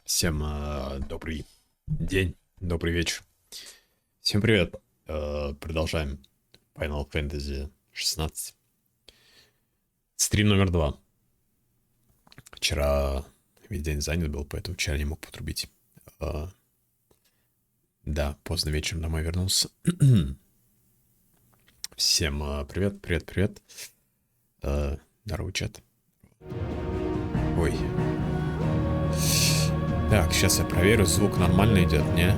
Всем добрый день, добрый вечер. Всем привет. Продолжаем Final Fantasy XVI. Стрим номер 2. Вчера весь день занят был, поэтому вчера не мог потрубить. Да, поздно вечером домой вернулся. Всем привет, привет, привет. Здорово, чат. Ой. Так, сейчас я проверю, звук нормально идет, не?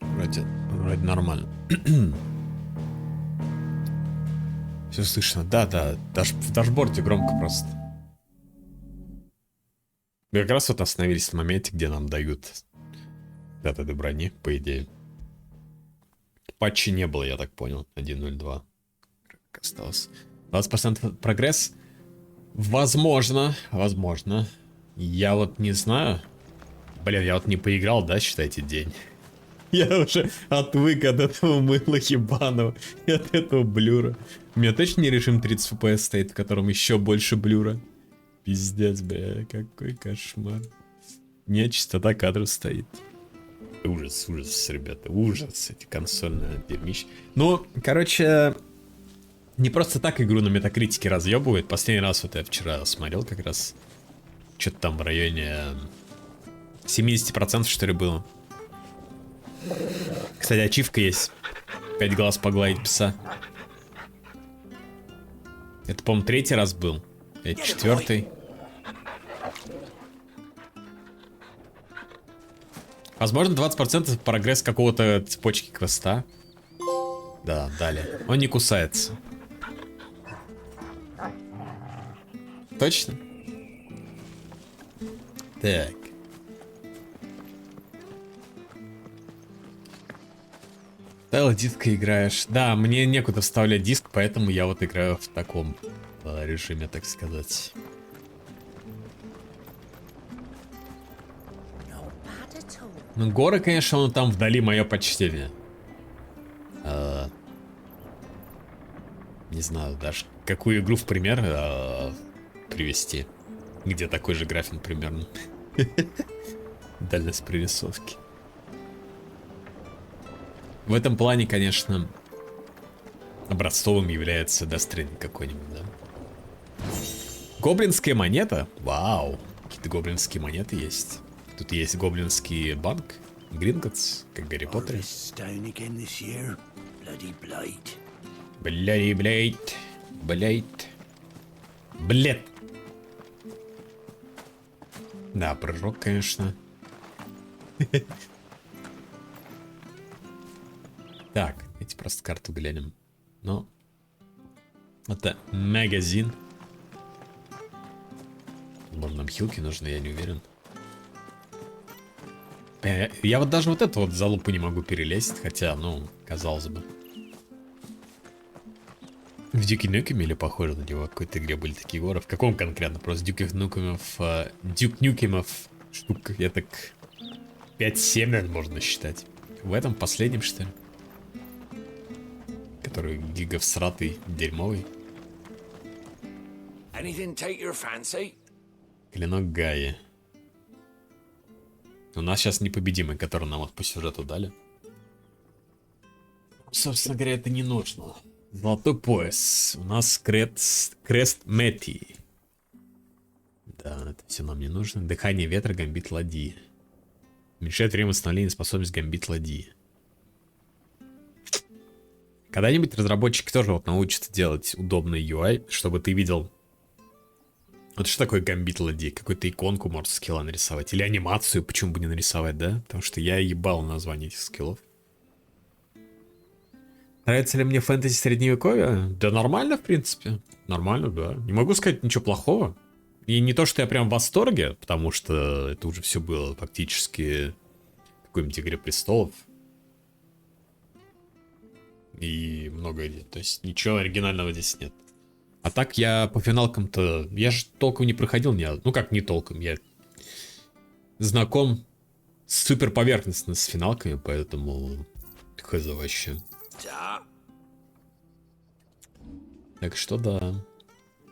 Вроде нормально. Все слышно. Да, даже в дашборде громко просто. Мы как раз вот остановились в моменте, где нам дают даты до брони, по идее. Патчи не было, я так понял. 1.02. Как осталось. 20% прогресс. Возможно. Я вот не знаю. Блин, я вот не поиграл, да, считайте, день. Я уже отвык от этого мыла ебаного и от этого блюра. У меня точно не режим 30 FPS стоит, в котором еще больше блюра. Пиздец, бля, какой кошмар. Не, частота кадров стоит. Ужас, ребята, ужас, эти консольные дерьмища. Ну, короче, не просто так игру на метакритике разъебывают. Последний раз вот я вчера смотрел как раз. Что-то там в районе 70% что ли было. Кстати, ачивка есть. 5 глаз погладить пса. Это, по-моему, третий раз был. Это четвертый. Возможно, 20% прогресс какого-то цепочки квеста. Да, далее. Он не кусается. Точно? Так. Ставил диск играешь. Да, мне некуда вставлять диск, поэтому я вот играю в таком режиме, так сказать. Ну, горы, конечно, он там вдали, мое почтение. Не знаю даже, какую игру в пример привести. Где такой же графин примерно. Дальность прорисовки. В этом плане, конечно, образцовым является Death какой-нибудь, да? Гоблинская монета? Вау! Какие-то гоблинские монеты есть. Тут есть гоблинский банк. Гринготс, как в Гарри Поттере. Бляди блейд. Блед. Да, прыжок, конечно. Так, эти просто карту глянем. Ну, это магазин. Может, нам хилки нужны, я не уверен. Я вот даже вот эту вот залупу не могу перелезть, хотя, ну, казалось бы. В Дюке Нюкеме или похоже на него? В какой-то игре были такие горы. В каком конкретно? Просто Дюк Нюкемов штук, я так 5-7, наверное, можно считать. В этом последнем, что ли? Который гиговсратый, дерьмовый. Клинок Гаи. У нас сейчас непобедимый, который нам вот по сюжету дали. Собственно говоря, это не нужно. Золотой пояс. У нас крест Мети. Да, это все нам не нужно. Дыхание ветра, гамбит ладьи. Уменьшает время восстановления, способность гамбит ладьи. Когда-нибудь разработчики тоже вот научатся делать удобный UI, чтобы ты видел... Вот что такое гамбит ладьи? Какую-то иконку, может, скилла нарисовать. Или анимацию, почему бы не нарисовать, да? Потому что я ебал название этих скиллов. Нравится ли мне фэнтези средневековья? Да нормально, в принципе. Нормально, да. Не могу сказать ничего плохого. И не то, что я прям в восторге, потому что это уже все было фактически в какой-нибудь Игре Престолов. И много, то есть ничего оригинального здесь нет. А так я по финалкам-то... Я же толком не проходил ни одну. Ну как не толком, я знаком супер поверхностно с финалками, поэтому... Хз вообще. Так что да.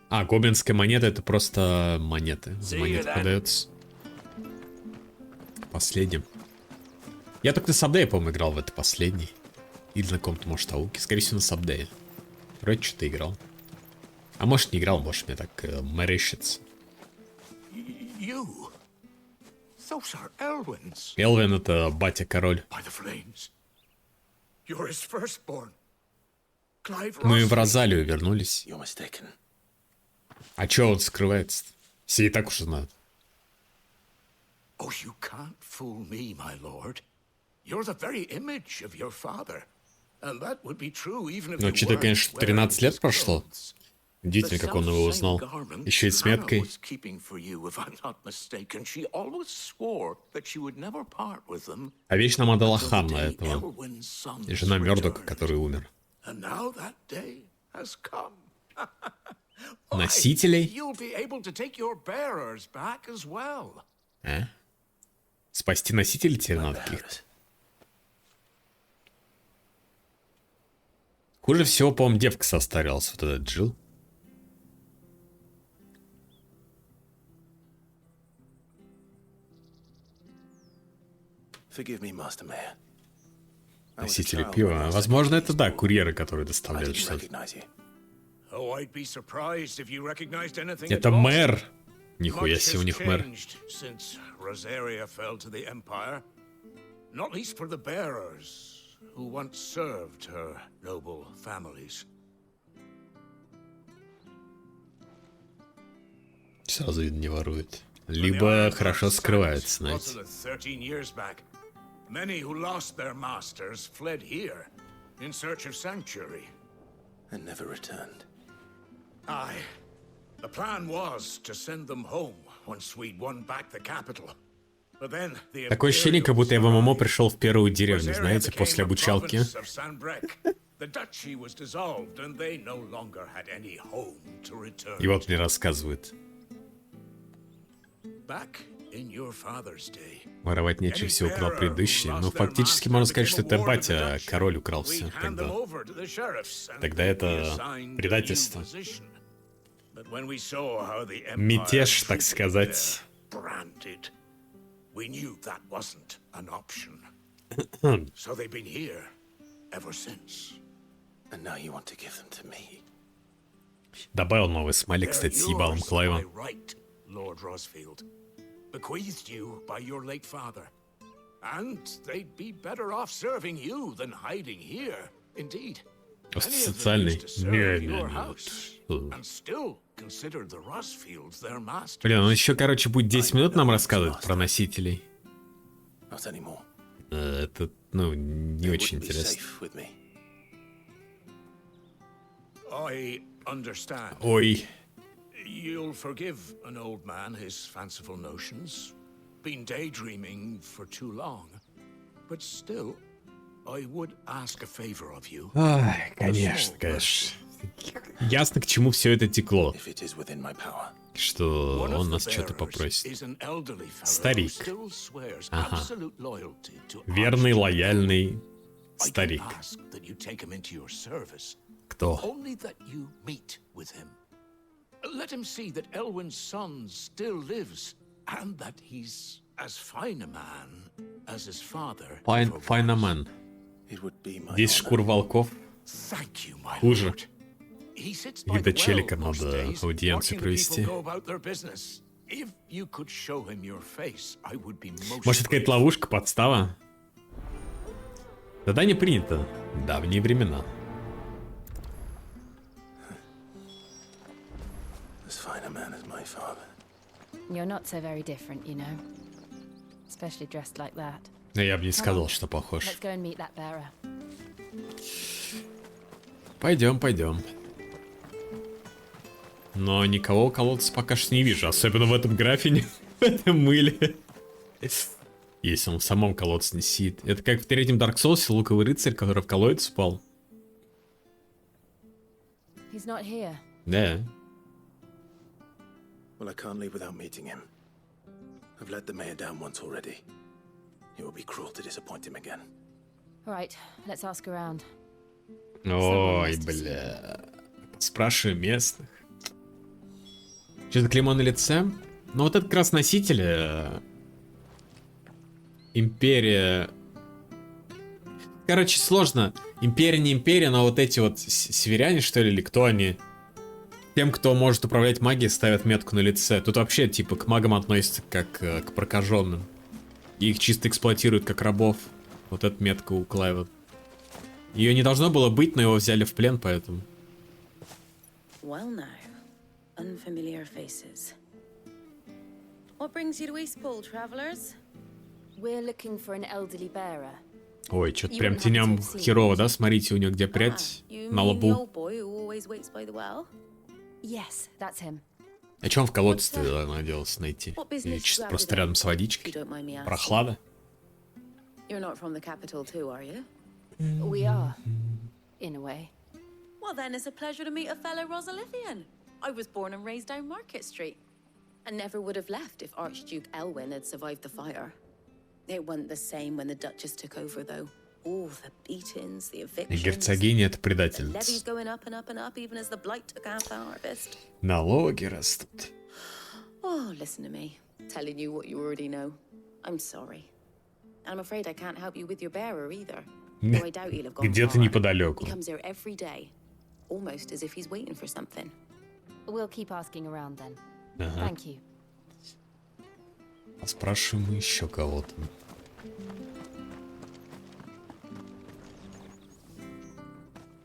А, гоблинская монета — это просто монеты. Монеты продается. Последним. Я только на сабдее, по-моему, играл в это последний. Или на каком-то, может, ауке. Скорее всего, на сабдее. Вроде что-то играл. А может, не играл, может, мне так мерещится. Элвин — это батя-король. Мы в Розалию вернулись. А чё он скрывается? Все и так уже знают. Но что-то, конечно, 13 лет прошло. Удивительно, как он его узнал. Еще и с меткой. А вещь нам отдала Ханна этого. И жена Мёрдока, который умер. Носителей? А? Спасти носителей теперь надо каких-то. Хуже всего, по-моему, девка состарилась. Вот этот Джилл. Носители пива. Возможно, это да, курьеры, которые доставляют что-то. Это мэр. Нихуя себе, у них мэр. Сразу видно, не ворует. Либо хорошо скрывается, знаете. Many who lost their masters fled here in search of sanctuary and never returned. Aye. The plan was to send them home once we'd won back the capital. But then the Такое ощущение, как будто я в ММО пришел в первую деревню, знаете, после обучалки. И вот мне рассказывают. Воровать нечего, все украл предыдущий. Но фактически можно сказать, что это батя, король украл все тогда. Тогда это предательство. Мятеж, так сказать. Добавил новый смайлик, кстати, с ебалом Клайва. Bequeathed you by your late father, and they'd be better off serving you than hiding here. Indeed, many of them used to serve your house, and still considered the Rossfields their masters. Блин, он еще, короче, будет 10 минут нам рассказывать про носителей. Это, ну, не очень интересно. Ой. You'll forgive an old man his fanciful notions. Been daydreaming for too long. But still, I would ask a favor of you. Ай, конечно, конечно. Ясно, к чему все это текло. Что он нас что-то попросит. Старик. Ага. Верный, лояльный старик. Кто? Let him see that Elwin's son still lives, and that he's as fine a man as his father. Fine a man. 10 шкур волков. Хуже. Вида челика надо аудиенцию провести. Может, какая-то ловушка, подстава? Тогда не принято. Давние времена. You're not so very different, you know. Especially dressed like that. Я бы не сказал, что похож. Let's go and meet that bearer. Пойдем, пойдем. Но никого у колодца пока что не вижу, особенно в этом графине, в этом мыле. Если он в самом колодце не сидит. Это как в третьем Dark Souls луковый рыцарь, который в колодец упал. Да. Well, I can't leave without meeting him. I've let the mayor down once already. It would be cruel to disappoint him again. All right, let's ask around. Ой, бля. Спрашиваю местных. Что-то клеймо на лице. Ну вот это как раз носитель. Империя. Короче, сложно. Империя не империя, но вот эти вот северяне, что ли, или кто они? Тем, кто может управлять магией, ставят метку на лице. Тут вообще, типа, к магам относятся как к прокаженным. И их чисто эксплуатируют как рабов. Вот эта метка у Клайва. Ее не должно было быть, но его взяли в плен, поэтому. Well now, unfamiliar faces. What brings you to Eastpool, travelers? We're looking for an elderly bearer. Ой, что-то прям теням херово, да? Смотрите, у него где прядь на лбу. А че он в колодце-то надеялся найти? Или чисто просто рядом с водичкой? Прохлада? We are, in a way. Well, then it's a pleasure to meet a fellow Rosalithian. I was born and raised down Market Street, and never would have left if Archduke Elwyn had survived the fire. It wasn't the same when the Duchess took over, though. All the beatings, the evictions. Герцогиня — это предательница. Levies going up and up and up, even as the blight took half the harvest. Налоги растут. Oh, listen to me, telling you what you already know. I'm sorry. I'm afraid I can't help you with your bearer either. Though I doubt he'll have gone Где-то far. неподалеку. He comes here every day, almost as if he's waiting for something. We'll keep asking around then. Thank you. Спрашиваем мы еще кого-то.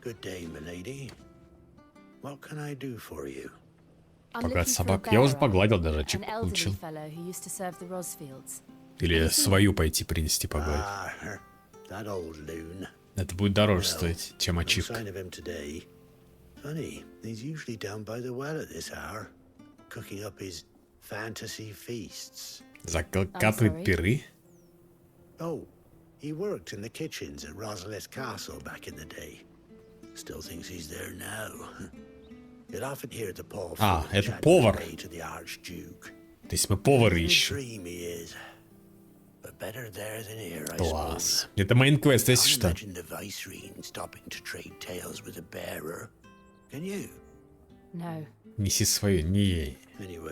Good day, milady. What can I do for you? Погладь собак. Я уже погладил, даже чип получил. Или свою пойти принести погладить. Это будет дороже стоить, чем ачивка. Funny, he's usually down by the well at this hour, cooking up his fantasy feasts. Закатывает пиры? Oh, he worked in the kitchens at Rosalith Castle back in the day. Still thinks he's there now. You'd often hear the Paul это повар. to the Archduke. То есть мы повара ищем. Класс. Это мейн-квест, если что. Неси свою. Не.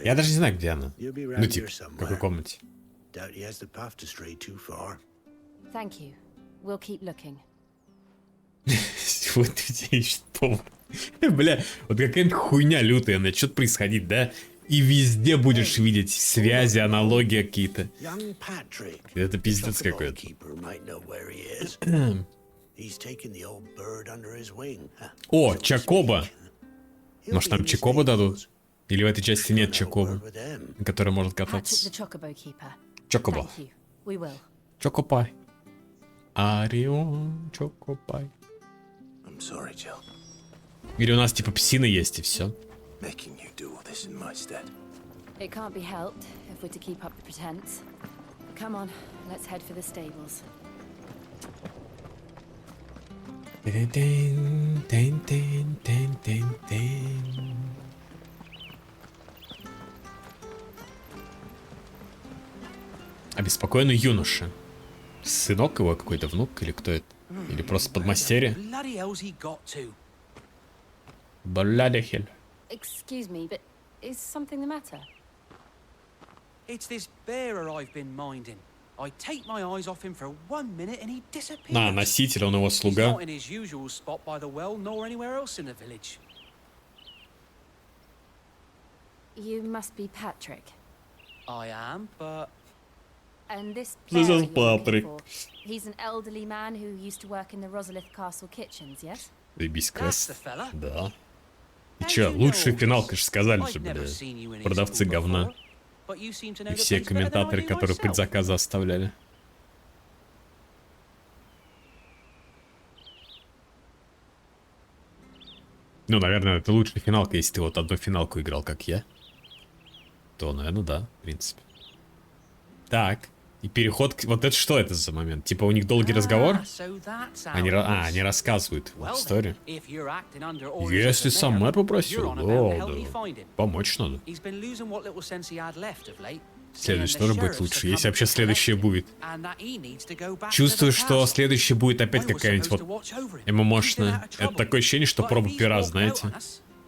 Я даже не знаю, где она. Ну, типа, в какой комнате. Вот где ищет повар. Бля, вот какая-нибудь хуйня лютая начнет происходить, да? И везде будешь видеть связи, аналогии какие-то. Это пиздец какой-то. О, Чакоба. Может, нам Чакоба дадут? Или в этой части нет Чакобы, который может кататься? Чокоба. Чокопай. Арион Чокопай. Или у нас типа псины есть и все. It can't be helped if we're to keep up the pretense. Come on, let's head for the stables. Обеспокоенный юноша. Сынок его какой-то, внук или кто это? Или просто подмастерье? Бладехель. Excuse me, but is something the matter? It's this bearer I've been minding. I take my eyes off him for 1 minute and he disappears. На, носитель, он его He's слуга. not in his usual spot by the well, nor anywhere else in the village. You must be Patrick. I am, but And this This bearer is you're looking Patrick. for, he's an elderly man who used to work in the Rosalith Castle kitchens, yes? Заебись, that's квест. the fella. Да. И How чё, do you лучшая know финалка this? же сказали I've же, never бля. seen you in Продавцы Eastpool говна. before, but you seem to know И the все place better than I комментаторы, do которые myself. предзаказы оставляли. Ну, наверное, это лучшая финалка, если ты вот одну финалку играл, как я. То, наверное, да, в принципе. Так. И переход к... Вот это что это за момент? Типа у них долгий разговор? Они рассказывают историю. Если сам мэр попросил, да. Помочь надо. Следующее тоже будет лучше, если вообще следующее будет. Чувствую, что следующее будет опять какая-нибудь вот ММОшная. Это такое ощущение, что проба пера, знаете.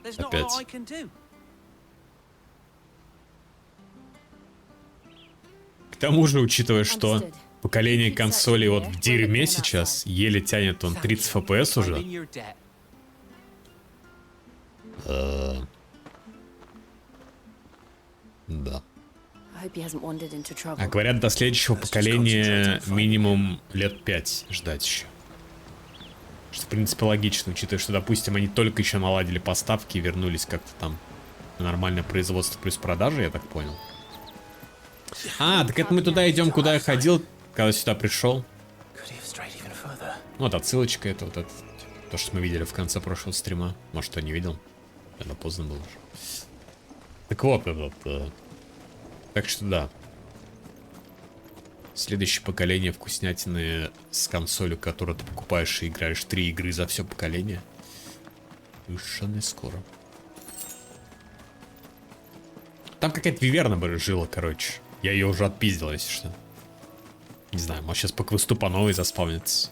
There's not a lot Опять. I can do. К тому же, учитывая, что Understood. поколение Keep консолей searching вот here. в We'll дерьме look for him сейчас, outside. еле тянет он 30 FPS I'm уже. in your debt. Да. I hope he hasn't wandered into trouble. А говорят, до следующего поколения минимум лет 5 ждать еще. Что, в принципе, логично, учитывая, что, допустим, они только еще наладили поставки и вернулись как-то там на нормальное производство плюс продажи, я так понял. А, так это мы туда идем, куда я ходил, когда сюда пришел. Вот отсылочка, это вот это, то, что мы видели в конце прошлого стрима. Может, кто не видел? Это поздно было уже. Так вот, этот... Так что да. Следующее поколение вкуснятины с консолью, которую ты покупаешь и играешь 3 игры за все поколение. Совершенно скоро. Там какая-то виверна бы жила, короче. Я ее уже отпиздил, если что. Не знаю, может сейчас по квесту по новой заспавнится.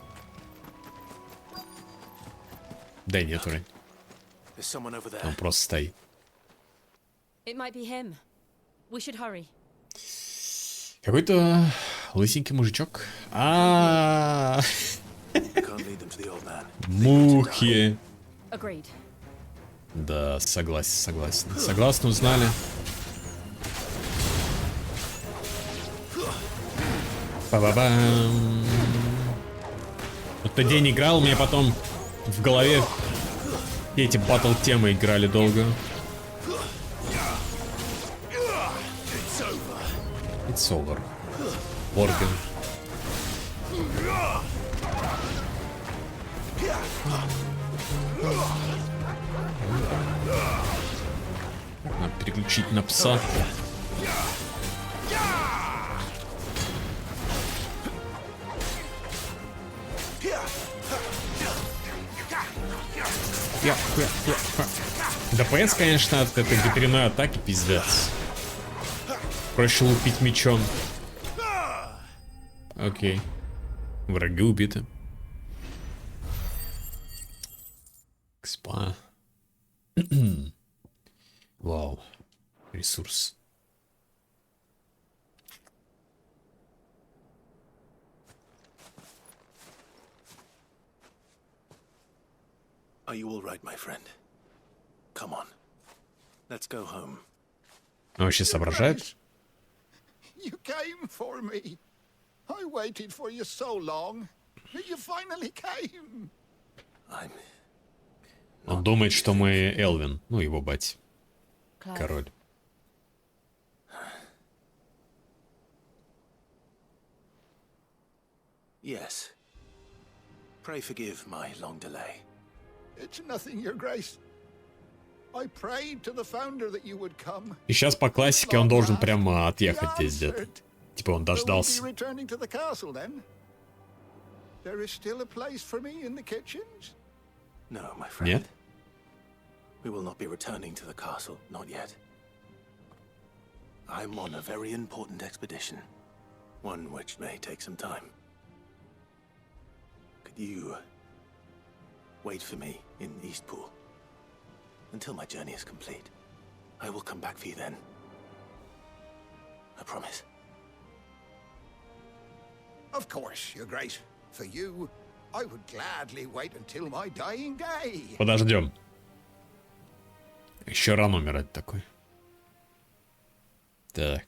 Да и нет, вроде. Он просто стоит. It might be him. We should hurry. Какой-то лысенький мужичок. Мухи. Agreed. Да, согласен. Согласно, узнали. Ба-ба-бам. Вот тот день играл, у меня потом в голове эти батл-темы играли долго. It's over. Орген. Надо переключить на пса. ДПС, конечно, от этой ветряной атаки пиздец. Проще лупить мечом. Окей. Враги убиты. Экспа. Вау. Ресурс. Are you all right, my friend? Come on. Let's go home. Он вообще соображает? You came for me. I waited for you so long. You finally came. I'm... Он думает, что мы Элвин. Ну, его бать. Clive. Король. Yes. Pray forgive my long delay. It's nothing, Your Grace. I prayed to the founder that you would come. И сейчас по классике он должен прямо отъехать здесь где-то. Answered. Типа он Will we be дождался. returning to the castle then? There is still a place for me in the kitchens? No, my friend. Нет? We will not be returning to the castle, not yet. I'm on a very important expedition. One which may take some time. Could you wait for me in Eastpool until my journey is complete? I will come back for you then. I promise. Of course, Your Grace. For you, I would gladly wait until my dying day. Подождем. Еще рано умирать такой. Так.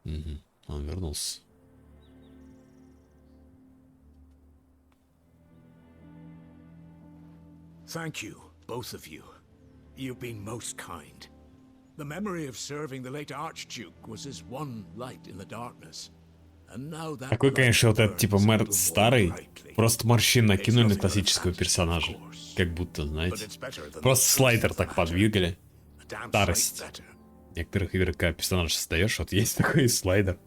Угу. Он вернулся. Thank you, both of you. You've been most kind. The memory of serving the late Archduke was as one light in the darkness. And now that Такой, конечно, вот этот типа мэр старый. brightly. Просто морщин накинули на It's nothing but классического fantasy, персонажа. of course. Как будто, But знаете. it's better than Просто the слайдер truth of так the matter. подвигали. A damn Старость. sight better. В некоторых играх, когда персонаж создаешь, вот есть такой слайдер.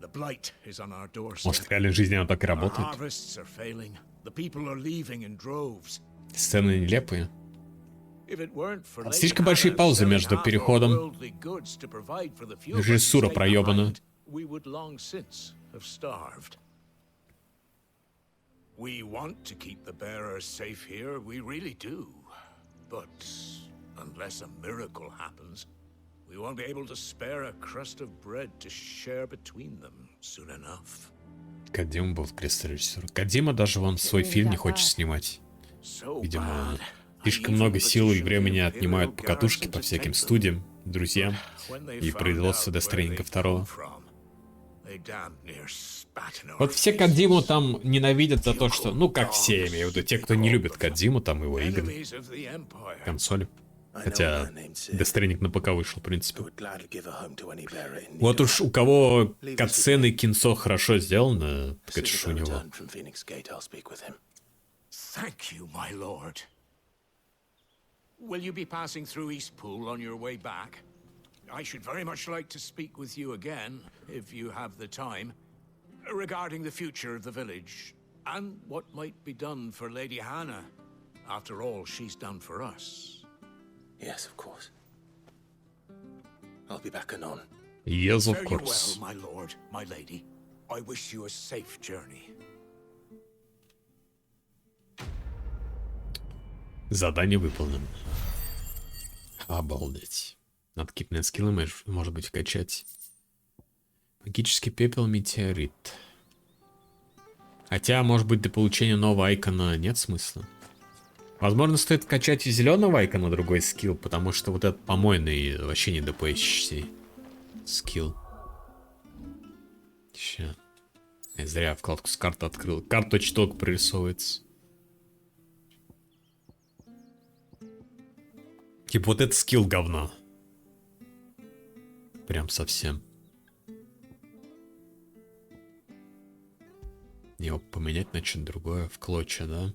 The blight is on our doorstep. Может, в реальной жизни оно так и Our работает. harvests are failing. The people are leaving in droves. Сцены нелепые. If it weren't for late Слишком большие Hannah паузы selling между half our переходом. worldly goods to provide for the few of us who Режиссура stay проебана. behind, we would long since have starved. We want to keep the bearers safe here, we really do. But unless a miracle happens, we won't be able to spare a crust of bread to share between them soon enough. Кодзима был крест-режиссер. Кодзима даже вон свой фильм не хочет снимать. Видимо, слишком много сил и времени отнимают покатушки по всяким студиям, друзьям и производство Death Stranding 2. Вот все Кодзиму там ненавидят за то, что... Ну, как все, я имею в виду. Те, кто не любит Кодзиму, там его игры, консоли. Хотя Death Stranding на ПК вышел, в принципе. Вот уж у кого катсцены и кинцо хорошо сделано, так это ж у него. Thank you, my lord. Will you be passing through Eastpool on your way back? I should very much like to speak with you again, if you have the time, regarding the future of the village, and what might be done for Lady Hannah. After all, she's done for us. Yes, of course. I'll be back anon. Yes, of Fare you course. well, my lord, my lady. I wish you a safe journey. Задание выполнено. Обалдеть. Надо какие-то скиллы, может быть, вкачать. Магический пепел, метеорит. Хотя, может быть, до получения нового айкона нет смысла. Возможно, стоит качать и зеленого айкона другой скилл, потому что вот этот помойный вообще не ДПщий скилл. Ща. Я зря вкладку с карты открыл. Карта очень только прорисовывается. Типа вот этот скилл говна. Прям совсем. Его поменять на что-то другое. В клочья, да?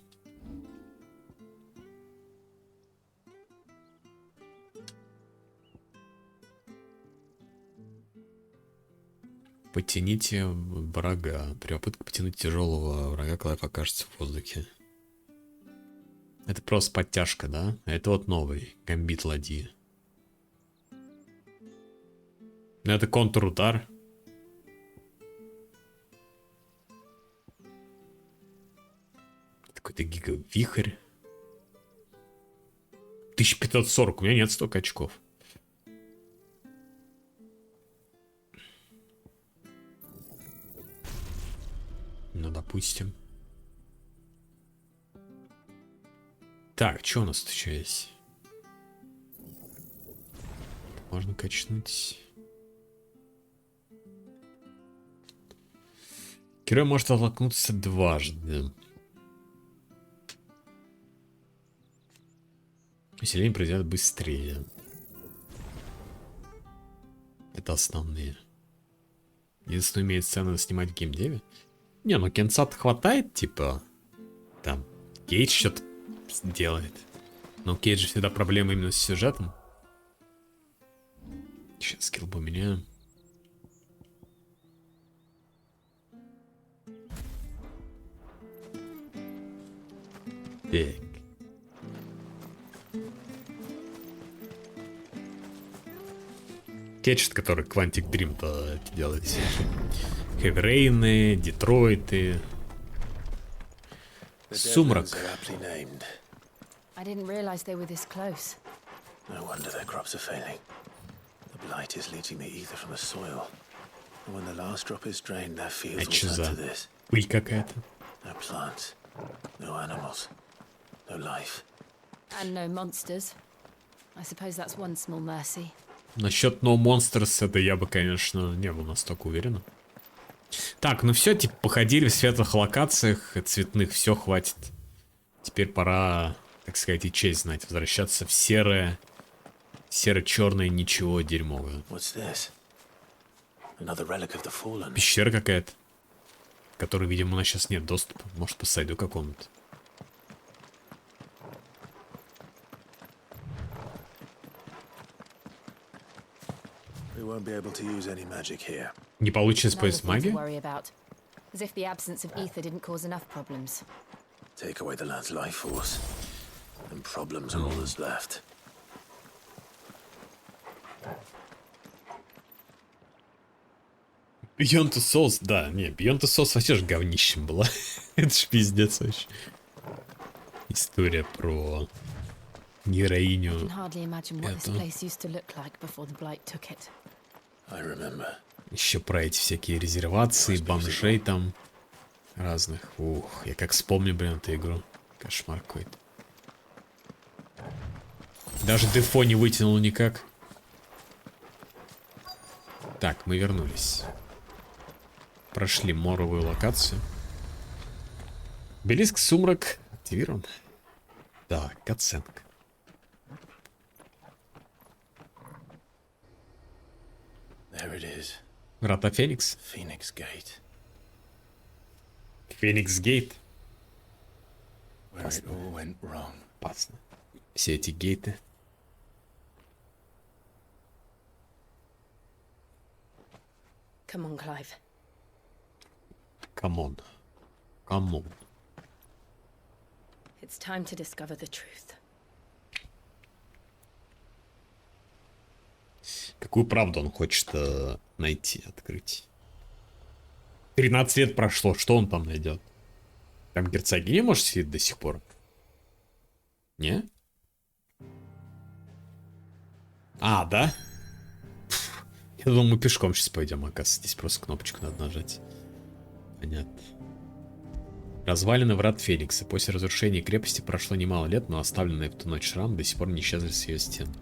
Потяните врага. При попытке потянуть тяжелого врага клавиш окажется в воздухе. Это просто подтяжка, да? Это вот новый. Гамбит ладьи. Это контр-удар. Какой-то гига-вихрь. 1540. У меня нет столько очков. Ну, допустим. Так, что у нас тут еще есть? Можно качнуть. Герой может оттолкнуться дважды. Усиление произойдет быстрее. Это основные. Единственное, имеет сцену снимать в геймдеве. Не, ну кинца-то хватает, типа. Там Кейдж что-то делает. Но у Кейджа всегда проблемы именно с сюжетом. Сейчас скилл поменяю. Так. Кетчет, который Quantic Dream-то делает. Хеверейны, Детройты. Сумрак. I didn't realize they were this close. No wonder their crops are failing. The blight is leaching the ether from the soil. And when the last drop is drained, their fields will turn to this. Пыль какая-то. No plants, no animals, no life. And no monsters. I suppose that's one small mercy. Насчет No Monsters, это я бы, конечно, не был настолько уверен. Так, ну все, типа, походили в светлых локациях, цветных, все, хватит. Теперь пора, так сказать, и честь знать, возвращаться в серое, серо-черное ничего дерьмовое. Пещера какая-то, к которой, видимо, у нас сейчас нет доступа. Может, по сайду какому-то. Не получится использовать магию? As if the absence of ether didn't cause enough problems. Take away the lad's life force, and problems are all that's left. Beyond the Souls, да, не, Beyond the Souls вообще же говнищем была. Это ж пиздец вообще. История про героиню. Hardly imagine what this Это. place used to look like before the blight took it. I remember. Еще про эти всякие резервации, бомжей там разных. Ух, я как вспомню, блин, эту игру. Кошмар какой-то. Даже дефо не вытянул никак. Так, мы вернулись. Прошли моровую локацию. Белиск, сумрак активирован. Да, катсценка. There it is. Врата Феникс. Phoenix Gate. Феникс Гейт. Where it all went wrong. Опасно. Все эти гейты. Come on, Clive. Камон. Камон. It's time to discover the truth. Какую правду он хочет найти, открыть? 13 лет прошло, что он там найдет? Там герцогиня, может, сидит до сих пор? Не? А, да? Пф, я думал, мы пешком сейчас пойдем, оказывается. Здесь просто кнопочку надо нажать. Понятно. Развалины врат Феникса. После разрушения крепости прошло немало лет, но оставленные в ту ночь шрам до сих пор не исчезли с ее стен.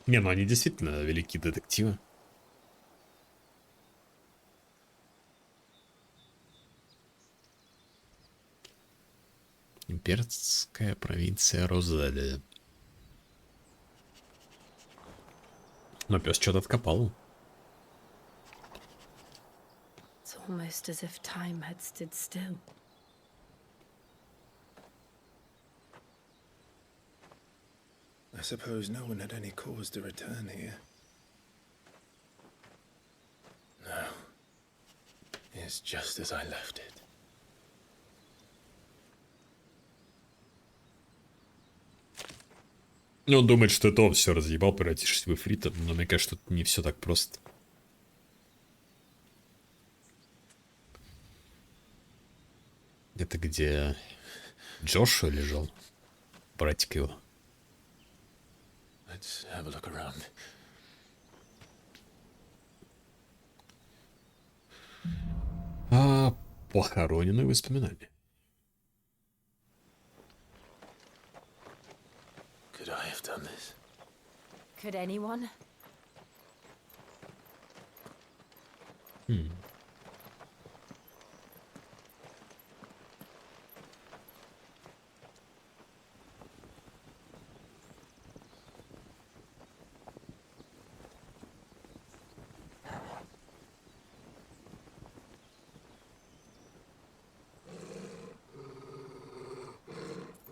Не, ну они действительно великие детективы. Имперская провинция Розалия. Но пес что-то откопал. It's almost as if time had stood still. I suppose no one had any cause to return here. No. It's just as I left it. Ну, он думает, что это он все разъебал, превратившись в эфрита. Но мне кажется, что не все так просто. Это где Джошуа лежал? Братик его. Let's have a look around. Похороненные воспоминания. Could I have done this? Could anyone?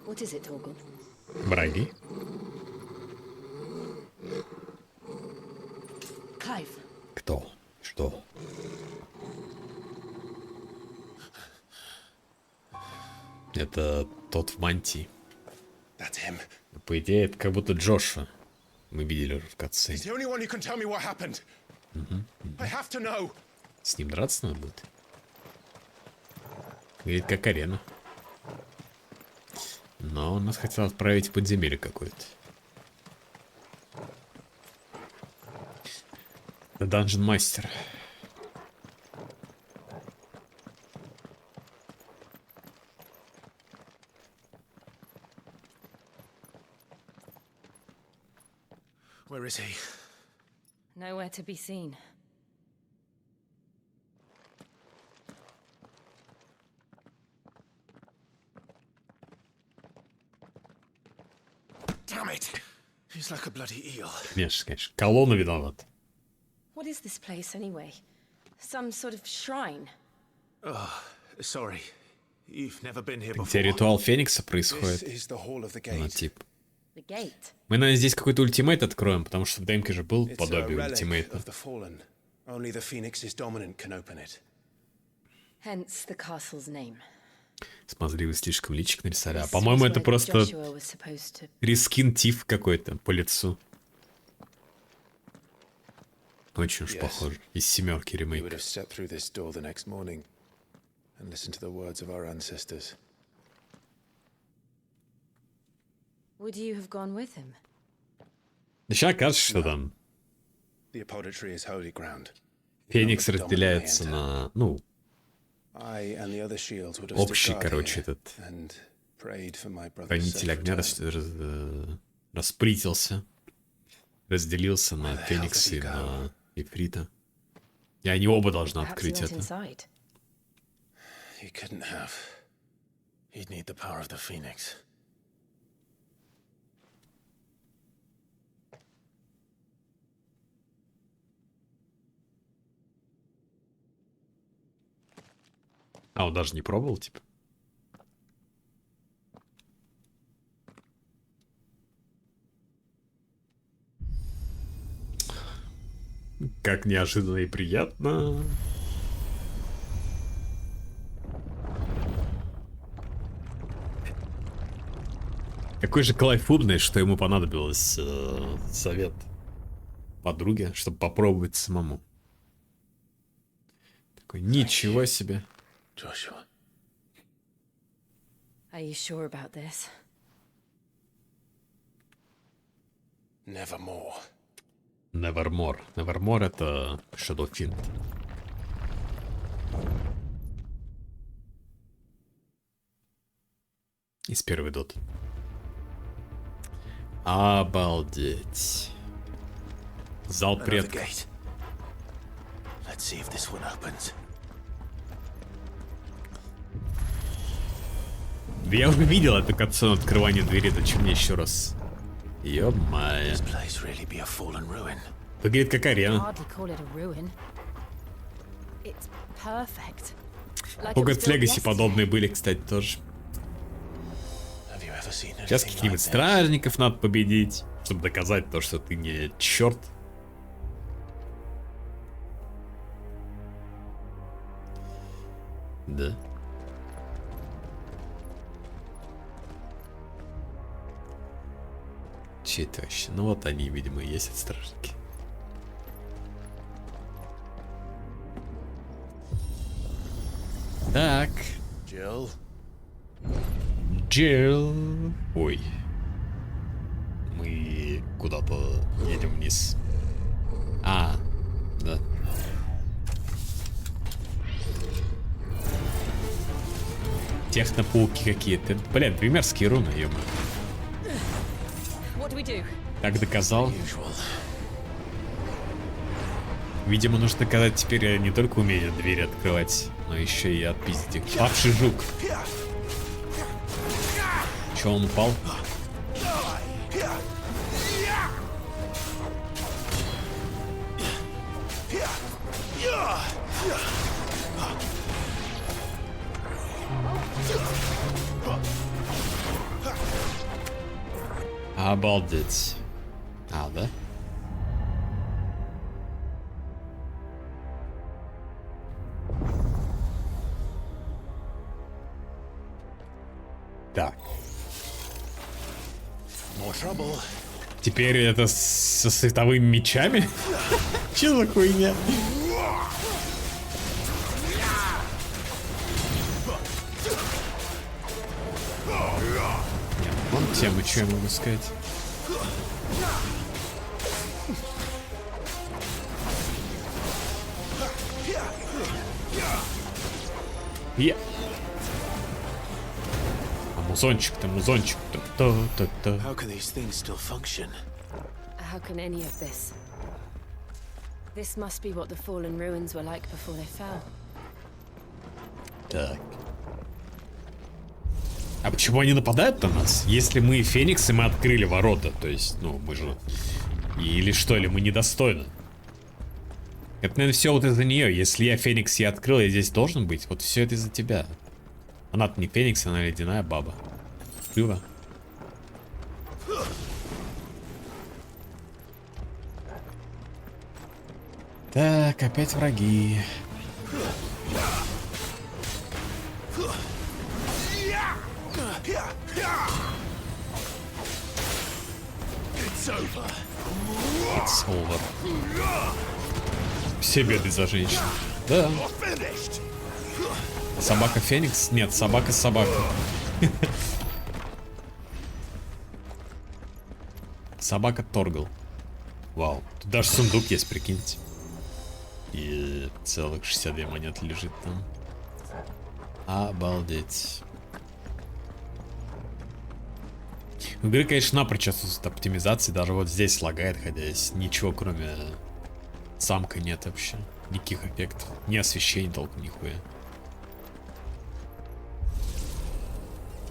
What is it, Torgal? Враги. Clive. Кто? Что? Это тот в мантии. That's him. По идее, это как будто Джоша. Мы видели уже в катсцене. He's the only one who can tell me what happened. I have to know. С ним драться надо будет. Говорит, как арена. Но он нас хотел отправить в подземелье какое-то. Данжен мастер. Where is he? Nowhere to be seen. Damn it! He's like a bloody eel. Конечно, конечно. Колонна виноват. What is this place, anyway? Some sort of shrine? Sorry. You've never been here Где before. ритуал Феникса This происходит. is the hall of the Ну, gate. типа. The gate? Мы, наверное, здесь какой-то ультимейт откроем, потому что в демке же был It's a подобие relic ультимейта. of the fallen. Only the Phoenix's dominant can open it. Hence the castle's name. Смотри, вы слишком личик нарисовали. А This по-моему, was это where просто Joshua was supposed to. рескин Тиф какой-то по лицу. Очень уж Yes. похоже. Из семерки We would ремейк. have stepped through this door the next morning and listened to the words of our ancestors. Would you have gone with him? Сейчас кажется, что там The apodatory is holy ground. Феникс разделяется на, ну, I and the other shields would have общий, stood guard короче, here этот and prayed for my brother's хранитель safe огня return. расплитился, разделился на Феникса и на Ифрита. И они оба должны Perhaps he открыть went это. inside. He couldn't have. He'd need the power of the Phoenix. А, он даже не пробовал, типа? Как неожиданно и приятно. Какой же Клайв умный, что ему понадобилось совет подруги, чтобы попробовать самому. Такой, ничего себе. Joshua. Are you sure about this? Nevermore. Nevermore. Nevermore — это Shadowfiend. Из первой доты. Обалдеть. Зал Another предков. gate. Let's see if this one opens. Я уже видел эту катсцену открывания двери, да чем мне еще раз? Ё-моё. This place really be a fallen ruin. Выглядит как арена. Hardly call it a ruin. It's perfect. Like it was Хогвартс built Легаси yesterday. подобные были, кстати, тоже. Have you ever seen Сейчас anything каких-нибудь like this? стражников надо победить, чтобы доказать то, что ты не черт. Да. Че это вообще? Ну вот они, видимо, и есть стражники. Так. Jill? Джилл. Ой. Мы куда-то едем вниз. А, да. Технопауки какие-то. Блин, две мерзкие руны, ё-моё. What do we do? Так доказал. Usual. Видимо, нужно доказать теперь не только умение двери открывать, но еще и отпиздить их. Павший жук. Че, он упал? Обалдеть. А, да? Так. More trouble. Теперь это со световыми мечами? Че за хуйня? Вон тему, что я могу сказать. Я. А музончик-то, музончик-то. То-то-то. How can these things still function? How can any of this? This must be what the fallen ruins were like before they fell. Так. А почему они нападают на нас? Если мы Фениксы, мы открыли ворота. То есть, ну, мы же... Или что, или мы недостойны? Это, наверное, все вот из-за нее. Если я Феникс, я открыл, я здесь должен быть. Вот все это из-за тебя. Она-то не Феникс, она ледяная баба. Клюва. Так, опять враги. It's over. Все беды за женщин. Да. Собака Феникс? Нет, собака. Собака Торгл. Вау. Тут даже сундук есть, прикиньте. И целых 62 монеты лежит там. Обалдеть. У игры, конечно, напрочь отсутствует оптимизации. Даже вот здесь лагает, хотя здесь ничего, кроме замка, нет вообще. Никаких эффектов. Ни освещения толком, нихуя.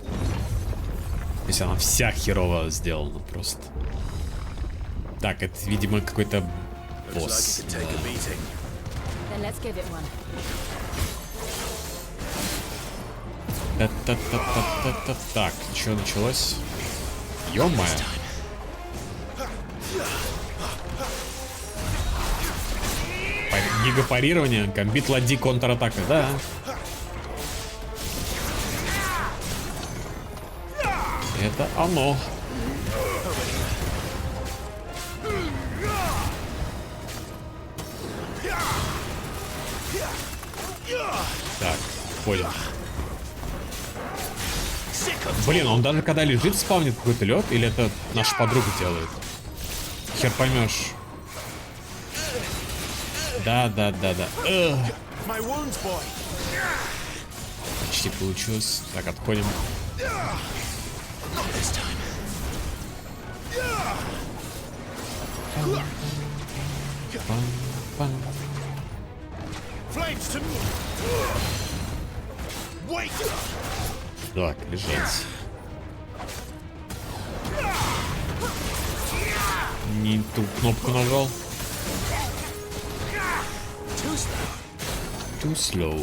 То есть она вся херово сделана просто. Так, это, видимо, какой-то босс. Да. Так, что началось? Ё-моё. Гигапарирование, гамбит ладьи, контратака, да. Это оно. Так, понял. Блин, он даже когда лежит, спавнит какой-то лед, или это наша подруга делает? Хер поймешь. Да. Почти получилось. Так, отходим. Так, лежать. Не ту кнопку нажал. Too slow.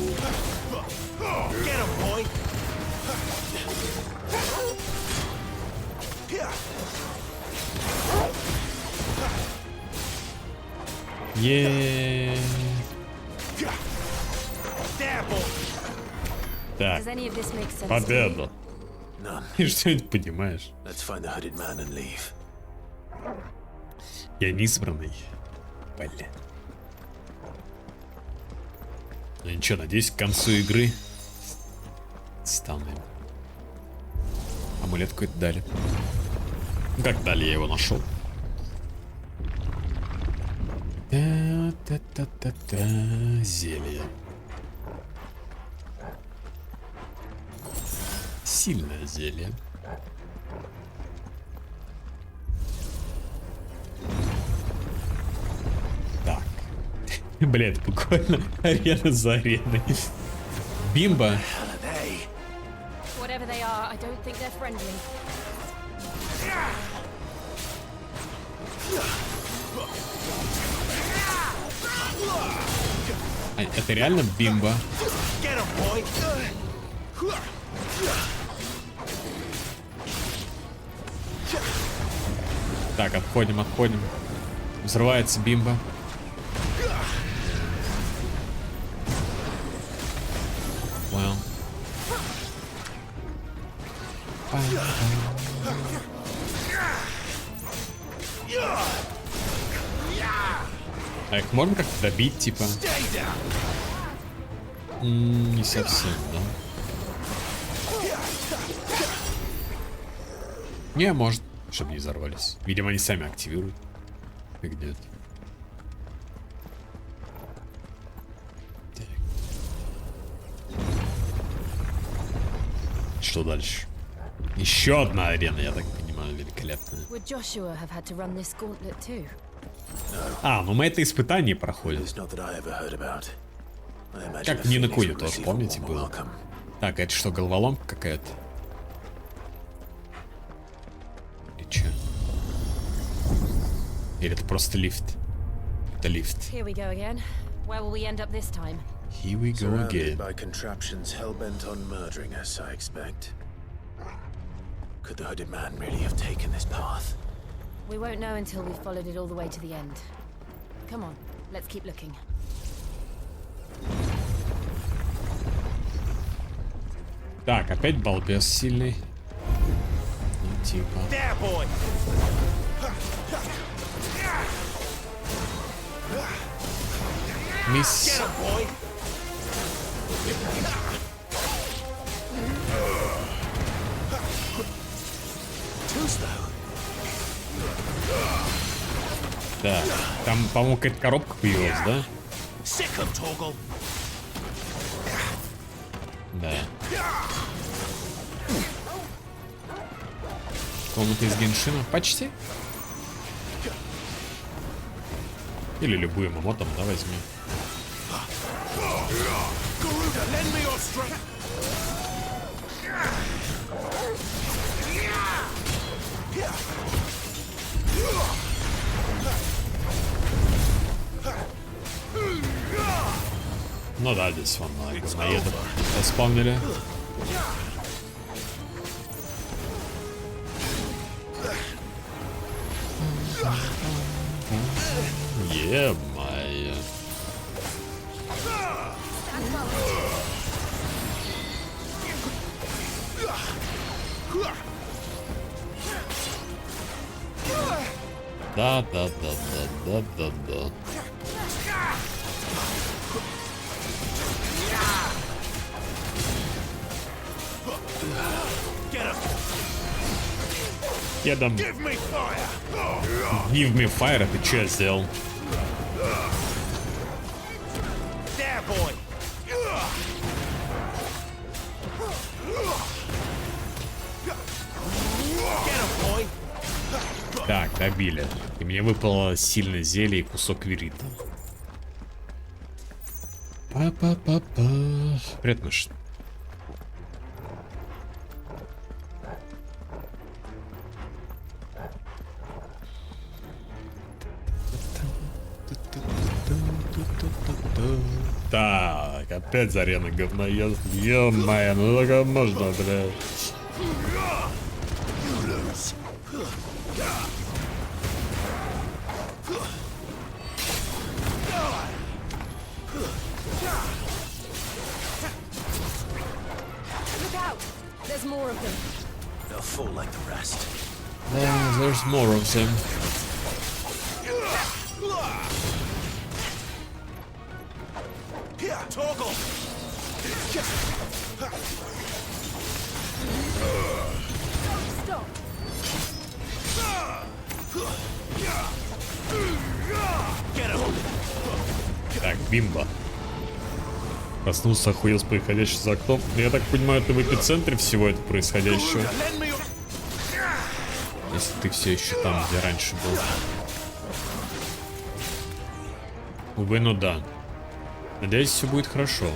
Yeah. Так, победа. Ты что-нибудь понимаешь? Я не избранный. Блин. Ну ничего, надеюсь, к концу игры стану. Амулет какой-то дали. Ну как дали, я его нашел. Зелье. Сильное зелье. Так. Бля, это буквально арена за ареной. Бимба. А, это реально бимба. Так, отходим. Взрывается бимба. Понял. А их можно как-то добить, типа? Не совсем, да? Не, может, чтобы не взорвались. Видимо, они сами активируют. И где-то. Что дальше? Еще одна арена, я так понимаю, великолепная. А, ну мы это испытание проходим. Как в Ни на Куне тоже, помните, было? Так, это что, головоломка какая-то? Или че? Или это просто лифт? Это лифт. Here we go again. Could the hooded man really have taken this path? We won't know until we've followed it all the way to the end. Come on, let's keep looking. Так, опять балбес сильный. Ну, типа. мисс. Да, там, по-моему, какая-то коробка появилась, да? Да. Комната из Геншина. Почти. Или любую эмотом, да, возьми. Ну да, здесь вон говноедов заспавнили. Е-мое. Да. Я дам. Give me fire, ты чё сделал? Так, добили. И мне выпало сильное зелье и кусок верита. Па-па-па-па. Привет, мышь. Так, опять Зарена говноед. Ё-моё, ну только можно, блядь. Yeah, there's more of them. Так, бимба. Проснулся, охуел с происходящего за окном. Я так понимаю, ты в эпицентре всего этого происходящего. Если ты все еще там, где раньше был. Увы, ну да. Надеюсь, все будет хорошо.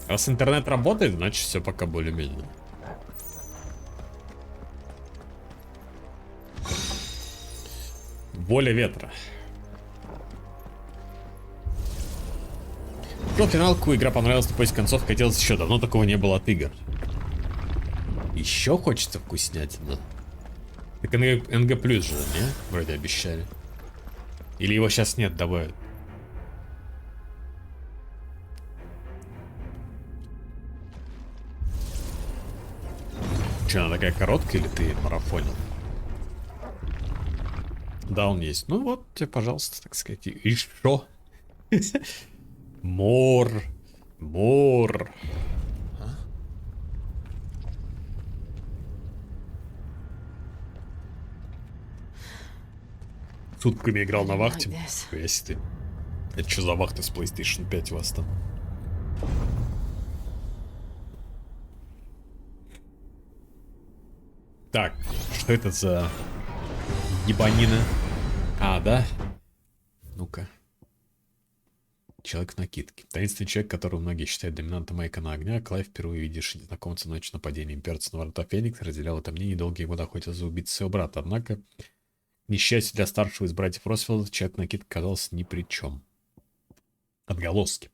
Раз интернет работает, значит все пока более-менее. Воля ветра. Про финалку, игра понравилась, но после концов хотелось еще. Давно такого не было от игр. Еще хочется вкуснятина. Так НГ плюс же, не? Вроде обещали. Или его сейчас нет, добавят. Че, она такая короткая или ты марафонил? Да, он есть. Ну вот, тебе, пожалуйста, так сказать. И что? Мор. Сутками играл на вахте. Если ты. Это что за вахта с PlayStation 5 у вас там? Так, что это за ебанина? А, да? Ну-ка. Человек в накидке. Таинственный человек, которого многие считают доминантом Айкона огня. Клайв, впервые видевший незнакомца ночью нападения имперца на врата Феникса, разделял это мнение и долгие годы охотился за убийцей своего брата. Однако, к несчастью для старшего из братьев Росфилда, человек в накидке оказался ни при чем. Отголоски.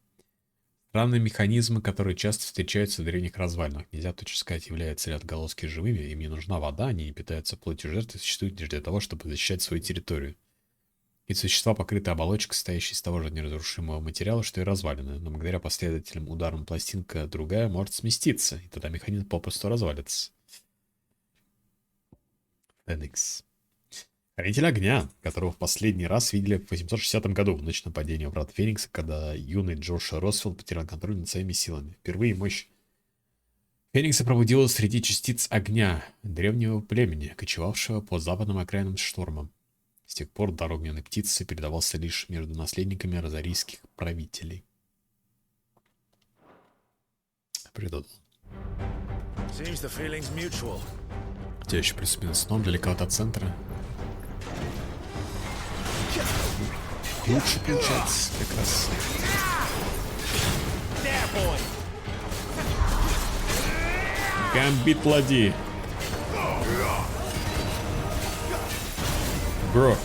Странные механизмы, которые часто встречаются в древних развалинах. Нельзя точно сказать, являются ли отголоски живыми. Им не нужна вода, они не питаются плотью жертвы, существуют лишь для того, чтобы защищать свою территорию. Эти существа покрыты оболочкой, состоящей из того же неразрушимого материала, что и развалины, но благодаря последовательным ударам пластинка другая может сместиться, и тогда механизм попросту развалится. Феникс. Хранитель огня, которого в последний раз видели в 860 году, в ночь нападения врат Феникса, когда юный Джоша Росфилд потерял контроль над своими силами. Впервые мощь Феникса пробудилась среди частиц огня древнего племени, кочевавшего по западным окраинам штормом. С тех пор дар огненной птицы передавался лишь между наследниками розарийских правителей. Придут. Где еще плюс-минус сном, далековато от центра. Лучше получается, как раз. Гамбит лади. Бро.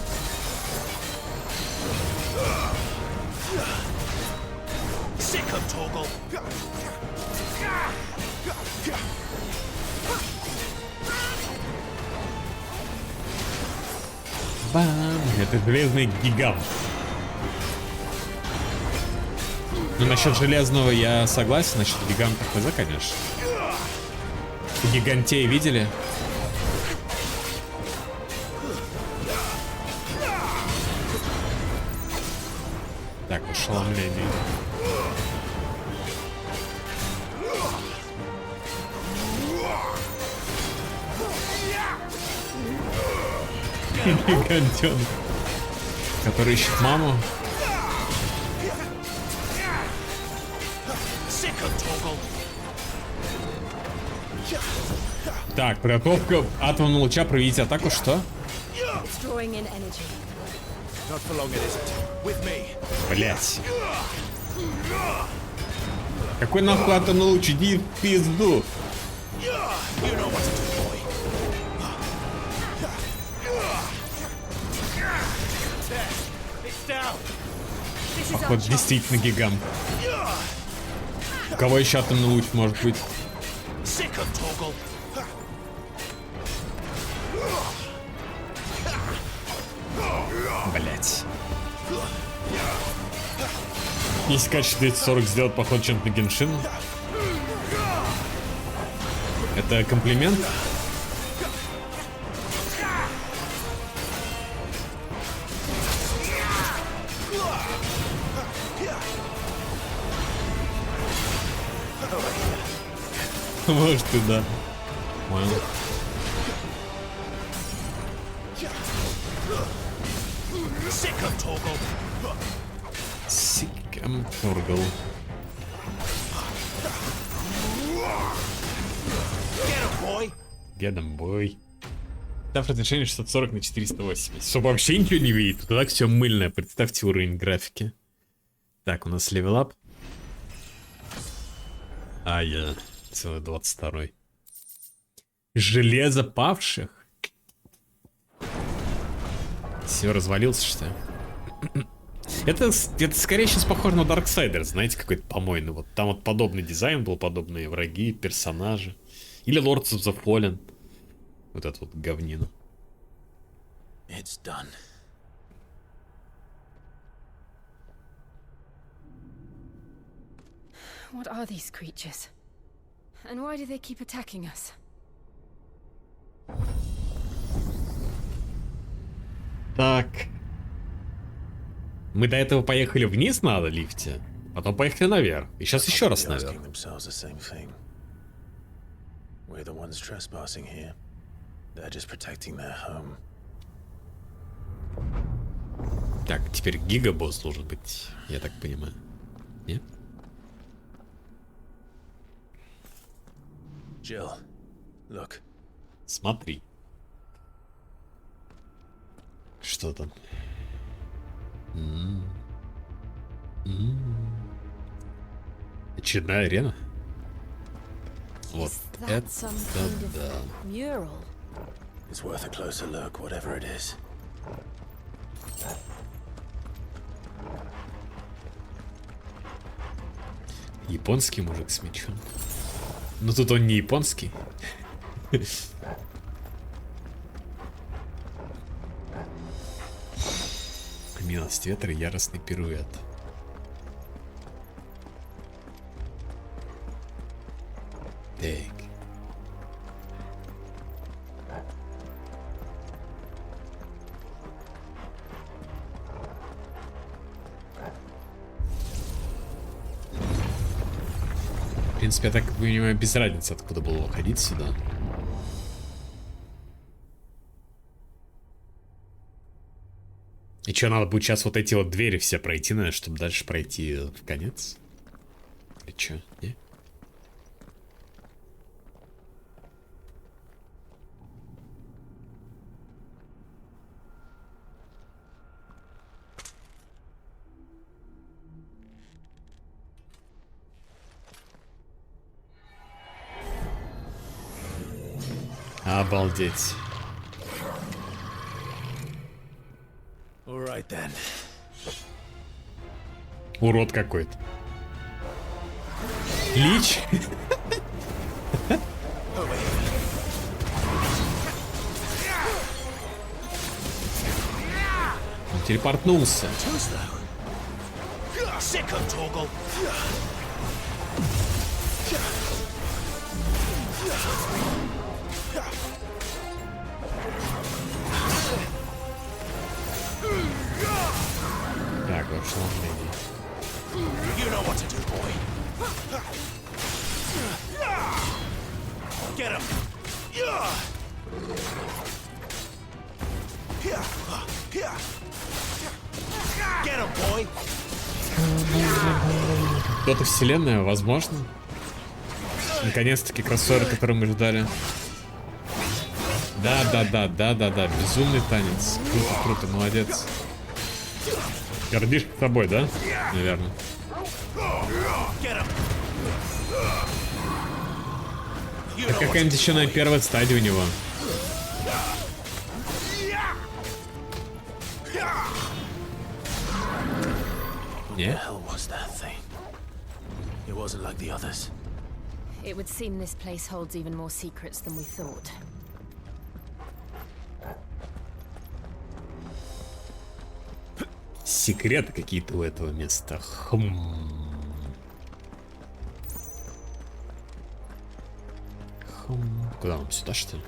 Бам! Это железный гигант. Ну, насчет железного я согласен, насчет гиганта хз, конечно. Гигантей видели? Так, ошеломление. Гигантенок, который ищет маму. Так, подготовка атомного луча, проведите атаку, что? Блять. Какой нахуй атомный луч? Иди в пизду. Походу, действительно гигант. У кого еще атомный луч может быть? Блять. Если качество 240 сделать поход чем-то на Геншин. Это комплимент? Может и да. Понял. Сиком торгал. Get him, boy. Дав разрешение 640 на 480. Чтобы вообще ничего не видит. Тут так все мыльное. Представьте уровень графики. Так, у нас левелап. А, я целый 22-й. Железо павших. Все, развалился, что ли? Это скорее сейчас похоже на Darksiders, знаете, какой-то помойный. Вот там вот подобный дизайн был, подобные враги, персонажи. Или Lords of the Fallen. Вот это вот говнина. It's done. What are these creatures? And why do they keep attacking us? Так. Мы до этого поехали вниз на лифте, потом поехали наверх. И сейчас еще раз наверх. Так, теперь гигабосс должен быть, я так понимаю. Нет? Jill, look. Смотри. Что там? Очередная арена? Вот это да. It's worth a closer look, whatever it is. Японский мужик с мечом. Но тут он не японский. Смелость ветра и яростный пируэт. Так. В принципе, я так понимаю, без разницы, откуда было выходить сюда. И что, надо будет сейчас вот эти вот двери все пройти, наверное, чтобы дальше пройти в конец? Или что, не? Обалдеть. All right then. Урод какой-то. Лич? Он телепортнулся. Так, вообще You know what to do, boy. Get him. Get him, boy. Кто-то вселенная, возможно. Наконец-таки кроссовер, который мы ждали. Да. Безумный танец. Круто, молодец. Гордишься собой, да? Наверное. Это какая-нибудь еще на первой стадии у него. Не? It would seem this place holds even more secrets than we thought. Секреты какие-то у этого места. Куда нам? Сюда, что ли?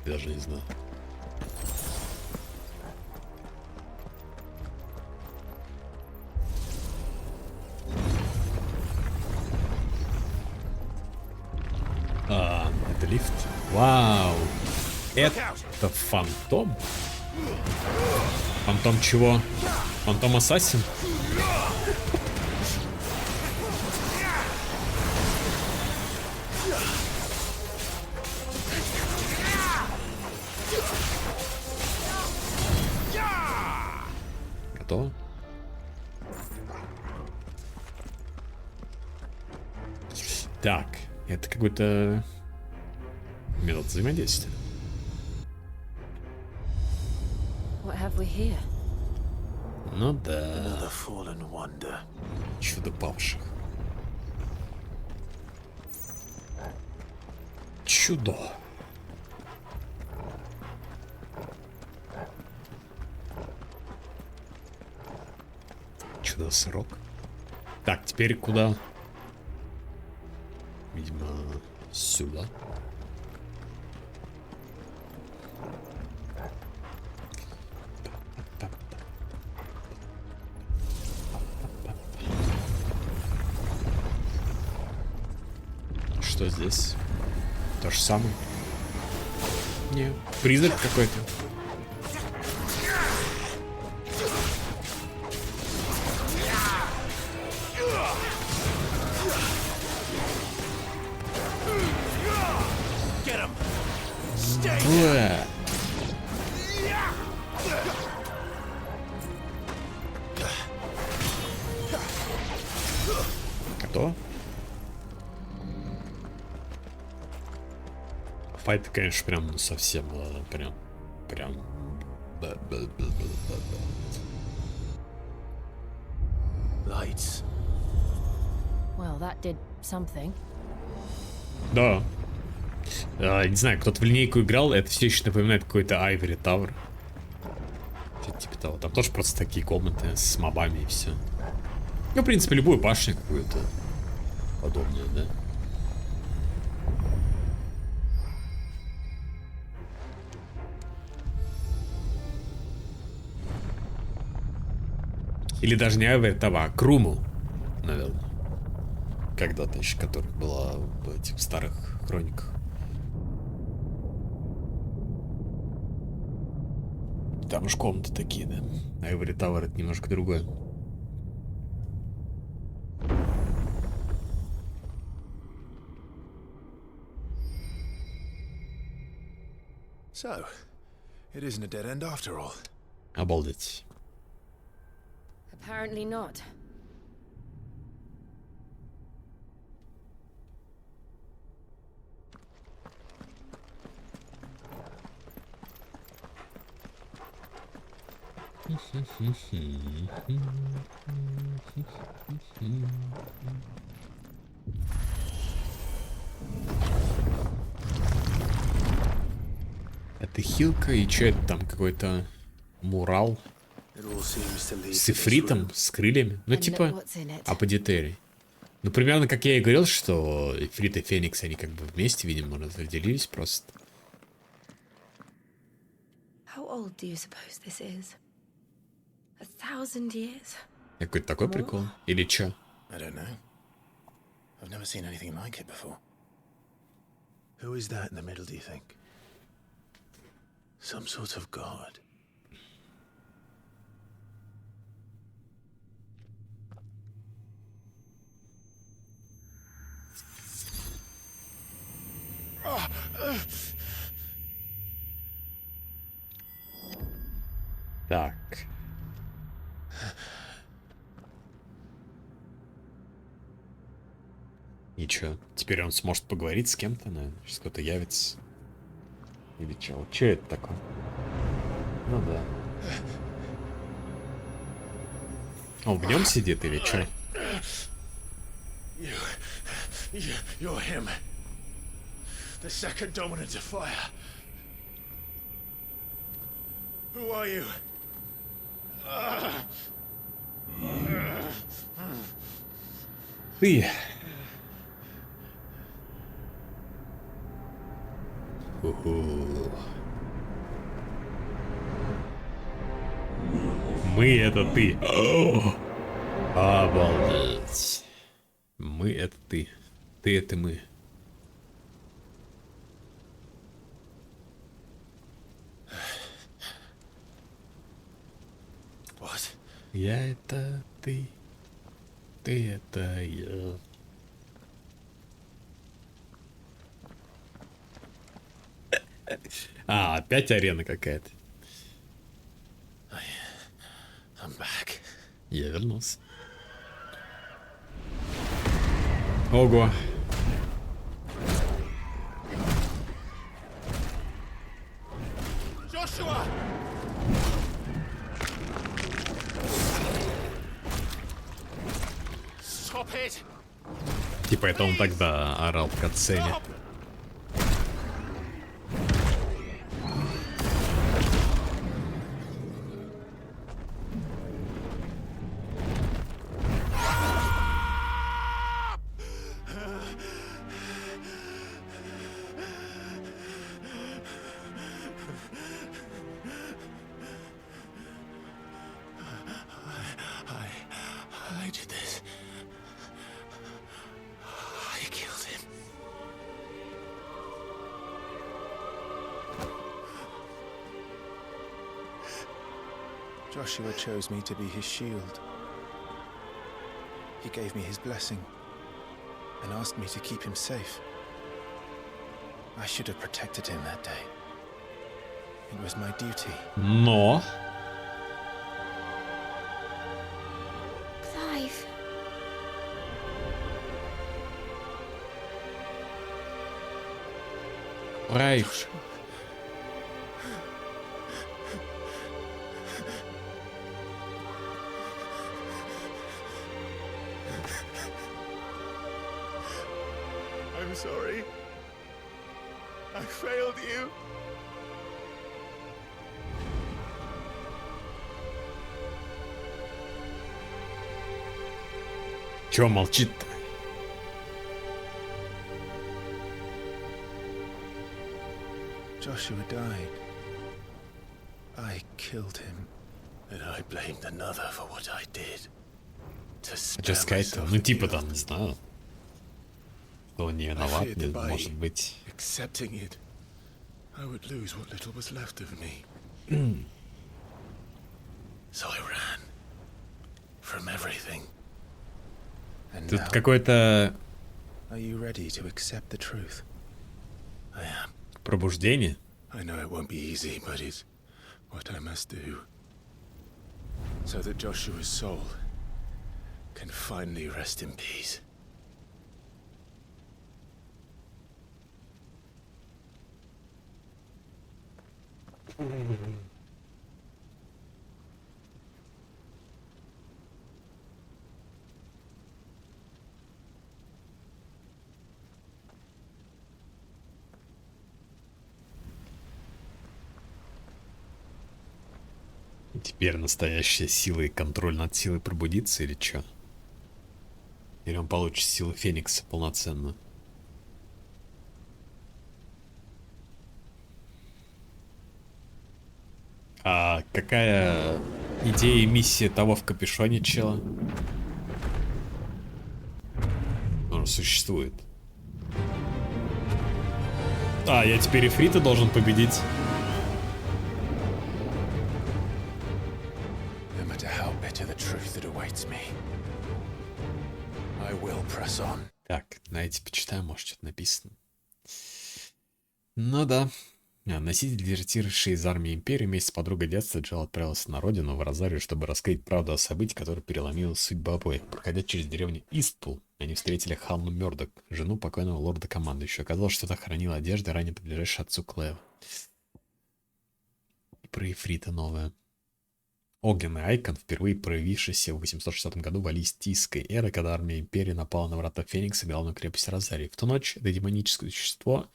Я даже не знаю. Это лифт. Вау. Это фантом? Фантом чего? Фантом Ассасин? Готово? Так, это какой-то метод взаимодействия. What have we here? Ну да. Чудо павших. Чудо. Чудо-срок. Так, теперь куда? Видимо, сюда. Что здесь? То же самое? Не, призрак какой-то. Готово? Файт, конечно, прям совсем, прям. Lights. Well, that did something. Да. Не знаю, кто-то в линейку играл, это все еще напоминает какой-то Ivory Tower. Что-то типа того. Там тоже просто такие комнаты с мобами и все. Ну, в принципе, любую башню какую-то подобную, да? Или даже не этого, а Круму, наверное. Когда-то еще, которая была в этих старых хрониках. Там уж комнаты такие, да. Айвори Тауэр это немножко другое. So, it isn't a dead end after all. Обалдеть. Apparently not. Это хилка, и что это там, какой-то мурал It all seems to lead с to this ифритом, room. с крыльями. Ну, And look типа, what's in it. аподитерий. Ну, примерно, как я и говорил, что ифрит и феникс, они как бы вместе, видимо, разделились просто. How old do you suppose this is? 1,000 years? Какой-то такой прикол. Или чё? I don't know. I've never seen anything like it before. Who is that in the middle, do you think? Some sort of god. Так. И чё? Теперь он сможет поговорить с кем-то, наверное. Сейчас кто-то явится. Или чё? Чё это такое? Ну да. Он в нем сидит или чё? You're him. The second dominant of fire. Who are you? Ты. Уху. Мы это ты. О! Обалдеть. Мы это ты. Ты это мы. What? Я это ты. Ты это я. А, опять арена какая-то. I'm back. Я вернулся. Ого. Joshua! Stop it! Типа это он тогда орал в катсцене. I did this. I killed him. Joshua chose me to be his shield. He gave me his blessing and asked me to keep him safe. I should have protected him that day. It was my duty. Но... Clive. Райф. I'm sorry. I failed you. Чего молчит-то? Joshua died. I killed him. And I blamed another for what I did. To Что spare сказать-то? myself Ну in типа the там, не open. знаю. Кто не виноват, feared that by может быть. Accepting it, I would lose what little was left of me. So I ran from everything. And Тут now, какое-то are you ready to accept the truth? I am. пробуждение. I know it won't be easy, but it's what I must do. So that Joshua's soul can finally rest in peace. Теперь настоящая сила и контроль над силой пробудится или чё? Или он получит силу Феникса полноценно? А какая идея и миссия того в капюшоне чела? Он существует. А, я теперь Ифрита должен победить. no matter how bitter the truth that awaits me, I will press on. Так, давайте почитаем, может, что-то написано. Ну да. Носитель, дезертировавший из армии Империи, вместе с подругой детства Джилл отправился на родину, в Розарию, чтобы раскрыть правду о событии, которое переломило судьбу обоих. Проходя через деревню Истпул, они встретили Ханну Мёрдок, жену покойного лорда-командующего. Оказалось, что та хранила одежды, ранее принадлежащие отцу Клэва. И про Ифрита новое. Огненный Айкон, впервые проявившийся в 860 году в Алистийской эре, когда армия Империи напала на врата Феникса и главную крепость Розарии. В ту ночь это демоническое существо,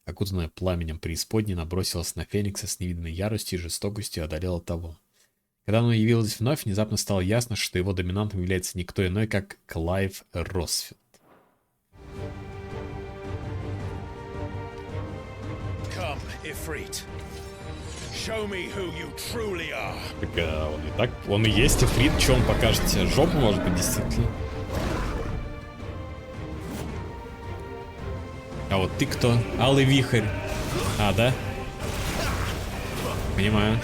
окутанное пламенем преисподней, набросилось на Феникса с невиданной яростью и жестокостью и одолело того. Когда оно явилось вновь, внезапно стало ясно, что его доминантом является никто иной, как Клайв Росфилд. Come, Ifrit. Show me who you truly are. Так, он и так, он и есть Ифрит, что он покажет тебе? Жопу, может быть, действительно. А вот ты кто? Алый вихрь. А, да? Понимаю.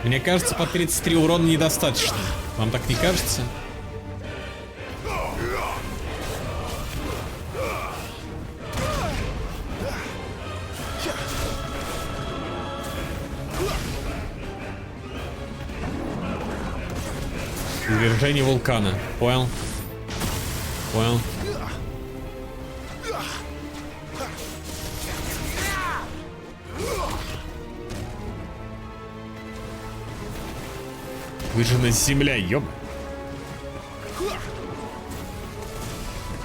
Мне кажется, по 33 урона недостаточно. Вам так не кажется? Извержение вулкана. Понял? Понял. Выжженная земля, ёб.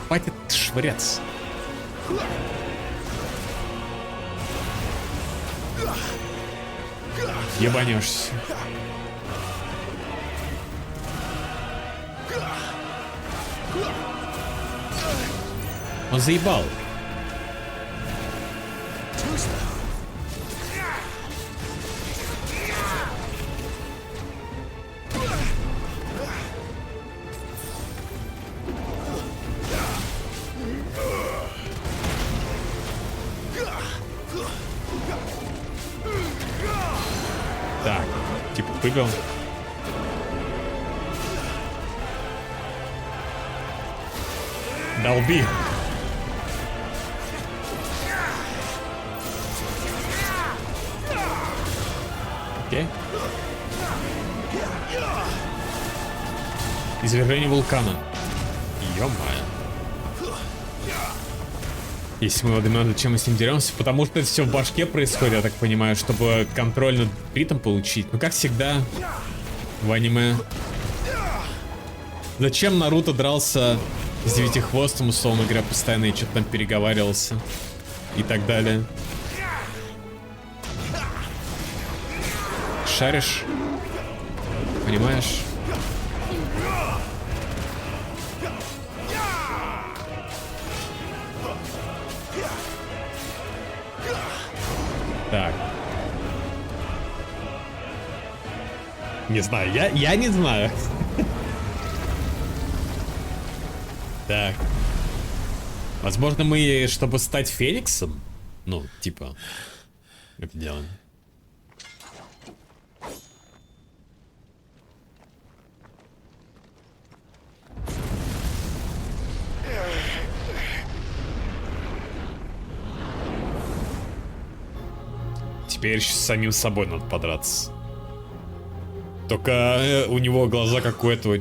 Хватит швыряться. Ебанешься. Он заебал. Так, типа прыгал. Долби. Окей. Извержение вулкана. Ё-моё. Если мы его доминаем, зачем мы с ним деремся? Потому что это все в башке происходит, я так понимаю, чтобы контроль над Ифритом получить. Ну, как всегда в аниме. Зачем Наруто дрался с Девятихвостом, условно говоря, постоянно и что-то там переговаривался и так далее. Шаришь? Понимаешь? Не знаю, я не знаю. Так. Возможно, мы, чтобы стать Фениксом, ну, типа, это делаем. Теперь с самим собой надо подраться. Только у него глаза как у этого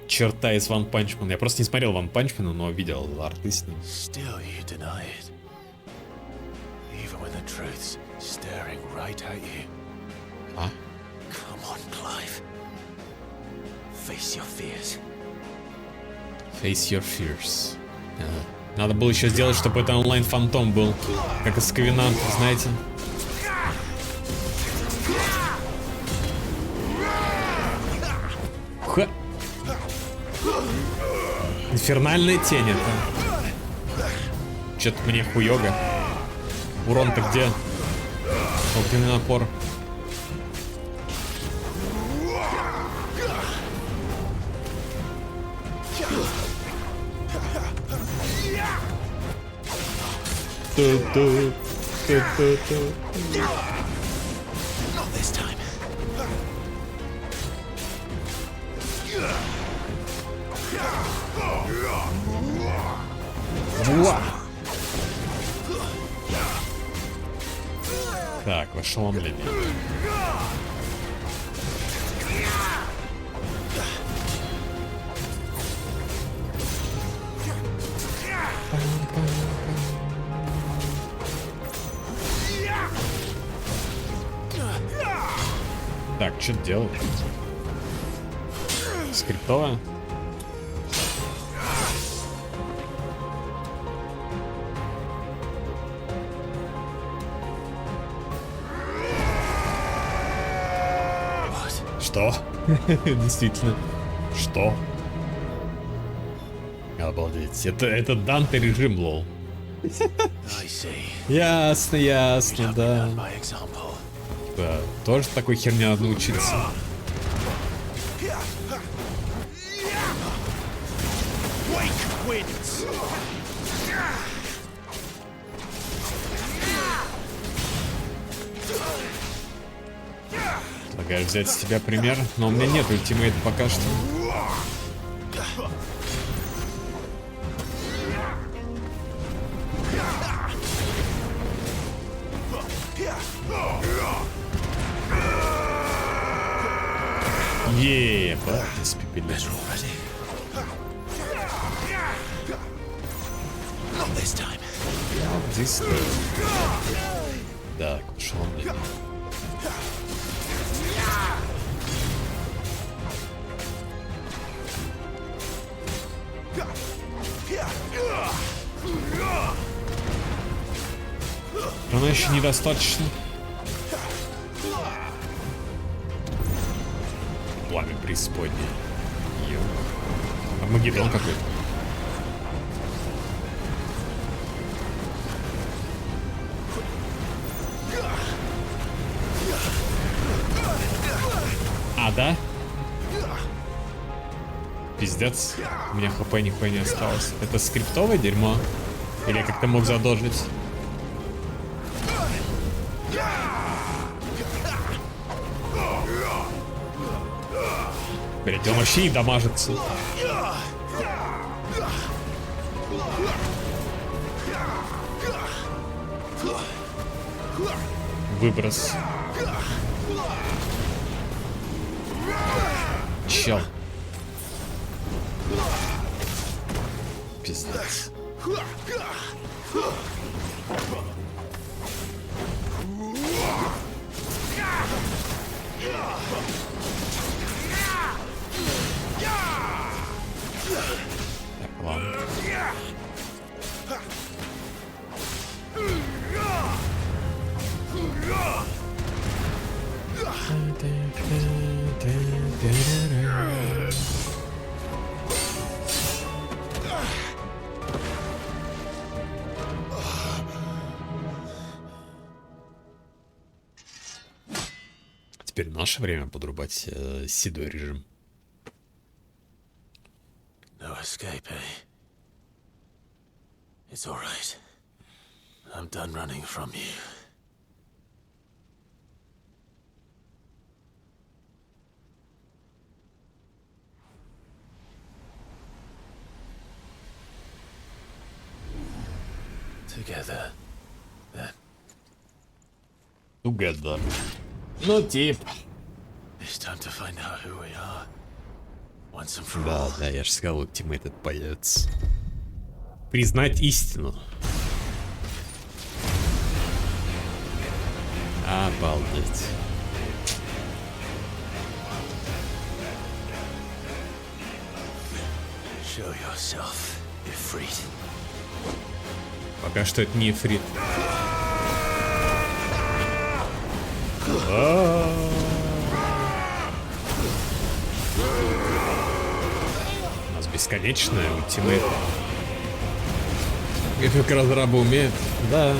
черта из Ван Панчмана. Я просто не смотрел Ван Панчмана, но видел арты с ним. Still you deny it. Even when the truth's staring right at you. А? Come on, Clive. Face your fears. Face your fears. Ага. Надо было еще сделать, чтобы это онлайн-фантом был. Как из Ковенанта, знаете? Ха! Инфернальная тень это. Чё-то мне хуёго. Урон-то где? Огненный напор. Not this time. Уа! Так, ошеломление. Так, что делать? Скриптово? Что? Действительно. Что? Обалдеть. Это Данте режим, лол. I see. Ясно, ясно, да. By example. Да, тоже такой херня надо научиться. Wake wins. Предлагаю взять с тебя пример, но у меня нет ультимейта пока что. Ебать, испепелишь. Not this time. Здесь. Так, ошеломление. Она еще недостаточно. Пламя преисподней. Ё. Армагеддон какой-то. А, да? Пиздец. У меня хп нихуя не осталось. Это скриптовое дерьмо? Или я как-то мог задолжить? Блять, он вообще не дамажится. Выброс. Чел. Пиздец. Так, ладно. Теперь наш наше время подрубать седой режим. No escape, eh? It's all right. I'm done running from you. Together, then. Together. Ну, тип. It's time to find out who we are. Once and for Да, all. да, я же сказал, ультимейт этот появится. Признать истину. Обалдеть. Show yourself, Ifrit. Пока что это не эфрит. У нас бесконечная ультимейт. Как разрабы умеют. Да.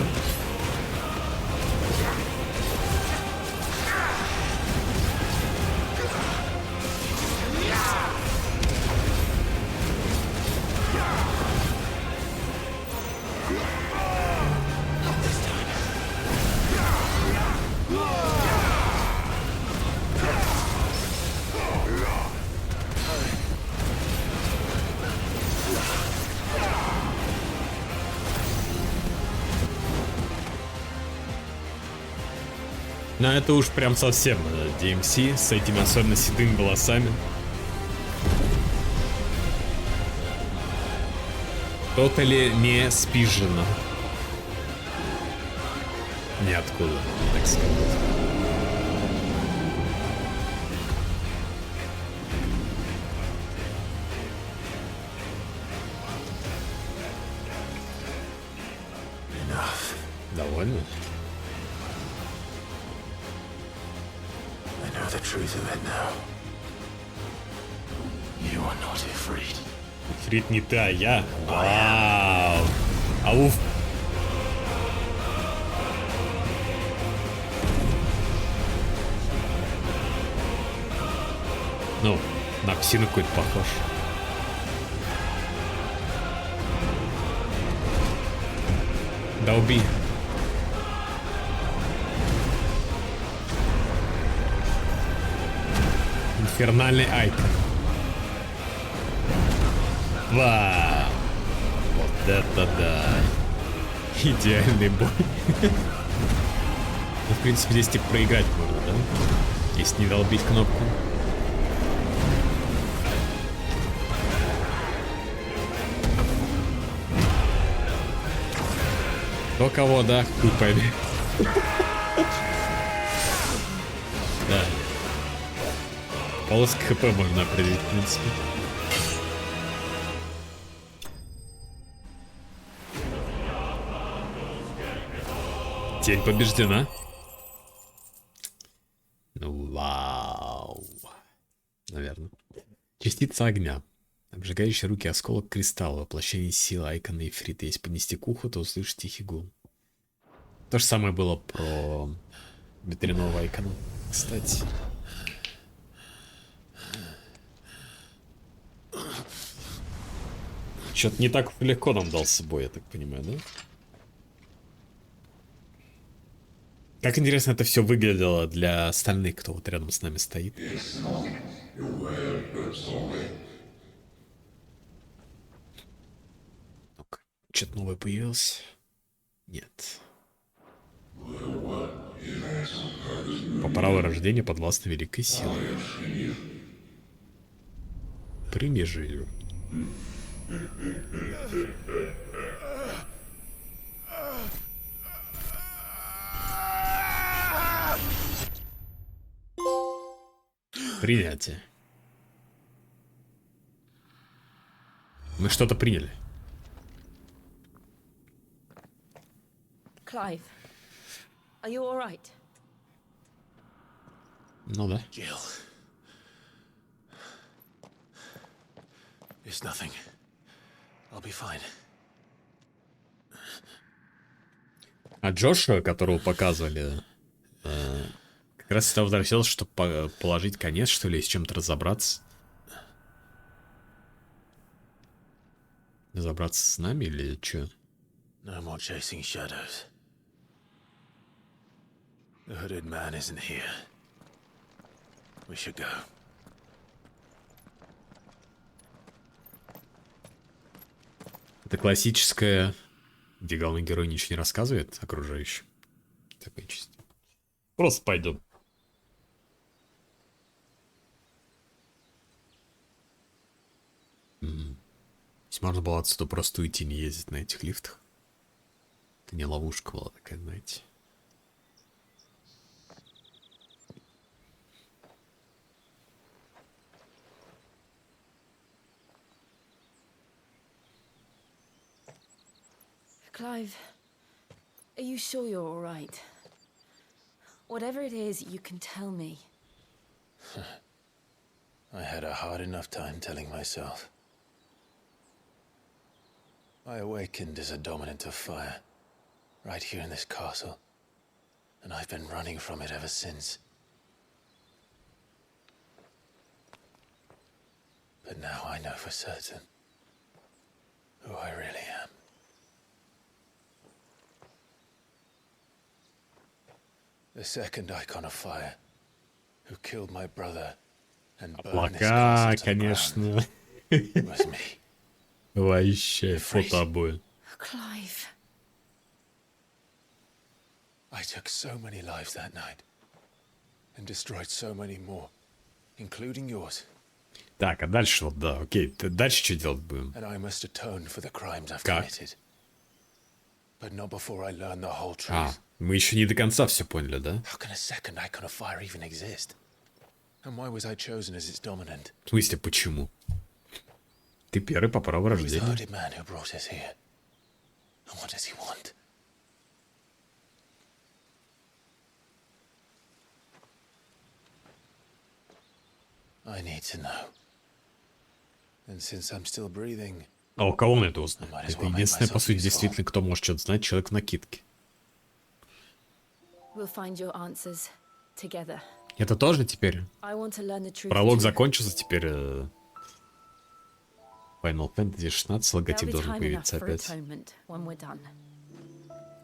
Но это уж прям совсем DMC с этими особенно седыми волосами. Тотали не спижено. Ниоткуда, так сказать. Довольно? I know the truth of it now. You are not Ifrit. Фрит не ты, а я. Вау. Ауф. Ну, на псину какой-то похож. Долби. Инфернальный айкон. Вау! Вот это да! Идеальный бой. Ну, в принципе, здесь типа проиграть можно, да? Если не долбить кнопку. До кого, да? Хуй пойми. Да. Полоска ХП можно определить, в принципе. Тень побеждена. Ну, вау. Наверное. Частица огня. Обжигающий руки осколок кристалла. Воплощение силы айкона и фрита. Если поднести к уху, то услышишь тихий гул. То же самое было про ветряного айкона. Кстати. Что-то не так легко нам дал с собой, я так понимаю, да? Как интересно это все выглядело для остальных, кто вот рядом с нами стоит. Ну-ка, что-то новое появилось? Нет. По праву рождения подвластны великой силы. Прими же ее. Принятие. Мы что-то приняли. Clive, are you all right? Ну да. Jill. It's nothing. I'll be fine. А Джошуа, которого показывали, Как раз сюда возвращался, чтобы положить конец, что ли, и с чем-то разобраться. Разобраться с нами или что? No more chasing shadows. The hooded man isn't here. We should go. Это классическое, где главный герой ничего не рассказывает окружающим. Такая часть. Просто пойдем. Здесь можно было отсюда просто уйти, не ездить на этих лифтах. Это не ловушка была такая, знаете. Clive, are you sure you're all right? Whatever it is, you can tell me. I had a hard enough time telling myself. I awakened as a dominant of fire, right here in this castle, and I've been running from it ever since. But now I know for certain who I really am. The second icon of fire, who killed my brother and burned this castle Облака, to the конечно. ground, was me. Вообще, фотообои. Clive. I took so many lives that night, and destroyed so many more, including yours. Так, а дальше вот, да, окей. Дальше что делать будем? And I must atone for the crimes I've Как? committed. But not before I learn the whole А, truth. мы еще не до конца все поняли, да? How can a second icon of fire even exist? And why was I chosen as its dominant? В смысле, почему? Ты первый по праву Who is the рождения. hooded man who brought us here? And what does he want? I need to know. And since I'm still breathing, А у кого мы это узнаем? Это единственное, по сути, действительно, кто может что-то знать, человек в накидке. We'll find your answers together. Это тоже теперь? I want to learn the truth. Пролог too. закончился, теперь Final Fantasy 16, There'll логотип be должен time enough появиться for опять. atonement when we're done.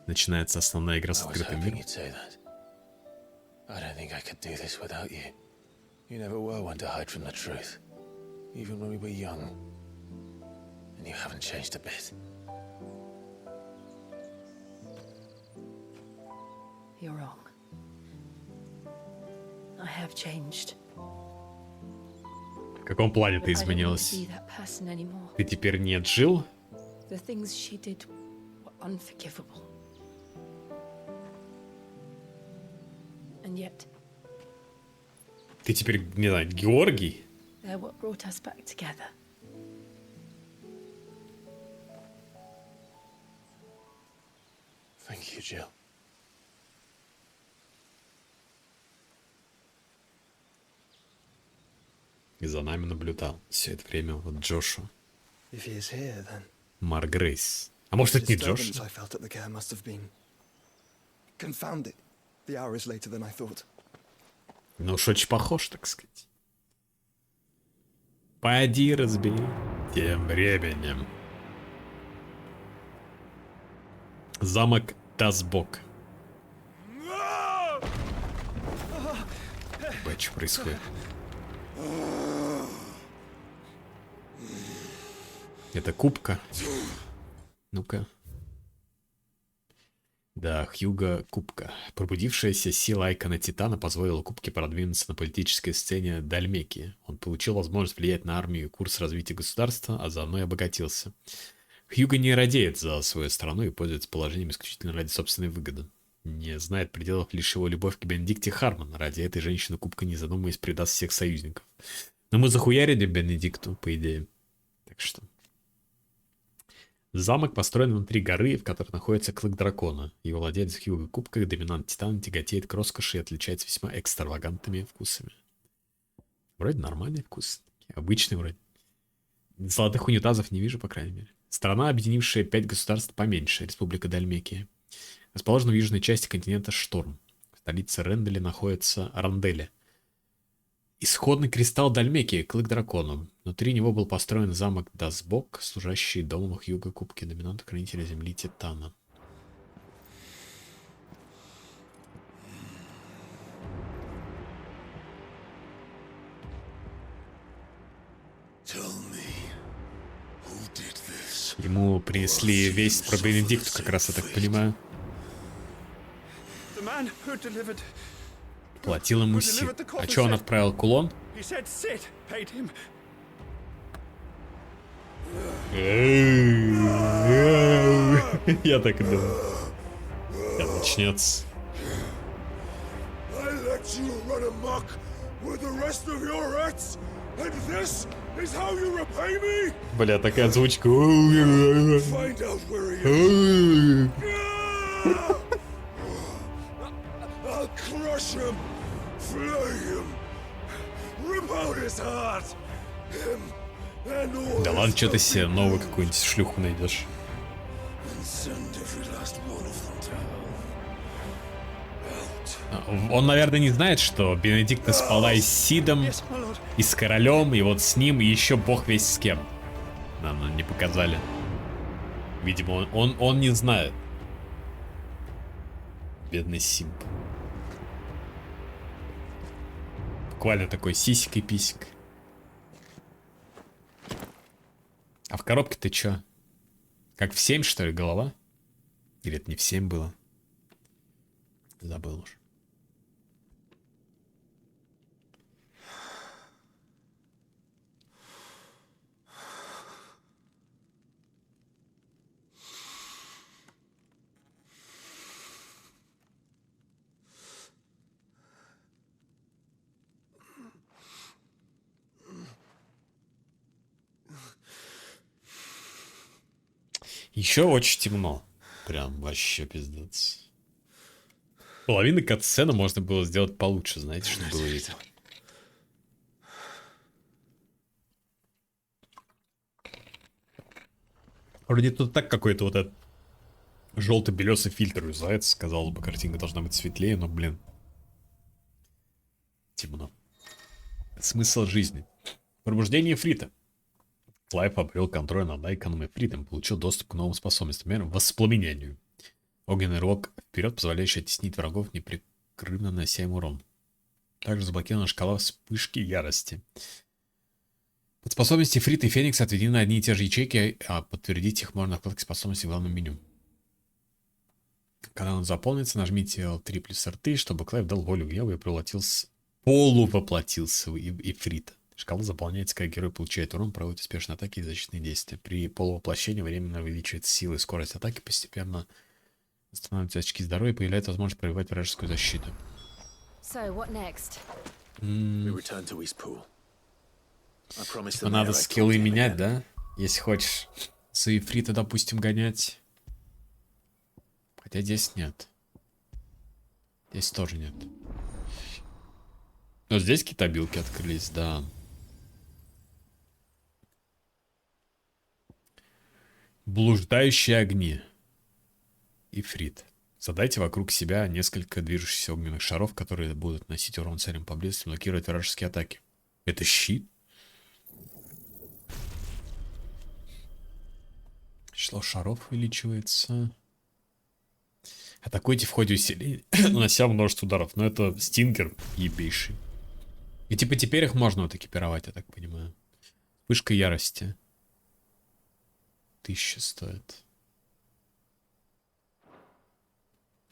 Начинается основная игра с I was открытым hoping миром. you'd say that. I don't think I could do this without you. You never were one to hide from the truth, even when we were young. And you haven't changed a bit. You're wrong. I have changed. В каком плане ты I don't want to изменилась? be that person anymore. Ты теперь не Джил? The things she did were unforgivable. And yet, Ты теперь, не знаю, Георгий? they're what brought us back together. Thank you, Jill. И за нами наблюдал все это время вот Джошуа. If he is here, then Марк Грейс. А может, это не Джош? disturbance I felt at the care must have been confounded. The hour is later than I thought. Ну уж очень похож, так сказать. Пойди разбери. Тем временем. Замок Тазбок. Ебать, что происходит? Это кубка. Ну-ка. Да, Хьюго Кубка. Пробудившаяся сила Айкона Титана позволила Кубке продвинуться на политической сцене Дальмекии. Он получил возможность влиять на армию и курс развития государства, а заодно и обогатился. Хьюго не радеет за свою страну и пользуется положением исключительно ради собственной выгоды. Не знает пределов лишь его любовь к Бенедикте Хармон. Ради этой женщины Кубка, не задумываясь, предаст всех союзников. Но мы захуярили Бенедикту, по идее. Так что... Замок построен внутри горы, в которой находится клык дракона. Его владелец Хьюго Кубка, доминант Титана, тяготеет к роскоши и отличается весьма экстравагантными вкусами. Вроде нормальный вкус. Обычный вроде. Золотых унитазов не вижу, по крайней мере. Страна, объединившая 5 государств поменьше, Республика Дальмекия. Расположена в южной части континента Шторм. столице Ренделе находится Ранделе. Исходный кристалл Дальмеки, клык дракону. Внутри него был построен замок Дасбок, служащий домом юга Кубки, доминанта хранителя земли Титана. Ему принесли весть про Бенедикту, как раз я так понимаю. Платил ему Сид. А чё он отправил кулон? Я так и думал. Сейчас начнется. Бля, такая озвучка. Да ладно, что ты себе новую какую-нибудь шлюху найдешь. Он, наверное, не знает, что Бенедикта спала и с Сидом, и с королем, и вот с ним, и еще бог весь с кем. Нам не показали. Видимо, он не знает. Бедный Симп. Буквально такой сисик и писик. А в коробке ты чё? Как в 7, что ли, голова? Или это не в 7 было? Забыл уж. Еще очень темно. Прям вообще пиздец. Половину катсцены можно было сделать получше, знаете, что было видно. Вроде тут так какой-то вот этот желто-белесый фильтр юзается. Казалось бы, картинка должна быть светлее, но, блин. Темно. Смысл жизни. Пробуждение Фрита. Клайв обрел контроль над Айконом и Фритом, получил доступ к новым способностям, например, воспламенению. Огненный рывок вперед, позволяющий оттеснить врагов, непрерывно нанося им урон. Также заблокирована шкала вспышки ярости. Под способности Фрита и Феникса отведены одни и те же ячейки, а подтвердить их можно на вкладке способности в главном меню. Когда он заполнится, нажмите L3 плюс RT, чтобы Клайв дал волю гневу и полувоплотился в Ифрита. Шкала заполняется, когда герой получает урон, проводит успешные атаки и защитные действия. При полувоплощении временно увеличивается сила и скорость атаки, постепенно становятся очки здоровья и появляется возможность пробивать вражескую защиту. Типа надо скиллы менять, да? Если хочешь за Ифрита, допустим, гонять. Хотя здесь нет. Здесь тоже нет. Но здесь какие-то обилки открылись, да. Блуждающие огни. Ифрит. Задайте вокруг себя несколько движущихся огненных шаров, которые будут носить урон целям поблизости и блокировать вражеские атаки. Это щит? Число шаров увеличивается. Атакуйте в ходе усиления, нанося множество ударов. Но это стингер ебейший. И типа теперь их можно вот экипировать, я так понимаю. Вспышка ярости. 1000 стоит.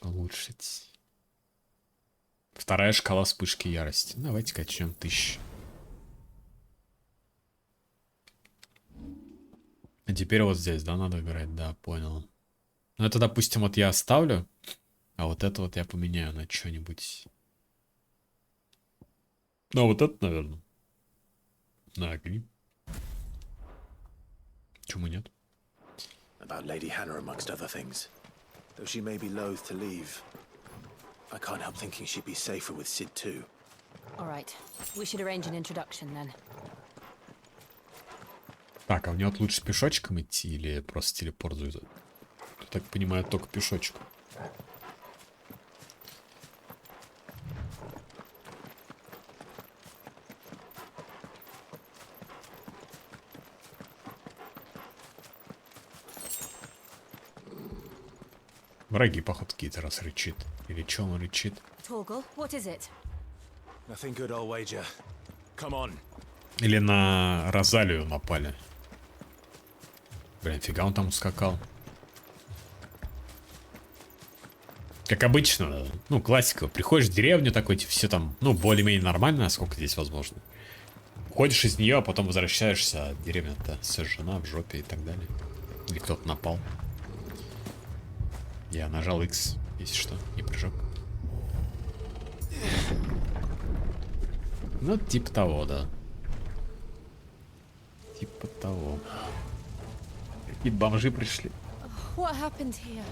Улучшить. Вторая шкала вспышки ярости. Давайте качнем 1000. А теперь вот здесь, да, надо играть? Да, понял. Ну это, допустим, вот я оставлю. А вот это вот я поменяю на что-нибудь. Ну, вот это, наверное. На огни. Почему нет? About Lady Hannah, amongst other things. Though she may be loath to leave, I can't help thinking she'd be safer with Sid too. All right. We should arrange an introduction then. Так, а у него лучше пешочком идти или просто телепорт завязать? Я так понимаю, только пешочком. Враги, походу, какие-то раз рычит. Или чё он рычит? Torgal, what is it? Nothing good, I'll wager. Come on. Или на Розалию напали. Блин, фига он там ускакал. Как обычно, ну, классика. Приходишь в деревню такой, типа, все там, ну, более-менее нормально, насколько здесь возможно. Уходишь из нее, а потом возвращаешься, а деревня-то сожжена в жопе и так далее. Или кто-то напал. Я нажал X, если что, не прыжок. Ну, типа того, да. Типа того. Какие бомжи пришли. What happened here?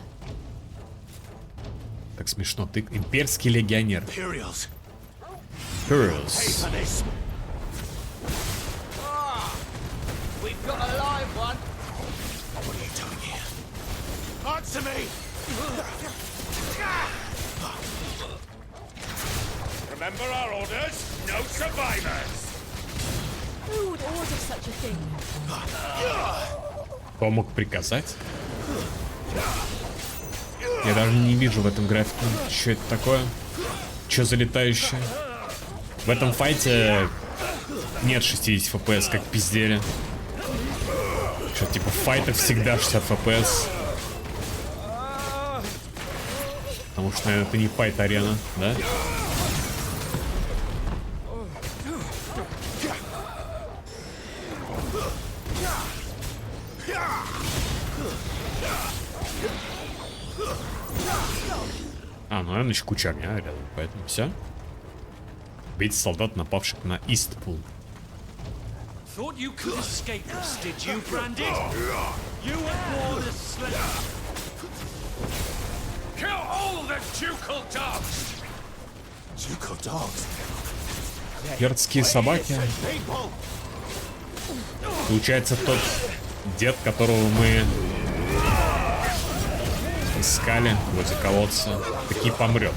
Так смешно. Ты имперский легионер. Imperials. Imperials. For this. We've got a live one. What are you doing here? Answer me! Remember our orders? No survivors! Who would order such a thing? Кто мог приказать? Я даже не вижу в этом графике, что это такое. Что за летающее? В этом файте нет 60 FPS, как пиздели. Что, типа, в файтах всегда 60 FPS. Потому что, наверное, это не файт-арена, да? А, ну, наверное, еще куча огня рядом, поэтому все. Бейте солдат, напавших на Истпул. Thought you could escape us, did you, Branded? You were born a slave. Kill all the ducal dogs! Ducal dogs. Герцкие собаки. People. Получается, тот дед, которого мы искали возле колодца, таки помрет.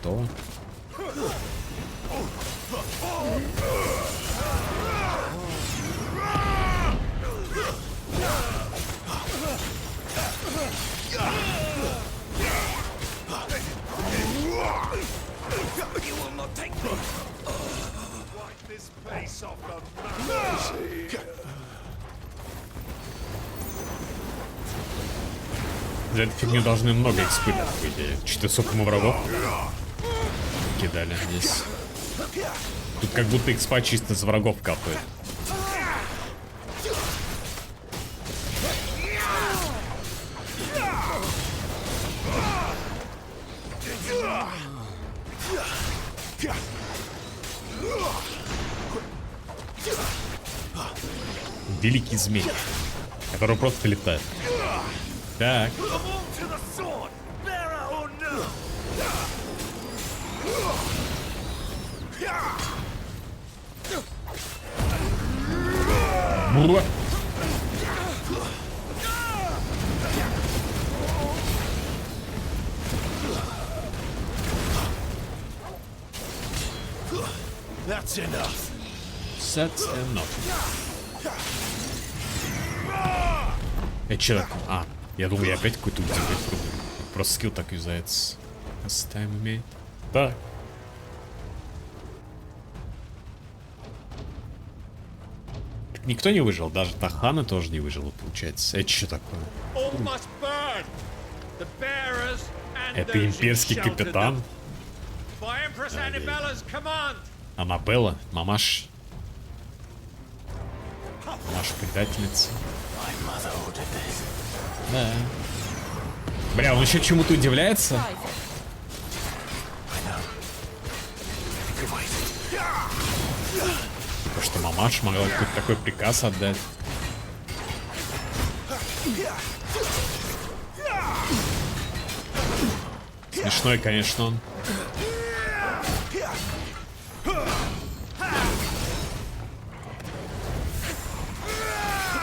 Кто? You will not take me! Wipe this place off the map! За эту фигню должны много экспы дать, по идее. Что-то сколько мы врагов кидали здесь. Тут как будто экспа чисто с врагов капает. Великий змей, который просто летает. Так. Бура. That's enough. That's enough. Это что такое? А, я думаю, я опять какой-то удивлен. Просто скилл так юзается. Оставим имеет. Так. Никто не выжил, даже Тахана тоже не выжила, получается. Это что такое? Это имперский капитан? Аннабелла, мамаш. Мамаш предательница. Да. Бля, он еще чему-то удивляется? Типа, что мамаш могла какой-то такой приказ отдать. Смешной, конечно, он.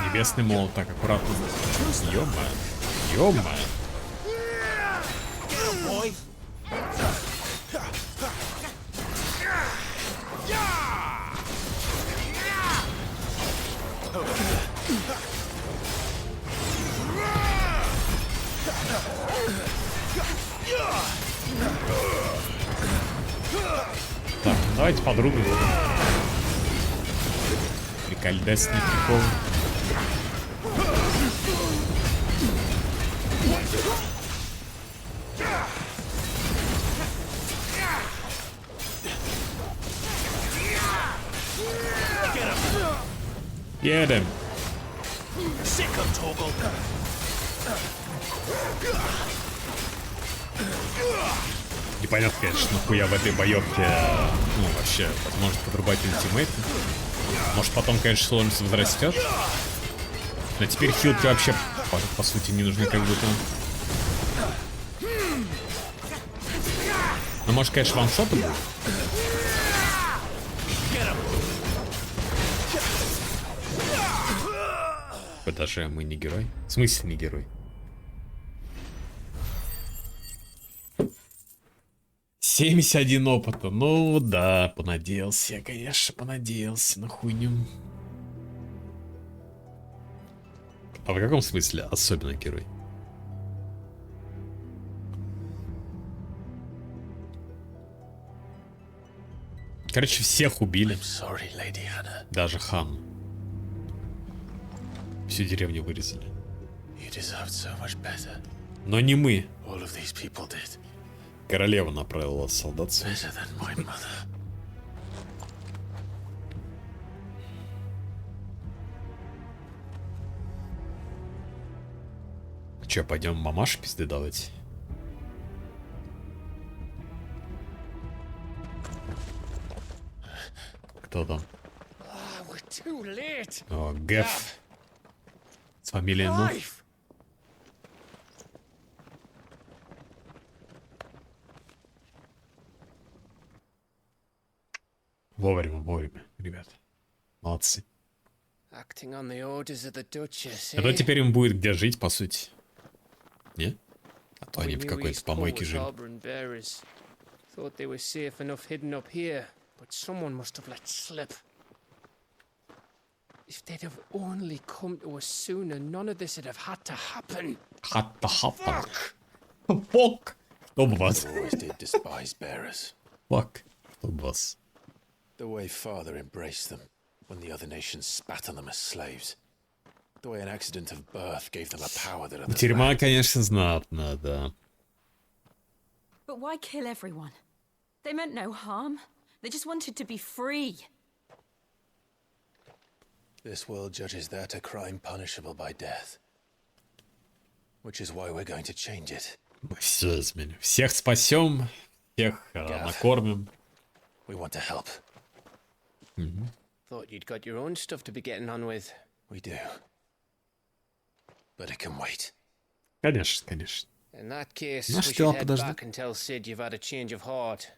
Небесный молот, так, аккуратно. Ё-моё. Ё-моё. Давайте подругу. Прикольдесный прикол. Get him. Непонятно, конечно, нахуя в этой боевке, ну, вообще, возможно, подрубать ультимейты. Может, потом, конечно, сложность возрастет. Но теперь хилки вообще, по сути, не нужны как будто. Ну, может, конечно, ваншоты будут. Даже мы не герой. В смысле не герой? 71 опыта. Ну да, понадеялся я, конечно, понадеялся на хуйню. А в каком смысле особенный герой? Короче, всех убили. Даже хан. Всю деревню вырезали. Но не мы. Королева направила солдат. Че, пойдем мамаш пизды давать? Кто там? О, Гэф. С фамилией Ну. Вовремя, вовремя, ребят. Молодцы. А то теперь им будет где жить, по сути. Не? А то они в какой-то помойке жили. If they'd have only come to us sooner, none of this would have had to happen. Had to happen. Fuck. Кто бы вас? Always did despise bearers. Fuck. Кто бы вас? The way father embraced them when the other nations spat on them as slaves. The way an accident of birth gave them a power that others Тюрьма, lacked. конечно, знатно, да. But why kill everyone? They meant no harm. They just wanted to be free. This world judges that a crime punishable by death. Which is why we're going to change it. Мы все изменим. Всех спасем, всех накормим. We want to help. Thought you'd got your own stuff to be getting on with. We do. But it can wait. Конечно, конечно. In that case, Наш we дела should head подождут. back and tell Sid you've had a change of heart.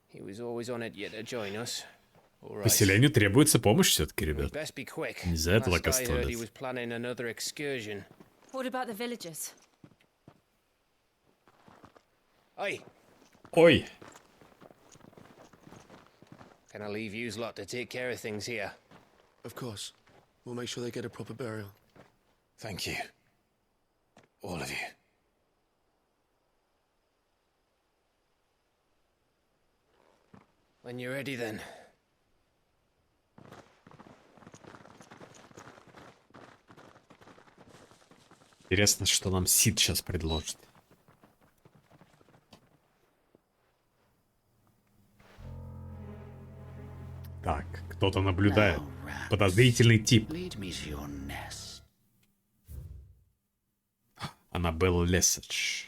He was always on it yet to join us. All right. Поселению требуется помощь все-таки, We'd ребят. best be quick. Нельзя это Last так I heard, he оставлять. was planning another excursion. What about the villagers? Aye, Ой, can I leave yous lot to take care of things here? Of course. We'll make sure they get a proper burial. Thank you. All of you. When you're ready then. интересно, что нам Сид сейчас предложит. Так, кто-то наблюдает. Подозрительный тип. Аннабелла Лесседж.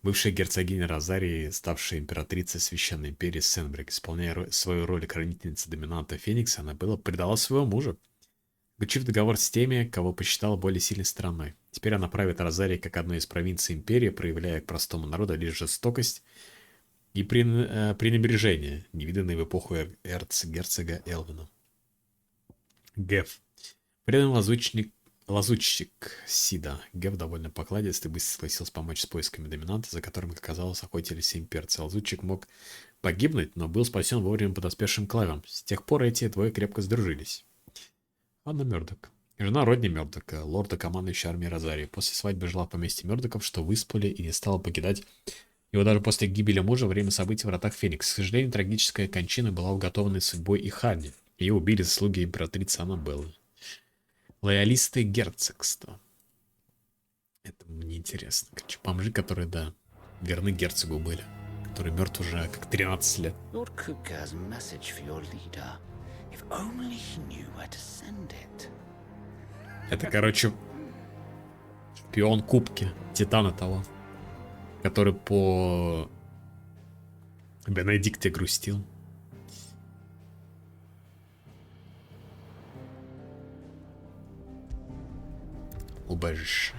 Бывшая герцогиня Розарии, ставшая императрицей Священной империи Сенбрик, исполняя свою роль хранительницы доминанта Феникса, Аннабелла предала своего мужа, заключив договор с теми, кого посчитала более сильной стороной. Теперь она правит Розарией как одной из провинций империи, проявляя к простому народу лишь жестокость и пренебрежение, невиданное в эпоху эрцгерцога Элвина. Геф. Преданный лазутчик Сида. Геф довольно покладист и быстро согласился помочь с поисками доминанта, за которым, как оказалось, охотились имперцы. Лазутчик мог погибнуть, но был спасен вовремя подоспевшим клавам. С тех пор эти двое крепко сдружились. Анна Мёрдок. Жена Родни Мёрдока, лорда, командующей армией Розарии. После свадьбы жила в поместье Мёрдоков, что в Исполе, и не стала покидать Его даже после гибели мужа во время событий в Вратах Феникс. К сожалению, трагическая кончина была уготована судьбой и Ханни. Ее убили слуги императрицы Аннабеллы. Лоялисты герцогства. Это мне интересно. Короче, бомжи, которые, да, верны герцогу были. Который мертв уже как 13 лет. Lord Kupka has a message for your leader. If only he knew where to send it. Это, короче, шпион Кубки. Титана того. Который по Бенедикте грустил. Убежище.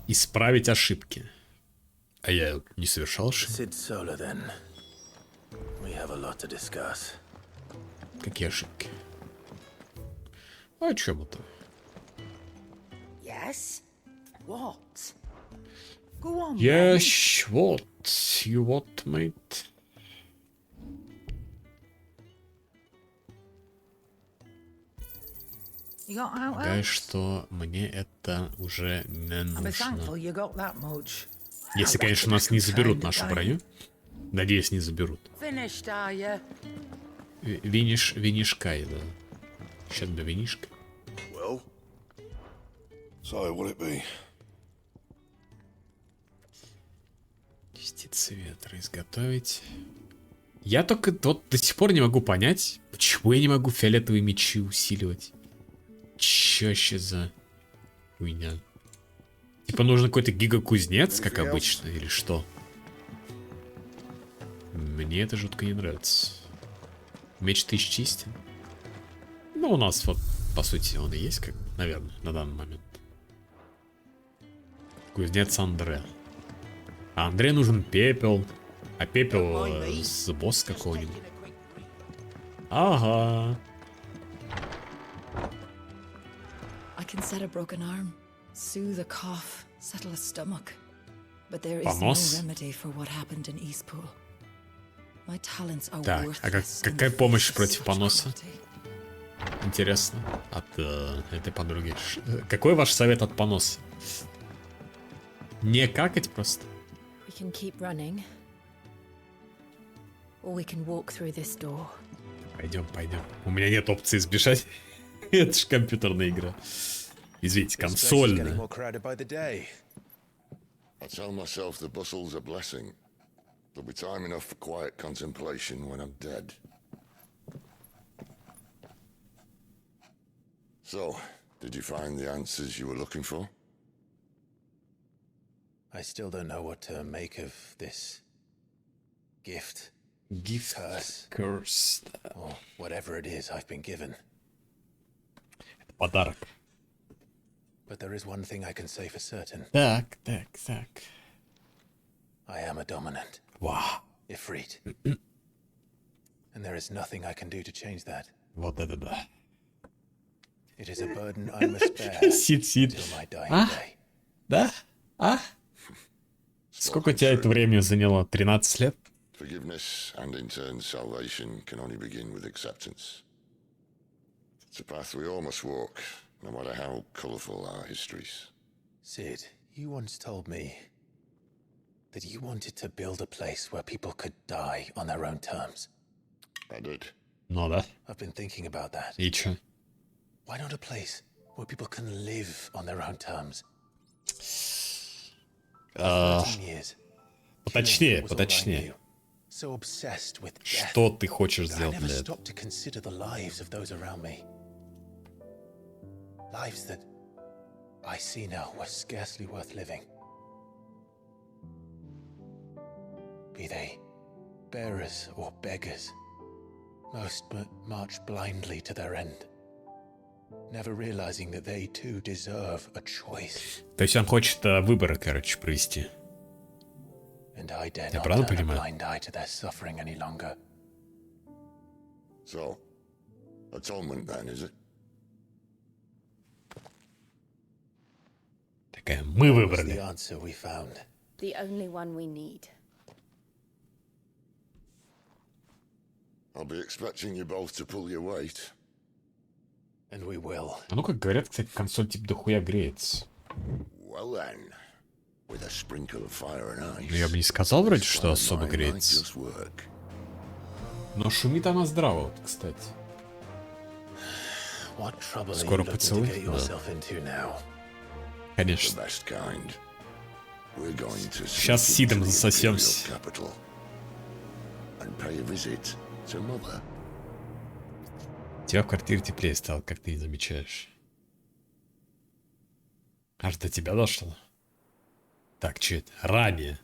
Исправить ошибки. А я не совершал ошибки. Какие ошибки? А о чем это? Yes? What? Go on, Yes, what? You what, mate? You got out Полагаю, что мне это уже не нужно. Если, конечно, нас не заберут нашу броню. Надеюсь, не заберут. Винишкай, да. Сейчас бы винишка. Well, so what it be? Частицы ветра изготовить. Я только вот до сих пор не могу понять, почему я не могу фиолетовые мечи усиливать. Чё вообще за хуйня? Типа нужен какой-то гига-кузнец, как обычно, или что? Мне это жутко не нравится. Меч-то исчистен. Ну, у нас вот, по сути, он и есть, как, наверное, на данный момент. Кузнец Андре. А Андре нужен пепел. А пепел с босса какого-нибудь. Ага. I can set a broken arm, soothe a cough, settle a stomach. But there is no Понос. remedy for what happened in Eastpool. My talents are Так, а worthless. какая помощь против поноса? Интересно. От этой подруги. Какой ваш совет от поноса? Не какать просто? We can keep running, or we can walk through this door. Пойдем, пойдем. У меня нет опции сбежать. Это ж компьютерная игра. Извините, консольная. I tell myself the bustle's a blessing. There'll be time enough for quiet contemplation when I'm dead. So, did you find the answers you were looking for? I still don't know what to make of this gift. Gift curse. Or whatever it is I've been given. Подарок. But there is one thing I can say for certain. Так. I am a dominant. Вау. Ifrit. And there is nothing I can do to change that. Вот это да. It is a burden I must bear Сид. till my dying day. Да? Сколько у тебя это времени заняло? 13 лет? Forgiveness and in turn salvation can only begin with acceptance. It's a path we all must walk, no matter how colourful our histories. Sid, you once told me that you wanted to build a place where people could die on their own terms. I did. Ну да. I've been thinking about that. И чё? Why not a place where people can live on their own terms? 13 years. Поточнее. So obsessed with death, Что ты хочешь that I сделать never для этого? stopped to consider the lives of those around me. Lives that I see now were scarcely worth living. Be they bearers or beggars, most march blindly to their end, never realizing that they too deserve a choice. То есть он хочет выборы, короче, провести. And I dare Я not правда turn a понимаю? blind eye to their suffering any longer. So, atonement then, is it? Такая, мы That was выбрали. the answer we found. The only one we need. I'll be expecting you both to pull your weight. And we will. А ну как говорят, кстати, консоль типа дохуя греется. Well then, with a sprinkle of fire and ice. Ну, я бы не сказал вроде, что особо греется. Но шумит она здраво, вот, кстати. Скоро поцелуй? Да. Конечно. Сейчас с Сидом засосемся. Тебя в квартире теплее стало, как ты не замечаешь. Аж до тебя дошло. Так, что это? Ранее.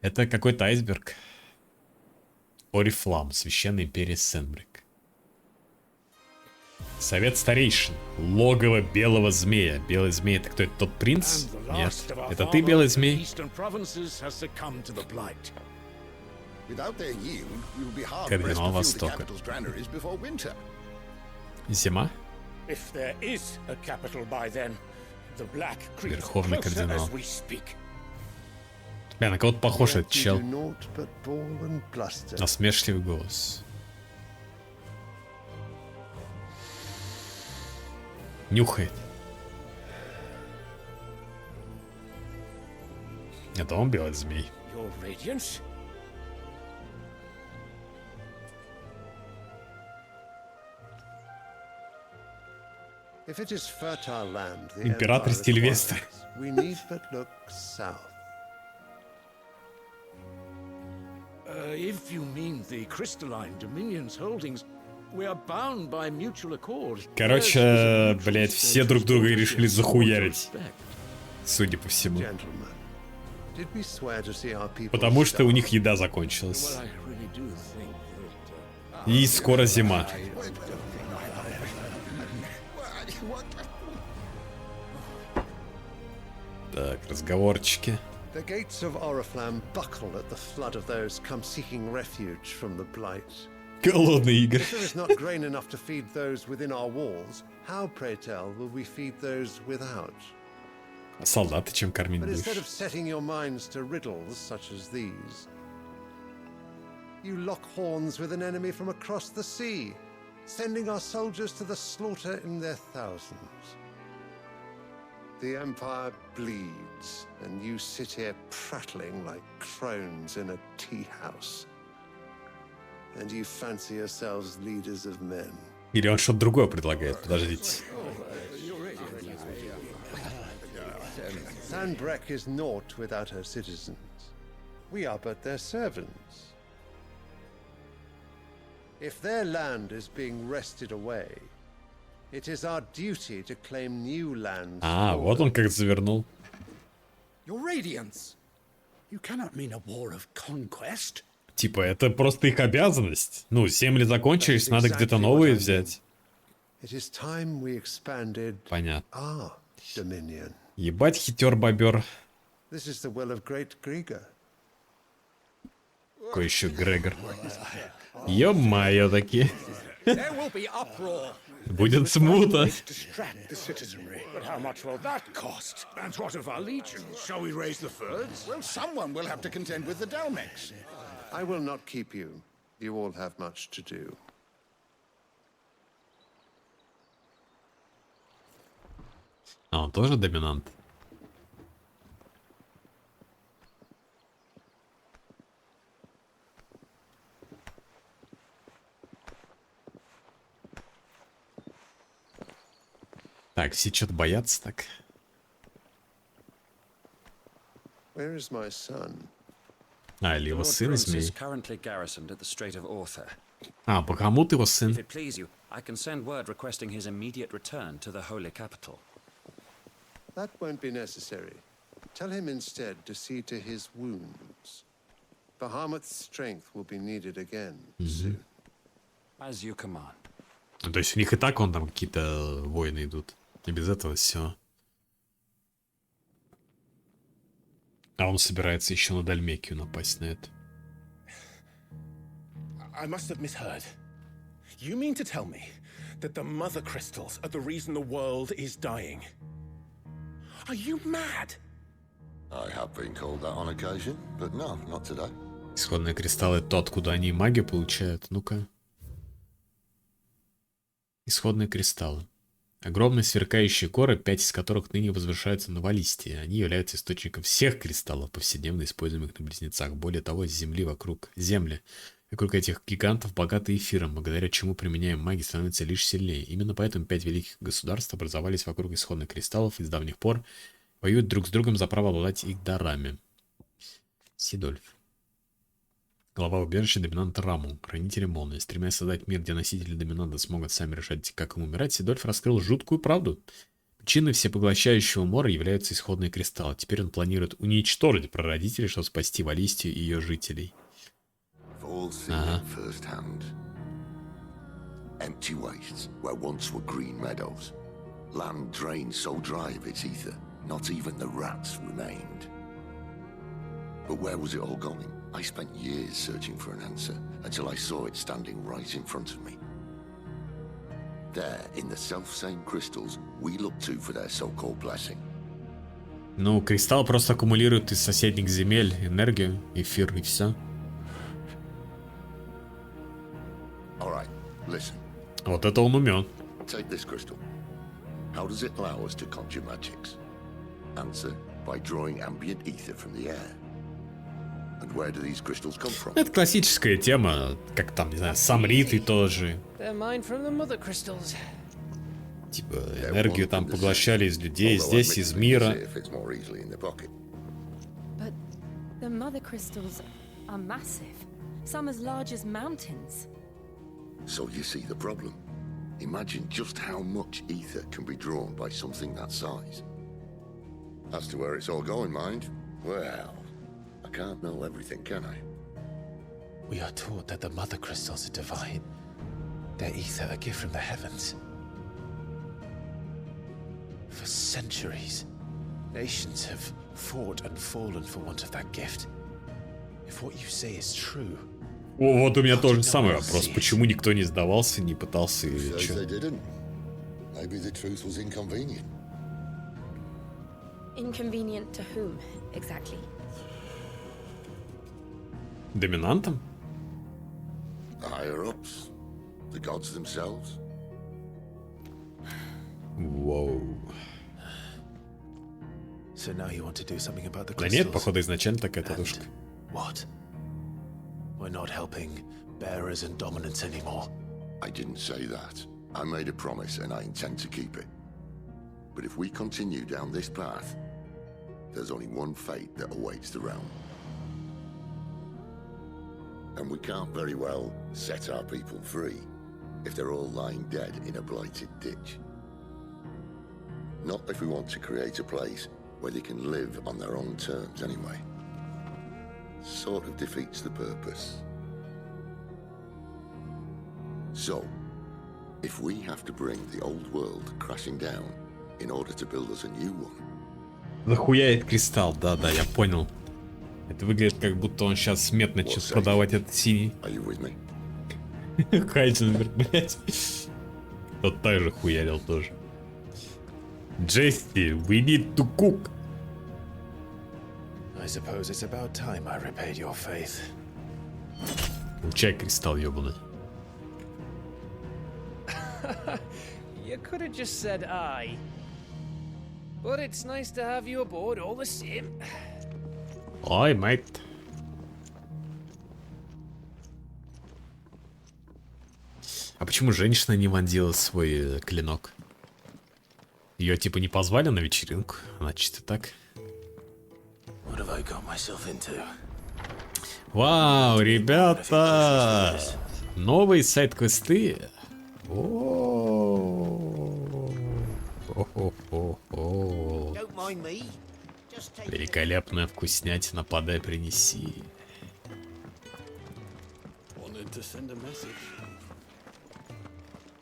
Это какой-то айсберг. Орифлам, Священная империя Сенбрик. Совет старейшин. Логово белого змея. Белый змей — это кто? Это тот принц? Нет. Это ты, белый змей? Кардинал Востока. Зима? Верховный кардинал. Бля, на кого-то похож этот чел. Насмешливый голос. Нюхает. Это он, белый змей. Император Стильвестр. If you mean the crystalline Dominion's holdings, we are bound by mutual accord. Короче, блять, все друг друга решили захуярить. Судя по всему. Потому что у них еда закончилась. И скоро зима. Так, разговорчики. The gates of Oriflamme buckle at the flood of those come seeking refuge from the blight. Голодные игры. If there is not grain enough to feed those within our walls, how, pray tell, will we feed those without? А солдаты чем кормить But будешь? instead of setting your minds to riddles such as these, you lock horns with an enemy from across the sea, sending our soldiers to the slaughter in their thousands. The Empire bleeds, and you sit here prattling like crones in a tea house. And you fancy yourselves leaders of men. Или он что-то другое предлагает? Подождите. Sandbreck is naught without her citizens. We are but their servants. If their land is being wrested away, it is our duty to claim new lands. А, вот он как завернул. Your Radiance. You cannot mean a war of conquest. Типа, это просто их обязанность. Ну, земли закончились, надо где-то новые взять. It is time we expanded Понятно. our dominion. Ебать хитер бобер. This is the will of great Grieger. Какой еще Грегор? Ё-моё таки. Будет смута. But how much will that cost? And what of our legions? Shall we raise the furs? Well, someone will have to contend with the Dalmex. I will not keep you. You all have much to do. А, он тоже доминант? Так, все что-то боятся так. Where is my son? А, или его сын змей. Currently garrisoned at the Strait of Ortha. А, Бахамут его сын. If it please you, I can send word requesting his immediate return to the holy capital. That won't be necessary. Tell him instead to see to his wounds. Bahamut's strength will be needed again soon. As you command. Ну, то есть у них и так вон там какие-то войны идут. И без этого все. А он собирается еще на Дальмекию напасть на это. I must have misheard. You mean to tell me that the mother crystals are the reason the world is dying? Are you mad? I have been called that on occasion, but no, not today. Исходные кристаллы — то, откуда они магию получают. Ну-ка. Исходные кристаллы. Огромные сверкающие горы, 5 из которых ныне возвышаются на Валисте. Они являются источником всех кристаллов, повседневно используемых на Близнецах. Более того, земли вокруг этих гигантов богаты эфиром, благодаря чему применяемые маги становятся лишь сильнее. Именно поэтому 5 великих государств образовались вокруг исходных кристаллов и с давних пор воюют друг с другом за право обладать их дарами. Сидольф. Глава убежища доминанта Раму, хранителя молнии. Стремясь создать мир, где носители доминанта смогут сами решать, как им умирать, Сидольф раскрыл жуткую правду. Причиной всепоглощающего мора являются исходные кристаллы. Теперь он планирует уничтожить прародителей, чтобы спасти Валистию и ее жителей. Ага. Empty wastes where once were green meadows. Land drained so dry of its ether, not even the rats remained. But where was it all going? I spent years searching for an answer until I saw it standing right in front of me. There, in the self-same crystals we look to for their so-called blessing. Ну, кристалл просто аккумулирует из соседних земель энергию, эфир и все. All right, listen. Вот это он умен. Take this crystal. How does it allow us to conjure magics? Answer, by drawing ambient ether from the air. And where do these crystals come from? Это классическая тема, как там, не знаю, самриты тоже. Типа энергию там поглощали из людей, здесь из мира. But the mother crystals are massive, some as large as mountains. So you see the problem. Imagine just how much ether can be drawn by something that size. As to where it's all going, mind, well, I can't know everything, can I? We are taught that the mother crystals are divine. Their ether a gift from the heavens. For centuries, nations have fought and fallen for want of that gift. If what you say is true... О, вот у меня тоже самый вопрос. Почему никто не сдавался, не пытался или что? Maybe the truth was inconvenient. Inconvenient to whom, exactly? Доминантом? The higher-ups, the gods themselves. Воу. So now you want to do something about the Да crystals? нет, походу изначально такая татушка. What? We're not helping bearers and dominants anymore. I didn't say that. I made a promise and I intend to keep it. But if we continue down this path, there's only one fate that awaits the realm. And we can't very well set our people free if they're all lying dead in a blighted ditch. Not if we want to create a place where they can live on their own terms anyway. Sort of defeats the purpose. So, if we have to bring the old world crashing down in order to build us a new one... Захуяет кристалл, да-да, я понял. Это выглядит, как будто он сейчас смет начнет продавать этот синий. Хайзенберг, блядь. Тот так же хуярил тоже. Джесси, we need to cook. I suppose it's about time I repaid your faith. Получай кристалл, ёбаный. You could have just said aye. But it's nice to have you aboard all the same. Ой, mate. А почему женщина не вонзила свой клинок? Ее типа не позвали на вечеринку? Она чисто так. What have I got myself into? Вау, ребята! Новые сайт-квесты. Великолепная вкуснятина, подай, принеси.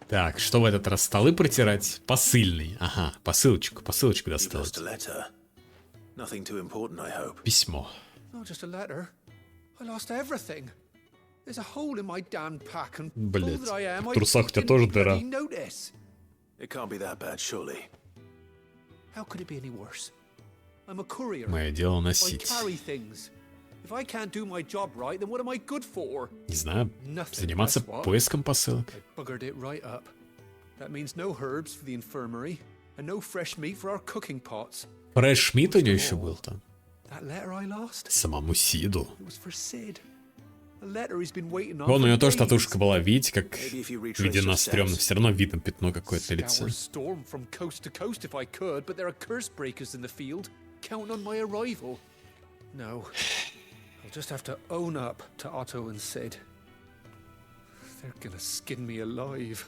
Так, что в этот раз? Столы протирать? Посыльный. Ага, посылочку доставить. Письмо. Блять, в трусах у тебя тоже дыра. Мое дело носить. Не знаю, заниматься поиском посылок. That means no herbs for the infirmary and no fresh meat for our cooking pots. Фреш Мит у него еще был там. That letter I lost? Самому Сиду. It was for Sid. A letter he's been waiting on. Вон у for него тоже days. татушка была, видите, как введена стрёмно. Все равно видно пятно какое-то на лице. Storm from coast to coast if I could, but there are curse breakers in the field. Count on my arrival. No. I'll just have to own up to Otto and Sid. They're gonna skin me alive.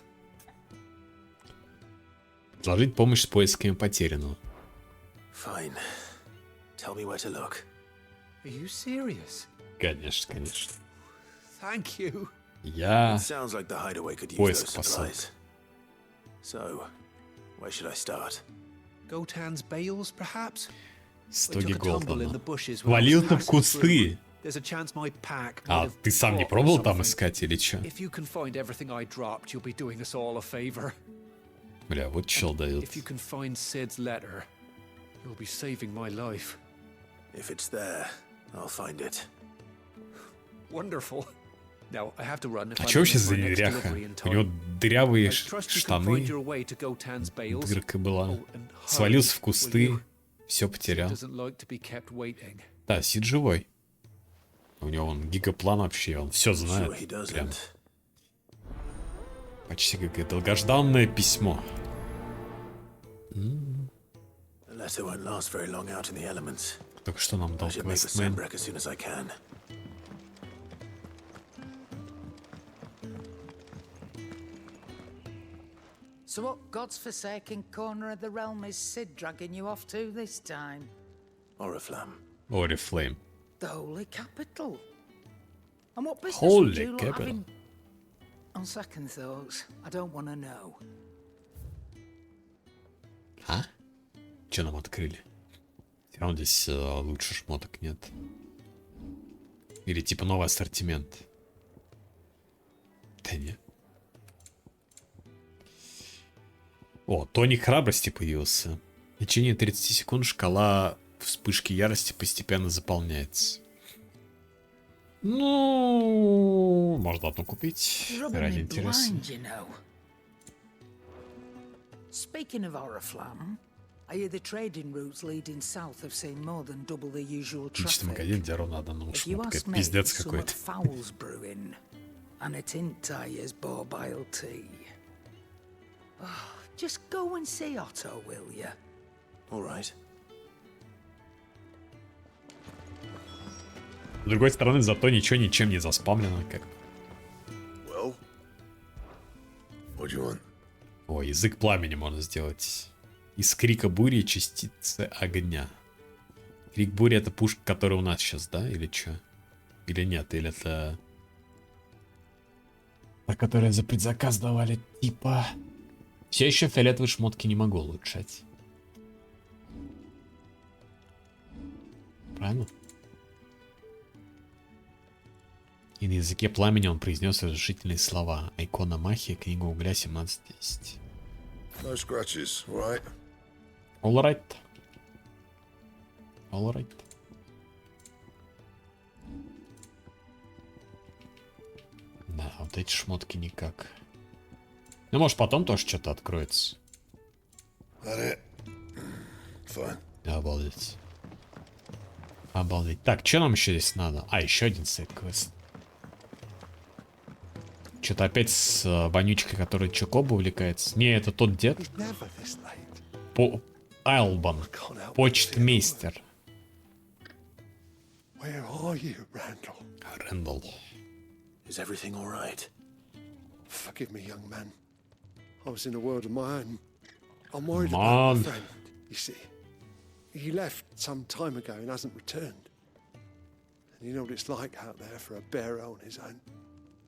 Предложить помощь с поисками потерянного. Fine. Tell me where to look. Are you serious? Конечно, конечно. Thank you. Я It sounds like the hideaway could use поиск those посылки. supplies. So, where should I start? Gotan's bales, perhaps? Стоги I took a tumble in Голдена. the bushes when I was Валился в passing кусты. through. There's a chance my pack А might have ты сам не caught пробовал or там something. искать или чё? If you can find everything I dropped, you'll be doing us all a favor. Бля, вот чел дает. If you can find Sid's letter, you'll be saving my life. If it's there, I'll find it. Wonderful. Now I have to run. If А I чё don't вообще make за my next неряха? delivery in У него time. дырявые I trust you can find штаны, your way to Gotan's bales. дырка была. Oh, and hurry, Свалился в will кусты, you? все Sid потерял. doesn't like to be kept waiting. Да, Сид живой. У него он гигаплан вообще, он все Sure знает. he Прям doesn't. почти как долгожданное письмо. The letter won't last very long out in the elements. Только что нам I дал should make the квестмен. sandbreak as soon as I can. So what God's forsaken corner of the realm is Sid dragging you off to this time? Oriflamme. Oriflame. The holy capital. And what business Holy would you lot capital. having... On second thoughts, I don't want to know. А? Че нам открыли? Все равно здесь лучше шмоток нет. Или типа новый ассортимент. Да нет. О, тоник храбрости появился. В течение 30 секунд шкала вспышки ярости постепенно заполняется. Ну, можно одну купить. Ради интереса. You know. Speaking of Oriflamme, I hear the trading routes leading south have seen more than double the usual Отличный traffic. магазин, где ровно одному If you шмотка. ask me, Пиздец some какой-то. fowls brewing, and a tintier's borbile tea. Oh, just go and see Otto, will you? All right. С другой стороны, зато ничего ничем не заспамлено. Как... Well, what do you want? О, язык пламени можно сделать. Из крика бури частицы огня. Крик бури — это пушка, которая у нас сейчас, да? Или что? Или нет? Или это... Та, которая за предзаказ давали, типа... Все еще фиолетовые шмотки не могу улучшать. Правильно? И на языке пламени он произнес разрешительные слова. Икона Махи, книга угля 17:10. No scratches, all right? All right. All right. Да, вот эти шмотки никак. Ну, может, потом тоже что-то откроется. That it? Fine. Обалдеть. Обалдеть. Так, что нам еще здесь надо? А, еще один сайд-квест. Что-то опять с вонючкой, которая Чокоба увлекается. Не, это тот дед. Айлбан. Почтмейстер. Where are you, Randall? Рэндалл. Is everything all right? Forgive me, young man. I was in a world of my own. I'm worried about Man. my friend, you see. He left some time ago and hasn't returned. And you know what it's like out there for a bearer on his own.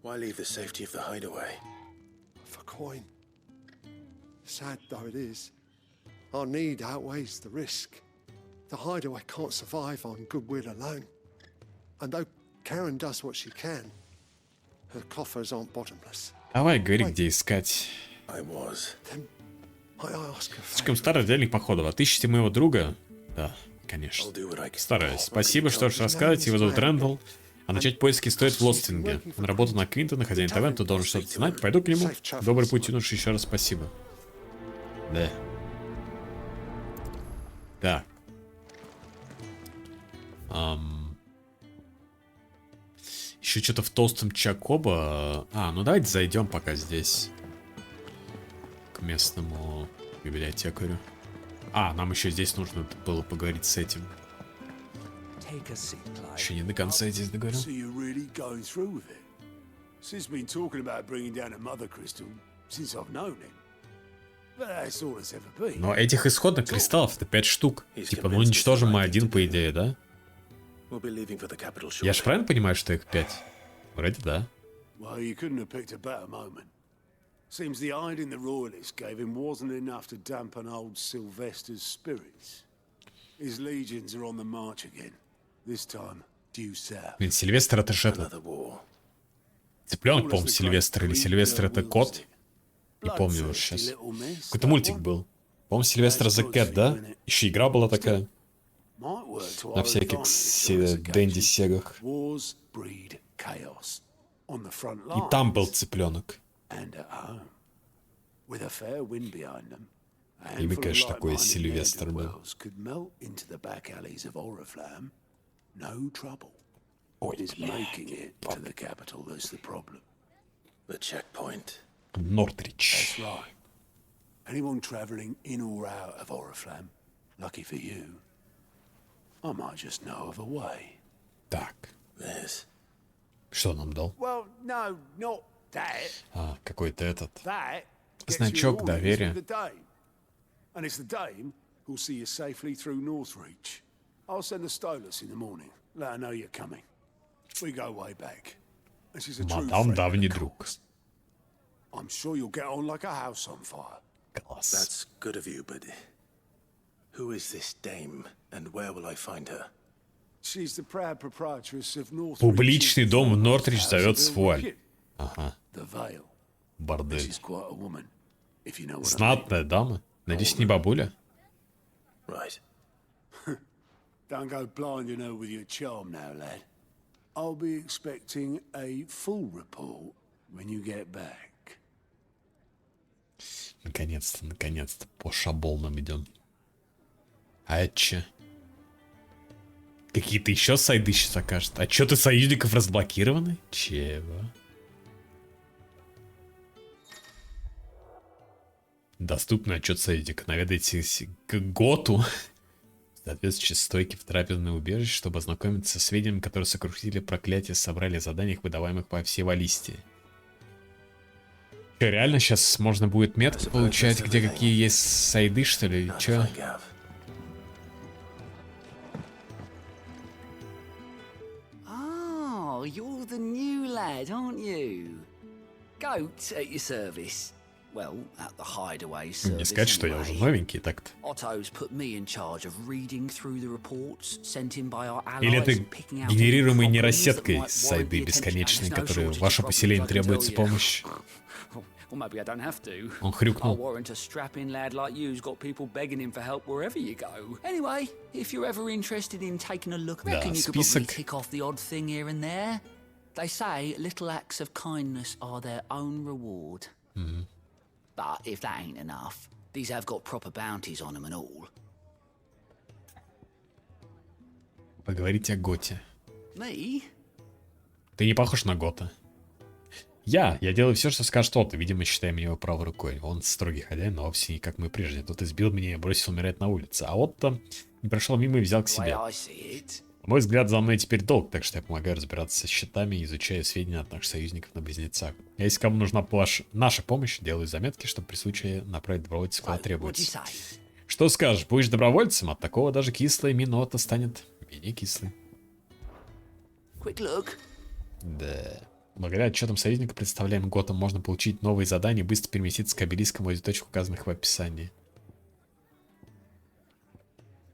Why leave the safety of the hideaway? For coin. Sad though it is, our need outweighs the risk. The hideaway can't survive on goodwill alone. And though Karen does what she can, her coffers aren't bottomless. Давай, говори, где искать. I was. I ask her Слишком старый отдельник походов. Отыщите моего друга? Да, конечно. Стараюсь. Спасибо, что ж рассказывать. Его зовут Рэндалл. А начать поиски стоит в Лостинге. На работу на Квинтона, хозяин таверн, ты должен что-то знать. Пойду к нему. Добрый путь, юноша, еще раз спасибо. Да. Так. Еще что-то в толстом Чакоба. Ну давайте зайдем пока здесь. К местному библиотекарю. Нам еще здесь нужно было поговорить с этим. Еще не до конца я здесь договорил. Но этих исходных кристаллов это 5 штук. Типа, ну уничтожим мы один, по идее, да? Я же правильно понимаю, что их 5? Вроде да. Seems the hiding the royalists gave him wasn't enough to dampen old Sylvester's spirits. His legions are on the march again. This time due south. Блин, Сильвестр это же это. Цыпленок, по-моему, Сильвестр. Или Сильвестр это кот. Не помню уже сейчас. Какой-то мультик был. По-моему, Сильвестр the Cat, да? Еще игра была такая. На всяких Дэнди Сегах. И там был цыпленок. И вы, конечно, такой Сильвестр был. Ой, Нортрич. Anyone traveling in or out of Oriflamme, lucky for you, I might just know of a way. Так. Что нам дал? Well, no, not that. Какой-то этот. That значок доверия. And it's the dame who'll see you safely through Northreach. I'll send the Stolas in the morning. Let her know you're coming. We go way back. And she's a true Мадам friend. давний друг. I'm sure you'll get on like a house on fire. Класс. That's good of you, but who is this dame, and where will I find her? She's the proud proprietress of Northreach. Публичный дом в Нортрич зовет свой. Ага. The Vale. Бордель. She's quite a woman, if you know what I mean. Знатная дама. Надеюсь, не бабуля? Right. Don't go blinding her with your charm now, lad. I'll be expecting a full report when you get back. Наконец-то, по шаблонам идем. А это че? Какие-то еще сайды сейчас окажут. А что-то союзников разблокированы? Чего? Доступный отчет союзника. Наведайтесь к Готу. Соответствующие стойки в трапезное убежище, чтобы ознакомиться со сведениями, которые сокрушители проклятия собрали в заданиях, выдаваемых по всей Валистии. Что, реально сейчас можно будет метку получать, где какие есть сайды, что ли? Че? Oh, you're the new lad, aren't you? Goat at your service. Well, at the hideaway service. Не сказать, что я уже новенький так-то. Otto's put me in charge of reading through the reports sent in by our allies. Или это and picking out генерируемые any нейросеткой problems that might сайды warrant the бесконечные, attention. которые No shortage ваше of поселение problems, I can требуется tell you. помощь. Well, maybe I don't have to. Он хрюкнул. I'll warrant a strapping lad like you's got people begging him for help wherever you go. Anyway, if you're ever interested in taking a look, I reckon you could probably tick off the odd thing here and there. They say little acts of kindness are their own reward. But if that ain't enough, these have got proper bounties on them and all. Поговорить о Готе. Me? Ты не похож на Гота. Я делаю все, что скажет тот, и, видимо, считая меня его правой рукой. Он строгий хозяин, но вовсе не как мы прежде. Тот избил меня и бросил умирать на улице. А Отто не прошел мимо и взял к себе. На мой взгляд, за мной теперь долг, так что я помогаю разбираться со счетами и изучаю сведения от наших союзников на Близнецах. А если кому нужна наша помощь, делаю заметки, чтобы при случае направить добровольцев, куда требуется. Что скажешь, будешь добровольцем? От такого даже кислая минота станет менее кислой. Да. Благодаря отчетам союзника, представляемым Готом, можно получить новые задания и быстро переместиться к обелискам возле точек, указанных в описании.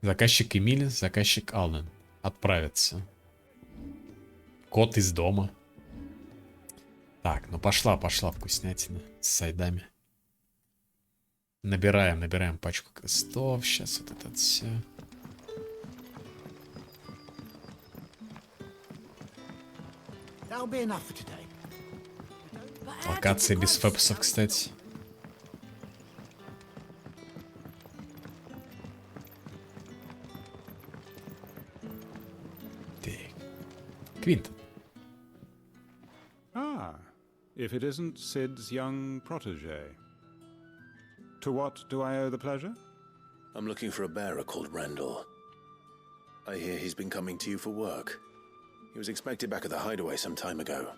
Заказчик Эмиль, заказчик Аллен. Отправиться. Кот из дома. Так, ну пошла вкуснятина с сайдами. Набираем пачку крестов. Сейчас вот это все. That'll be enough for today. Локация без фэпсов, кстати. Квинтон. Ah, if it isn't Sid's young protege. To what do I owe the pleasure? I'm looking for a bearer called Randall. I hear he's been coming to you for work. He was expected back at the hideaway some time ago.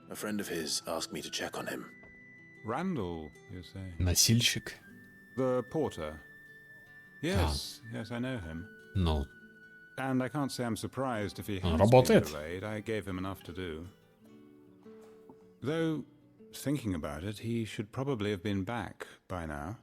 A friend of his asked me to check on him. Randall, you say? Носильщик. The porter. Yes, yes, I know him. No. And I can't say I'm surprised if he has Работает. been delayed. I gave him enough to do. Though, thinking about it, he should probably have been back by now.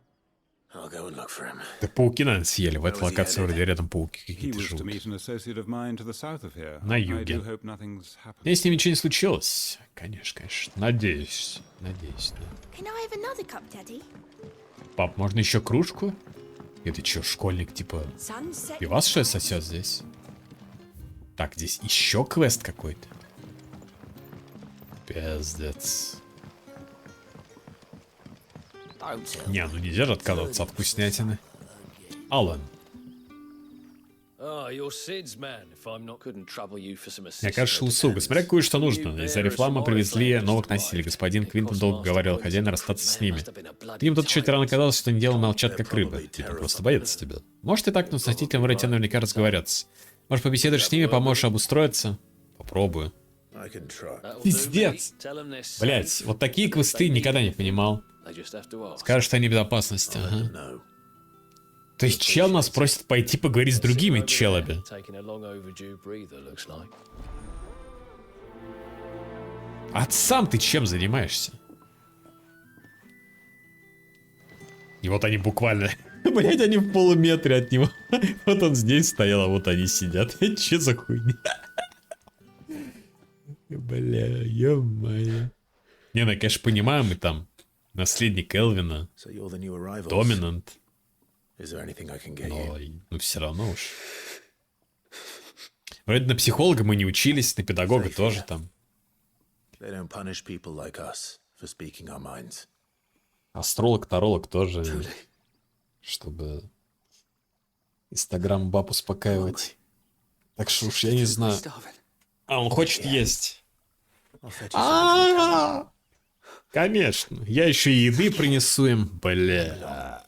I'll go and look for him. Да пауки, наверное, съели. В этой локации вроде рядом пауки He какие-то was to живут. meet an associate of mine to the south of here. На I юге. do hope nothing's happened. Если с ним ничего не случилось. Конечно, конечно. Надеюсь. Надеюсь, да. Can I have another cup, Daddy? Пап, можно еще кружку? Это что, школьник, типа, пивас, что ли, сосет здесь? Так, здесь еще квест какой-то. Пиздец. Не, ну нельзя же отказываться от вкуснятины. Аллан. Я, кажется, услуга. Смотря кое-что нужно. Из Орифлама привезли новых носителей. Господин Квинтон долго говорил хозяину расстаться с ними. Им тут чуть рано казалось, что они делом молчат как рыбы. Типа просто боятся тебя. Может и так, но с носителем вроде тебя наверняка разговарятся. Может побеседуешь с ними, поможешь обустроиться? Попробую. Пиздец. Блять, вот такие квесты никогда не понимал. Скажешь, что они в безопасности. Ага. То есть чел нас просит пойти поговорить с другими челами. А сам ты чем занимаешься? И вот они буквально... Блять, они в полуметре от него. Вот он здесь стоял, а вот они сидят. Че за хуйня? Бля, ё-моё. Не, ну, я, конечно, понимаю, мы там наследник Элвина, доминант. Но, ну, все равно уж. Вроде на психолога мы не учились, на педагога тоже там. Астролог, таролог тоже. Чтобы Инстаграм баб успокаивать. Так что уж я не знаю. А, он хочет есть. Конечно. Я еще и еды принесу им. Бля.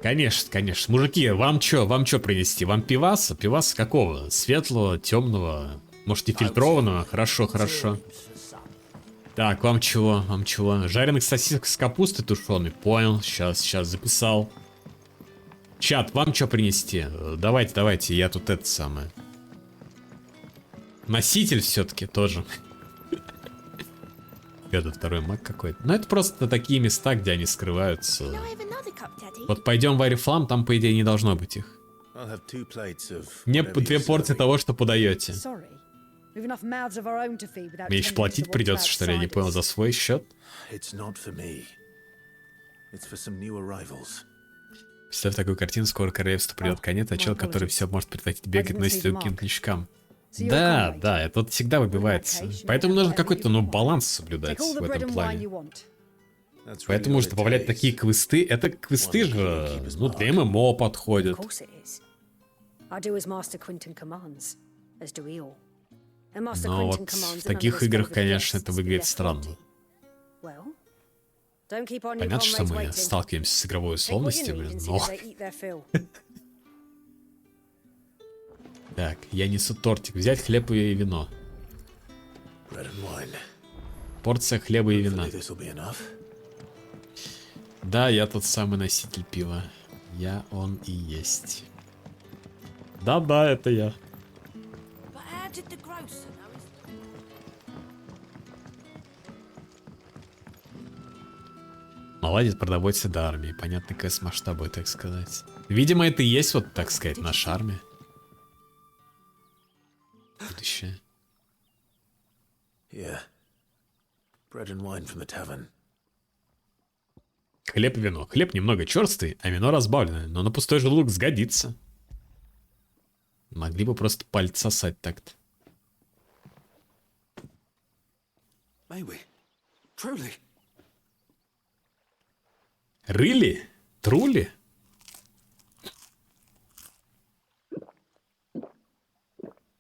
Конечно, конечно. Мужики, вам чё принести? Вам пиваса? Пиваса какого? Светлого, темного? Может, и фильтрованного? Хорошо, хорошо. Так, вам чего? Вам чего? Жареных сосисок с капустой тушеной? Понял, сейчас записал. Чат, вам что принести? Давайте, я тут это самое. Носитель все-таки тоже. Это второй маг какой-то. Ну, это просто такие места, где они скрываются. Вот пойдем в Орифлам, там, по идее, не должно быть их. Мне 2 порции того, что подаете. Мне еще платить придется, что ли? Я не понял, за свой счет? Представь такую картину, скоро королевству придет конец, а чел, который все может прекратить бегать, носит другим кличкам. Да, это вот всегда выбивается. Поэтому нужно какой-то, баланс соблюдать в этом плане. Поэтому нужно добавлять такие квесты. Это квесты же, для ММО подходят. Но вот в таких играх, конечно, это выглядит странно. Понятно, что мы сталкиваемся с игровой условностью, но... Так, я несу тортик. Взять хлеб и вино. Порция хлеба и вина. Да, я тот самый носитель пива. Он и есть. Да, это я. Молодец, продовольствие до армии. Понятный квест масштаба, так сказать. Видимо, это и есть, вот, так сказать, наша армия. Будущее. Хлеб и вино. Хлеб немного черствый, а вино разбавленное, но на пустой желудок сгодится. Могли бы просто пальцы сосать так-то. Рыли? Трули?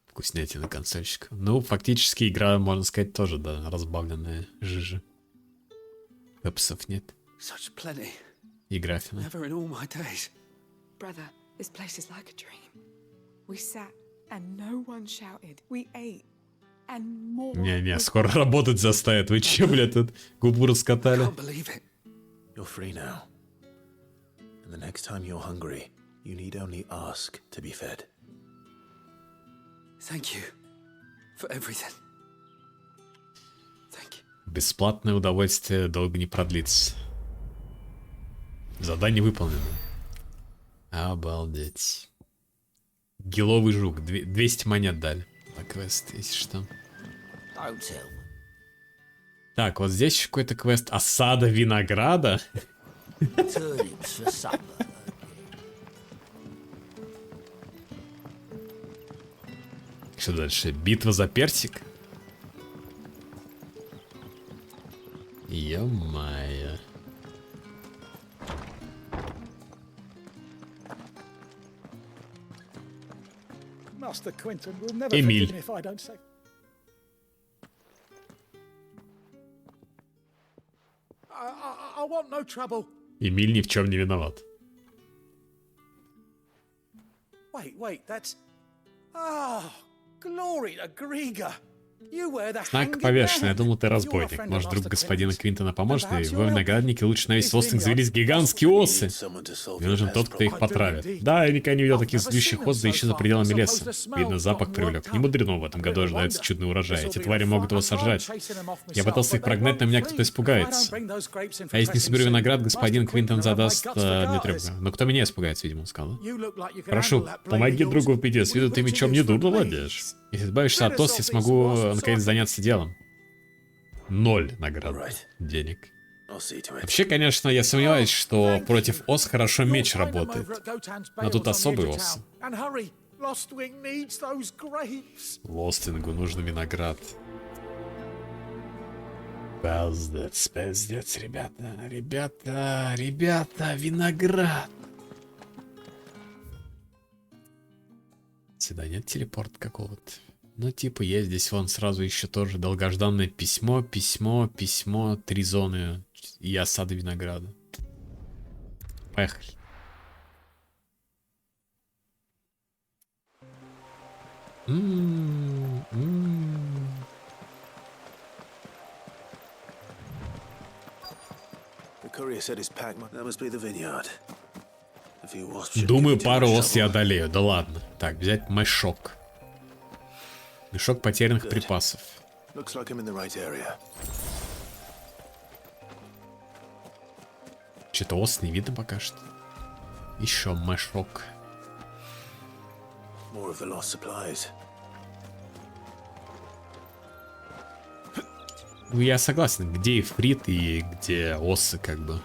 Вкуснятина консольщика. Ну, фактически игра, можно сказать, тоже, да, разбавленная жижа. Эпсов нет. И графина. Brother, this place is like a dream. We sat and no one shouted. We ate and more. Не-не, скоро работать заставят. Вы че, блядь, тут губу раскатали? You're free now. And the next time you're hungry, you need only ask to be fed. Thank you for everything. Бесплатное удовольствие долго не продлится. Задание выполнено. Обалдеть. Гиловый жук. 200 монет дали. На квест, если что. Так, вот здесь еще какой-то квест. Осада винограда. Что дальше? Битва за персик? Ё-моё. Master Quentin will never Эмиль. forgive me if I don't say. I want no trouble. Эмиль ни в чем не виноват. Wait, that's... Oh, glory to Griga. Знак повешенный. Я думал, ты разбойник. Может, друг господина Квинтона поможет мне? Вы виноградники, лучше на весь остров завелись гигантские осы. Мне нужен тот, кто их потравит. Да, я никогда не видел таких злющих ос, да еще за пределами леса. Видно, запах привлек. Не мудрено, в этом году ожидается чудный урожай. Эти твари могут его сожрать. Я пытался их прогнать, но меня кто-то испугается. А если не соберу виноград, господин Квинтон задаст мне трёпку. Но кто меня испугается, видимо, он сказал. Прошу, помоги другу в беде. С виду ты мечом не дурно владеешь. Если избавишься от ос, я смогу наконец заняться делом. 0 наград денег. Вообще, конечно, я сомневаюсь, что против ос хорошо меч работает. Но тут особый ос. Лостингу нужен виноград. Пиздец, ребята, виноград. Сюда нет телепорта какого-то. Ну, типа, есть здесь вон сразу еще тоже долгожданное письмо, 3 зоны и осада винограда. Поехали. Думаю, пару ос я одолею. Да ладно. Так, взять мешок. Мешок потерянных припасов. Что-то ос не видно пока что. Еще мешок. Ну, я согласен, где ифрит и где осы, как бы.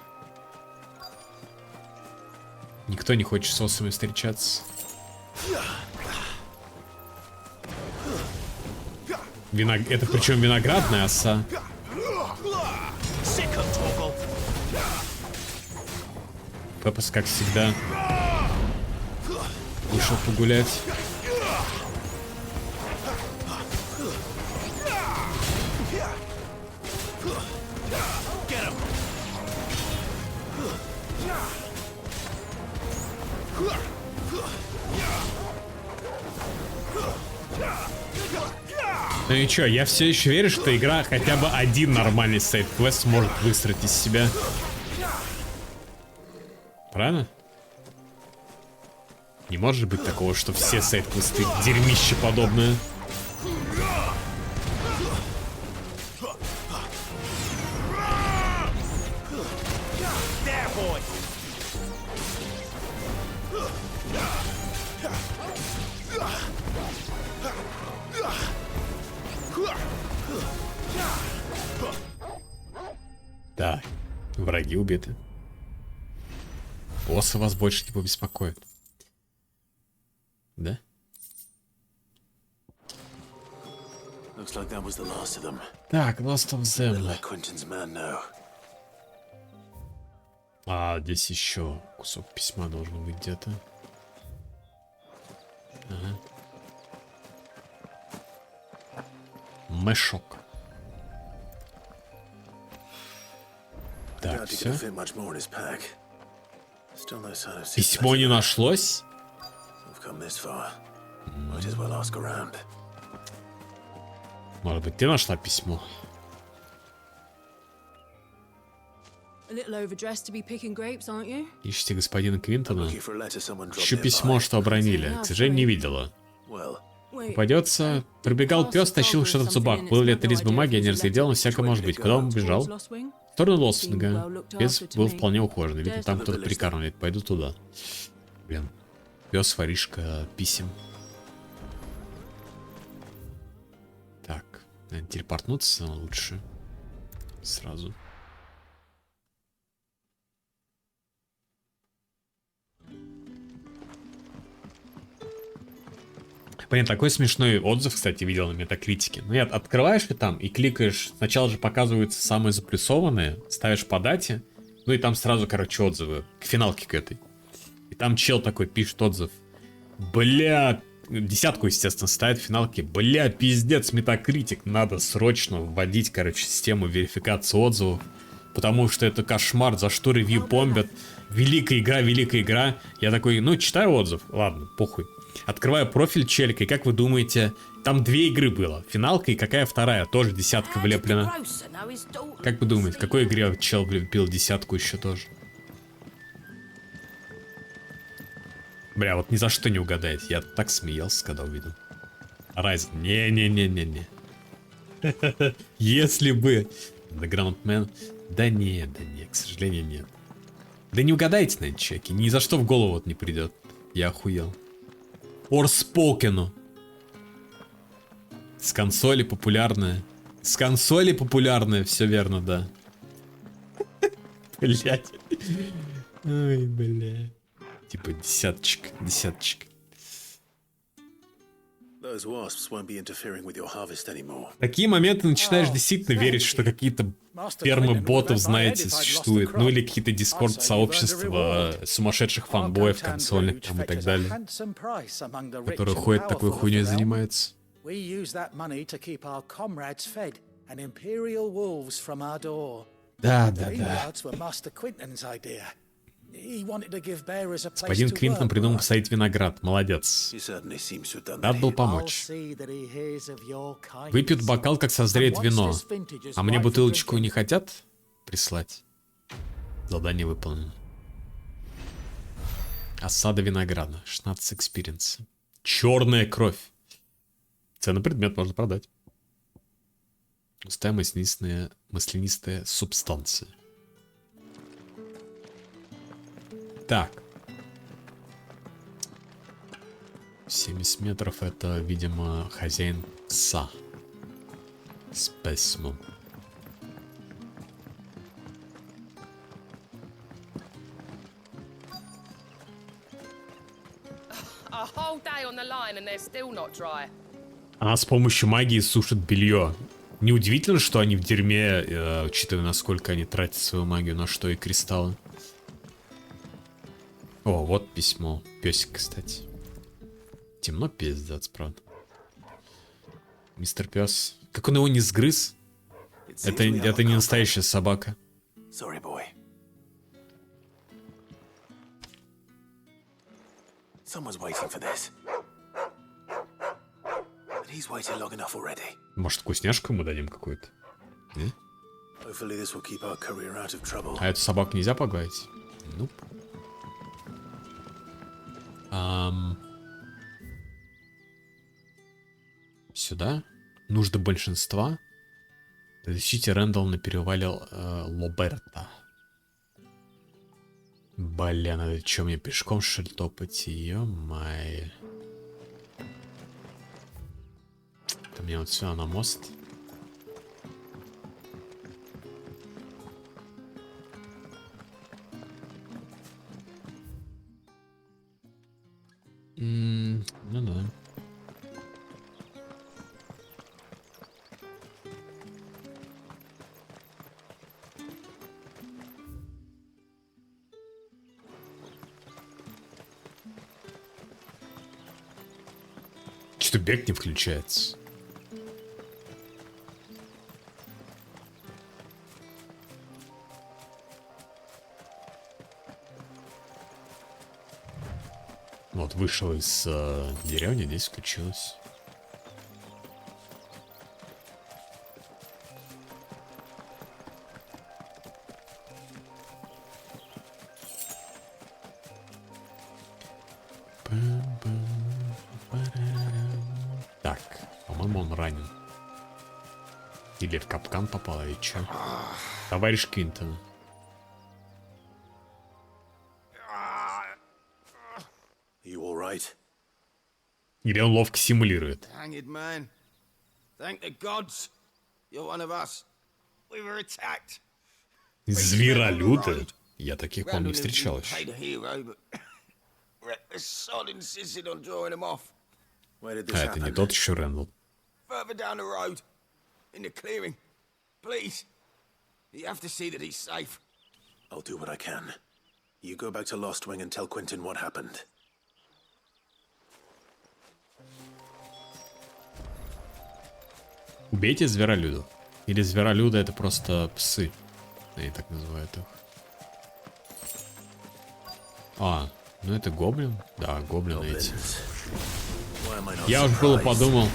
Никто не хочет с осами встречаться. Это причем виноградная оса. Пеппас, как всегда, вышел погулять. Ну и чё, я все еще верю, что игра хотя бы один нормальный сайд-квест сможет выстроить из себя. Правильно? Не может быть такого, что все сайд-квесты дерьмище подобное. Да, враги убиты. Боссы вас больше не побеспокоят. Да? Так, Last of them. А, здесь еще кусок письма должен быть где-то. Ага. Мешок. Так, все. Письмо не нашлось? Может быть, ты нашла письмо? Ищите господина Квинтона? Ищу письмо, что обронили. К сожалению, не видела. Попадется. Пробегал пес, тащил что-то в зубах. Был ли это лист бумаги, я не разглядел, но всякое может быть. Куда он бежал? В сторону Лосвинга. Пес был вполне ухоженный. Видно, там кто-то прикармливает. Пойду туда. Блин. Пес, воришка, писем. Так. Наверное, телепортнуться лучше. Сразу. Понятно, такой смешной отзыв, кстати, видел на Метакритике. Ну, открываешь и там, и кликаешь. Сначала же показываются самые заплюсованные, ставишь по дате, ну и там сразу, короче, отзывы к финалке к этой. И там чел такой пишет отзыв. Бля, десятку, естественно, ставит в финалке. Бля, пиздец, Метакритик, надо срочно вводить, короче, систему верификации отзывов. Потому что это кошмар, за что ревью бомбят. Великая игра, великая игра. Я такой, ну, читаю отзыв, ладно, похуй. Открываю профиль челика, и как вы думаете, там 2 игры было. Финалка и какая вторая, тоже десятка влеплена. Как вы думаете, какой игре чел влепил десятку еще тоже? Бля, вот ни за что не угадаете. Я так смеялся, когда увидел. Райзен. Не-не-не-не-не. Если бы... Underground Man. Да не, к сожалению, нет. Да не угадаете, наверное, чеки. Ни за что в голову вот не придет. Я охуел. Орспокену. С консоли популярная. С консоли популярная, все верно, да. Блять. Ой, бля. Типа десяточка. Такие моменты начинаешь действительно верить, что какие-то фермы ботов, знаете, существуют. Ну или какие-то дискорд-сообщества сумасшедших фанбоев консольных там и так далее. Которые ходят такой хуйней и занимаются. Да. Господин Квинтон придумал посадить виноград. Молодец. Надо был помочь. Выпьют бокал, как созреет вино. А мне бутылочку не хотят прислать? Задание выполнено. Осада винограда. 16 экспириенс. Черная кровь. Ценный предмет можно продать. Густая маслянистая субстанция. Так. 70 метров это, видимо, хозяин пса. Спесмон. Она с помощью магии сушит белье. Неудивительно, что они в дерьме, учитывая, насколько они тратят свою магию, на что и кристаллы. О, вот письмо. Песик, кстати. Темно, пиздец, правда. Мистер Пес. Как он его не сгрыз? Это не настоящая собака. Может, вкусняшку ему дадим какую-то? А эту собаку нельзя погладить? Ну. Сюда. Нужда большинства. Защите Рэндалл на перевале Лоберта. Бля, надо что, мне пешком шельтопать? Ё-май. Это мне вот сюда на мост. что бег не включается? Вот, вышел из деревни, здесь включилось. Так, по-моему, он ранен. Или в капкан попал, или чё? Товарищ Квинтон. You all right? Или он ловко симулирует. Hang it, man. Thank the gods. You're one of us. We were attacked. Зверолюды? Я таких, по-моему, не встречал еще. А это не тот еще Рэндалл. Further down the road, in the clearing. Please, you have to see that he's safe. I'll do what I can. You go back to Lost Wing and tell Quentin what happened. Убейте зверолюду. Или зверолюды это просто псы. Они так называют их. А, ну это гоблин? Да, гоблины эти. Я уж было подумал.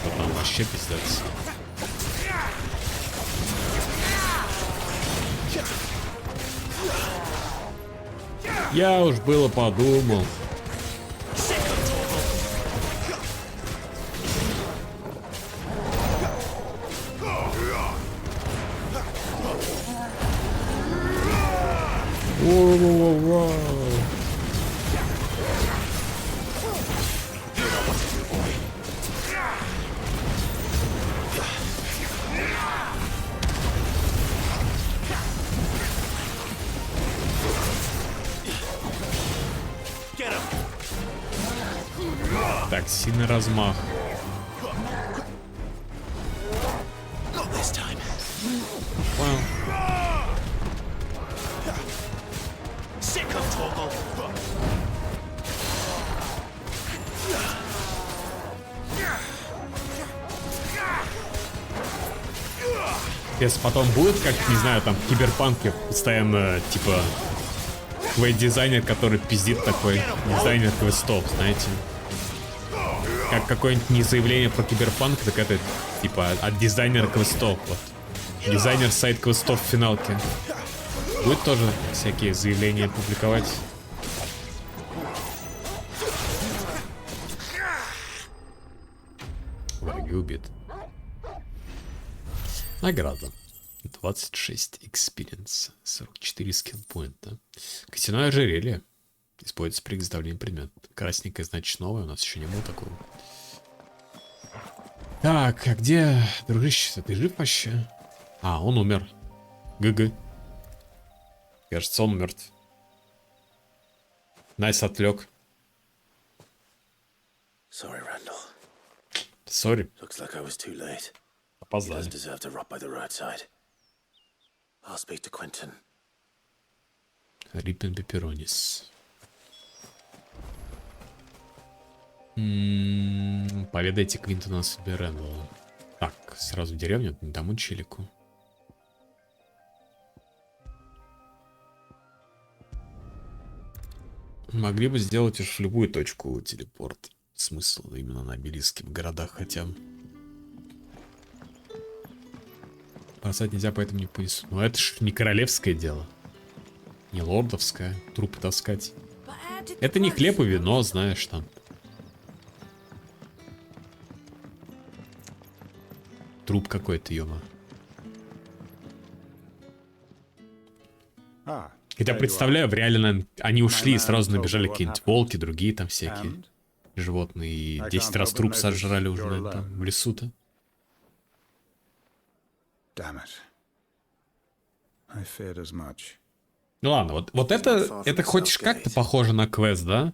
Что там вообще пиздец. Я уж было подумал. Воу-воу-воу-воу. Так, сильный размах. Понял. Если потом будет, как, не знаю, там, в Киберпанке постоянно, типа, квест-дизайнер, который пиздит такой, дизайнер квестов, знаете. Как какое-нибудь не заявление про Киберпанк, так это, типа, от дизайнера квестов, вот. Дизайнер сайт-квестов в финалке. Будет тоже всякие заявления публиковать. Враги убит. Награда. 26 experience. 44 скиллпоинта. Костяное ожерелье. Используется при изготовлении предмета. Красненькое, значит, новое. У нас еще не было такого. Так, а где дружище? Ты жив вообще? А, он умер. ГГ. Кажется, он мертв. Найс отвлек. Sorry, Randall. Сори. Looks like I was too late. He Опоздали. does deserve to rot by the roadside. I'll speak to Quentin. Рипен пепперонис. Поведайте Квинтона себе Рэндалла. Так, сразу в деревню, к тому челику. Могли бы сделать уж в любую точку телепорт. Смысл именно на обелиских городах хотя бы. Бросать нельзя, поэтому не понесу. Но это ж не королевское дело. Не лордовское. Трупы таскать. Это не хлеб и вино, знаешь, там. Труп какой-то, ёма. Хотя представляю, в реале, наверное, они ушли и сразу набежали какие-нибудь волки, другие там всякие животные. И 10 раз труп сожрали уже, наверное, там в лесу-то. Ну ладно, вот это хоть как-то похоже на квест, да?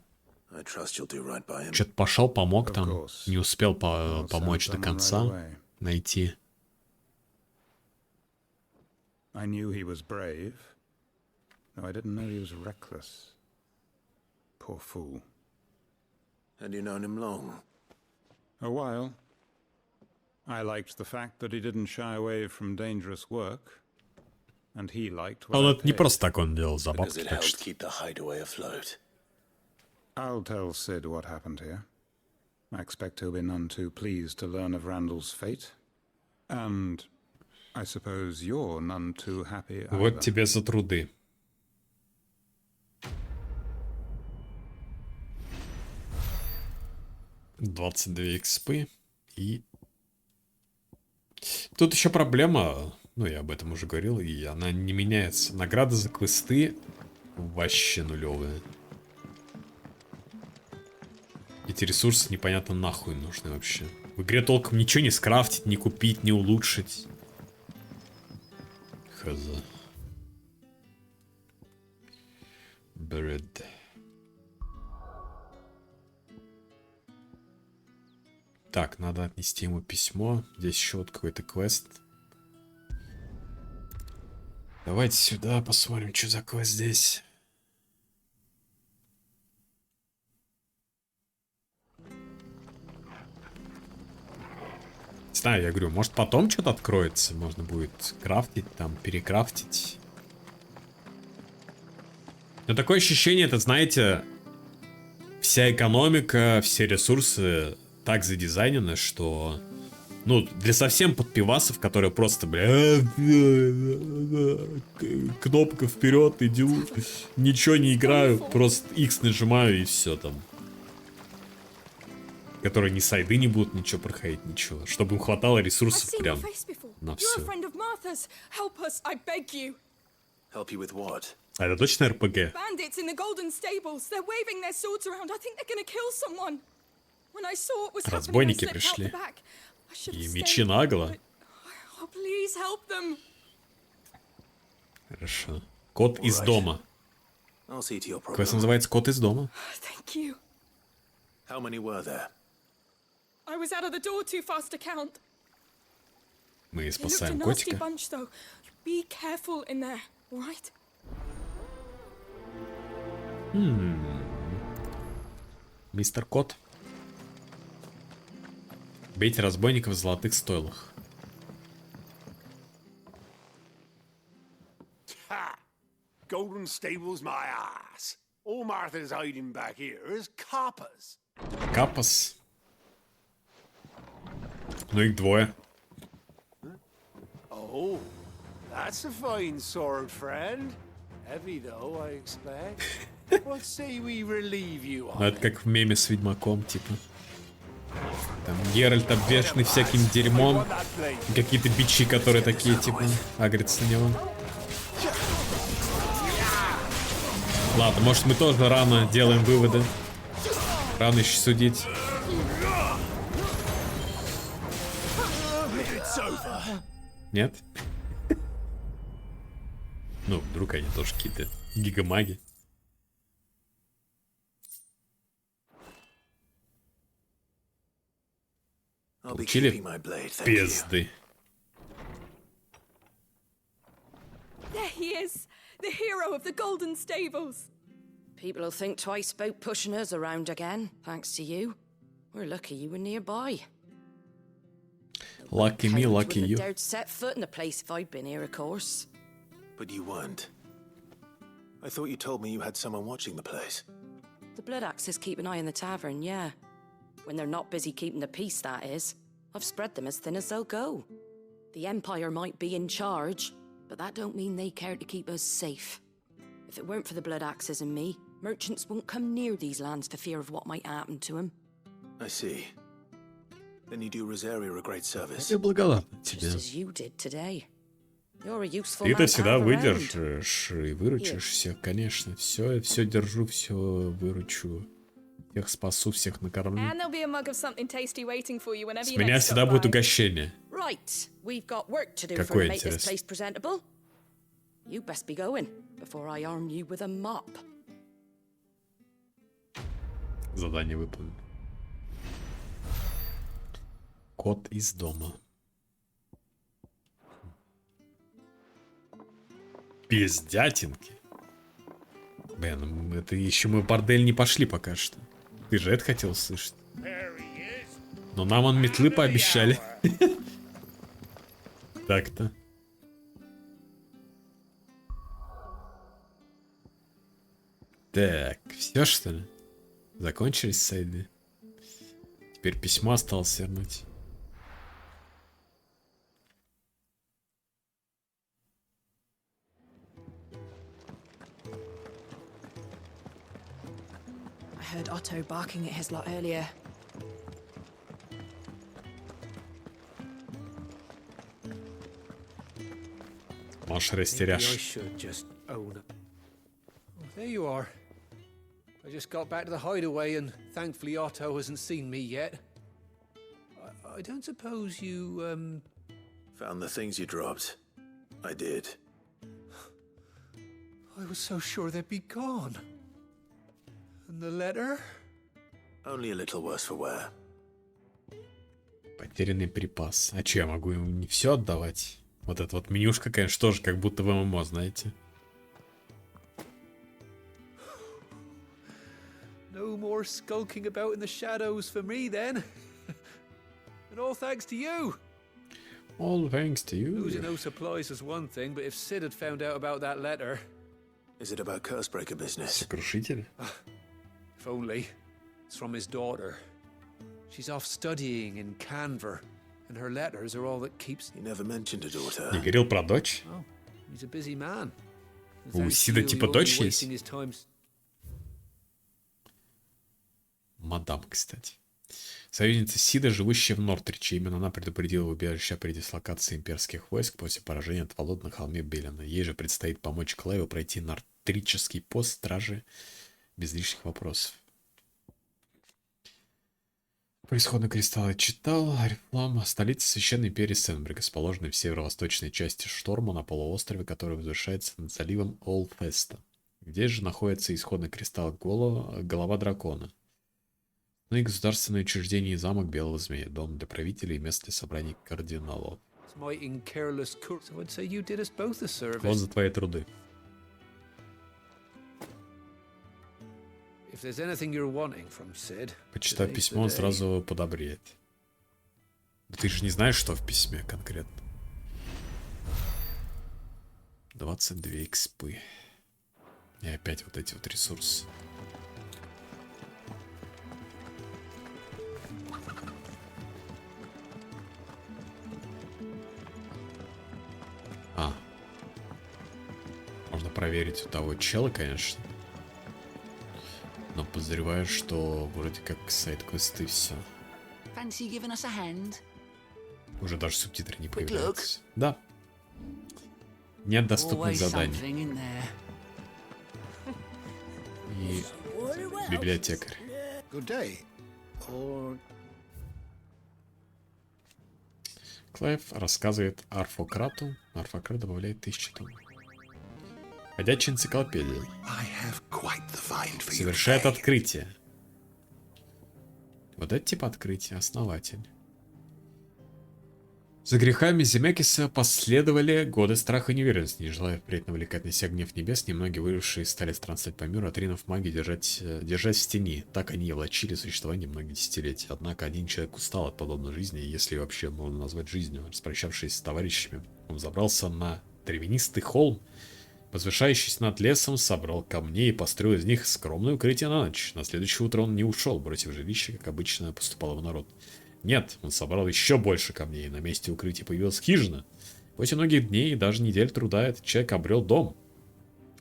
Что-то пошел, помог там, не успел помочь до конца найти. I knew he was brave, though I didn't know he was reckless. poor fool. And you known him long? A while. I liked the fact that he didn't shy away from dangerous work, and he liked what Он I это не paid. просто так он делал, за Because бабки, it так helped что... keep the hideaway afloat. I'll tell Sid what happened here. I expect he'll be none too pleased to learn of Randall's fate. And I suppose you're none too happy either. Вот тебе за труды. $22 экспы. И... Тут еще проблема, ну я об этом уже говорил, и она не меняется. Награды за квесты вообще нулевые. Эти ресурсы непонятно нахуй нужны вообще. В игре толком ничего не скрафтить, не купить, не улучшить. Хз. Bread. Так, надо отнести ему письмо. Здесь еще вот какой-то квест. Давайте сюда посмотрим, что за квест здесь. Не знаю, я говорю, может потом что-то откроется. Можно будет крафтить, там, перекрафтить. Но такое ощущение, это, знаете, вся экономика, все ресурсы так задизайнены, что... Ну, для совсем подпивасов, которые просто, бля, кнопка вперед, иду, ничего не играю, просто X нажимаю и все там. Которые ни сайды не будут ничего проходить, ничего. Чтобы им хватало ресурсов прям на все. Help you with what? А это точно РПГ? Bandits in the golden stables. They're waving their swords around. I think they're gonna kill someone. When I saw what was happening, I Разбойники slipped out пришли. the back. I should И have мечи stayed, нагло. but- Oh, please help them. Хорошо. Кот из дома. I'll see to your problem. Квест называется Кот из дома. Thank you. How many were there? I was out of the door too fast to count. Мы They looked a спасаем nasty котика. bunch, though. Be careful in there, all right? Мистер Кот. Бейте разбойников в золотых стойлах. Ha! Golden stables, my ass. All Martha's hiding back here is coppers. Капас. Ну их двое. Oh, that's a fine sword, friend. Heavy though, I expect. What say we relieve you Ну on это как в меме с Ведьмаком, типа. Там Геральт обвешанный всяким дерьмом. И какие-то бичи, которые такие, типа, агрятся на него. Ладно, может мы тоже рано делаем выводы. Рано еще судить. Нет? Ну, вдруг они тоже какие-то гигамаги. I'll be Получили keeping my blade, thank you. пизды. There he is, the hero of the golden stables. People will think twice about pushing us around again, thanks to you. We're lucky you were nearby. Lucky me, lucky Wouldn't you. have dared set foot in the place if I'd been here, of course. But you weren't. I thought you told me you had someone watching the place. The Blood Axes keep an eye on the tavern, yeah. When they're not busy keeping the peace, that is. I've spread them as thin as they'll go. The Empire might be in charge, but that don't mean they care to keep us safe. If it weren't for the Blood Axes and me, merchants won't come near these lands for fear of what might happen to them. I see. Then you do Rosaria a great service. Я благодарна тебе. Just as you did today. You're a useful Ты-то man to всегда have around. выдержишь и выручишь всех, конечно. Все держу, все выручу. Всех спасу, всех накормлю. And there'll be a mug of something tasty waiting for you whenever С you меня next всегда stop будет by. угощение. Right, we've got work to do for Какое to make this интересно. place presentable. You best be going before I arm you with a mop. Задание выполнено. Кот из дома. Пиздятинки. Блин, это еще мы в бордель не пошли пока что. Ты же это хотел слышать. Но нам он метлы пообещали. Так-то. Так, все что ли? Закончились сайды? Теперь письмо осталось вернуть. I heard Otto barking at his lot earlier. Можешь Maybe I растеряшь. should just own it. Oh, there you are. I just got back to the hideaway and thankfully Otto hasn't seen me yet. I don't suppose you, Found the things you dropped. I did. I was so sure they'd be gone. And the letter? Only a little worse for wear. Потерянный припас. А че, я могу ему не все отдавать? Вот эта вот менюшка, конечно, тоже как будто в ММО, знаете. No more skulking about in the shadows for me then. And all thanks to you. All thanks to you. Losing no supplies is one thing, but if Sid had found out about that letter... Is it about Cursebreaker business? Сокрушитель? If only. It's from his daughter. She's off studying in Canver, and her letters are all that keeps... You never mentioned a daughter. Не говорил про дочь? Oh, he's a busy man. У Сида типа дочь есть? Мадам, кстати. Союзница Сида, живущая в Нортриче. Именно она предупредила убежище при дислокации имперских войск после поражения от Волод на холме Белена. Ей же предстоит помочь Клэву пройти нортрический пост стражи без лишних вопросов. По исходу кристалла читал. Арифлам. Столица Священной империи Сенберг, расположенной в северо-восточной части Шторма на полуострове, который возвышается над заливом Олфеста. Здесь же находится исходный кристалл голова дракона. Ну и государственное учреждение и замок Белого Змея, дом для правителей и место для собраний кардиналов. Вот за твои труды. Почитав письмо, он сразу подобреет. Да ты же не знаешь, что в письме конкретно. 22 экспы. И опять вот эти вот ресурсы. Можно проверить у того чела, конечно. Но подозреваю, что вроде как сайд-квесты все. Уже даже субтитры не появляются. Да. Нет доступных заданий. И библиотекарь. Клайв рассказывает Арфократу. Арфократ добавляет 1000 тонн. Ходячая энциклопедия. Совершает открытие. Вот это типа открытие. Основатель. За грехами Земекиса последовали годы страха и неуверенности. Не желая впредь навлекать на себя гнев небес, немногие выжившие стали странствовать по миру, отринув магию, держась в тени. Так они и влачили существование многие десятилетия. Однако один человек устал от подобной жизни, если вообще можно назвать жизнью. Распрощавшись с товарищами, он забрался на травянистый холм, возвышающийся над лесом, собрал камни и построил из них скромное укрытие на ночь. На следующее утро он не ушел, бросив жилище, как обычно поступал его народ. Нет, он собрал еще больше камней, и на месте укрытия появилась хижина. После многих дней и даже недель труда этот человек обрел дом.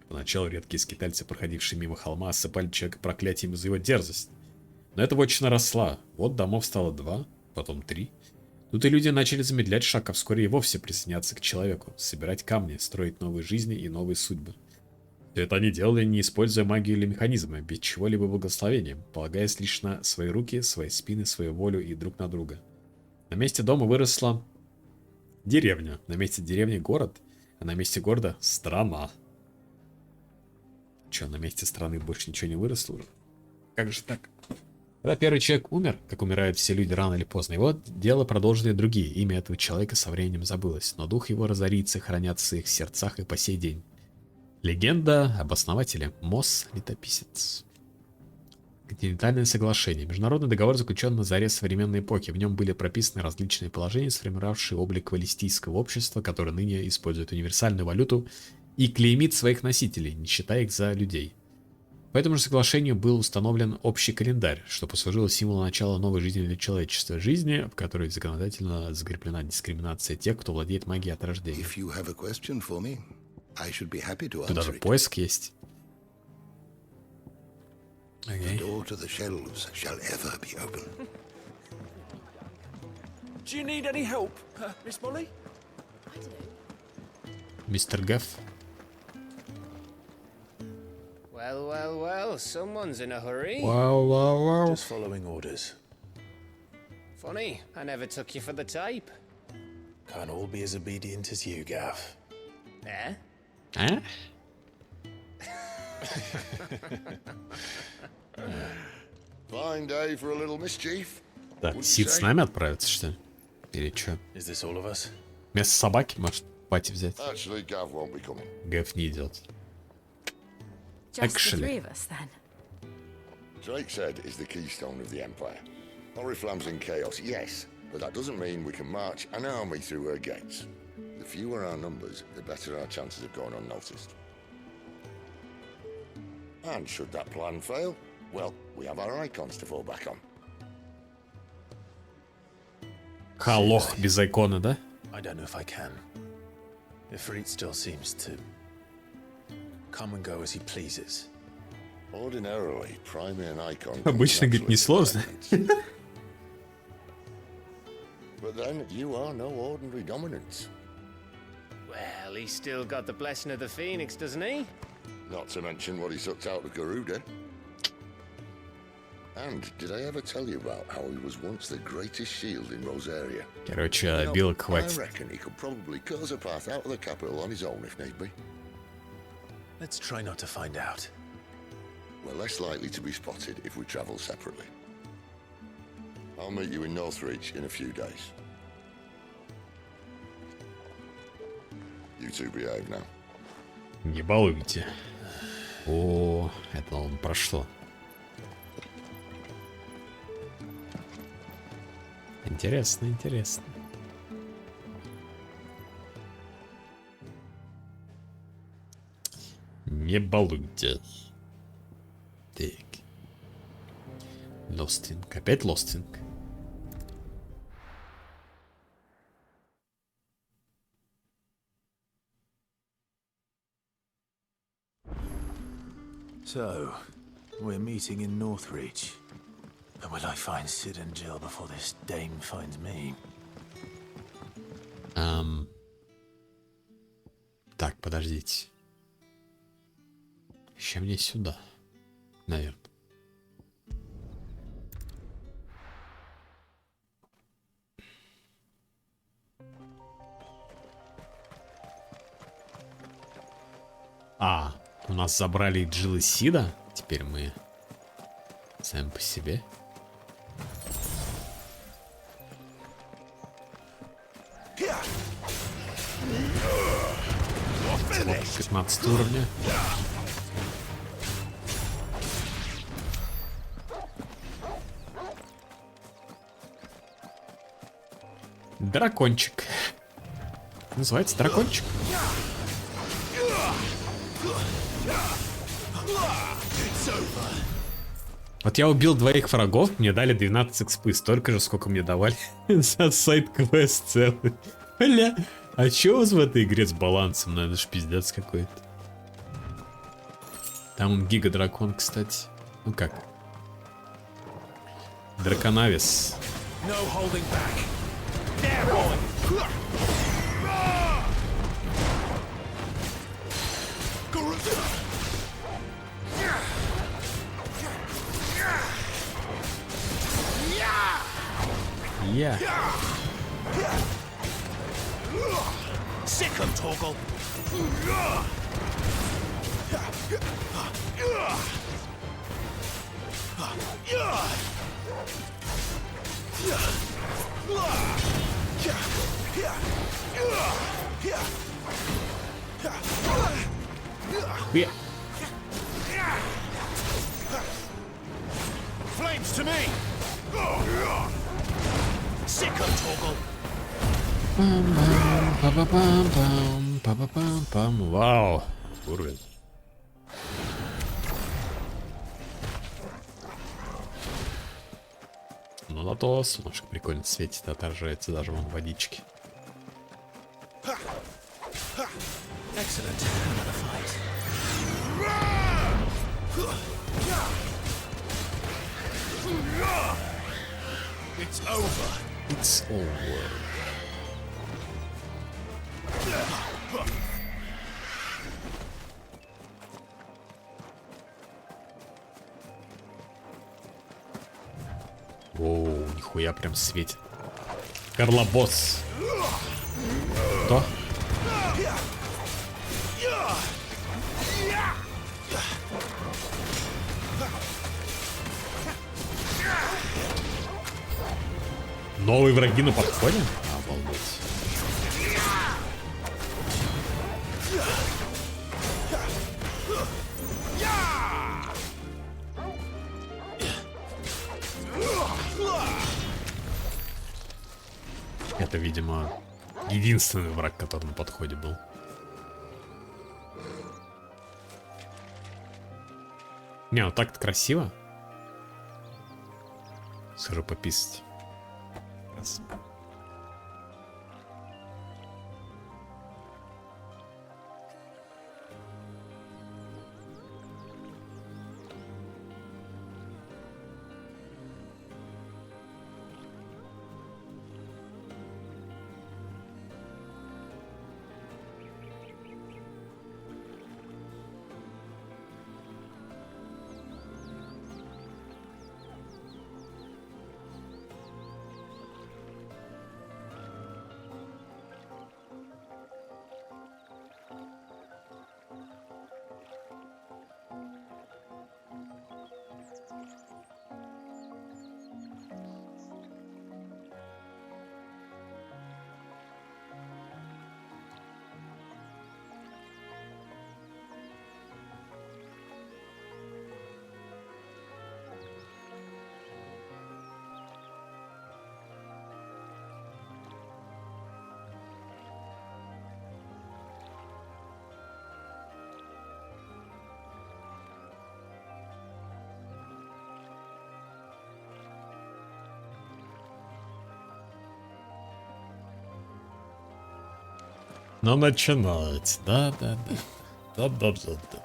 Поначалу редкие скитальцы, проходившие мимо холма, осыпали человека проклятием за его дерзость. Но эта вотчина росла. Вот домов стало 2, потом 3. Тут и люди начали замедлять шаг, а вскоре и вовсе присоединяться к человеку, собирать камни, строить новые жизни и новые судьбы. Все это они делали, не используя магию или механизмы, без чего-либо благословения, полагаясь лишь на свои руки, свои спины, свою волю и друг на друга. На месте дома выросла деревня, на месте деревни город, а на месте города страна. Че, на месте страны больше ничего не выросло уже? Как же так? Когда первый человек умер, как умирают все люди рано или поздно, его дело продолжили другие. Имя этого человека со временем забылось, но дух его разорится, хранятся в их сердцах и по сей день. Легенда об основателе МОС летописец. Континентальное соглашение. Международный договор заключен на заре современной эпохи. В нем были прописаны различные положения, сформировавшие облик валлистийского общества, которое ныне использует универсальную валюту и клеймит своих носителей, не считая их за людей. По этому же соглашению был установлен общий календарь, что послужило символом начала новой жизни для человечества. Жизни, в которой законодательно закреплена дискриминация тех, кто владеет магией от рождения. Тут даже поиск есть. Okay. The door to the shelves shall ever be open. Do you need any help, Miss Molly? Mr. Gaff. Well, well, well, someone's in a hurry. Wow. Just following orders. Funny, I never took you for the type. Can't all be as obedient as you, Gaff. Eh? Eh? Fine day for a little mischief. Так, Сид с нами отправится, что ли? Или что? Is this all of us? Вместо собаки, может, пати взять? Actually, Gav won't be coming. Гав не идет. Just the three of us, then. Drake's Head is the keystone of the Empire. Oriflamme's in chaos, yes, but that doesn't mean we can march an army through her gates. The fewer our numbers, the better our chances of going unnoticed. And should that plan fail, well, we have our icons to fall back on. Лох без айкона, да? I don't know if I can. Ifrit still seems to come and go as he pleases. Ordinarily, priming an icon. Обычно, говорит, несложно. But then you are no ordinary dominance. Well, he's still got the blessing of the Phoenix, doesn't he? Not to mention what he sucked out of Garuda. And did I ever tell you about how he was once the greatest shield in Rosaria? Короче, билок I хватит. reckon he could probably cut us a path out of the capital on his own if need be. Let's try not to find out. We're less likely to be spotted if we travel separately. I'll meet you in Northreach in a few days. You two behave now. Не балуйте. О, это он про что? Интересно, интересно. Не балуйте. Так. Лостинг. Опять лостинг. So, we're meeting in Northreach. And will I find Sid and Jill before this dame finds me? Так, подождите. Еще мне сюда, наверное. У нас забрали Джилл и Сида. Теперь мы сами по себе. 15 уровня. Дракончик. Называется дракончик. Вот я убил двоих врагов, мне дали 12 экспы, столько же, сколько мне давали за сайд-квест целый. Бля, а чё у вас в этой игре с балансом? Наверное, ж пиздец какой-то. Там гига-дракон, кстати. Ну как? Драконавис. Yeah. Sick 'em, Torgal. Flames to me! Sicko toggle! Пам-пам-пам-пам-пам-пам. Вау. Уровень. Ну на то солнышко прикольно светит, отражается даже вон водички. Excellent. Another fight. It's over. It's over. Воу, нихуя прям светит. Карлобосс. Кто? Новые враги на подходе? Обалдеть. Это, видимо, единственный враг, который на подходе был. Не, ну так-то красиво. Схожу пописать. Раз. Но начинается. Да-да-да. Да-да-да-да.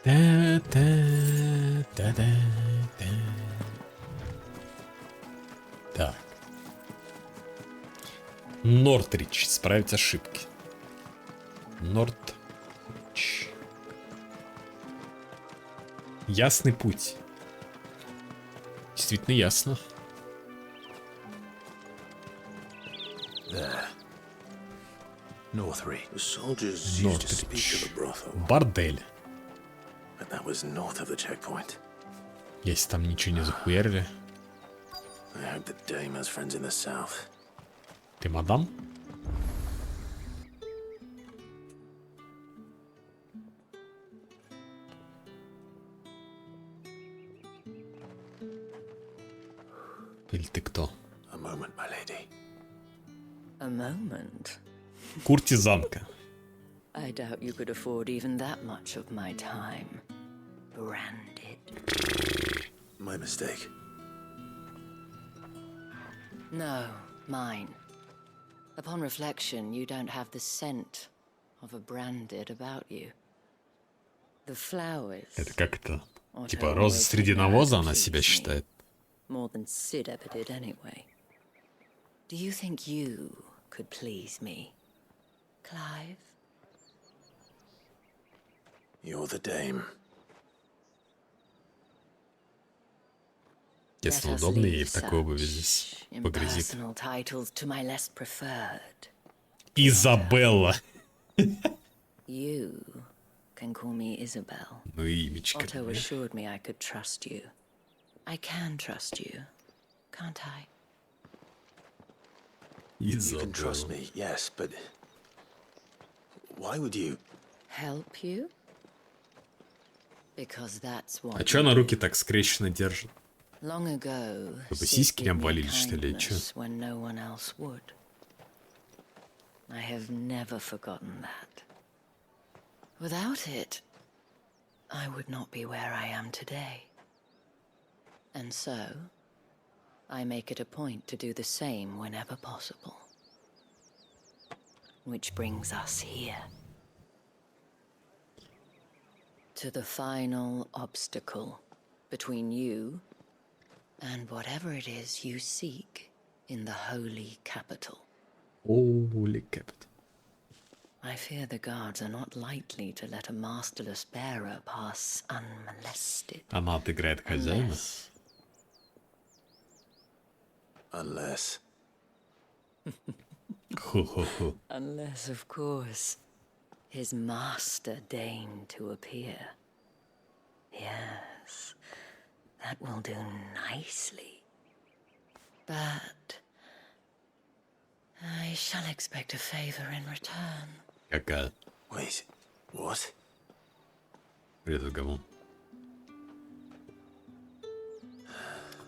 Да-да-да-да-да. Так. Нортрич. Исправить ошибки. Нортрич. Ясный путь. Действительно ясно. Northree. The soldiers used to speak of a brothel. Бордель. But that was north of the checkpoint. Если там ничего не захуярили. I hope the dame has friends in the south. Ты мадам? Или ты кто? A moment, my lady. A moment? Куртизанка. I doubt you could afford even that much of my time. Branded. My mistake. No, mine. Upon reflection, you don't have the scent of a branded about you. The flowers. Это как это? Типа роза среди навоза она себя считает. More than Sid ever did anyway. Do you think you could please me, Clive? You're the dame. Если удобно, ей в такой обуви здесь погрязит. Изабелла. You can call me Isabel. Ну и имечко. Otto assured me I could trust you. I can trust you, can't I? You can trust me, yes, but why would you? Help you? Because that's what. А чё она руки так скрещенно держит? Long ago, Чтобы сиськи не обвалились, что ли, чё? when no one else would. I have never forgotten that. Without it, I would not be where I am today. And so, I make it a point to do the same whenever possible. Which brings us here. To the final obstacle between you and whatever it is you seek in the holy capital. Holy capital. I fear the guards are not likely to let a masterless bearer pass unmolested. Она отыграет хозяина? Unless. Unless, of course, his master deigned to appear. Yes, that will do nicely. But I shall expect a favor in return. Какая? Wait, what? Привет, гамон.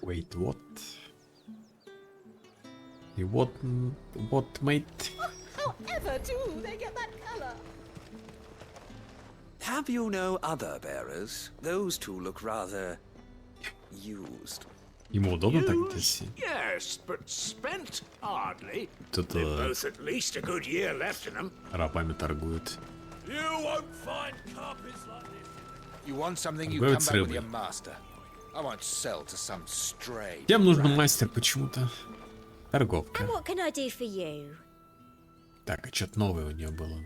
Wait, what? What, mate? However do they get that color? Have you no other bearers? Those two look rather used. Ему удобно так идти? Yes, but spent hardly. Тут Both at least a good year left in them. рабами торгуют. You won't find carpets like this. You want something, you Торгуют come с back with your рыбой. master. I won't sell to some stray. Всем нужен мастер почему-то. Торговка. And what can I do for you? Так, а что-то новое у нее было.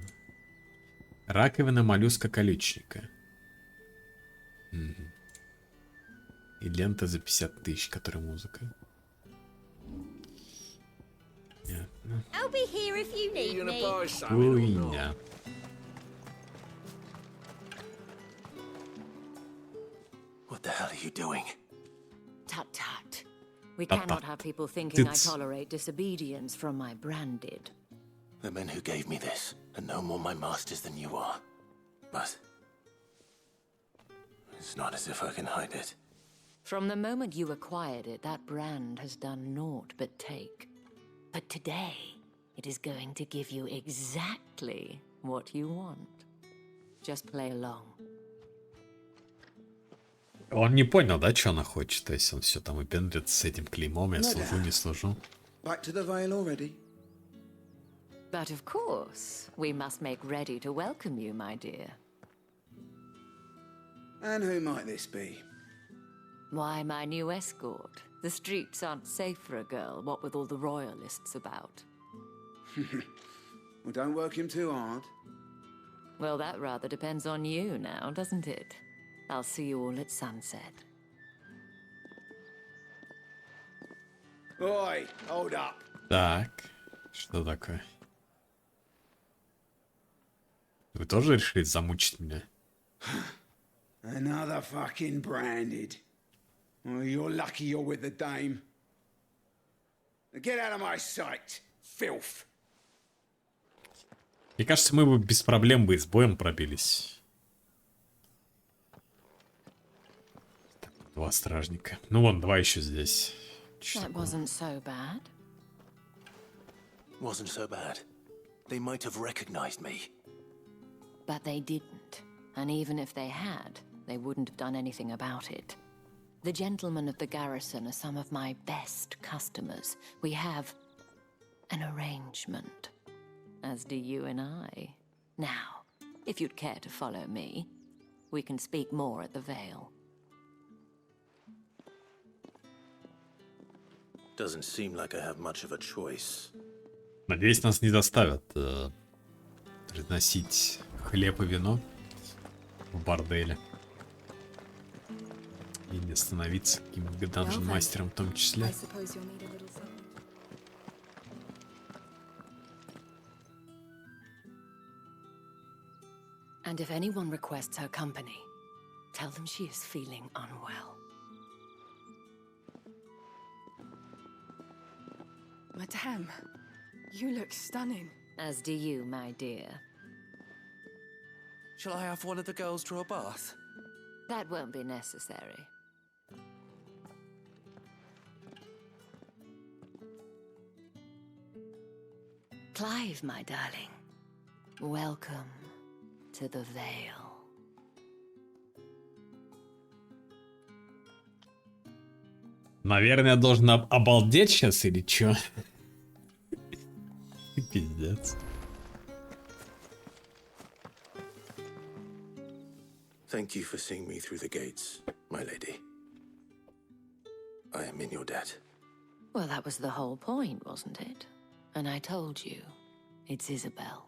Раковина моллюска-колючника. И лента за 50 тысяч, которая музыка. Понятно. I'll be here if you need me. Хуйня. What the hell are you doing? Tut tut. We Tut-tut. cannot have people thinking I Tits. tolerate disobedience from my branded. The men who gave me this are no more my masters than you are. But it's not as if I can hide it. From the moment you acquired it, that brand has done naught but take. But today, it is going to give you exactly what you want. Just play along. Он не понял, да, что она хочет? То есть он все там выпендривается с этим клеймом. Я служу, не служу. Back to the Vale already? But of course, we must make ready to welcome you, my dear. And who might this be? Why, my new escort. The streets aren't safe for a girl, what with all the royalists about. Well, don't work him too hard. Well, that rather depends on you now, doesn't it? I'll see you all at sunset. Oi, hold up. Так, что такое? Вы тоже решили замучить меня? Another fucking branded. Well, you're lucky you're with the dame. Get out of my sight, filth. Мне кажется, мы бы без проблем бы и с боем пробились. Так, два стражника. Ну вон, два еще здесь. That wasn't so bad. Wasn't so bad. They might have recognized me. But they didn't. And even if they had, they wouldn't have done anything about it. The gentlemen of the garrison are some of my best customers. We have an arrangement, as do you and I. Now, if you'd care to follow me, we can speak more at the Vale. Doesn't seem like I have much of a choice. Надеюсь, нас не заставят разносить хлеб и вино в борделе. И не становиться каким-нибудь данжен-мастером в том числе. And if anyone requests her company, tell them she is feeling unwell. Madame, You look stunning. As do you, my dear. Shall I have one of the girls draw a bath? That won't be necessary. Clive, my darling. Welcome to the Vale. Наверное, должен обалдеть сейчас или чё? Пиздец. Thank you for seeing me through the gates, my lady. I am in your debt. Well, that was the whole point, wasn't it? And I told you, it's Isabel.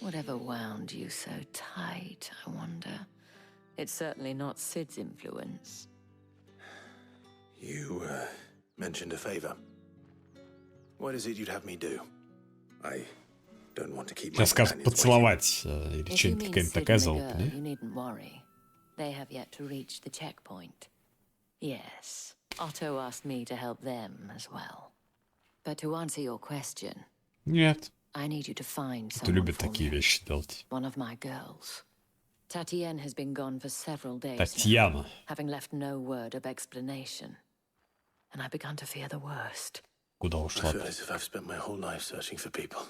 Whatever wound you so tight, I wonder. It's certainly not Sid's influence. You, mentioned a favor. What is it you'd have me do? I don't want to keep my Сейчас скажут поцеловать или что-нибудь какая-нибудь такая залупа, да? You needn't worry. They have yet to reach the checkpoint. Yes, Otto asked me to help them as well. But to answer your question, Нет. I need you to find Кто someone любит for такие me. вещи делать? One of my girls. Tatienne has been gone for several days Татьяна. now, having left no word of explanation. And I begun to fear the worst. Куда I ушла? feel as if I've spent my whole life searching for people.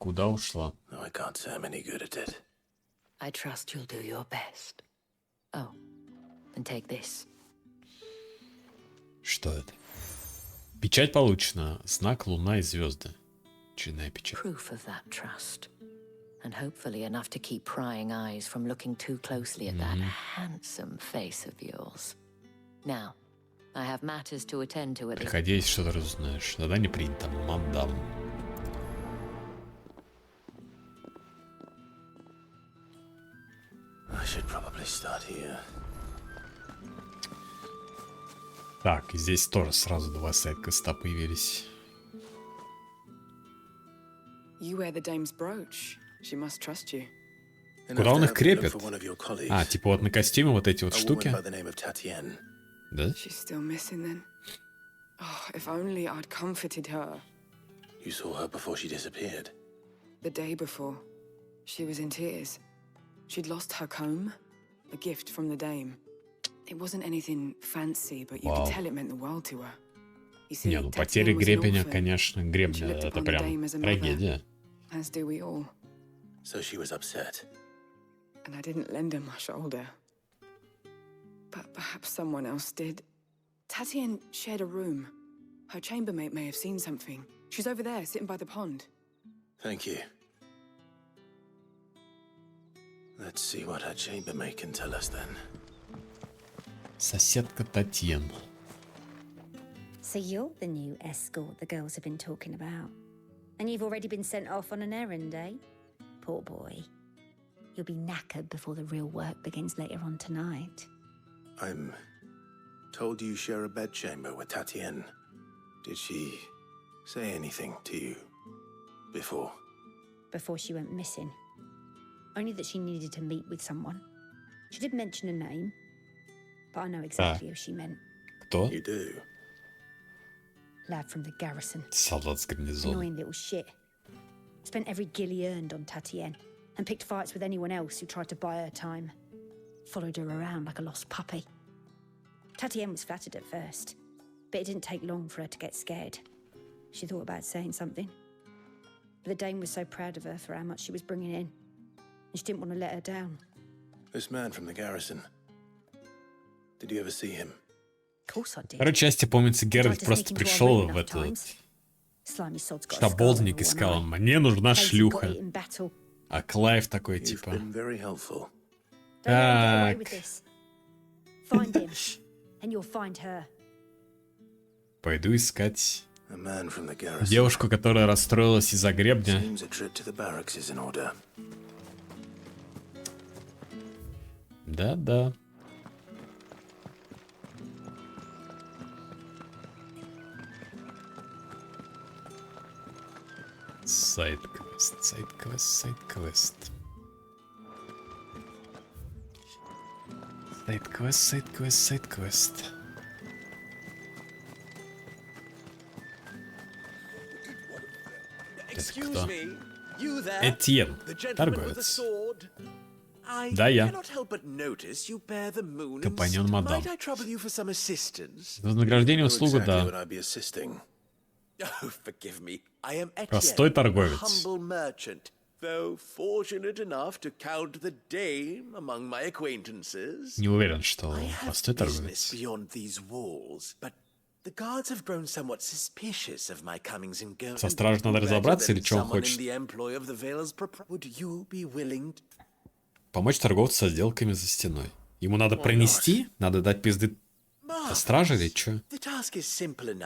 Куда ушла? No, I can't say I'm any good at it. I trust you'll do your best. Oh, and take this. Что это? Печать получена. Знак Луна и звезды. Чайная печать. Proof of that trust. And hopefully enough to keep prying eyes from looking too closely at that handsome face of yours. Now, I have matters to attend to at Приходи, если что-то разузнаешь. Да не принято, мандам. I should probably start here. Так, и здесь тоже сразу два сайд-квеста появились. You wear the dame's brooch. She must trust you. Куда он их крепит? А, типа вот на костюме вот эти вот штуки. Да? She's still missing then. Oh, if only I'd comforted her. You saw her before she disappeared. The day before, she was in tears. She'd lost her comb, a gift from the dame. It wasn't anything fancy, but you could tell it meant the world to her. You see, Не, ну потеря гребня, конечно, гребня, это прям трагедия. As do we all. So she was upset. And I didn't lend her my shoulder. But perhaps someone else did. Tatienne shared a room. Her chambermaid may have seen something. She's over there, sitting by the pond. Thank you. Let's see what her chambermaid can tell us then. Соседка Татьяна. So you're the new escort the girls have been talking about. And you've already been sent off on an errand, eh? Poor boy. You'll be knackered before the real work begins later on tonight. I'm told you share a bedchamber with Tatienne. Did she say anything to you before? Before she went missing. Only that she needed to meet with someone. She did mention a name, but I know exactly who she meant. Кто? You do? Lad from the garrison. Солдат с гарнизона. Annoying little shit. Spent every guil he earned on Tatienne and picked fights with anyone else who tried to buy her time. Followed her around like a lost puppy. Tatienne was flattered at first, but it didn't take long for her to get scared. She thought about saying something. But the dame was so proud of her for how much she was bringing in, and she didn't want to let her down. This man from the garrison. Did you ever see him? Of course I did. Второй части, помнится, Геральт просто пришел в этот штаболдник и сказал: мне нужна шлюха. А Клайв такой, типа... Так... Пойду искать девушку, которая расстроилась из-за гребня. Да-да. Сайд-квест, сайд-квест, сайд-квест. Сайд-квест, сайд-квест, сайд-квест. кто? Этьен, торговец. Да, я. Компаньон мадам. Вознаграждение услугу, да. Простой торговец. Не уверен, что простой торговец. Со стражей надо разобраться или что он хочет? Помочь торговцу со сделками за стеной. Ему надо пронести? Надо дать пизды страже или что?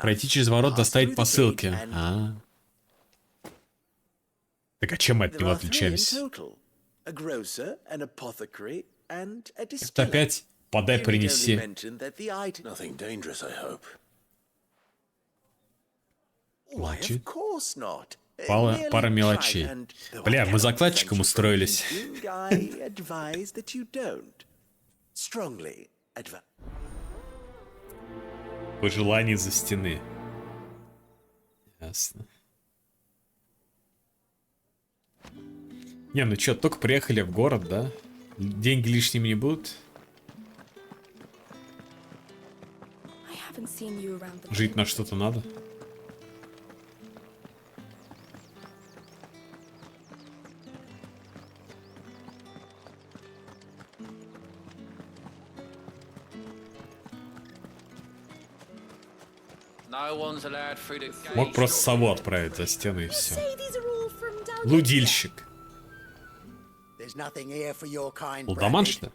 Пройти через ворот, доставить посылки. Так а чем мы от него отличаемся? Это опять подай, принеси. Молчит. Пара мелочей. Бля, мы закладчиком устроились. Пожелание за стены. Ясно. Не, ну чё, только приехали в город, да? Деньги лишними не будут? Жить на что-то надо? Мог просто сову отправить за стену и все. Лудильщик. Лудоман, что ли?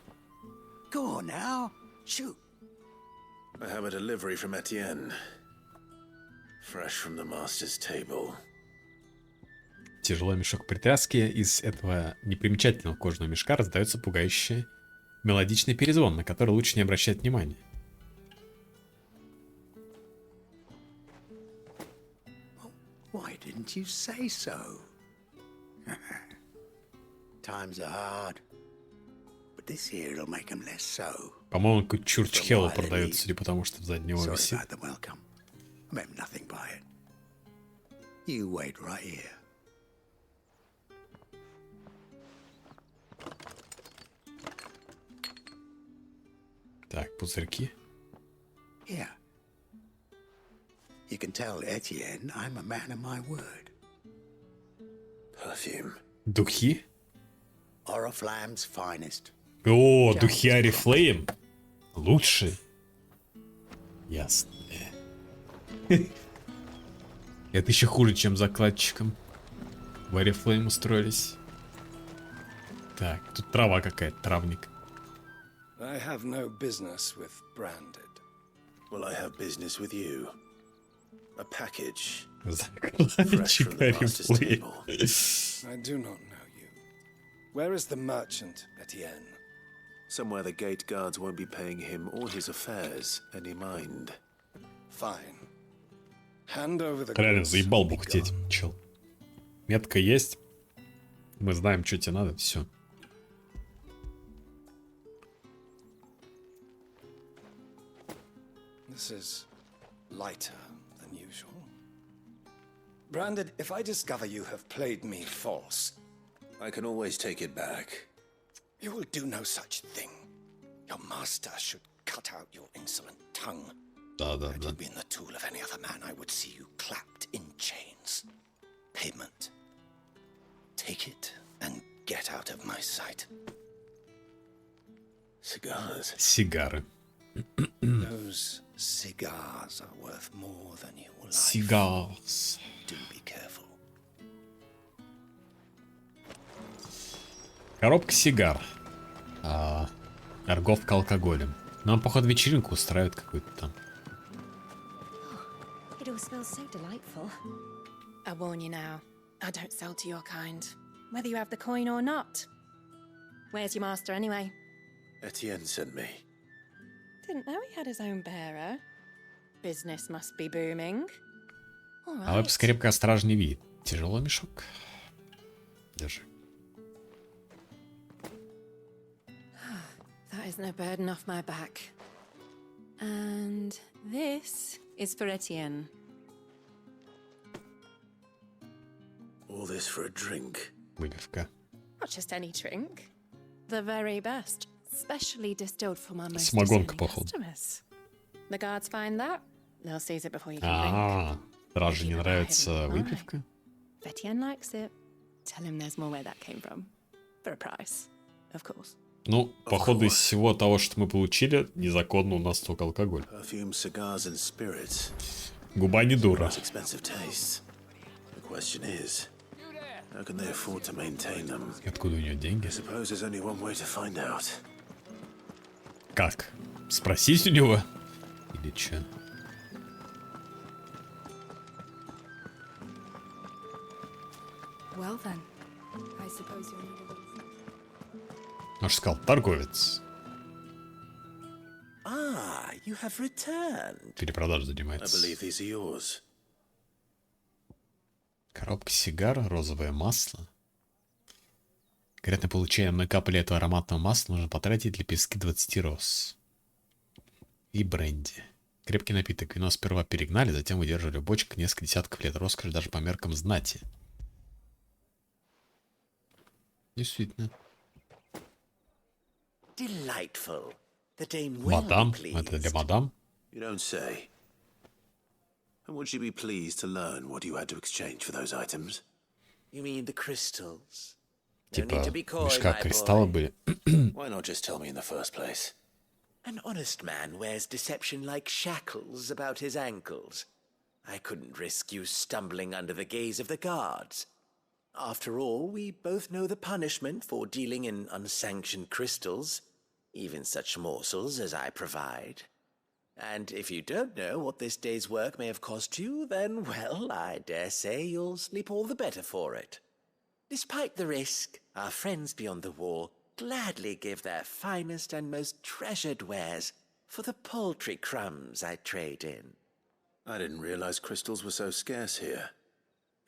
I have a delivery from Etienne. Fresh from the master's table. Тяжелый мешок при тряске. Из этого непримечательного кожаного мешка раздается пугающий мелодичный перезвон, на который лучше не обращать внимания. Why didn't you say so? Times are hard, but this here'll make them less so. По-моему, какой-то чурчхелл продается, судя по тому, что сзади него висит. Так, пузырьки. You can tell Etienne I'm a man of my word. Perfume. Духи? Oriflamme's finest. О, духи Oriflame? Лучше. Ясно. Это еще хуже, чем закладчиком. В Oriflame устроились. Так, тут трава какая-то, травник. I have no business with Branded. Well, I have business with you. A package. Закладчик Oriflame. I do not know you. Where is the merchant, Etienne? Somewhere the gate guards won't be paying him or his affairs any mind. Fine. Hand over the Реально заебал бухтеть, чел. Метка есть. Мы знаем, что тебе надо, все. This is lighter than usual. Branded, if I discover you have played me false, I can always take it back. You will do no such thing. Your master should cut out your insolent tongue. Had you been the tool of any other man, I would see you clapped in chains. Payment. Take it and get out of my sight. Cigars. Сигары. Those cigars are worth more than your life. Cigars. Do be careful. Коробка сигар. Торговка алкоголем. Нам, походу, вечеринку устраивает какую-то там. It all smells so delightful. I warn you now, I don't sell to your kind, whether you have the coin or not. Where's your master anyway? Etienne sent me. Didn't know he had his own bearer. Business must be booming. All А выпуск крепко осторожный вид. Тяжелый мешок. Держи. That is no burden off my back. And this is for Etienne. All this for a drink. Выпивка. Not just any drink. The very best. Specially distilled for my most Самогонка, discerning походу. customers. The guards find that, they'll seize it before you can drink. А, Страже не нравится выпивка? Etienne likes it. Tell him there's more where that came from. For a price, of course. Ну, походу, из всего того, что мы получили, незаконно у нас только алкоголь. Perfume, cigars and spirits. Губа не дура. Expensive tastes. The question is, how can they afford to maintain them? Откуда у нее деньги? I suppose there's only one way to find out. Как? Спросить у него? Или че? Well then, I suppose you're not. Он же сказал, торговец. Ah, you have returned. Перепродаж I занимается. believe these are yours. Коробка сигар, розовое масло. Говорят, на получение 1 капли этого ароматного масла нужно потратить лепестки 20 роз. И бренди. Крепкий напиток. Вино сперва перегнали, затем выдерживали в бочках несколько десятков лет. Роскошь даже по меркам знати. Действительно. Delightful. The dame will Мадам. be pleased. Это для мадам. You don't say. And would she be pleased to learn what you had to exchange for those items? You mean the crystals? No need Типа, to be в coy, мешках my кристаллы boy. были. Why not just tell me in the first place? An honest man wears deception like shackles about his ankles. I couldn't risk you stumbling under the gaze of the guards. After all, we both know the punishment for dealing in unsanctioned crystals, even such morsels as I provide. And if you don't know what this day's work may have cost you, then, well, I dare say you'll sleep all the better for it. Despite the risk, our friends beyond the wall gladly give their finest and most treasured wares for the paltry crumbs I trade in. I didn't realize crystals were so scarce here.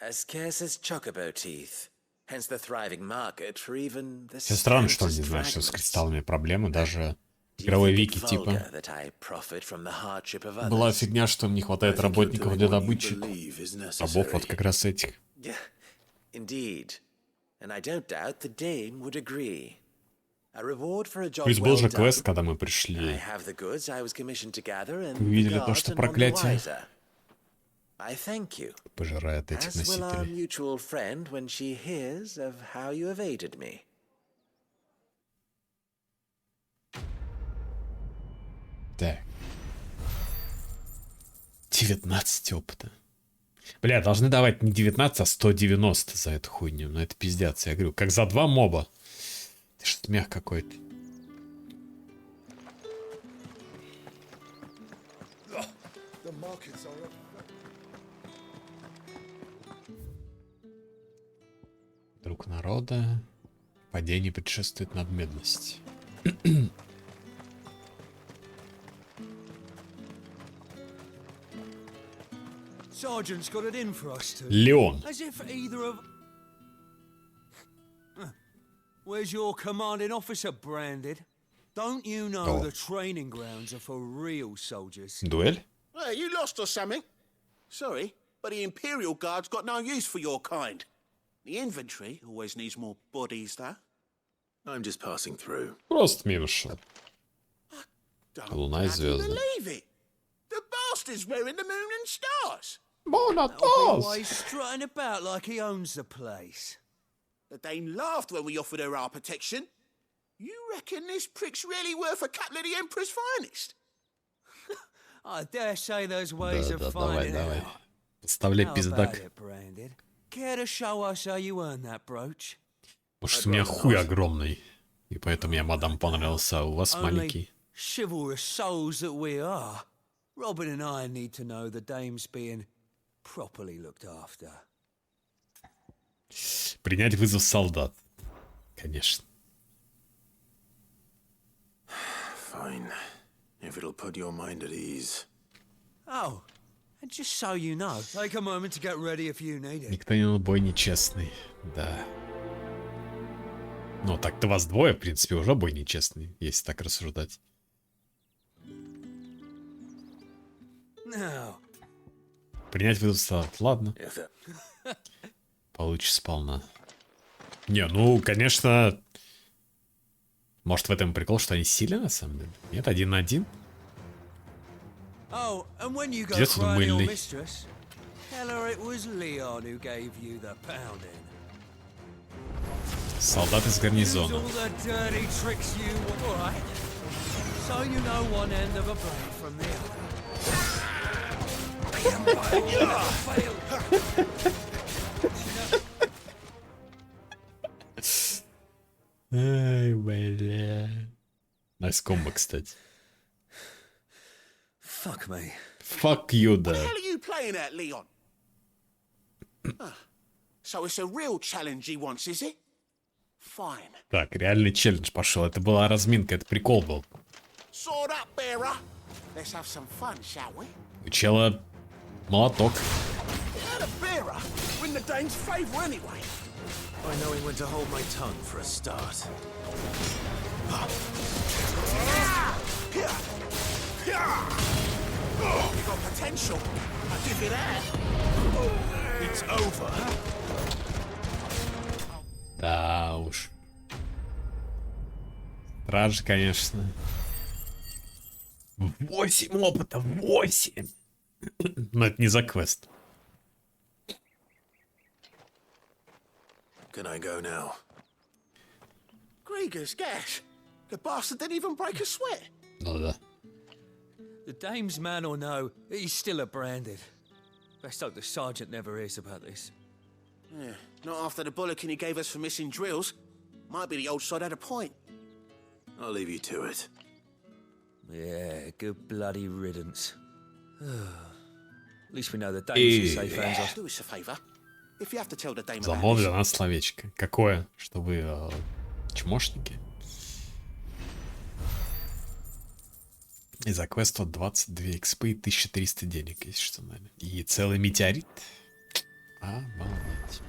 As scarce as chocobo teeth. Hence the thriving market for even the Все странно, что он не stoutest знает, что с fragments. кристаллами проблемы. Даже Do you игровой think it вики типа vulgar that I profit from the hardship of others? была фигня, что им не хватает работников для добычи. Рабов вот как раз этих. Yeah, indeed. And I don't doubt the dame would agree. A reward for a job Плюс был well же квест, done. когда мы I пришли. have the goods I was commissioned to gather, and Вы видели the то, guards что are none the проклятие wiser. I thank you. Пожирает этих As will our носителей. mutual friend when she hears of how you evaded me. Так. 19 опыта. Бля, должны давать не 19, а 190 за эту хуйню. Ну это пиздец, я говорю. Как за 2 моба. Это что-то мех какой-то. The markets are up. Друг народа. Падение предшествует надменность. Sergeant's got it in for us two. Leon. As if either of... Where's your commanding officer branded? Don't you know Oh. the training grounds are for real soldiers? Дуэль? Hey, you lost or something? Sorry, but the Imperial Guard's got no use for your kind. The infantry always needs more bodies, though. I'm just passing through. Просто мимо шел. Луна и Bloody звезды. believe it! The bastard's wearing the moon and stars! Why he's strutting about like he owns the place. The Dane laughed when we offered her our protection. You reckon this prick's really worth a couple of the Emperor's finest? I dare say there's ways of Да, давай, finding давай. out. Подставляй How пиздак. about it, Branded? Care to show us how you earned that brooch? Может, у меня хуй огромный. И поэтому я мадам понравился, а у вас маленький. Chivalrous souls that we are, Robin and I need to know the dame's being properly looked after. Принять вызов солдат. Конечно. Fine. If it'll put your mind at ease. Oh, and just so you know, take a moment to get ready if you need it. Никто не бой нечестный. Да. Ну, так-то вас двое, в принципе, уже бой нечестный, если так рассуждать. Now. Принять вызов солдат. Ладно. Получишь сполна. Не, ну, конечно... Может, в этом прикол, что они сильны, на самом деле? Нет, 1 на 1. Oh, and when you go Пиздец он crying your мыльный. mistress, tell her it was Leon who gave you the pounding. Солдат из гарнизона. All the dirty tricks you all right. So you know one end of a blade from the other. Ай, бля. Найс комбо, кстати. Fuck me. Fuck you, да. What the hell are you playing at, Leon? So it's a real challenge he wants, is it? Fine. Так, реальный челлендж пошел. Это была разминка, это прикол был. Sword up, bearer. Let's have some fun, shall we? У чела молоток. Not a bearer. We're in the Dane's favour anyway. I know when to hold my tongue for a start. You got potential. I'll give you that. It's over. Да уж. Стражи, конечно. 8 опыта, 8! Но это не за квест. Can I go now? Gregor's gas. The bastard didn't even break a sweat. Ну да. The dame's man or no, he's still a branded. Best hope the sergeant never hears about this. Yeah, not after the bullocking he gave us for missing drills. Might be the old sod had a point. I'll leave you to it. Yeah, good bloody riddance. At least we know the dame's safe hands off. Do us a favour. If you have to tell the dame about Замол this, для нас словечко. Какое? Что вы чмошники? И за квест 22 экспы и 1300 денег, если что, наверное. И целый метеорит. Обалдеть.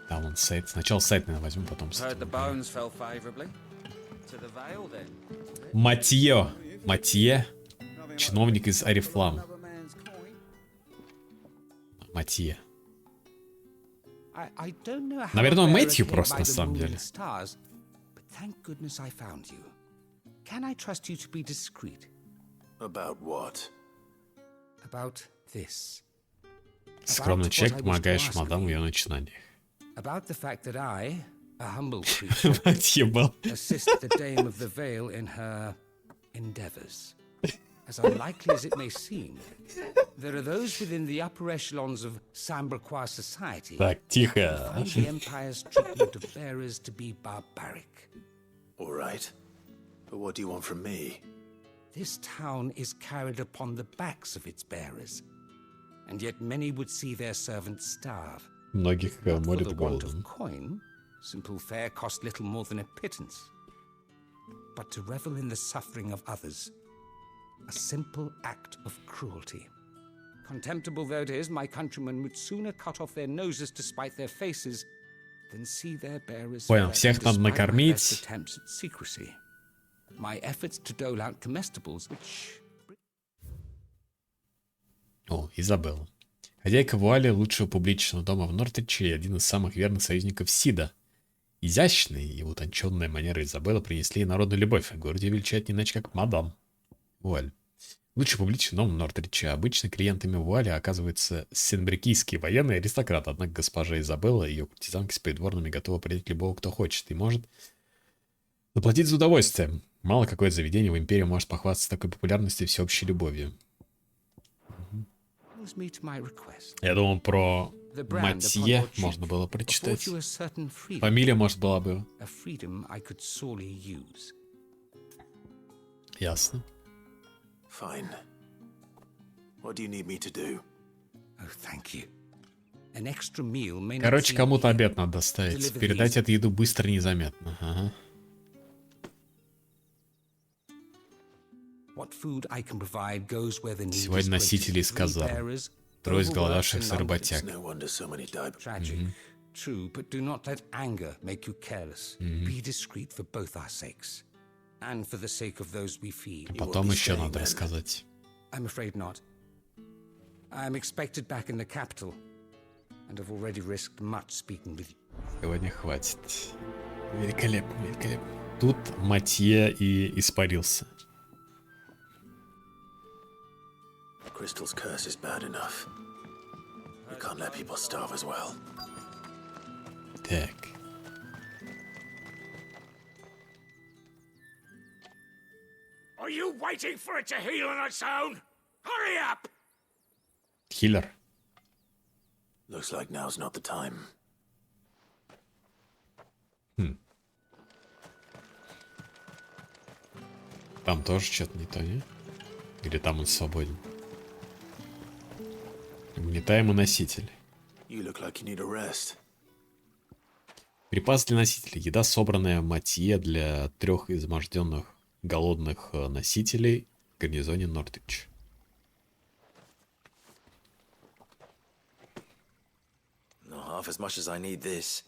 Да, вон сайт. Сначала сайт, наверное, возьму, потом сайт. Матье. Матье. Чиновник из Арифлам. Матье. Наверное, Мэтью просто, на самом деле. Can I trust you to be discreet? About what? About this. Скромный человек, помогаешь мадам в ее начинаниях. About the fact that I, a humble creature, assist the Dame of the Vale in her endeavors. As unlikely as it may seem, there are those within the upper echelons of Sambraquois society Так, тихо. who find the Empire's treatment of bearers to be barbaric. All right. But what do you want from me? This town is carried upon the backs of its bearers, and yet many would see their servants starve. Многих морит For the want голодом. of coin, simple fare cost little more than a pittance. But to revel in the suffering of others, a simple act of cruelty. Contemptible though it is, my countrymen would sooner cut off their noses to spite their faces than see their bearers Понял, fed всех надо despite my накормить. best attempts at secrecy. My efforts to dole out comestibles, which... О, Изабелла. Хозяйка вуали лучшего публичного дома в Нортриче и один из самых верных союзников Сида. Изящные и утонченные манеры Изабеллы принесли ей народную любовь, а в городе величают не иначе как мадам Вуаль. Лучший публичный дом в Нортриче. Обычно клиентами Вуали оказываются сенбрикийские военные аристократы, однако госпожа Изабелла и ее куртизанки с придворными готовы принять любого, кто хочет, и может заплатить за удовольствие. Мало какое заведение в империи может похвастаться такой популярностью и всеобщей любовью. Я думал, про Матье можно было прочитать. Фамилия, может, была бы. Ясно. Fine. What do you need me to do? Oh, thank you. An extra meal may not Короче, seem кому-то here. обед надо доставить. Deliver Передать these. эту еду быстро и незаметно. Ага. What food I can provide goes where the need is Сегодня носители из greatest. казарм. Bearers, Трое overworked изголодавшихся and работяг. No wonder so many died. Tragic. True, but do not let anger make you careless. Be discreet for both our sakes. And for the sake of those we feed. А потом еще надо рассказать. I'm afraid not. I'm expected back in the capital. and have already risked much speaking with you. Сегодня хватит. Великолепно, великолепно. Тут Матье и испарился. Crystal's curse is bad enough. We can't let people starve as well. Так. Are you waiting for it to heal on its own? Hurry up! Хиллер. Looks like now's not the time. Там тоже что-то не то, не? Или там он свободен? Угнетаемый носитель. You look like you need a rest. Припас для носителей. Еда, собранная Матье для 3 изможденных голодных носителей в гарнизоне Нортвич. Not half as much as I need this.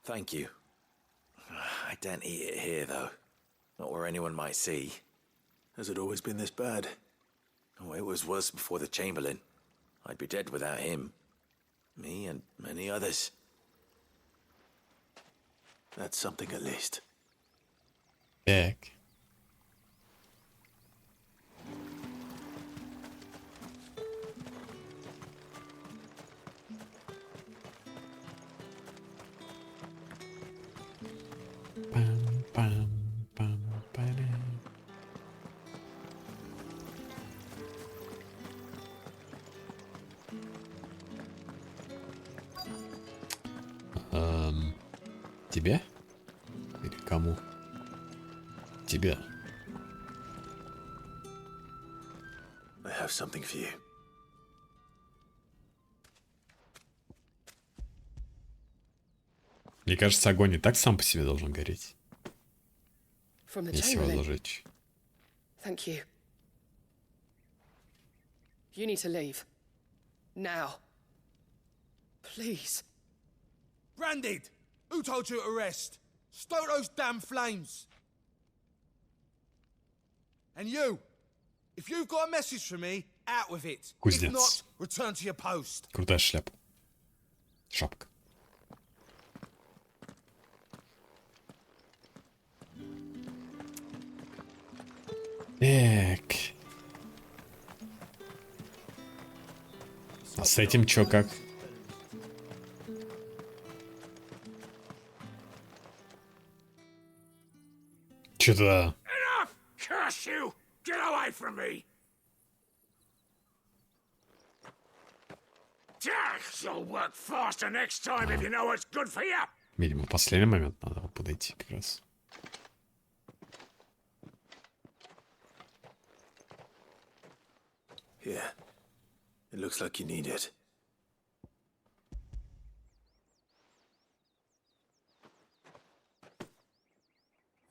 Thank you. I daren't eat it here, though. Not where anyone might see. Has it always been this bad? Oh, it was worse before the Chamberlain. I'd be dead without him. Me and many others. That's something at least. Так. Тебе? Или кому? Тебе. I have something for you. Мне кажется, огонь и так сам по себе должен гореть. From the Если его Chamberlain. зажечь. Thank you. You need to leave. Now. Please. Branded! Who told you to rest? Stoke those damn flames! And you! If you've got a message for me, out with it. Кузнец. If not, return to your post. Крутая шляпа. Шапка. Так. А с этим чё как? Чё-то... Enough! Curse you! Get away from me! You'll work faster next time if you know what's good for you. Видимо, в последний момент надо подойти как раз. Here. It looks like you need it.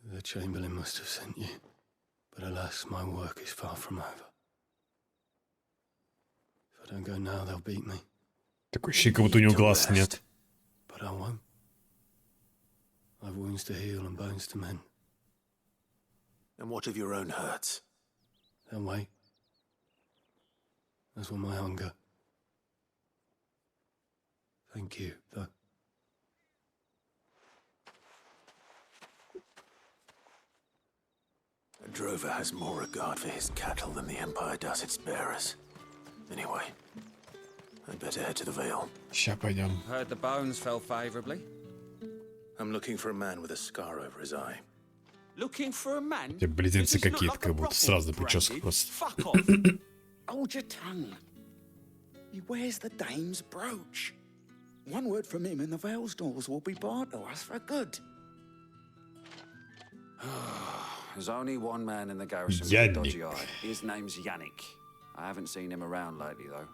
The Chamberlain must have sent you, but alas, my work is far from over. If I don't go now, they'll beat me. Такое ощущение, как будто у него глаз нет. But I won't. I've wounds to heal and bones to mend. And what of your own hurts? They'll wait. As will my hunger. Thank you, though. A drover has more regard for his cattle than the Empire does its bearers. Anyway, I'd better head to the Vale. Ща пойдем. Heard the bones fell favorably. I'm looking for a man with a scar over his eye. Looking for a man? Эти близнецы какие-то, как будто сразу прическа просто. Fuck off! Hold your tongue. He wears the dame's brooch. One word from him and the Vale's doors will be barred to us for good. There's only one man in the garrison with a dodgy eye. His name's Yannick. I haven't seen him around lately, though.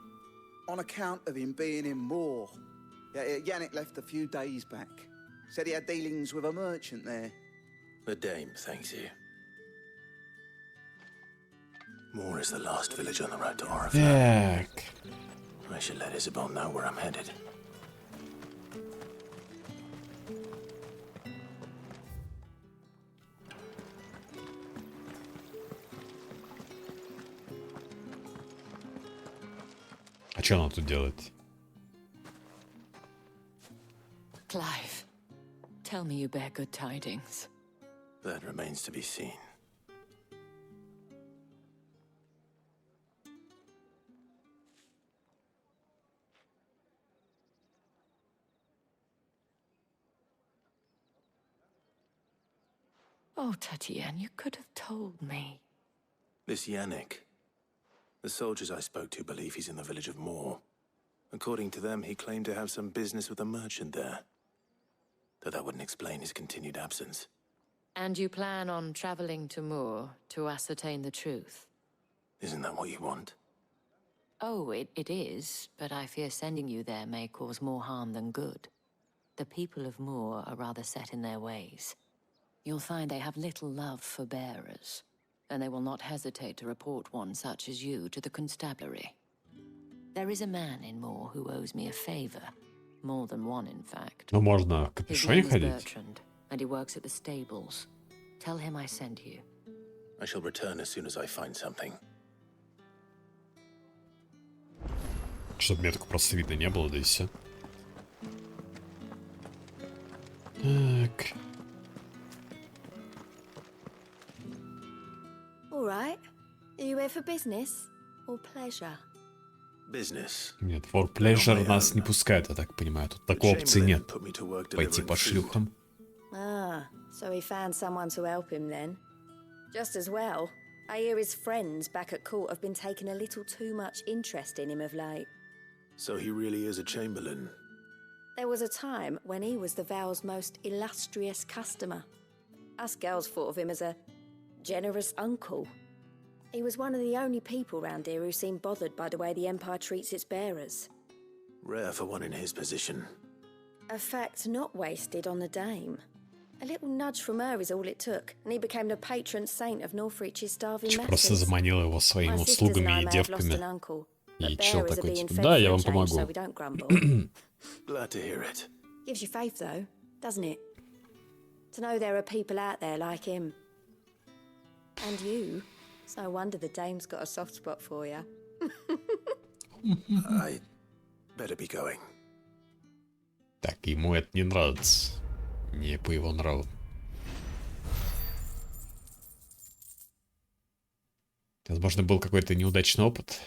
On account of him being in war. Yannick left a few days back. Said he had dealings with a merchant there. The dame thanks you. Moore is the last village on the road to Oriflamme. Так. I should let Isabel know where I'm headed. А что она тут делает? me you bear good tidings. That remains to be seen. Oh, Tatien, you could have told me. This Yannick. The soldiers I spoke to believe he's in the village of Moor. According to them, he claimed to have some business with a merchant there. Though that wouldn't explain his continued absence. And you plan on traveling to Moor to ascertain the truth? Isn't that what you want? Oh, it is, but I fear sending you there may cause more harm than good. The people of Moor are rather set in their ways. You'll find they have little love for bearers, and they will not hesitate to report one such as you to the constabulary. There is a man in Moor who owes me a favor. More than one, in fact. Ну, можно в His капюшоне name is ходить. Bertrand, and he works at the stables. Tell him I sent you. I shall return as soon as I find something. Чтобы метку просто видно не было, да и все. Так. All right. Are you here for business or pleasure? Business. Нет, for pleasure нас не пускают, я так понимаю. Тут такой опции нет. Пойти по шлюхам. Ah, so he found someone to help him then. Just as well. I hear his friends back at court have been taking a little too much interest in him of late. So he really is a chamberlain. There was a time when he was the Vale's most illustrious customer. Us girls thought of him as a generous uncle. He was one of the only people round here who seemed bothered by the way the Empire treats its bearers. Rare for one in his position. A fact not wasted on the dame. A little nudge from her is all it took, and he became the patron saint of Northreach's starving Просто masses. заманил его своими услугами и девками. И чел такой, типа, да, я вам помогу. Glad to hear it. Gives you faith, though, doesn't it? To know there are people out there like him. And you. It's no wonder the dame's got a soft spot for you. I better be going. Так, ему это не нравится. Не по его нраву. Возможно, был какой-то неудачный опыт.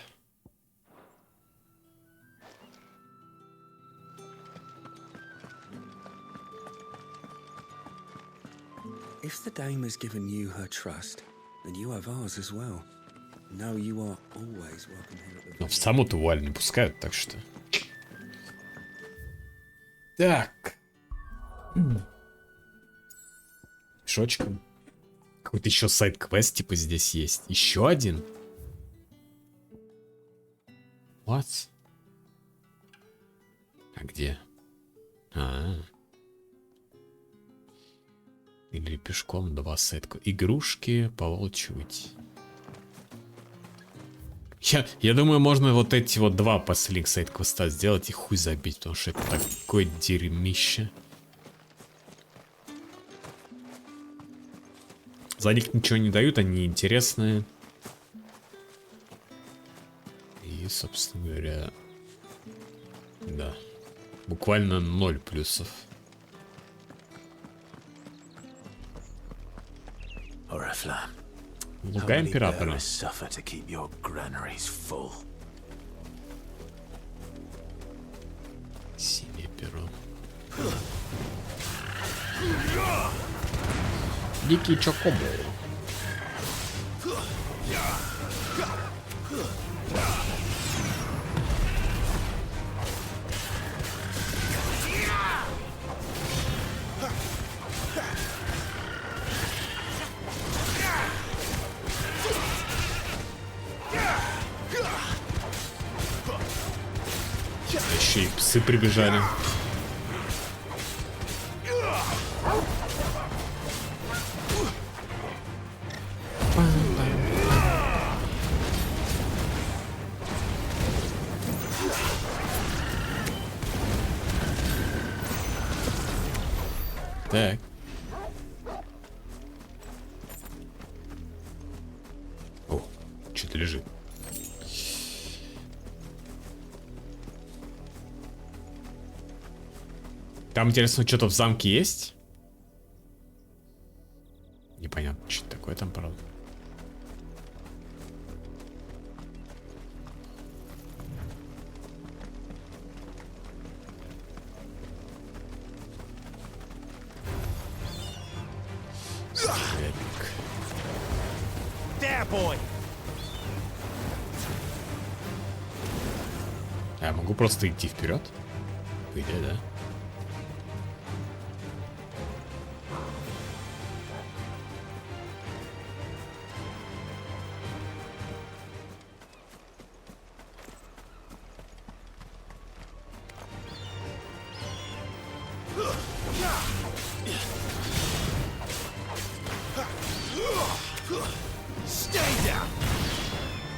If the dame has given you her trust, then you have ours as well. No, you are always welcome here at the Но в саму-то вуаль не пускают, так что... Так. Шочком. Какой-то еще сайд-квест типа здесь есть. Еще один? What? А где? Или пешком 2 сетка. Игрушки поволчивать. Я думаю, можно вот эти вот 2 последних сайд-квеста сделать и хуй забить, потому что это такое дерьмище. За них ничего не дают, они интересные. И, собственно говоря, да. Буквально 0 плюсов. Луга императора. Синее перо. Дикий чокобо. Еще и псы прибежали. Так. О, что-то лежит. Там, интересно, что-то в замке есть? правда. Я могу просто идти вперед? По идее, да?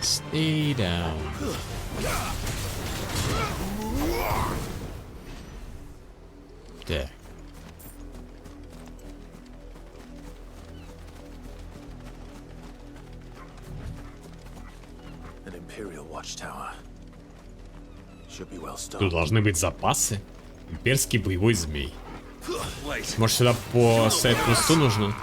Stay down. Так. An Imperial watchtower. Should be well stocked. Тут должны быть запасы. Имперский боевой змей. Может, сюда по сайт-квесту нужно?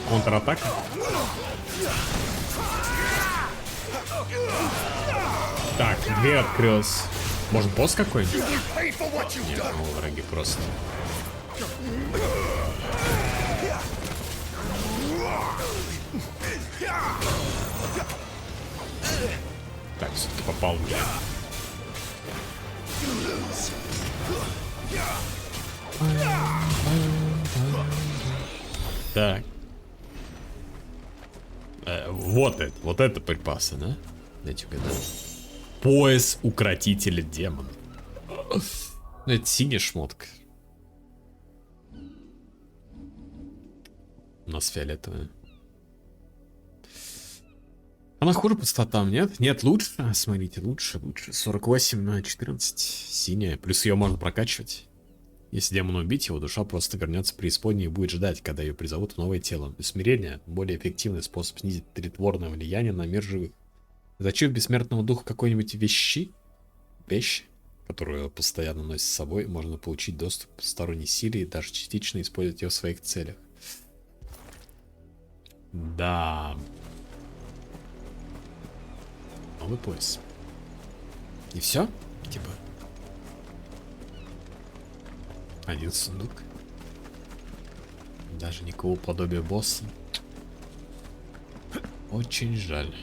Контратака. Так, дверь открылась. Может, босс какой-нибудь? Нет, ну, враги просто. Так, все-таки попал в меня. Так. Вот это припасы, да? Дайте угадать. Пояс укротителя демона. Ну, это синяя шмотка. У нас фиолетовая. Она хуже по статам, нет? Нет, лучше. Смотрите, лучше. 48 на 14. Синяя. Плюс ее можно прокачивать. Если демона убить, его душа просто вернется в преисподнюю и будет ждать, когда ее призовут в новое тело. Усмирение — более эффективный способ снизить тлетворное влияние на мир живых. Зачем бессмертного духа какой-нибудь вещи, которую постоянно носит с собой, можно получить доступ к посторонней силе и даже частично использовать ее в своих целях. Да. Новый пояс. И все? Типа. Один сундук. Даже никакого подобия босса. Очень жаль.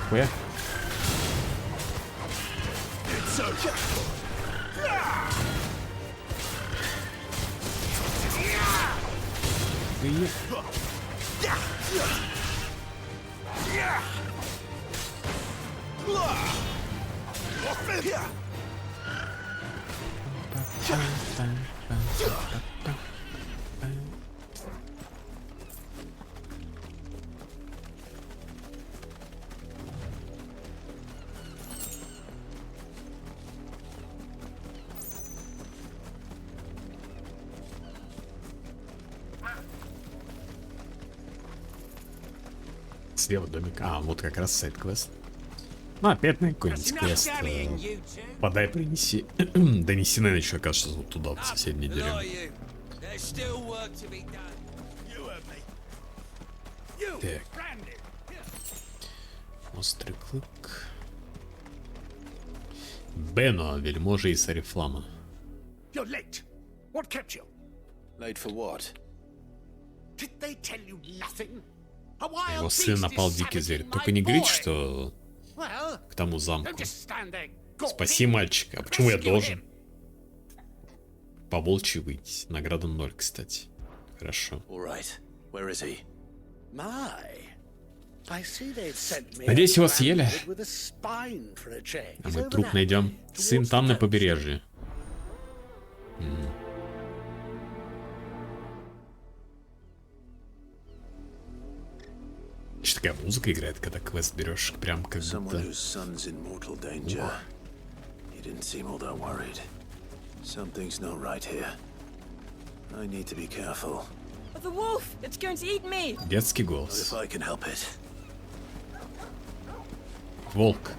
Нихуя. Слева домик. А, вот как раз сайт-квест. Ну, опять на какой-нибудь квест. Подай, принеси. Донеси, наверное, еще, кажется, вот туда, в соседнюю деревню. Так. Острый клык. Бено, вельможа из Орифлама. You're late. What kept you? Late for what? Did they tell you nothing? Его сын напал дикий зверь. Только не говорите, что к тому замку. Спаси мальчика. А почему я должен? По волчьи выйти. Награда 0, кстати. Хорошо. Надеюсь, его съели. А мы труп найдем. Сын там на побережье. Что такая музыка играет, когда квест берешь, прям как будто... Детский голос. Волк.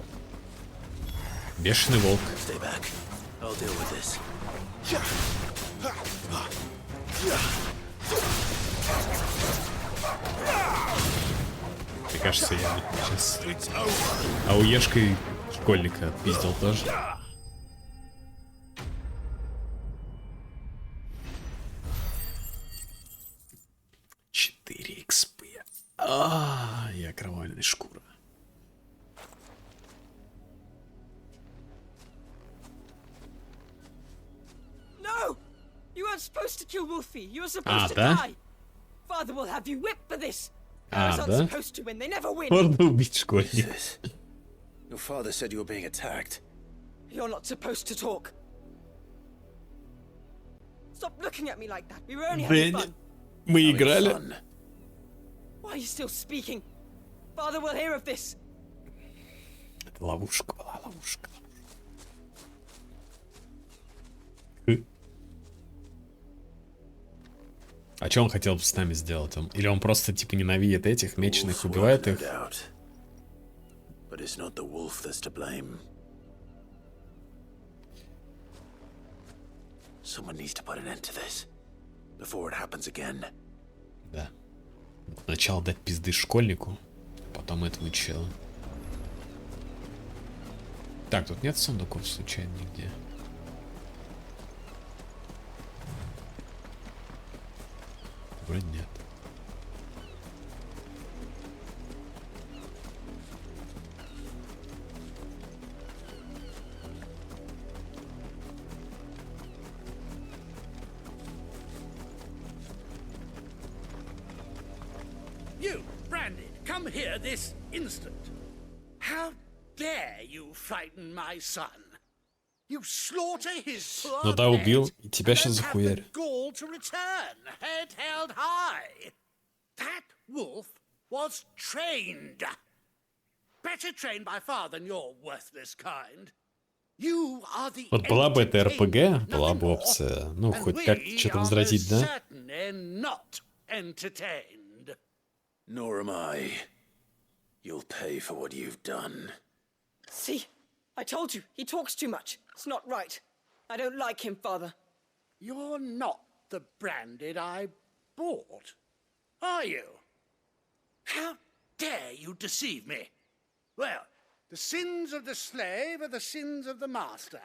Бешеный волк. Мне кажется, я сейчас ауешкой школьника отпиздил тоже. 4 XP. Я кровавленная шкура. No! You weren't supposed to kill Wolfie. You were supposed to die. Father will have you whipped for this. Да? Supposed to win. They never win. Можно убить школьника. Your father said you were being attacked. You're not supposed to talk. Stop looking at me like that. We were only having fun. Мы играли. Why are you still speaking? Father will hear of this. Это ловушка была, ловушка. А что он хотел бы с нами сделать? Или он просто типа ненавидит этих меченых, убивает их? But it's not the wolf that's to blame. Someone needs to put an end to this before it happens again. Да. Сначала дать пизды школьнику, потом этому челу. Так, тут нет сундуков случайно нигде. Вроде нет. You, Branded, come here this instant. How dare you frighten my son? You slaughter his poor Ну да, убил, и pet, тебя and сейчас then have the захуярят. gall to return, head held high. That wolf was trained. Better trained by far than your worthless kind. You are the Вот была бы это РПГ, entertainment, была бы nothing more, опция, ну, and хоть как we что-то are возразить, most да? certainly not entertained. Nor am I. You'll pay for what you've done. See? I told you. He talks too much. It's not right. I don't like him, Father. You're not the Branded I bought, are you? How dare you deceive me? Well, the sins of the slave are the sins of the master.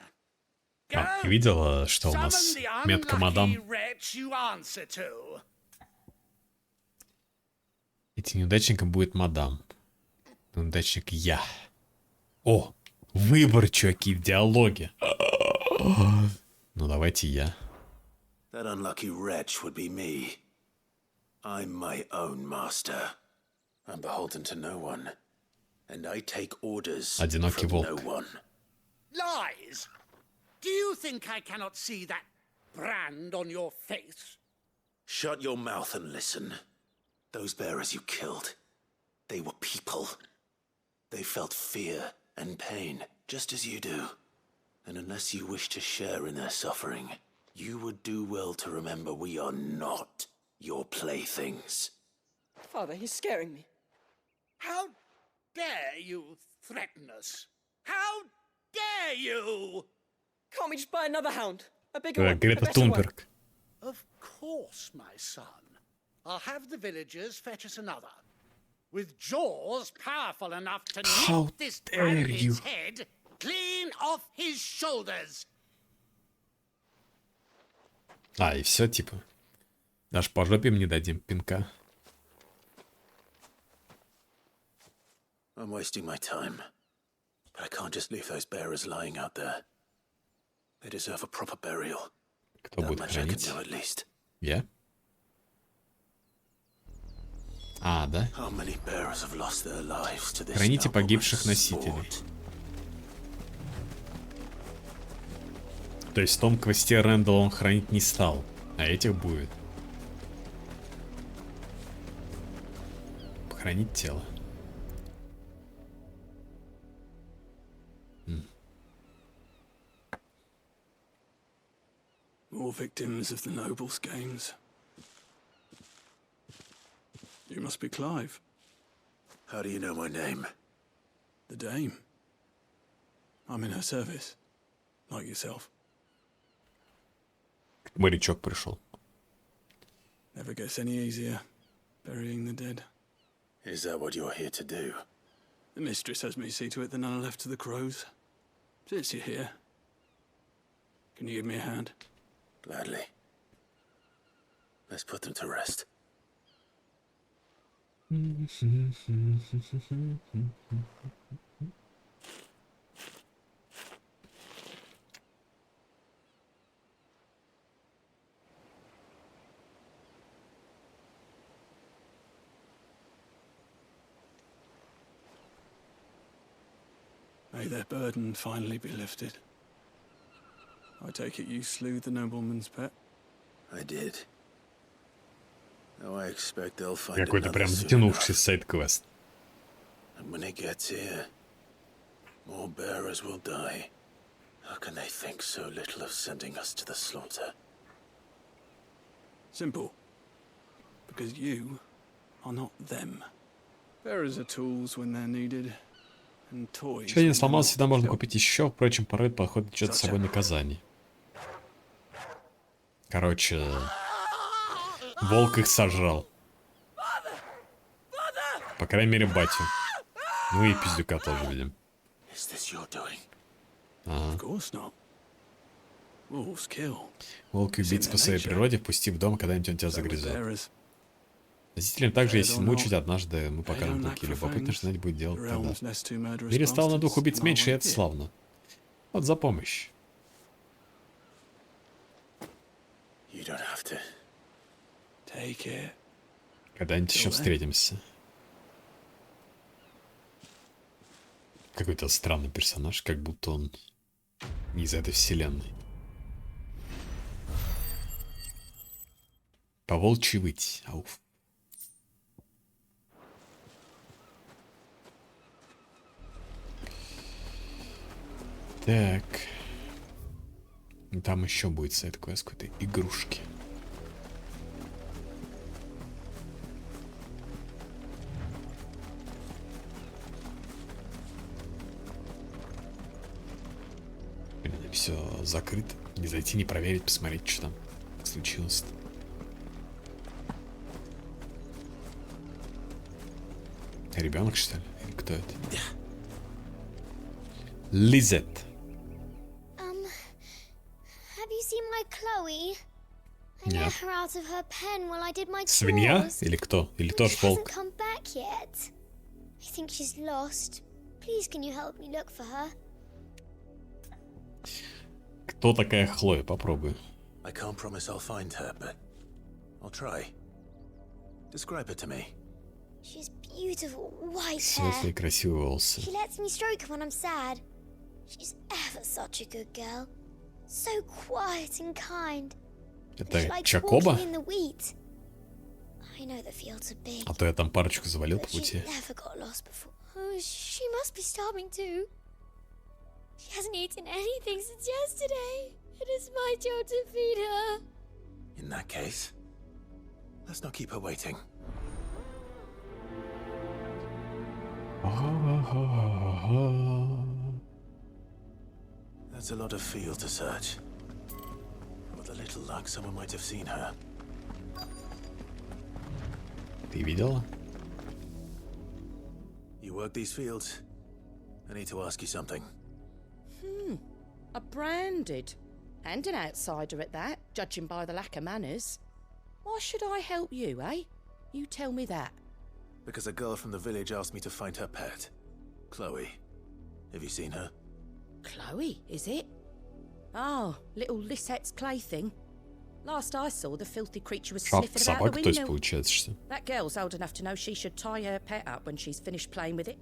А, ты видела, что у нас метка мадам? Wretch you answer to. Этим неудачником будет мадам. Неудачник я. О, выбор, чуваки, в диалоге. Ну давайте я. That unlucky wretch would be me. I'm my own master. I'm beholden to no one. And I take orders Одинокий from волк. no one. Lies! Do you think I cannot see that brand on your face? Shut your mouth and listen. Those bearers you killed, they were people. They felt fear and pain, just as you do. And unless you wish to share in their suffering, you would do well to remember we are not your playthings. Father, he's scaring me. How dare you threaten us? How dare you? Can't we just buy another hound? A bigger one, a Грета better one. Тунберг. Of course, my son. I'll have the villagers fetch us another. With jaws powerful enough to How nip this dare Branded's you. head clean off his shoulders. А, и все, типа. Даже по жопе им не дадим пинка. I'm wasting my time. But I can't just leave those bearers lying out there. They deserve a proper burial. Кто будет хранить? Я? А, да? Храните погибших носителей. То есть в том квесте Рэндалл он хранить не стал, а этих будет. Похоронить тело. More victims of the Nobles' games. You must be Clive. How do you know my name? The Dame. I'm in her service, like yourself. Морячок пришел. Never gets any easier, burying the dead. Is that what you're here to do? The mistress has me see to it that none are left to the crows. Since you're here, can you give me a hand? Gladly. Let's put them to rest. May their burden finally be lifted. I take it you slew the nobleman's pet? I did. Now I expect they'll find Какой-то another прям soon затянувшийся enough. сайд-квест. And when it gets here, more bearers will die. How can they think so little of sending us to the slaughter? Simple. Because you are not them. Bearers are tools when they're needed. And toys. Еще один сломался, всегда можно купить еще. Впрочем, порой подходит что-то с собой наказание. Короче, волк их сожрал. По крайней мере, батю. Ну и пиздюка тоже видим. Ага. Волк убийц по своей природе, впусти в дом, когда-нибудь он тебя загрызет. Носителям также есть мучить однажды, мы покажем руки. Любопытно, что надо будет делать тогда. В мире стало на дух убийц меньше, и это славно. Вот за помощь. Когда-нибудь еще встретимся. Какой-то странный персонаж, как будто он не из этой вселенной. По-волчьи выть. Ауф. Так. Там еще будет сайд-квест какой-то игрушки. Все закрыто. Не зайти, не проверить, посмотреть, что там случилось-то. Ребенок, что ли? Или кто это? Лизет. Have you seen my Chloe? I let her out of her pen while I did my chores. Свинья? Или кто? Или тоже волк? She hasn't come back yet. I think she's lost. Please, can you help me look for her? Кто такая Хлоя? Попробую. I can't promise I'll find her, but I'll try. Describe her to me. She's beautiful white hair. Светлые красивые волосы. She lets me stroke her when I'm sad. She's ever such a good girl. So quiet and kind. Это Чакоба? In the wheat. I know the fields are big. А то я там парочку завалил по пути. She never got lost before. Oh, she must be starving too. She hasn't eaten anything since yesterday. It is my job to feed her. In that case, let's not keep her waiting. That's a lot of field to search. With a little luck, someone might have seen her. Ты видела? You work these fields? I need to ask you something. A branded. And an outsider at that, judging by the lack of manners. Why should I help you, eh? You tell me that. Because a girl from the village asked me to find her pet. Chloe. Have you seen her? Chloe, is it? Oh, little Lisette's plaything. Last I saw, the filthy creature was Шапка sniffing about the собака, то есть windmill. получается, что... That girl's old enough to know she should tie her pet up when she's finished playing with it.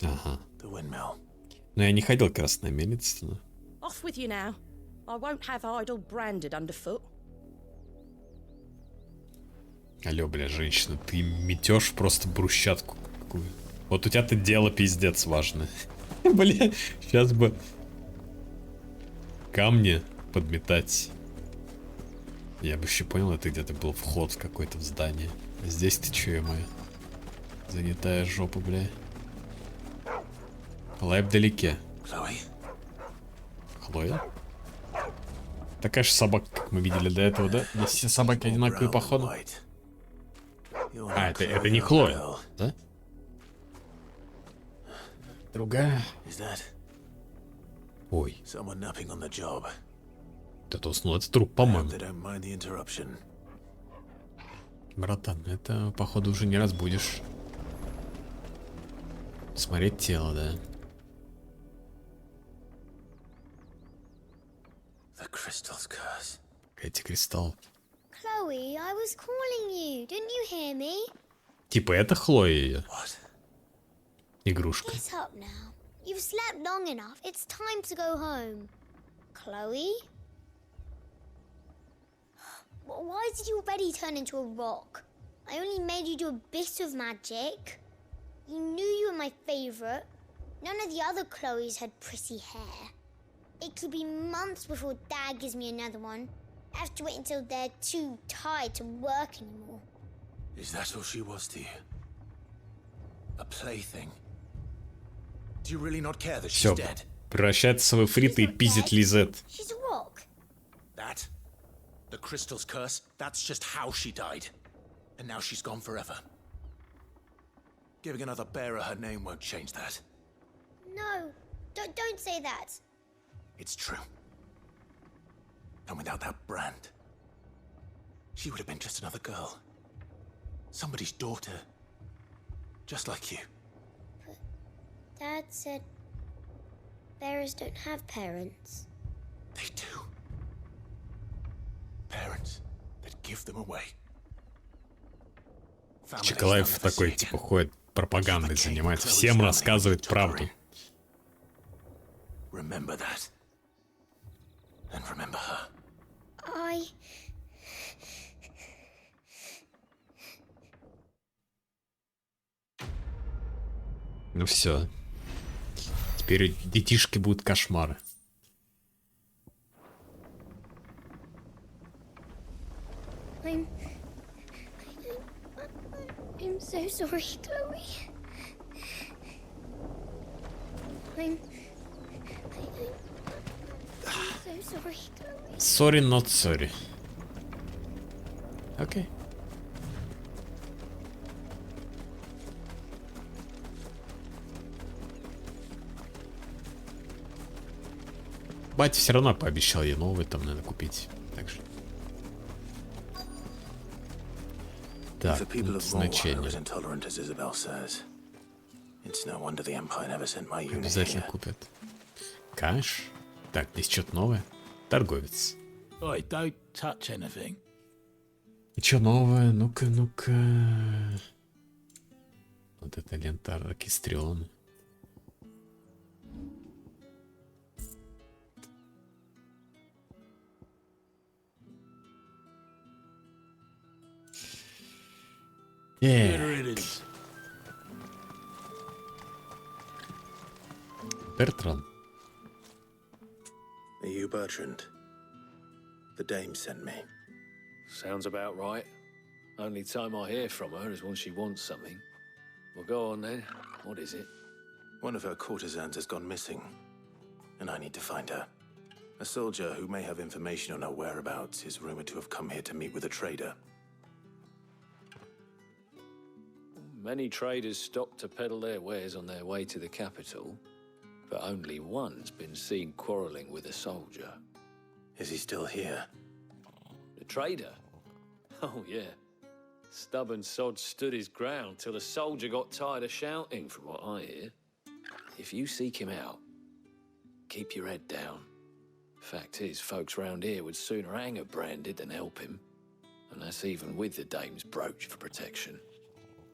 Ага. The windmill. Но я не ходил как раз на мельницу. Но... Off with you now. I won't have idle branded underfoot. Алло, бля, женщина, ты метешь просто брусчатку какую. Вот у тебя-то дело пиздец важное. Бля, сейчас бы камни подметать. Я бы еще понял, это где-то был вход какой-то в здание. А здесь ты че, моя занятая жопа, бля. Лайб вдалеке. Хлоя? Такая же собака, как мы видели до этого, да? Здесь все собаки одинаковые по ходу. А, это не Хлоя, да? Другая. Ой. Кто-то уснул, это труп, по-моему. Братан, это, походу, уже не разбудишь. Смотреть тело, да. Эти кристаллы. Chloe, I was calling you. Didn't you hear me? Типа это Хлоя ее. Игрушка. Get up now. You've slept long enough. It's time to go home. Chloe? Why did you already turn into a rock? I only made you do a bit of magic. You knew you were my favorite. None of the other Chloes had pretty hair. It could be months before Dad gives me another one. I have to wait until they're too tired to work anymore. Is that all she was to you? A plaything? Do you really not care that she's Все, dead? превращается в эфрита и пиздит Лизет. She's a rock. That? The crystal's curse? That's just how she died. And now she's gone forever. Giving another bearer her name won't change that. No, don't say that. It's true. And without that brand, she would have been just another girl. Somebody's daughter. Just like you. But Dad said bearers don't have parents. They do. Parents that give them away. Чекалаев такой, типа, ходит пропагандой занимается. Всем рассказывает правду. Remember that. And remember her. Ну все. Теперь у детишки будут кошмары. I'm so sorry, Chloe. I'm so sorry, Chloe. Sorry, not sorry. Окей. Батя все равно пообещал ей новый там, надо купить. Так же. Так, значение. Обязательно купят. Каш? Так, здесь что-то новое. Торговец. Oi, don't touch anything. И что новое? Ну-ка, ну-ка. Вот эта лента оркестрион. Бертран. Are you Bertrand? The dame sent me. Sounds about right. Only time I hear from her is when she wants something. Well, go on then. What is it? One of her courtesans has gone missing, and I need to find her. A soldier who may have information on her whereabouts is rumored to have come here to meet with a trader. Many traders stop to peddle their wares on their way to the capital, but only one's been seen quarreling with a soldier. Is he still here? The trader? Oh, yeah. Stubborn sod stood his ground till the soldier got tired of shouting, from what I hear. If you seek him out, keep your head down. Fact is, folks round here would sooner hang a branded than help him. And that's even with the dame's brooch for protection.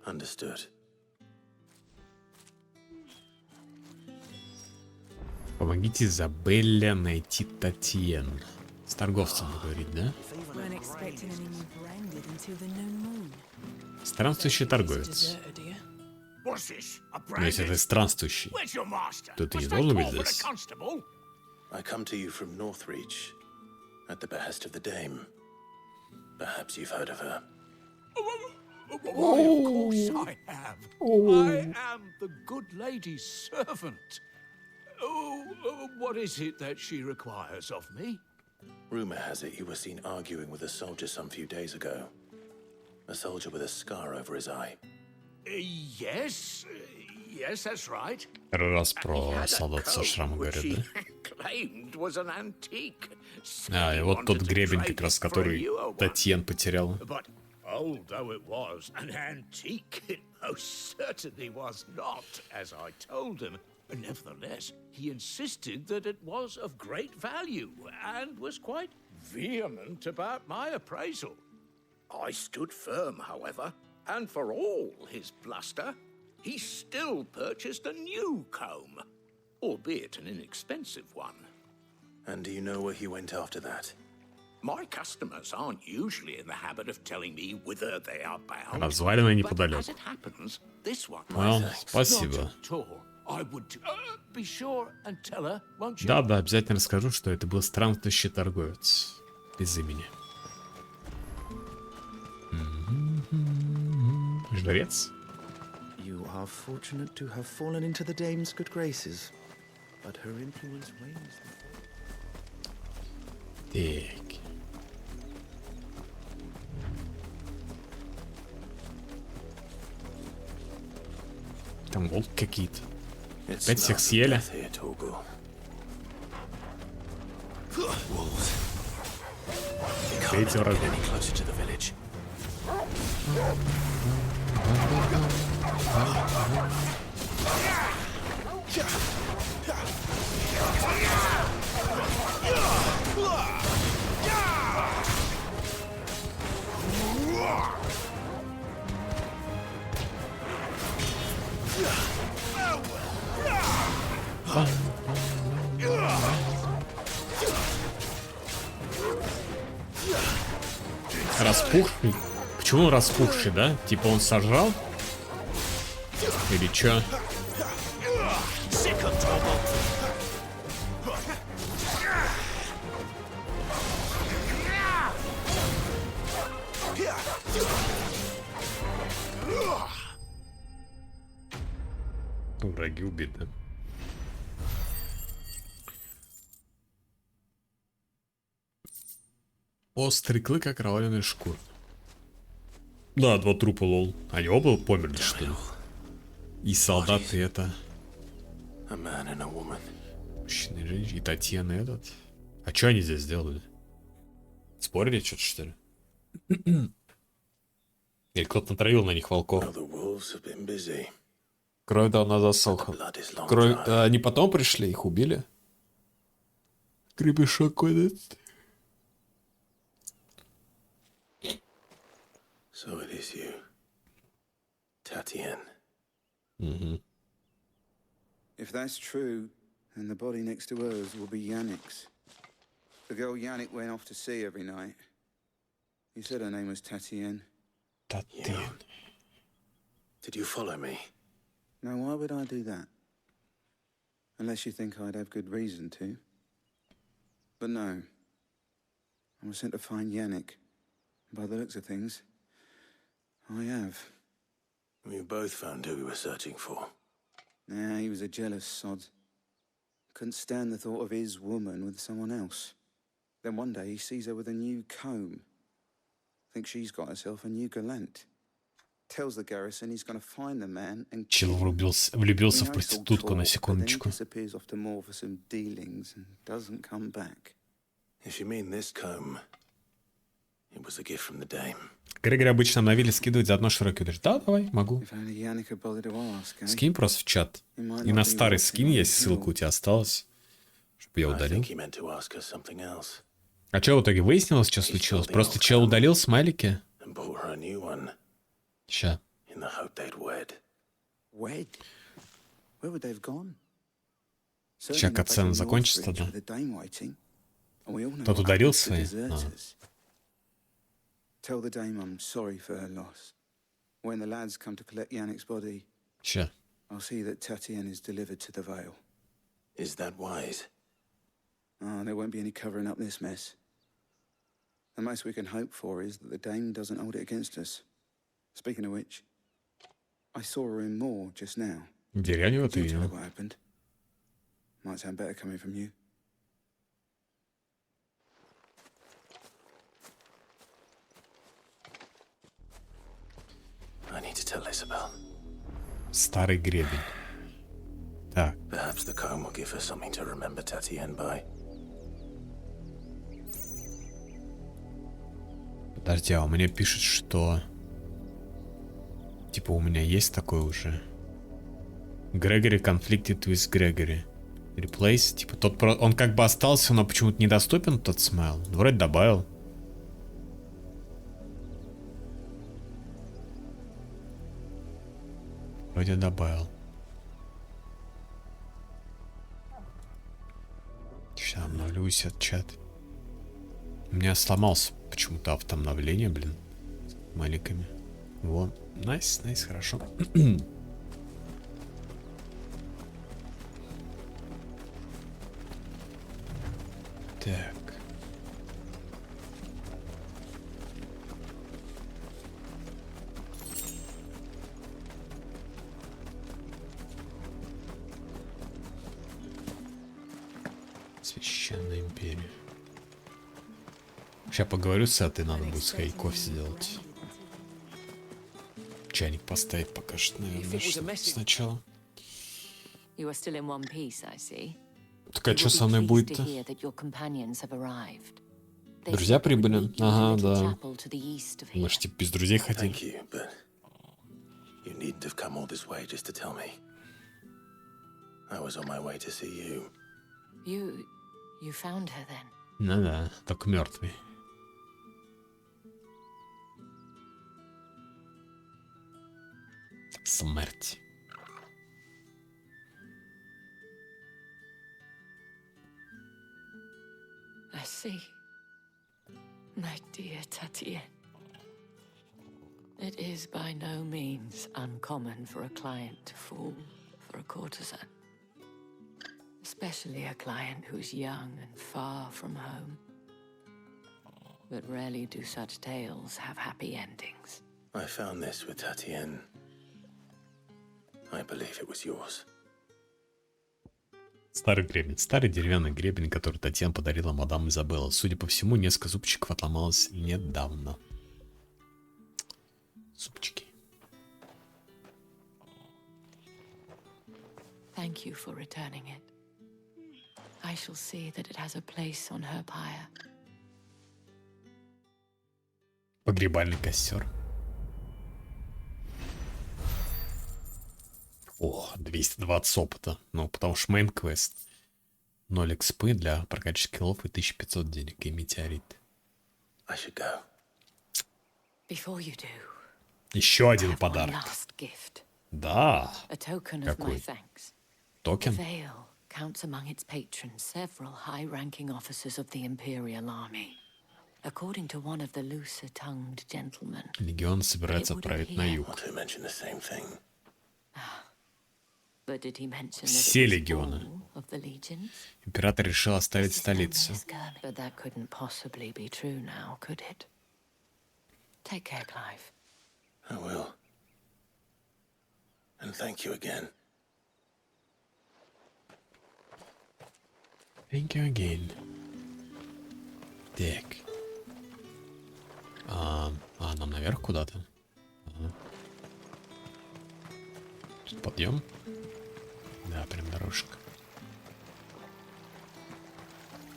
Understood. Помогите Изабелле найти Татьен. С торговцем говорить, да? Странствующий торговец. Но если ты странствующий, то ты не должен быть здесь. I come to you from Northreach, at the behest of the dame. Perhaps you've heard of her. Why, of course I have. I am the good lady's servant. What is it that she requires of me? Rumor has it you were seen arguing with a soldier some few days ago. A soldier with a scar over his eye. Yes, that's right. Раз про солдат со шрамом говорят, да? А, и вот тот гребень, как раз который Татьен потеряла. Although it was an antique, it most certainly was not, as I told him. Nevertheless, he insisted that it was of great value and was quite vehement about my appraisal. I stood firm, however, and for all his bluster, he still purchased a new comb, albeit an inexpensive one. And do you know where he went after that? My customers aren't usually in the habit of telling me whither they are bound. Развалина But неподалеку. as it happens, this one Well, спасибо. not at all. I would be sure and tell her, won't you? Да, обязательно расскажу, что это был странствующий торговец. Без имени. Жрец? You are fortunate to have fallen into the dame's good graces, but her influence wanes. Так. Там волки какие-то. Опять всех съели. Третьего раза. Распухший? Почему он распухший, да? Типа он сожрал? Или чё? Враги убиты. Острый клык, окровавленная шкура. Да, 2 трупа, лол. Они оба померли, что ли? И солдаты это... Мужчина и женщина. И Татьяна этот. А что они здесь сделали? Спорили что-то, что ли? Или кто-то натравил на них волков? Кровь давно засохла. Кровь... они потом пришли, их убили? Гребешок какой-то. So it is you, Tatien. If that's true, then the body next to hers will be Yannick's. The girl Yannick went off to see every night. He said her name was Tatien. Tatien. Did you follow me? No, why would I do that? Unless you think I'd have good reason to. But no. I was sent to find Yannick. By the looks of things, I have. We both found who we were searching for. Nah, he was a jealous sod. Couldn't stand the thought of his woman with someone else. Then one day he sees her with a new comb. Thinks she's got herself a new gallant. Tells the garrison he's gonna find the man and Чел влюбился в проститутку на секундочку. Disappears off to more for some dealings and doesn't come back. If you mean this comb, it was a gift from the dame. Грегори обычно обновили скидывать заодно широкий удар. Да, давай, могу. Скинь просто в чат. И на старый скин есть, ссылка у тебя осталась. Чтобы я I удалил. think he meant to ask us something else. А что в итоге выяснилось, что случилось? Просто чел удалил смайлики? And bought her a new one. Ща. In the hope they'd wed. Wed? Where would they have gone? Ща катсцена закончится, да? Тот ударил свои? Tell the dame I'm sorry for her loss. When the lads come to collect Yannick's body, Ща. I'll see that Tatienne is delivered to the Vale. Is that wise? Oh, there won't be any covering up this mess. The most we can hope for is that the dame doesn't hold it against us. Speaking of which, I saw her in Moor just now. Где я его Could you tell her видел? what happened? Might sound better coming from you. I need to tell Isabel. Старый гребень. Так. Perhaps the comb will give her something to remember Tatienne by. Подожди, а у меня пишет, что... Типа у меня есть такой уже. Грегори conflicted with Грегори. Replace, типа тот... Он как бы остался, но почему-то недоступен, тот смайл. Вроде добавил. Вроде добавил. Сейчас обновлюсь от чата. У меня сломался почему-то автообновление, блин. С маленькими. Во. Найс, найс, хорошо. Так. Священная империя. Сейчас поговорю с этой, надо будет сходить кофе сделать. Чайник поставить пока что, наверное, сначала. You are still in one piece, I see. Так а что со мной будет-то? Друзья прибыли? Ага, да. Мы ж типа без друзей хотели. Thank you, but you needn't have come all this way just to tell me. I was on my way to see you. You found her then? Ну да, только мертвый. Смерть. I see. My dear Tatienne. It is by no means uncommon for a client to fall for a courtesan. Especially a client who's young and far from home. But rarely do such tales have happy endings. I found this with Tatienne. I believe it was yours. Старый гребень. Старый деревянный гребень, который Татьяна подарила мадам Изабелла. Судя по всему, несколько зубчиков отломалось недавно. Зубчики. Thank you for returning it. I shall see that it has a place on her pyre. Погребальный костер. О, 220 опыта. Ну, потому что мейн-квест. 0 экспы для прокачки скиллов и 1500 денег. И метеорит. I should go. Before you do, Еще один подарок. last gift. Да. A token of my Какой? thanks. The Токен? Vale counts among its patrons several high-ranking officers of the Imperial Army. According to one of the looser-tongued gentlemen, Легион собирается отправить на юг. Who mentioned the same thing? but did he mention that Все it was легионы. all of the legions? Император решил оставить столицу. But that couldn't possibly be true now, could it? Take care, Clive. I will. And thank you again. Thank you again. Так. Нам наверх куда-то? Ага. Тут подъем? Да, прям дорожка.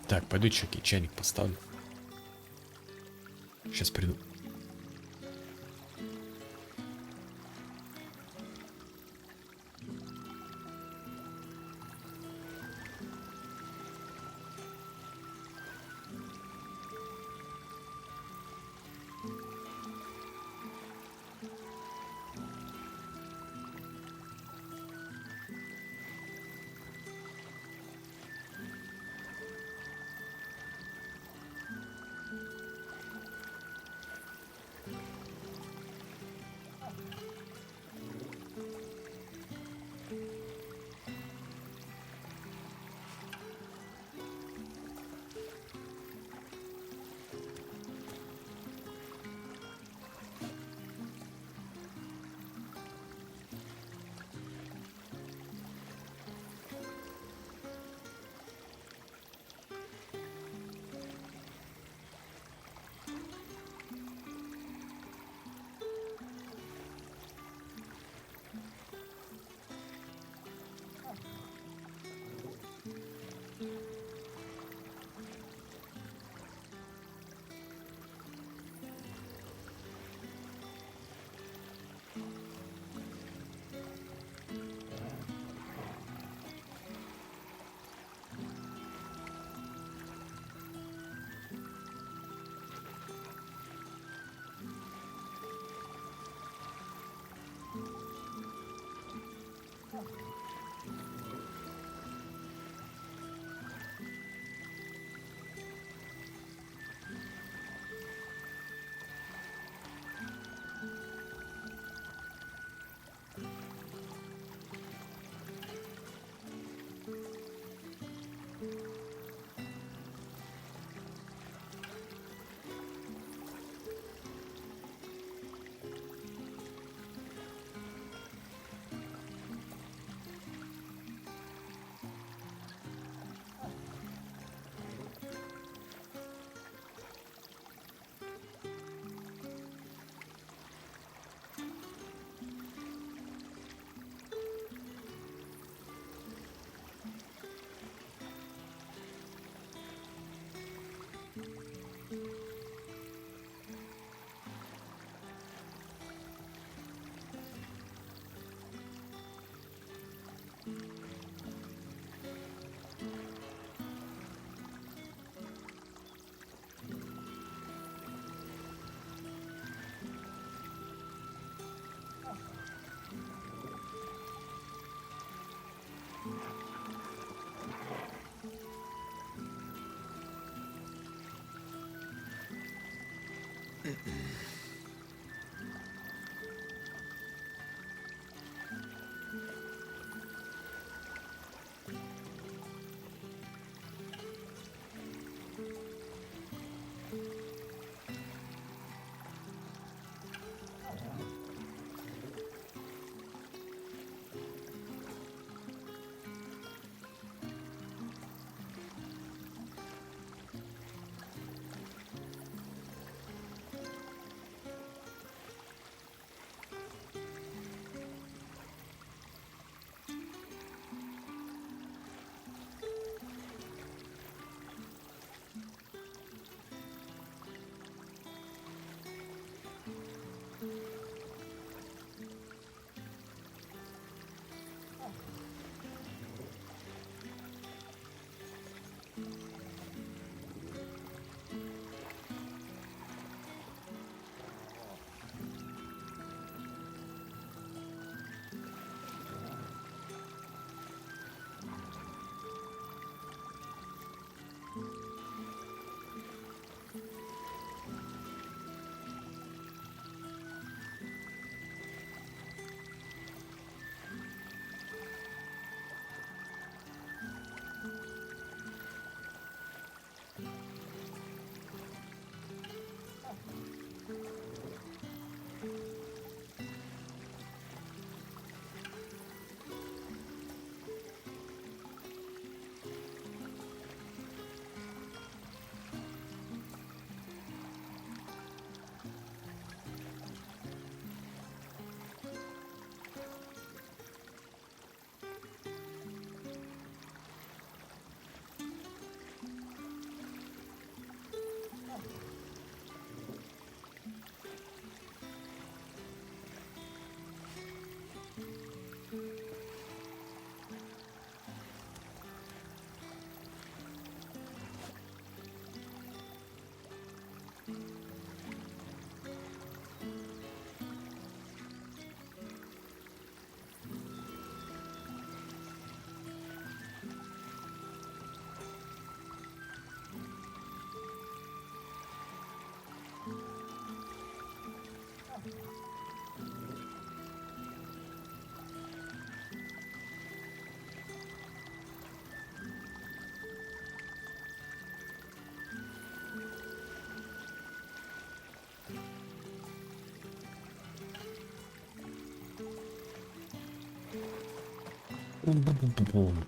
Так, пойду чайник поставлю. Сейчас приду.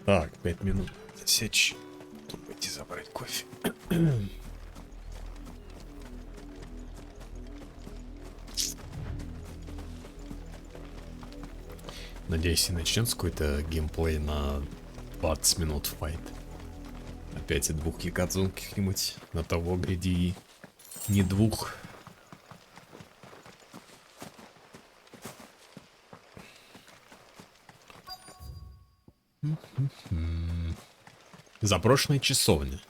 Так, 5 минут засечь. Тут пойти забрать кофе. Надеюсь, и начнется какой-то геймплей на 20 минут файт. Опять и двух якадзун каких-нибудь. На того, гляди, не двух. Заброшенная часовня.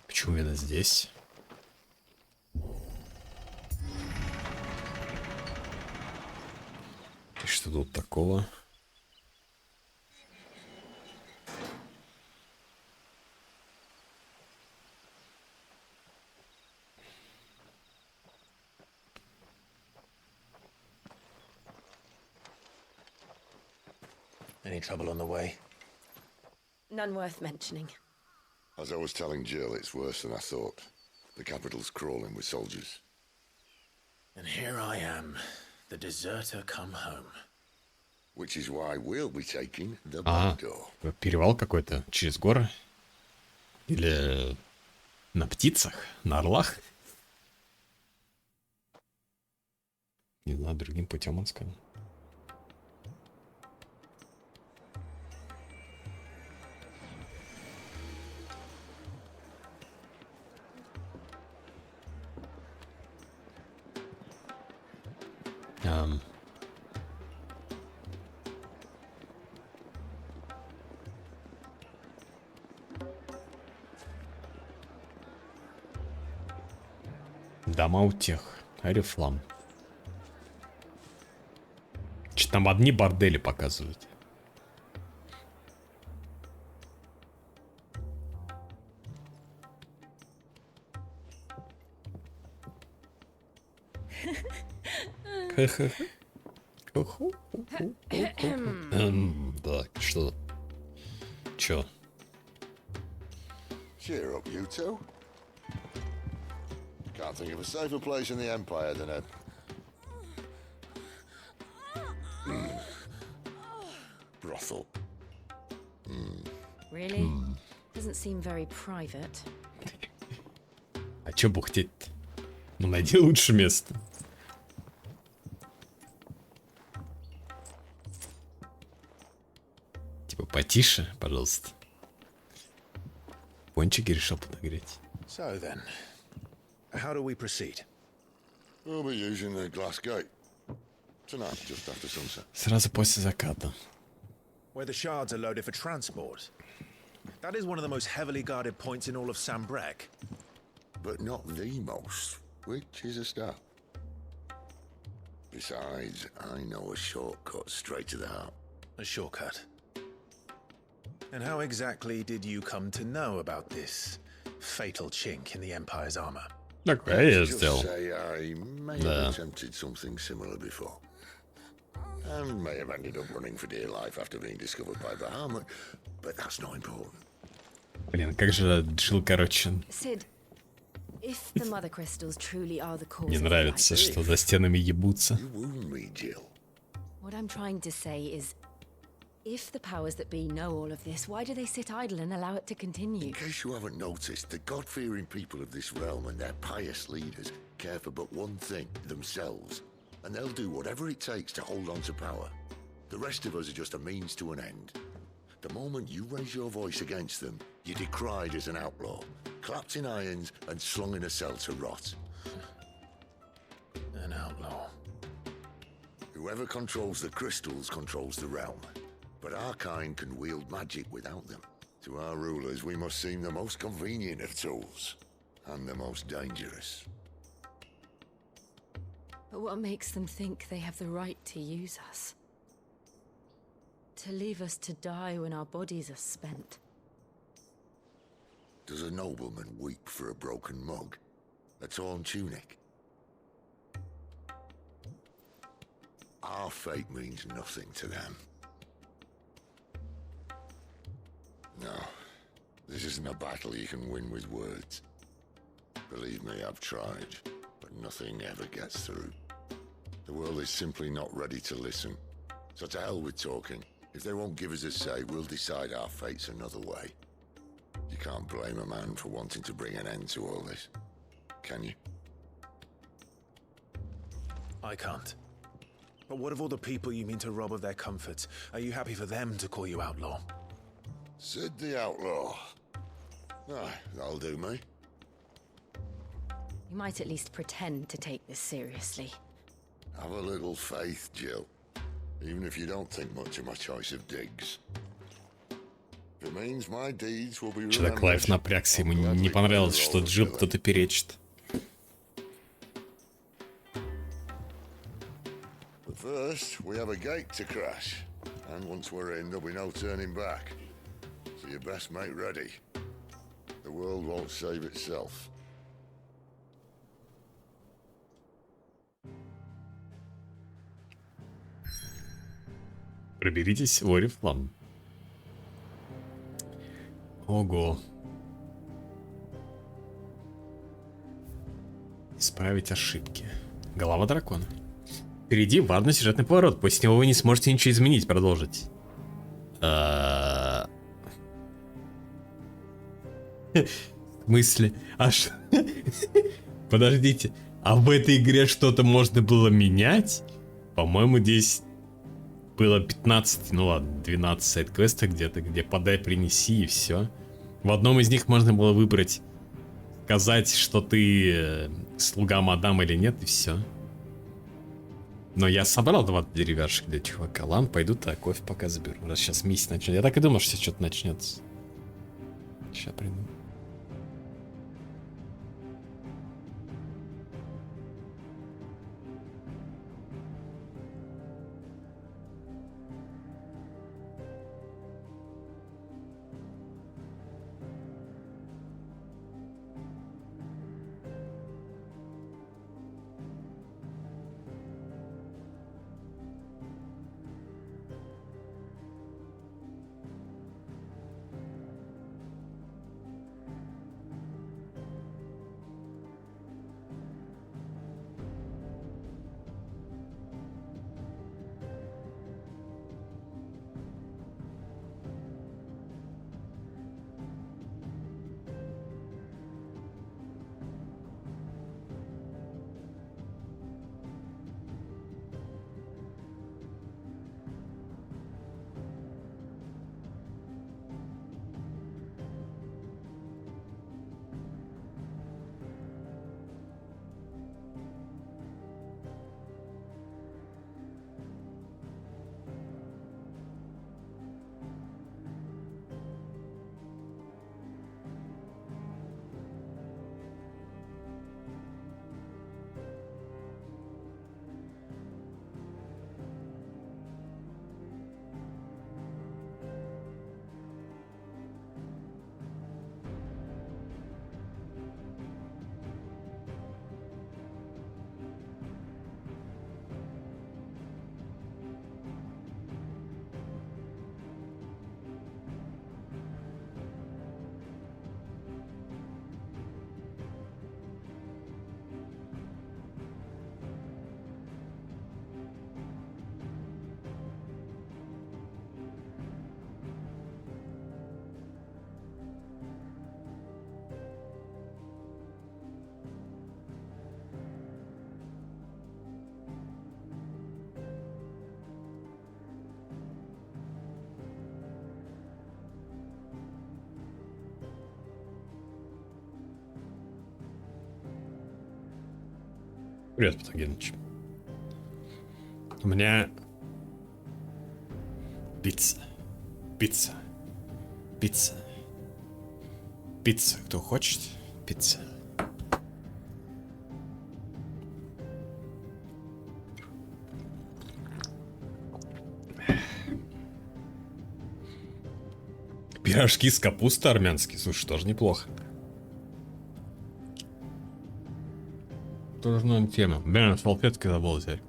Почему именно здесь? И что тут такого? Any trouble on the way? None worth mentioning. As I was telling Jill, it's worse than I thought. The capital's crawling with soldiers. And here I am, the deserter come home. Which is why we'll be taking the А, back door. перевал какой-то через горы? Или на птицах? На орлах? Не знаю, другим путем он сказал. Дома у тех. Арифлам. Че там одни бордели показывают? Так, что? Чё? Cheer up, you two. Can't think of a safer place in the Empire than a... brothel. Really? Doesn't seem very private. А чё бухтеть-то? Ну найди лучше место. Типа потише, пожалуйста. Пончики решил подогреть. So then, how do we proceed? We'll be using the glass gate. Tonight, just after sunset. Сразу после заката. Where the shards are loaded for transport. That is one of the most heavily guarded points in all of Sambrek. But not the most, which is a start. Besides, I know a shortcut straight to the heart. A shortcut. And how exactly did you come to know about this fatal chink in the Empire's armor? Такое я Just сделал. say I may have attempted something similar before. And may have ended up running for dear life after being discovered by Bahamut, but that's not important. Блин, как же Джилл, короче. Sid, if the mother crystals truly are the cause Мне of нравится, life, что за стенами ебутся. You wound me, Jill. what I'm trying to say is, if the powers that be know all of this, why do they sit idle and allow it to continue? In case you haven't noticed, the God-fearing people of this realm and their pious leaders care for but one thing, themselves. And they'll do whatever it takes to hold on to power. The rest of us are just a means to an end. The moment you raise your voice against them, you're decried as an outlaw, clapped in irons and slung in a cell to rot. An outlaw. Whoever controls the crystals controls the realm. But our kind can wield magic without them. To our rulers, we must seem the most convenient of tools. And the most dangerous. But what makes them think they have the right to use us? To leave us to die when our bodies are spent? Does a nobleman weep for a broken mug? A torn tunic? Our fate means nothing to them. No, this isn't a battle you can win with words. Believe me, I've tried, but nothing ever gets through. The world is simply not ready to listen. So to hell with talking. If they won't give us a say, we'll decide our fates another way. You can't blame a man for wanting to bring an end to all this, can you? I can't. But what of all the people you mean to rob of their comforts? Are you happy for them to call you outlaw? Sid the Outlaw. Ah, that'll do me. You might at least pretend to take this seriously. Have a little faith, Jill. Even if you don't think much of my choice of digs. If it means my deeds will be Что-то Клайв напрягся, ему не понравилось, что Джилл кто-то перечит. But first, we have a gate to crash. And once we're in, there'll be no turning back. So you best make ready. The world won't save itself. Проберитесь в Орифлам. Ого. Исправить ошибки. Голова дракона. Впереди важный сюжетный поворот. После него вы не сможете ничего изменить. Продолжить. В смысле? Аж... Подождите. А в этой игре что-то можно было менять? По-моему, здесь было 15, ну ладно, 12 сайд-квестов где-то, где подай, принеси и все. В одном из них можно было выбрать, сказать, что ты слуга мадам или нет, и все. Но я собрал 2 деревяшек для чувака. Ладно, пойду так, кофе пока заберу. Раз сейчас миссия начнется. Я так и думал, что сейчас что-то начнется. Сейчас приду. Привет, Патогеныч. У меня пицца. Пицца. Пицца. Пицца. Кто хочет? Пицца. Пирожки с капустой армянские. Слушай, тоже неплохо. Тоже новая тема. Блин, салфетки забыл взять.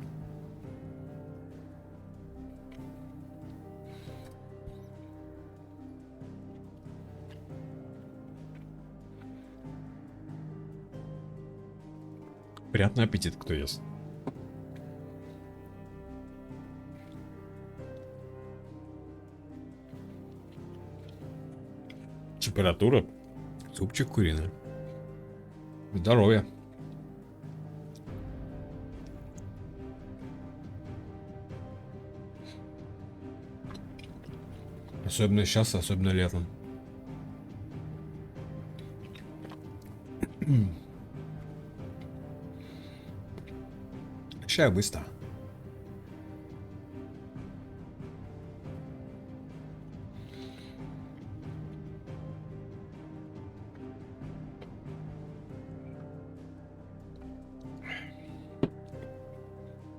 Приятный аппетит, кто ест. Температура. Супчик куриный. Здоровье. Особенно сейчас, особенно летом. Чай быстро.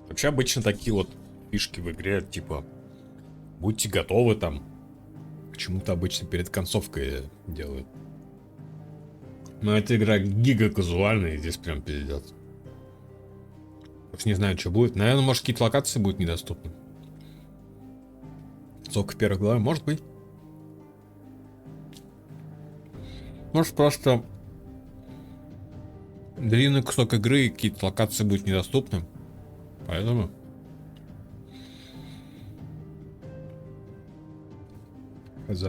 Вообще обычно такие вот фишки в игре, типа, будьте готовы там, к чему-то обычно перед концовкой делают. Но эта игра гига казуальная, и здесь прям пиздец. Уж не знаю, что будет. Наверное, может, какие-то локации будут недоступны. Только в первой главе, может быть. Может, просто длинный кусок игры и какие-то локации будут недоступны. Поэтому... хз.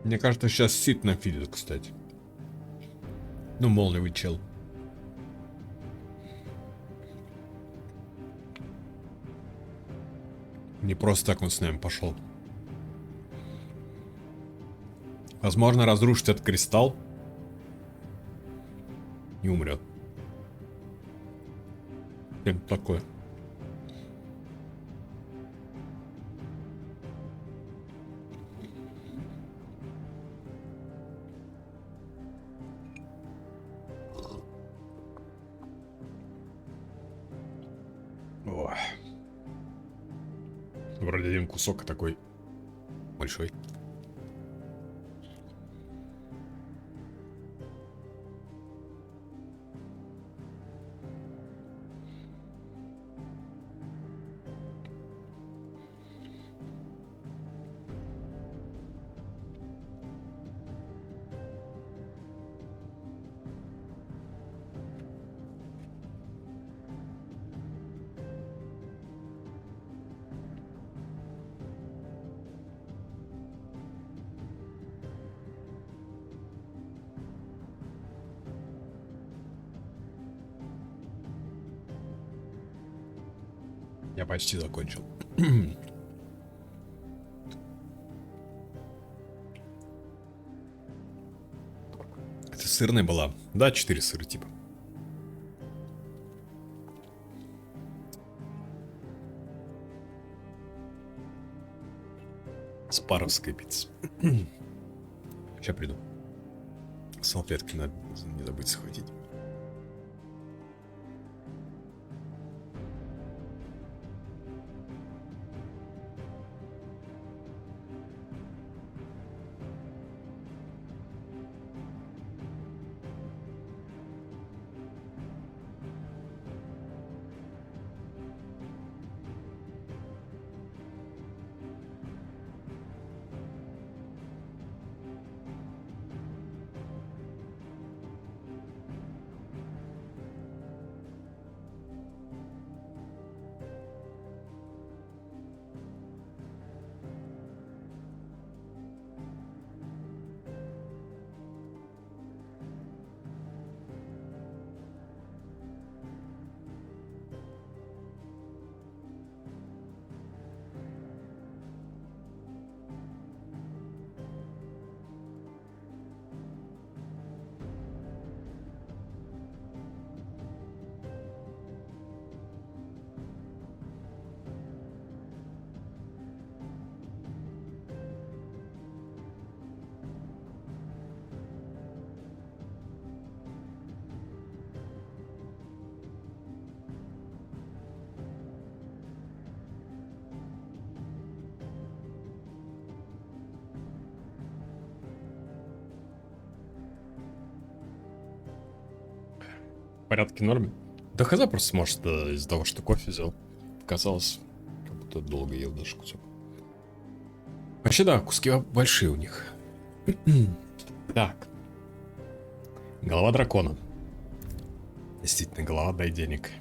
Мне кажется, сейчас сит нафидит, кстати. Ну, молниевый чел. Не просто так он с нами пошел. Возможно, разрушить этот кристалл и умрет. Что такое? Ой. Вроде один кусок такой большой. Я почти закончил. Это сырная была? Да, 4 сыра типа. Спаровская пицца. Сейчас приду. Салфетки надо не забыть схватить. порядке норме. Да хз просто, может, из-за того, что кофе взял. Показалось, как будто долго ел даже кусок. Вообще, да, куски большие у них. Так. Голова дракона. Действительно, голова, дай денег.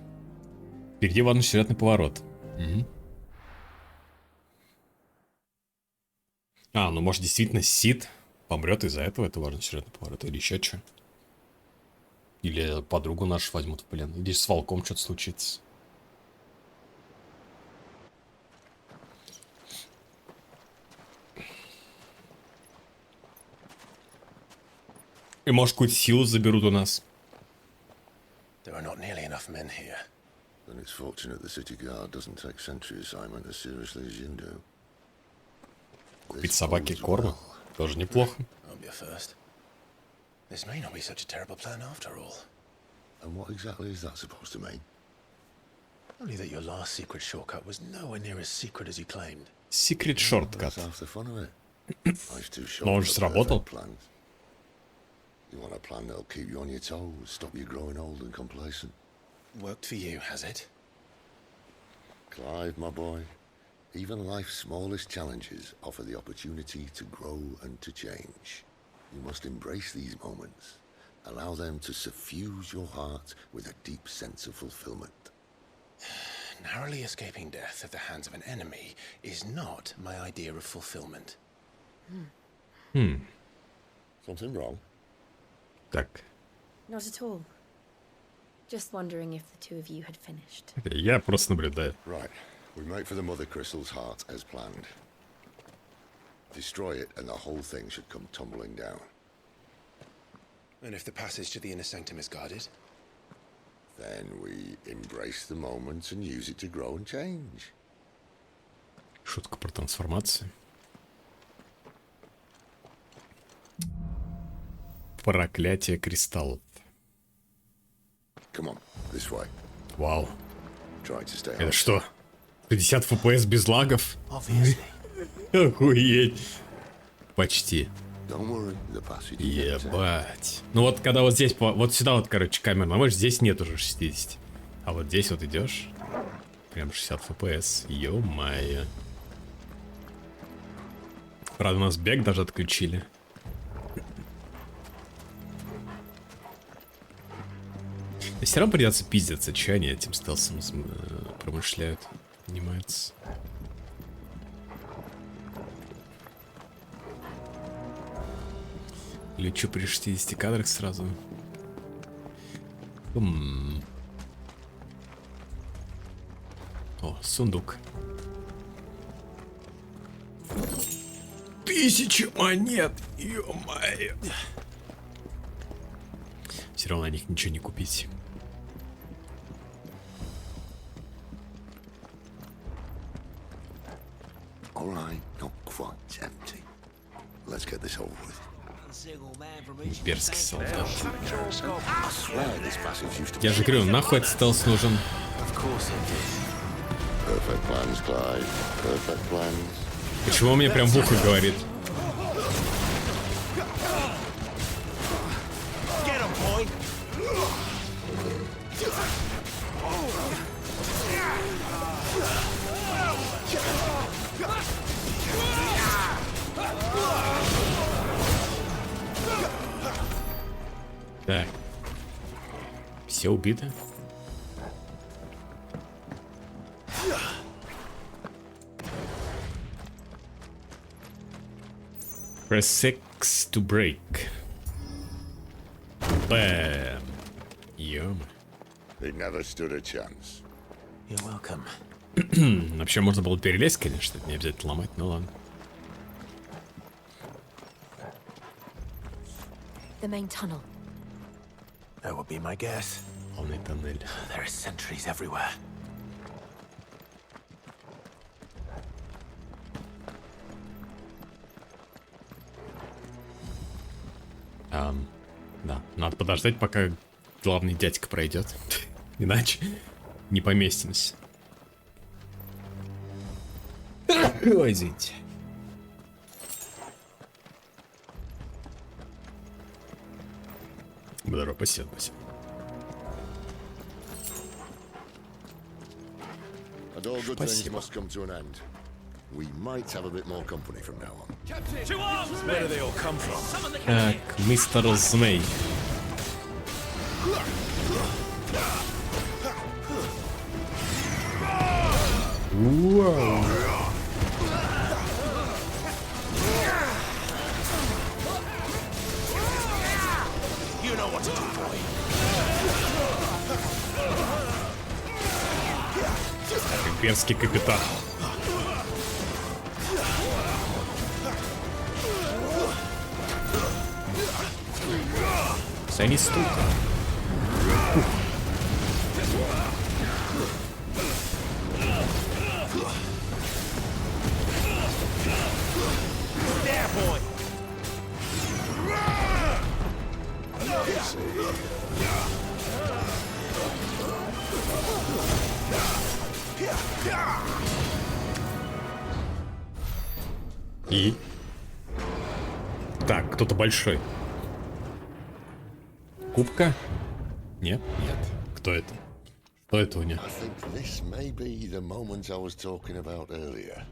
Впереди важный сюжетный поворот. Угу. А, ну может действительно Сид помрет из-за этого, это важный сюжетный поворот, или еще что? Или подругу нашу возьмут в плен, или с волком что-то случится. И может какую-то силу заберут у нас. There are not nearly enough men here. Then it's fortunate the city guard doesn't take sentry assignment as seriously as you do. Купить собаке корма тоже неплохо. Won't be a first. This may not be such a terrible plan after all. And what exactly is that supposed to mean? Only that your last secret shortcut was nowhere near as secret as you claimed. Secret shortcut. That's half the fun of it. Life's too short. Но он же сработал. You want a plan that'll keep you on your toes, stop you growing old and complacent. Worked for you, has it? Clive, my boy, even life's smallest challenges offer the opportunity to grow and to change. You must embrace these moments. Allow them to suffuse your heart with a deep sense of fulfillment. Narrowly escaping death at the hands of an enemy is not my idea of fulfillment. Something wrong? Так. Not at all. Just wondering if the two of you had finished. Я просто наблюдаю. Right. We make for the Mother Crystal's heart as planned. Destroy it and the whole thing should come tumbling down. And if the passage to the inner sanctum is guarded? Then we embrace the moment and use it to grow and change. Шутка про трансформацию. Проклятие кристаллов. Come on, this way. Вау. Try to stay Это что? 50 FPS без лагов? Охуеть. Почти. Ебать. Ну вот когда вот здесь, вот сюда вот, короче, камера наводишь, здесь нет уже 60. А вот здесь вот идешь, прям 60 FPS. Ё-моё. Правда, у нас бег даже отключили. И все равно придется пиздиться, че они этим стелсом промышляют, занимаются. Лечу при 60 кадрах сразу. О, сундук. 1000 монет! Ё-моё! Все равно на них ничего не купить. All right, not quite empty. Let's get this over with. Имперский солдат. Я же говорю, нахуй этот стелс нужен. Почему он мне прям в ухо говорит? Так. Все убиты? Press 6 to break. Bam. Йома. They never stood a chance. You're welcome. Вообще можно было перелезть, конечно, не обязательно ломать, но ладно. The main tunnel. That would be my guess. Полный тоннель. There are sentries everywhere. Да, надо подождать, пока главный дядька пройдет. Иначе не поместимся. Ой, извините. Здорово, спасибо, спасибо. And all good things Спасибо. must come to an end. We might have a bit more company from now on. Where do they all come from? Так, мистер Змей. Вау. You know what to do, boy. Имперский капитан. Сами стука. There, boy. И? Так, кто-то большой. Кубка? Нет? Нет. Кто это? Что это у них? I think this may be the moment I was talking about earlier.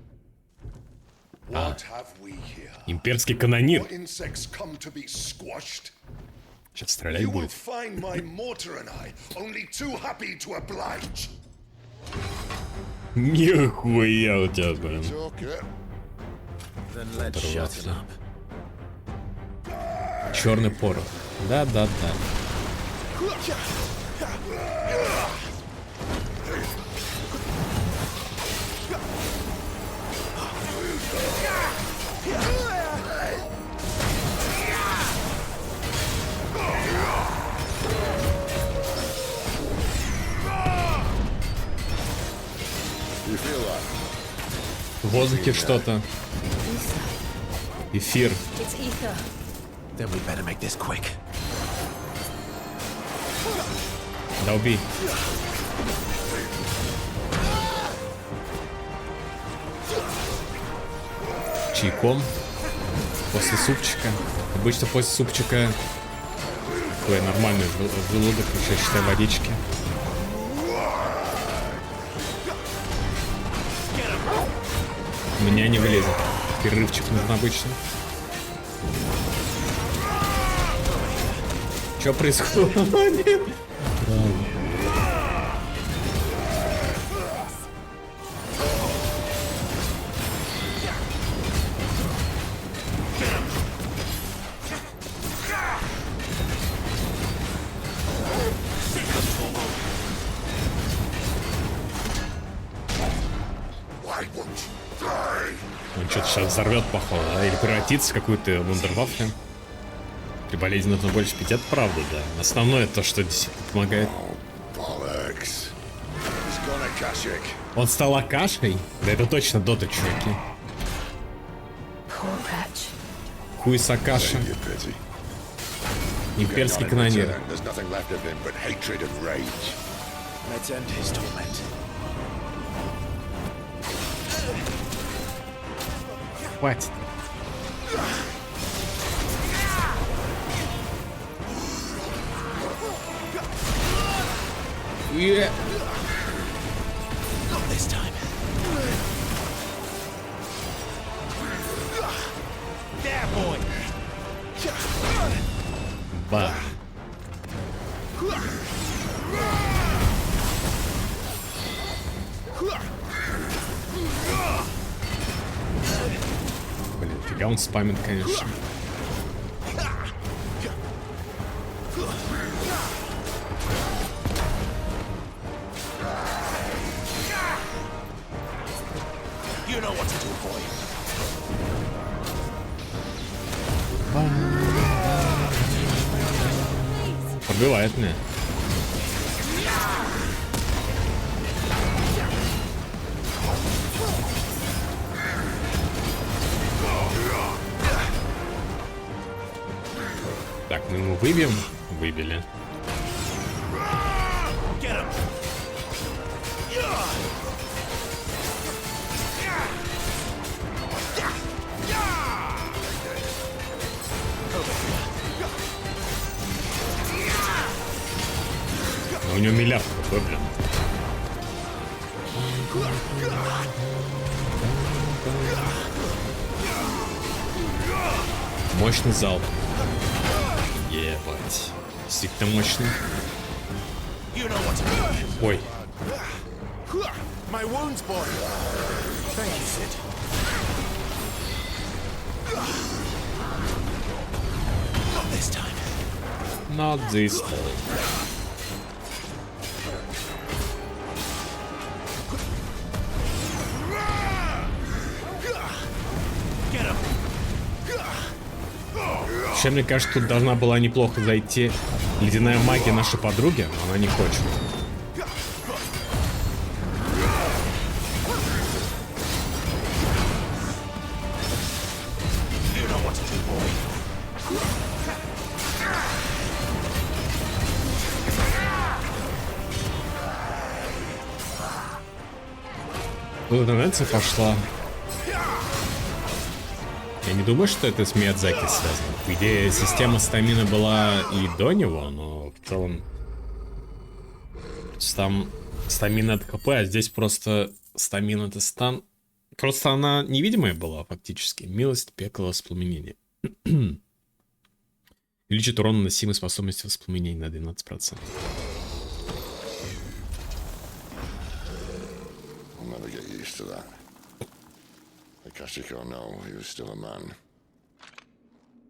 What have we here? Имперский канонир. Insects come to be squashed. Сейчас стрелять You will будет. find my mortar and I only too happy to oblige. Нихуя у тебя, блин. Then let's shut him up. Черный порох. Да-да-да. В воздухе что-то. Эфир. It's ether. Then we better make this quick. Да убей. Чайком. После супчика. Обычно после супчика такой нормальный желудок, еще считай водички. У меня не влезет. Перерывчик нужен обычно. Что происходит? Он что-то сейчас взорвет, походу, да? Или превратится в какую-то вундервафлю. При болезни нужно больше пить, это правда, да. Основное то, что действительно помогает. Он стал Акашей? Да это точно Дота, чуваки. Хуй с Акаша. Имперский канонир. Let's end his torment. Хватит. Not this time. There, boy. Ба. Блин, фига он спамит, конечно. You know what to do, boy. Пробивает меня. Так, мы ему выбьем. Выбили. Но у него миллиард такой, блин. Мощный залп. Ебать. Действительно мощный. Ой. My wounds, boy. Thank you, Sid. Not this time. Not this time. Вообще, мне кажется, тут должна была неплохо зайти ледяная магия нашей подруги, но она не хочет. Тут интонация пошла. Я не думаю, что это с Миядзаки связано. По идее, система стамина была и до него, но в целом там стамина от ХП, а здесь просто стамина это стан. Просто она невидимая была фактически. Милость, пекло, воспламенение. Увеличит урон наносимой способности воспламенения на 12%. Akashic or no, he was still a man.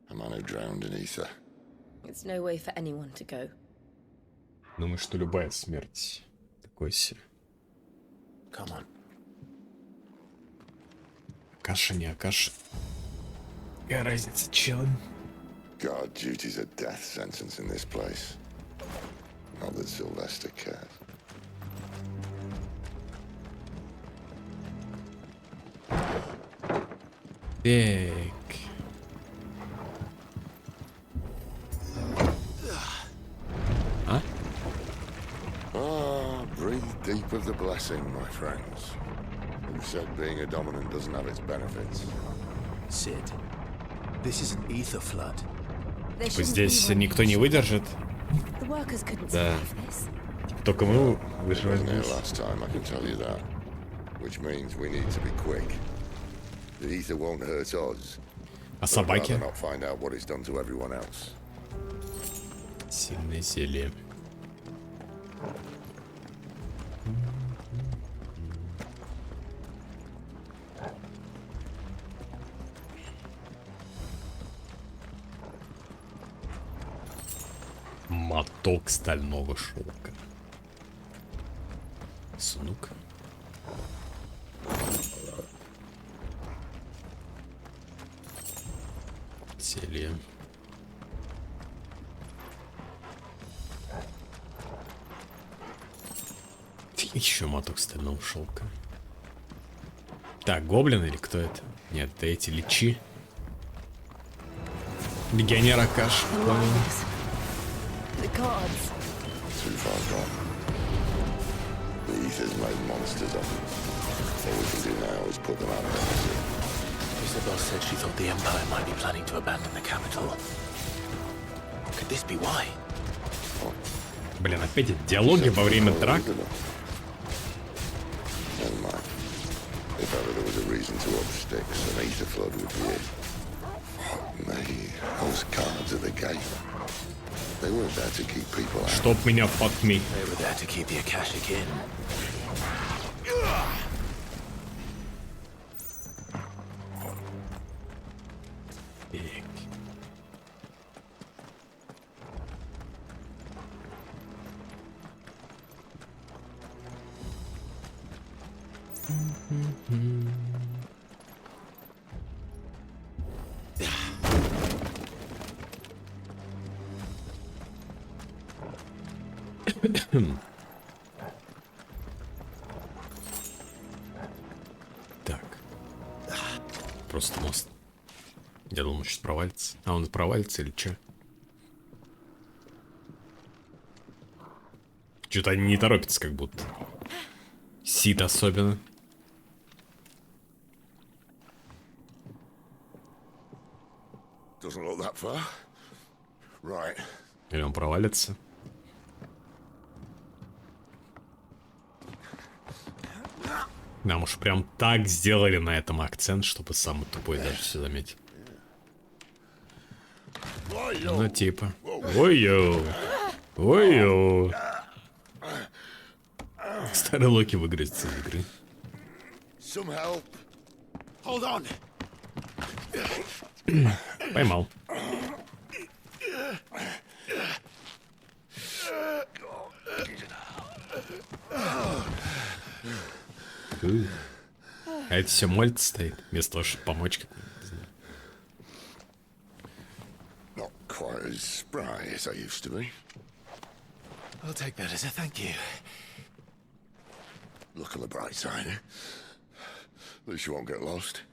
A man who drowned in ether. It's no way for anyone to go. Думаю, что любая смерть такой себе. Come on. Акаша, не Акаша. Какая разница, чел? God, duty's a death sentence in this place. Not that Sylvester cares. Так. А? Ah, breathe deep of the blessing, my friends. Who said being a dominant doesn't have its benefits? Sid, this is an ether flood. Типа здесь никто не выдержит. Да. Только мы выживаем. Last time, I can tell you that. Which means we need to be quick. The ether won't hurt us. А собаки? Not find out what it's done to everyone else. Сильное зелье. Моток стального шелка. Сундук. Зелье. Еще моток стального шелка. Так, гоблин или кто это? Нет, это эти личи. Легионер Акаш. Too far gone. The ether's made monsters of them. All we can do now is put them out of misery. Isabel said she thought the Empire might be planning to abandon the capital. Could this be why? Блин, опять эти диалоги во время драк. Never mind. If ever there was a reason to up sticks, an ether flood would be it. Fuck me. Those guards at the gate. They weren't there to keep people out. Чтоб меня fuck me. They were there to keep the Akashic in. Так. Просто мост. Я думал, сейчас провалится. А он провалится или что? Что-то они не торопятся, как будто. Сид особенно. Doesn't look that far. Right. Или он провалится. Нам уж прям так сделали на этом акцент, чтобы самый тупой даже все заметил. Ну типа. Ой-ё. Ой-ё. Старый Локи выиграется из игры. Поймал. А это все мольт стоит, вместо того, чтобы помочь какой-нибудь. Not quite as spry as I used to be. I'll take that as a thank you. Look on the bright side, eh? At least you won't get lost.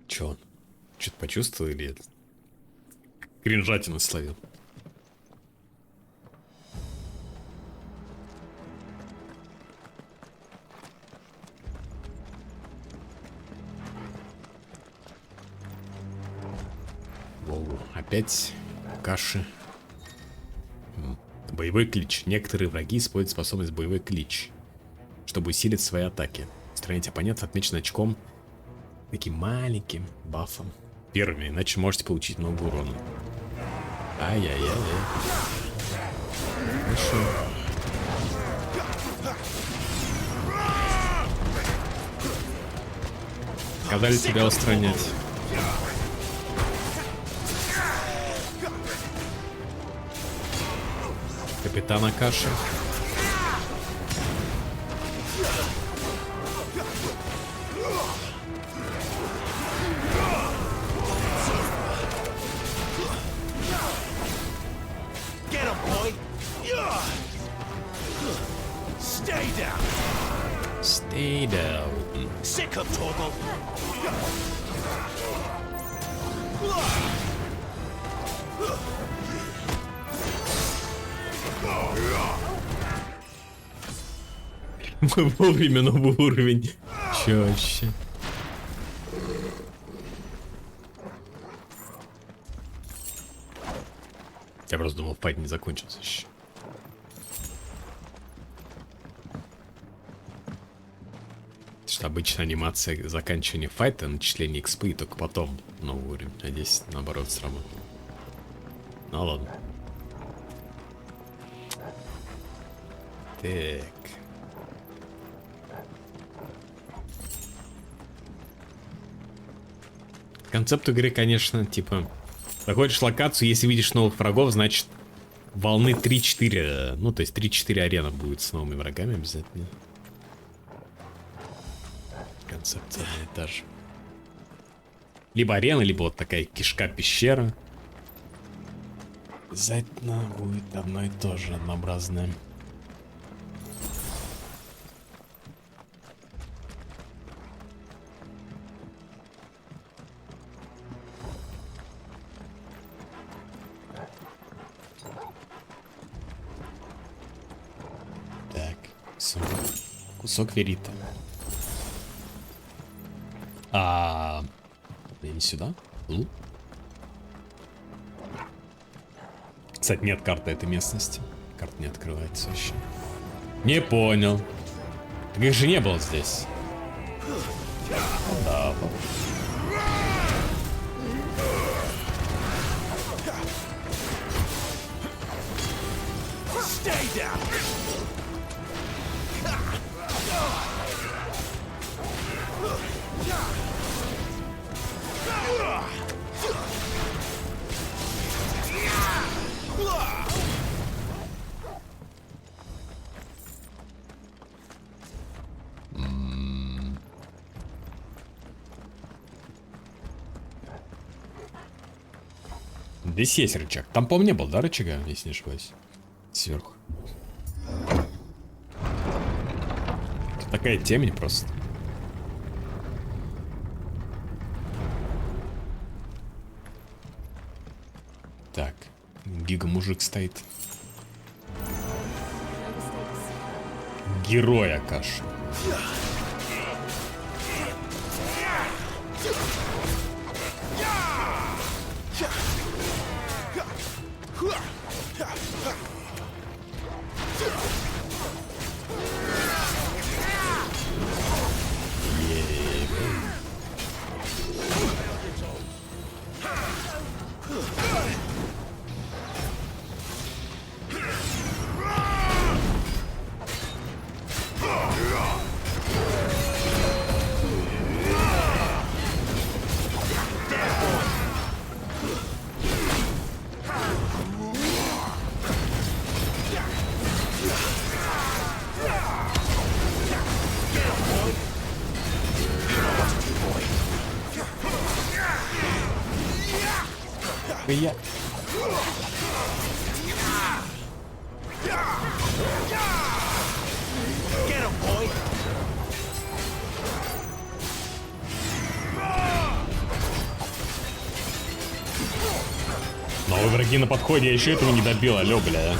Че он? Что-то почувствовал или это? Кринжатину словил. Воу, опять каши. Боевой клич. Некоторые враги используют способность боевой клич, чтобы усилить свои атаки. Устранить оппонента отмечено очком таким маленьким бафом. Первыми, иначе можете получить много урона. Ай-яй-яй-яй. Хорошо. Когда ли тебя устранять? Капитан Акаши. Get him, boy! Stay down! Stay down. Sick of Torgal! Вовремя новый уровень. Чё вообще? Я просто думал, файт не закончится еще. Что обычно анимация заканчивания файта, начисление экспы и только потом новый уровень. А здесь наоборот сработало. Ну ладно. Так. Концепт игры, конечно, типа, проходишь локацию, если видишь новых врагов, значит, волны 3-4, ну, то есть 3-4 арена будет с новыми врагами обязательно. Концепция одна и та же. Либо арена, либо вот такая кишка-пещера. Обязательно будет одно и то же, однообразное. Кусок верита. Я не сюда? Кстати, нет карты этой местности. Карта не открывается вообще. Не понял. Так их же не было здесь. Да. Здесь есть рычаг. Там, по-моему, не было, да, рычага, если не ошибаюсь? Сверху. Тут такая темень просто. Так, гига-мужик стоит. Герой Акаши. только я. Новые враги на подходе, я еще этого не добил, алё, бля.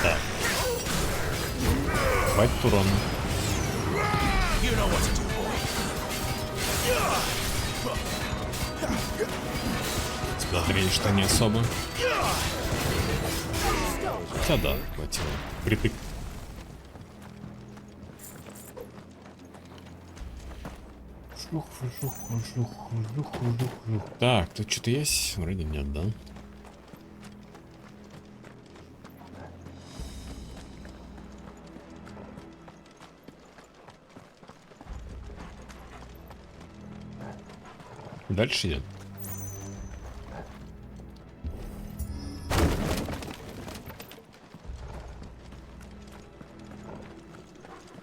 Так. Хватит урона. Подозрение, что не особо. Хотя да, хватило. Притык. Так, тут что-то есть? Вроде нет, да? Дальше идет.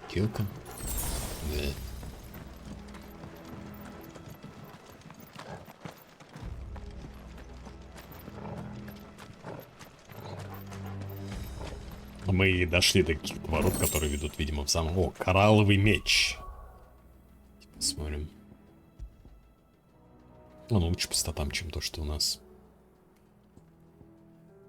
Килка. Да. Мы дошли до каких-то ворот, которые ведут, видимо, в самом... О, коралловый меч. Посмотрим. Он лучше по статам, чем то, что у нас.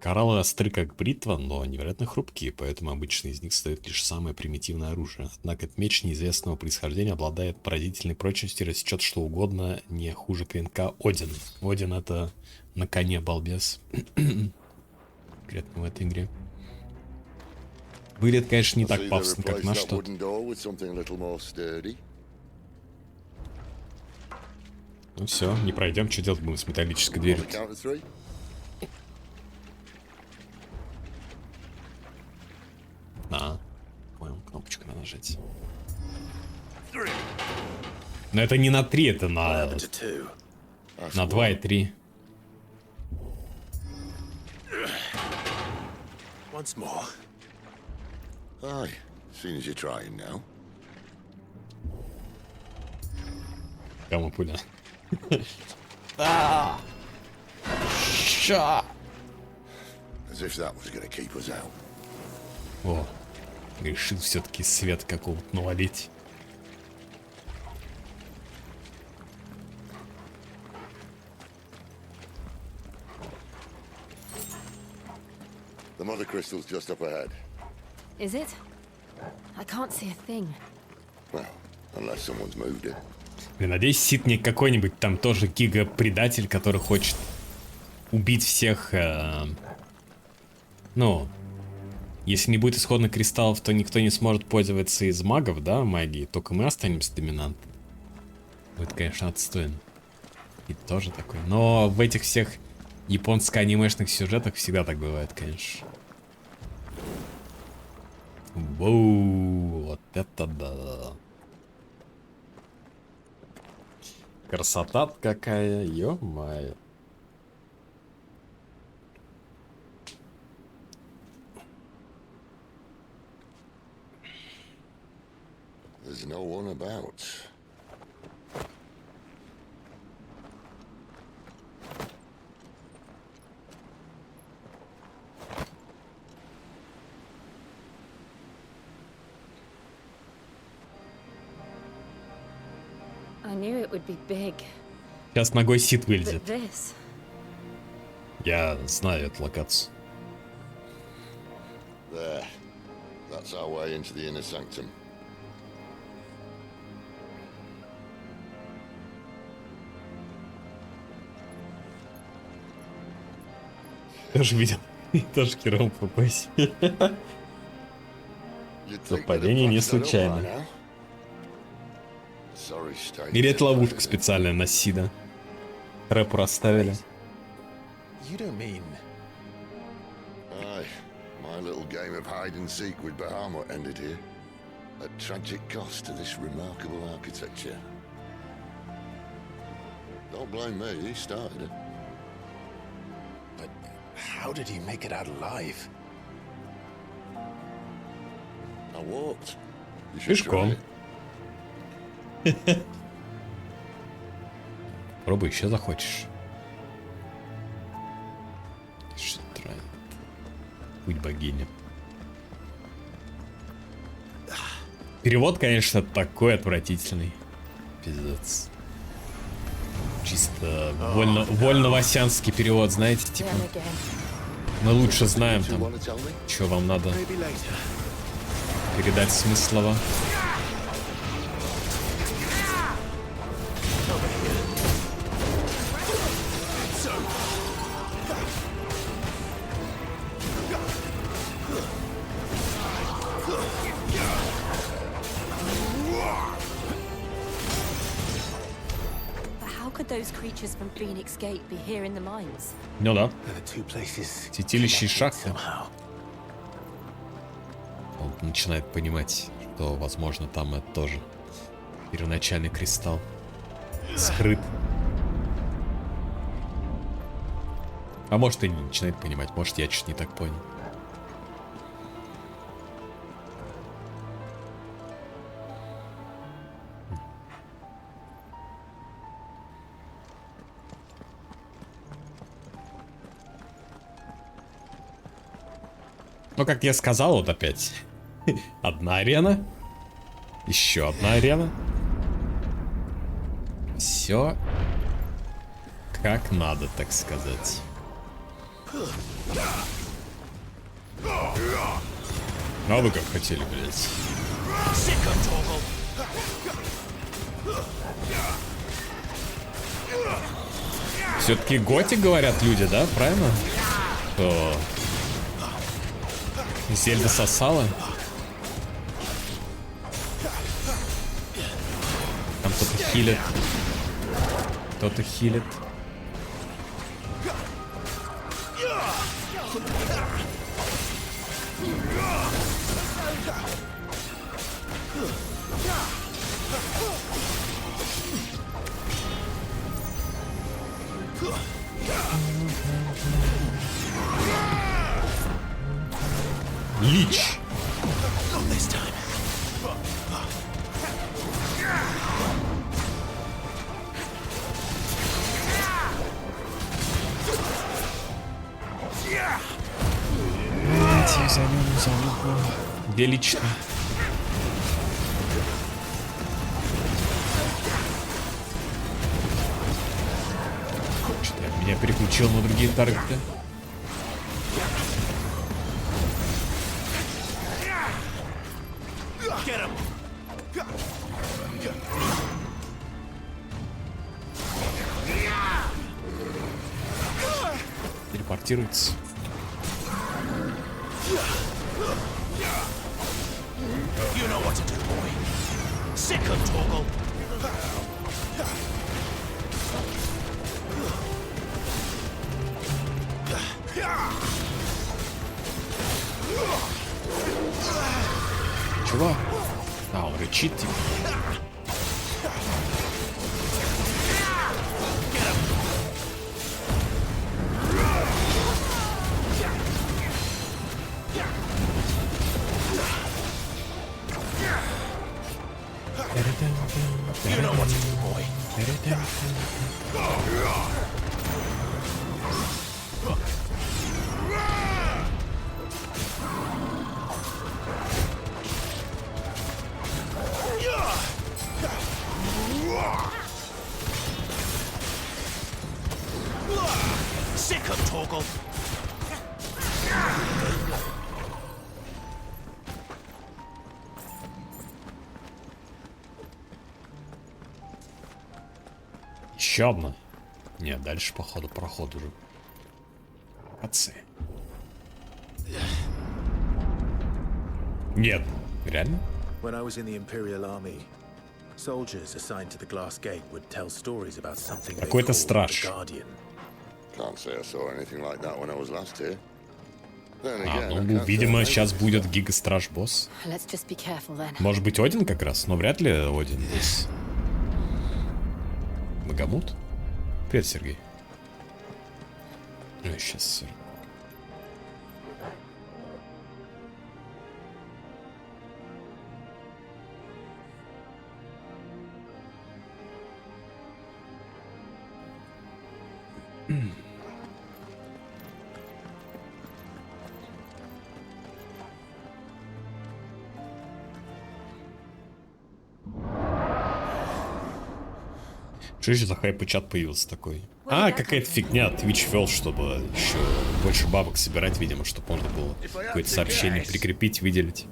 Кораллы остры, как бритва, но невероятно хрупкие, поэтому обычно из них создают лишь самое примитивное оружие. Однако этот меч неизвестного происхождения обладает поразительной прочностью и рассечет что угодно не хуже клинка Один. Один — это на коне балбес. Конкретно в этой игре. Выглядит, конечно, не так пафосно, как наш тот. Ну все, не пройдем, что делать будем с металлической дверью? Понял, кнопочку надо нажать. Но это не на 3, это на 2 и 3. Once more. Aye, seeing as you're trying now. Кому пуля? As if that was gonna keep us out. О, решил все-таки свет какого-то навалить. The mother crystal's just up ahead. Is it? I can't see a thing. Well, unless someone's moved it. Я надеюсь, Сид не какой-нибудь там тоже гига-предатель, который хочет убить всех. Ну, если не будет исходных кристаллов, то никто не сможет пользоваться из магов, да, магии. Только мы останемся доминантом. Это, конечно, отстойно. И тоже такое. Но в этих всех японско-анимешных сюжетах всегда так бывает, конечно. Воу, вот это да. Красота какая, ё-моё. There's no one about. I knew it would be big. Сейчас ногой Сид вылезет. But this... Я знаю эту локацию. There. That's our way into the inner sanctum. Тоже видел. Тоже хером попасть. Совпадение не случайно. Или это ловушка специальная на Сида? Рэпу расставили. You don't mean... Aye, my little game of hide and seek with Bahamut ended here. At tragic cost to this remarkable architecture. Don't blame me, he started it. But how did he make it out alive? I walked. Пешком. Пробуй, еще захочешь. Путь богини. Перевод, конечно, такой отвратительный. Пиздец. Чисто вольно-васянский перевод, знаете, типа. Мы лучше знаем там, что вам надо передать смысл слова. From Phoenix Gate be here in the mines. Ну да. Святилище и шахты. Он начинает понимать, что, возможно, там это тоже первоначальный кристалл скрыт. А может и не начинает понимать, может я чуть не так понял. Ну, как я сказал, вот опять. Одна арена. Еще одна арена. Все как надо, так сказать. А вы как хотели, блядь. Все-таки готик, говорят люди, да? Правильно? Что... Зельда сосала. Там кто-то хилит. Кто-то хилит. Лич. Где лично? Что-то меня переключил на другие таргеты. Телепортируется. You know what to do, boy. Sick of Toggle. Чего? А, он рычит, типа. You know what to do, boy. Sick of Toggle. Еще одна. Нет, дальше походу проход уже. Отцы. Нет. Реально? When I was in the Imperial Army, soldiers assigned to the Glass Gate would tell stories about something they Какой-то called страж. the Guardian. Can't say I saw anything like that when I was last here. Then А, again, I ну, can't видимо, say сейчас будет Гига-страж-босс. Let's just be careful then. Может быть, Один как раз, но вряд ли Один здесь. Магомут? Привет, Сергей. Ну, сейчас. Что еще за хайп-чат появился такой? А, какая-то фигня, Twitch вел, чтобы еще больше бабок собирать, видимо, чтобы можно было какое-то сообщение прикрепить, выделить.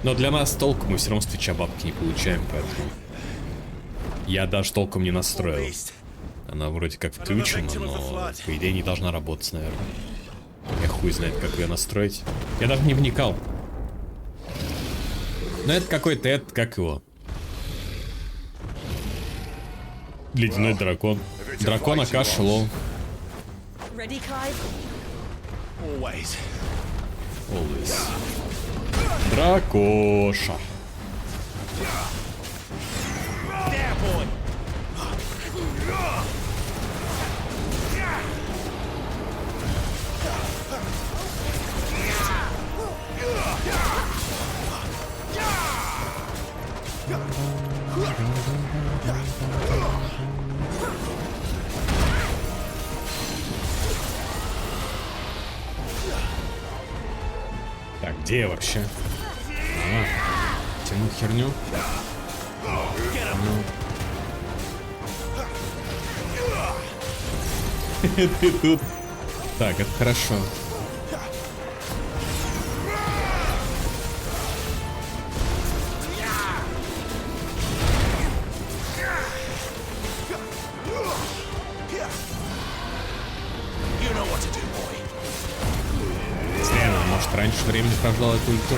Но для нас толком мы все равно с Твича бабки не получаем, поэтому я даже толком не настроил. Она вроде как включена, но по идее не должна работать, наверное. Я хуй знает, как ее настроить. Я даже не вникал. Но это какой-то, это как его? Ледяной дракон. Дракон Акаши, лол. Always. Дракоша. Так, где я вообще? Тяну херню. Ты тут. Так, это хорошо. Может, раньше времени прождал эту ульту?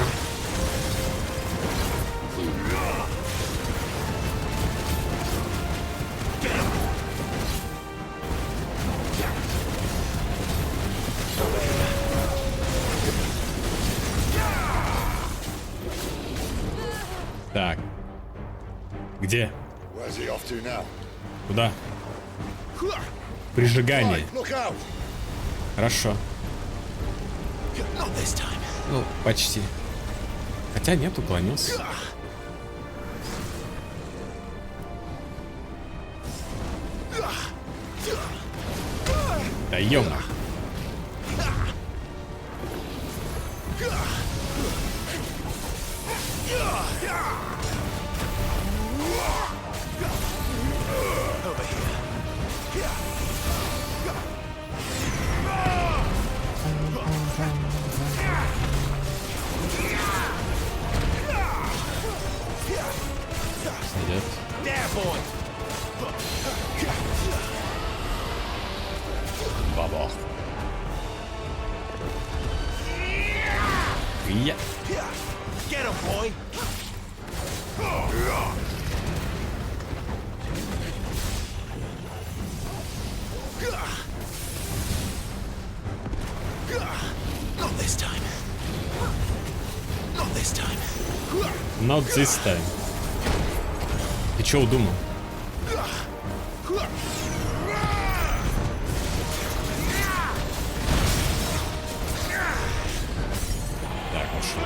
Так. Где? Куда? Прижигание. Хорошо. Ну, почти. Хотя нет, уклонился. Да ёма. Сойдет. Бабах. Я. Not this time. Ты чё удумал? Так, ушел.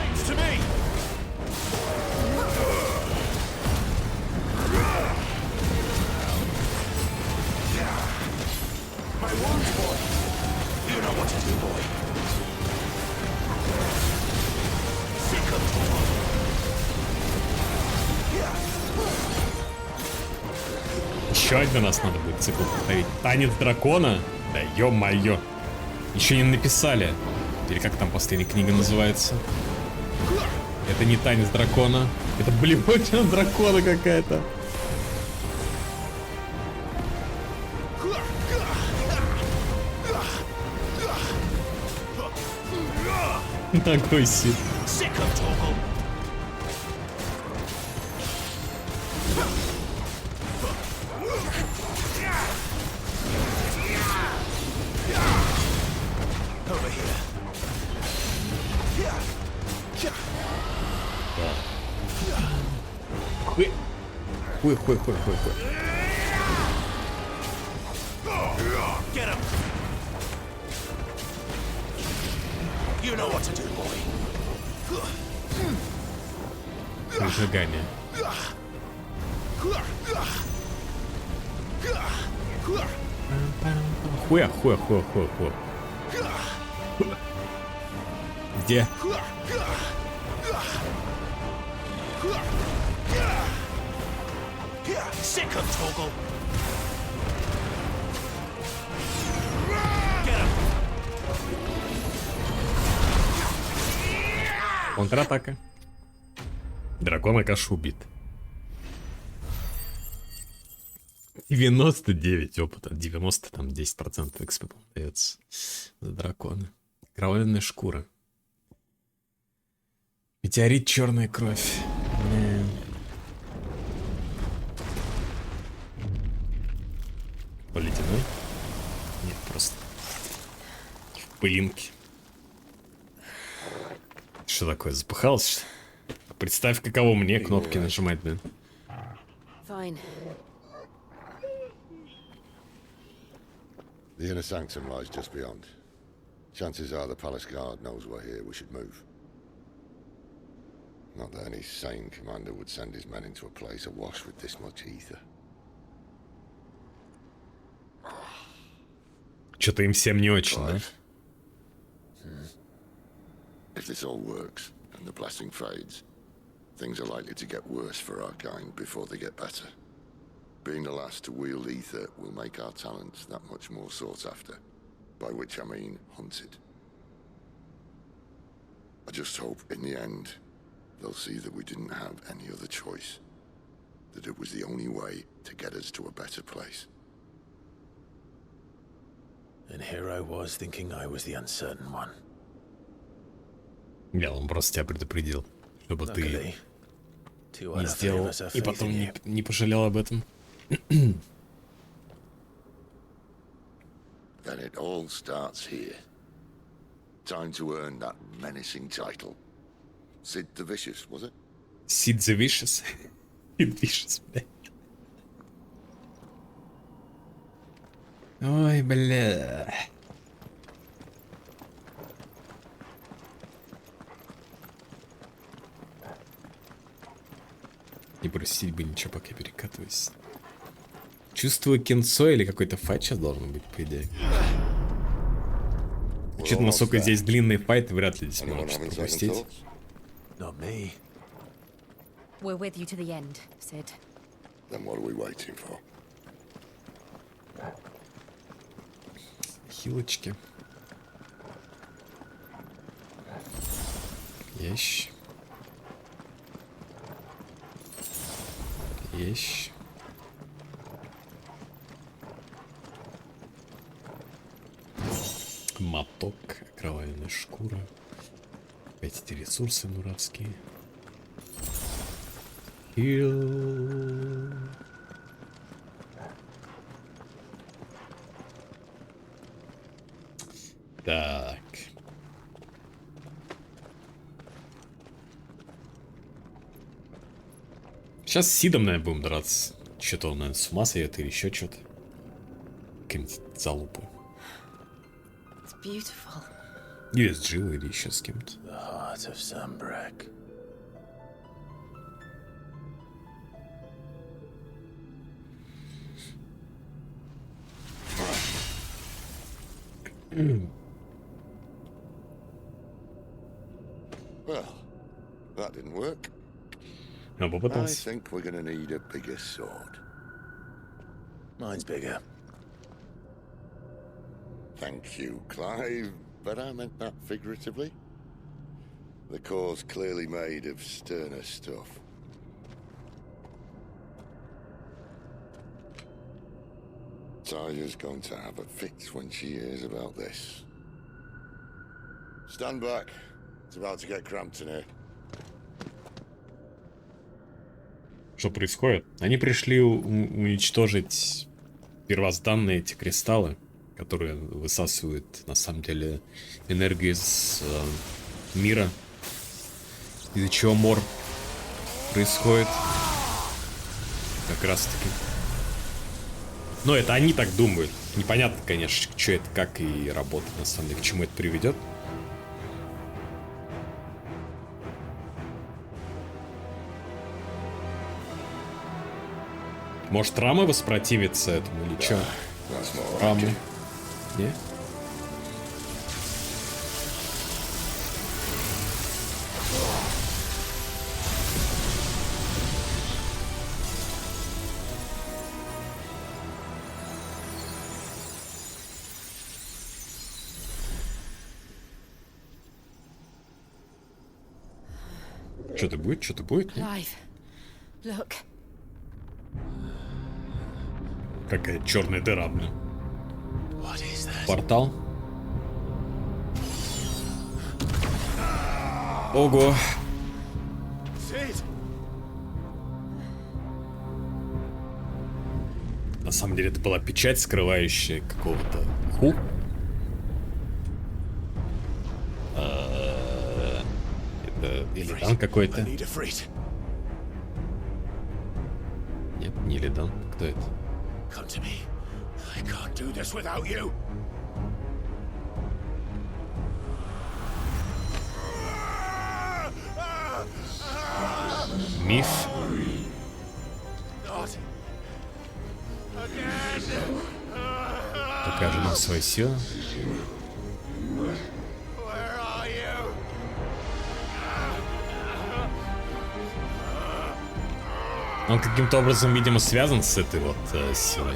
Еще один раз надо будет цикл повторить. Танец дракона? Да ё-моё. Еще не написали. Или как там последняя книга называется? Это не танец дракона. Это блевотина дракона какая-то. Такой сит. Хуй. Get him! You know what to do, boy. Прижигание. Хуя. Где? Sick of Toggle. Контратака. Дракон Акаш убит. 99 опыта. 90 там 10% экспа дается за дракона. Кровавленная шкура. Метеорит, черная кровь. Ледяной? Нет, просто в пылинке. Что такое, запыхался? Представь, каково мне кнопки нажимать, блин. Fine. The inner sanctum lies just beyond. Chances are the palace guard knows we're here. We should move. Not that any sane commander would send his men into a place awash with this much ether. Что-то им всем не очень, да? If this all works and the blessing fades, things are likely to get worse for our kind before they get better. Being the last to wield ether will make our talents that much more sought after, by which I mean hunted. I just hope in the end they'll see that we didn't have any other choice, that it was the only way to get us to a better place. And here I was thinking I was the uncertain one. Я он просто тебя предупредил, чтобы ты не сделал и потом не пожалел об этом. Then it all starts here. Time to earn that menacing title. Sid the Vicious, was it? Sid the Vicious? Sid Vicious, блядь. Ой, бля. Не бросить бы ничего, пока перекатываюсь. Чувствую кинцо или какой-то файт сейчас должен быть, по идее. Учитывая, насколько здесь длинный файт, вряд ли здесь можно что-то пропустить. We're with you to the end, Sid. Then what are we waiting for? Хилочки. Есть. Есть. Моток, окровавленная шкура. Опять эти ресурсы дурацкие. Так. Сейчас с Сидом, наверное, будем драться. Что-то он, наверное, с ума сойдет или еще что-то. Какие-нибудь залупы. Или с Джилл, или еще с кем-то. Well, that didn't work. No, I think we're gonna need a bigger sword. Mine's bigger. Thank you, Clive, but I meant that figuratively. The core's clearly made of sterner stuff. Taya's going to have a fit when she hears about this. Stand back. It's about to get cramped in here. Что происходит? Они пришли уничтожить первозданные эти кристаллы, которые высасывают, на самом деле, энергию из мира, из-за чего мор происходит. Как раз таки. Но это они так думают. Непонятно, конечно, что это, как и работает на самом деле, к чему это приведет. Может, Рама воспротивится этому или что? Раму? Не? Что-то будет? Что-то будет? Clive, look. Какая черная дыра, блин. Портал. Ого. На самом деле это была печать, скрывающая какого-то ху. Это Илидан какой-то. Нет, не Илидан. Кто это? Come to me. I can't do this without you. Миф. Покажи нам свою силу. Он каким-то образом, видимо, связан с этой вот силой.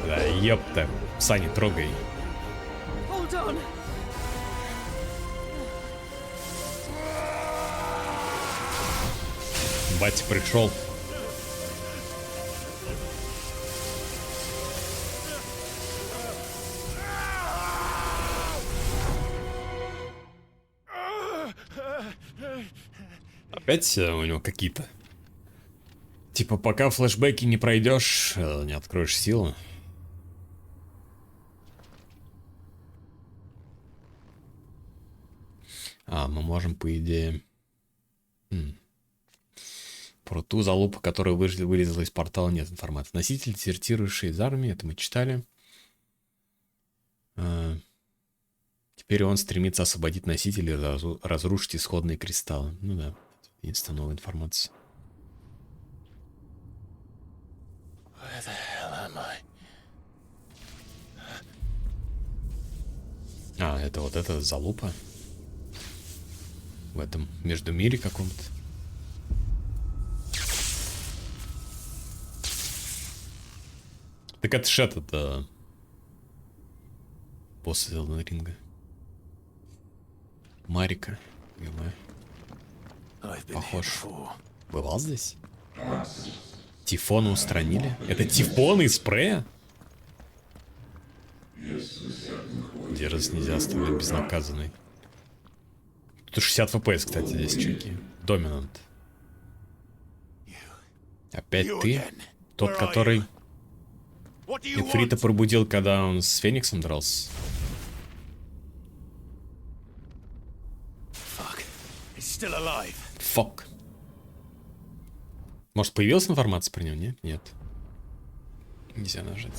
Да, ёпта. Пса не трогай. Батя пришел. Опять у него какие-то... Типа, пока флешбеки не пройдешь, не откроешь силу. А, мы можем, по идее... Про ту залупу, которая вылезла из портала, нет информации. Носитель, дезертирующий из армии, это мы читали. Теперь он стремится освободить носителя и разрушить исходные кристаллы. Ну да, единственная новая информация. Where the hell am I? А, это вот эта залупа. В этом междумире каком-то. Так это ж этот... босс Элден Ринга. Марика. Похож. Бывал здесь? Тифона устранили? Это тифоны из спрея? Дерзость нельзя оставлять безнаказанной. Тут 60 FPS, кстати, здесь чеки. Доминант. Опять ты? Тот, который... Эфрита пробудил, когда он с Фениксом дрался. Фок. Может, появилась информация про него? Нет? Нет. Нельзя нажать.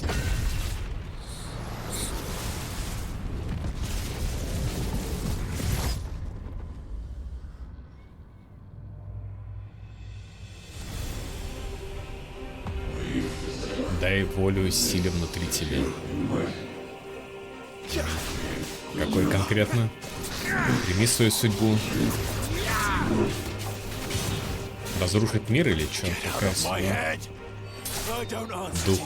Дай волю и силе внутри тебя. Какой конкретно? Прими свою судьбу. Разрушить мир или что? Какая судьба? Дух.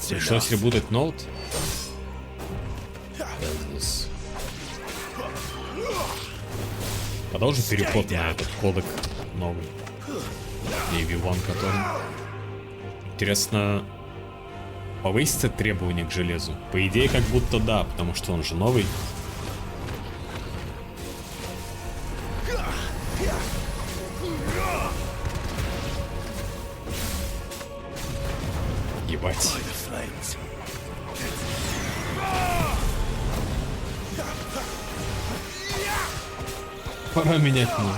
Пришлось ребутать ноут. Продолжим переход на этот кодек новый. AV1, который... Интересно, Повысится требования к железу? По идее, как будто да, потому что он же новый. Ебать. Пора менять мне.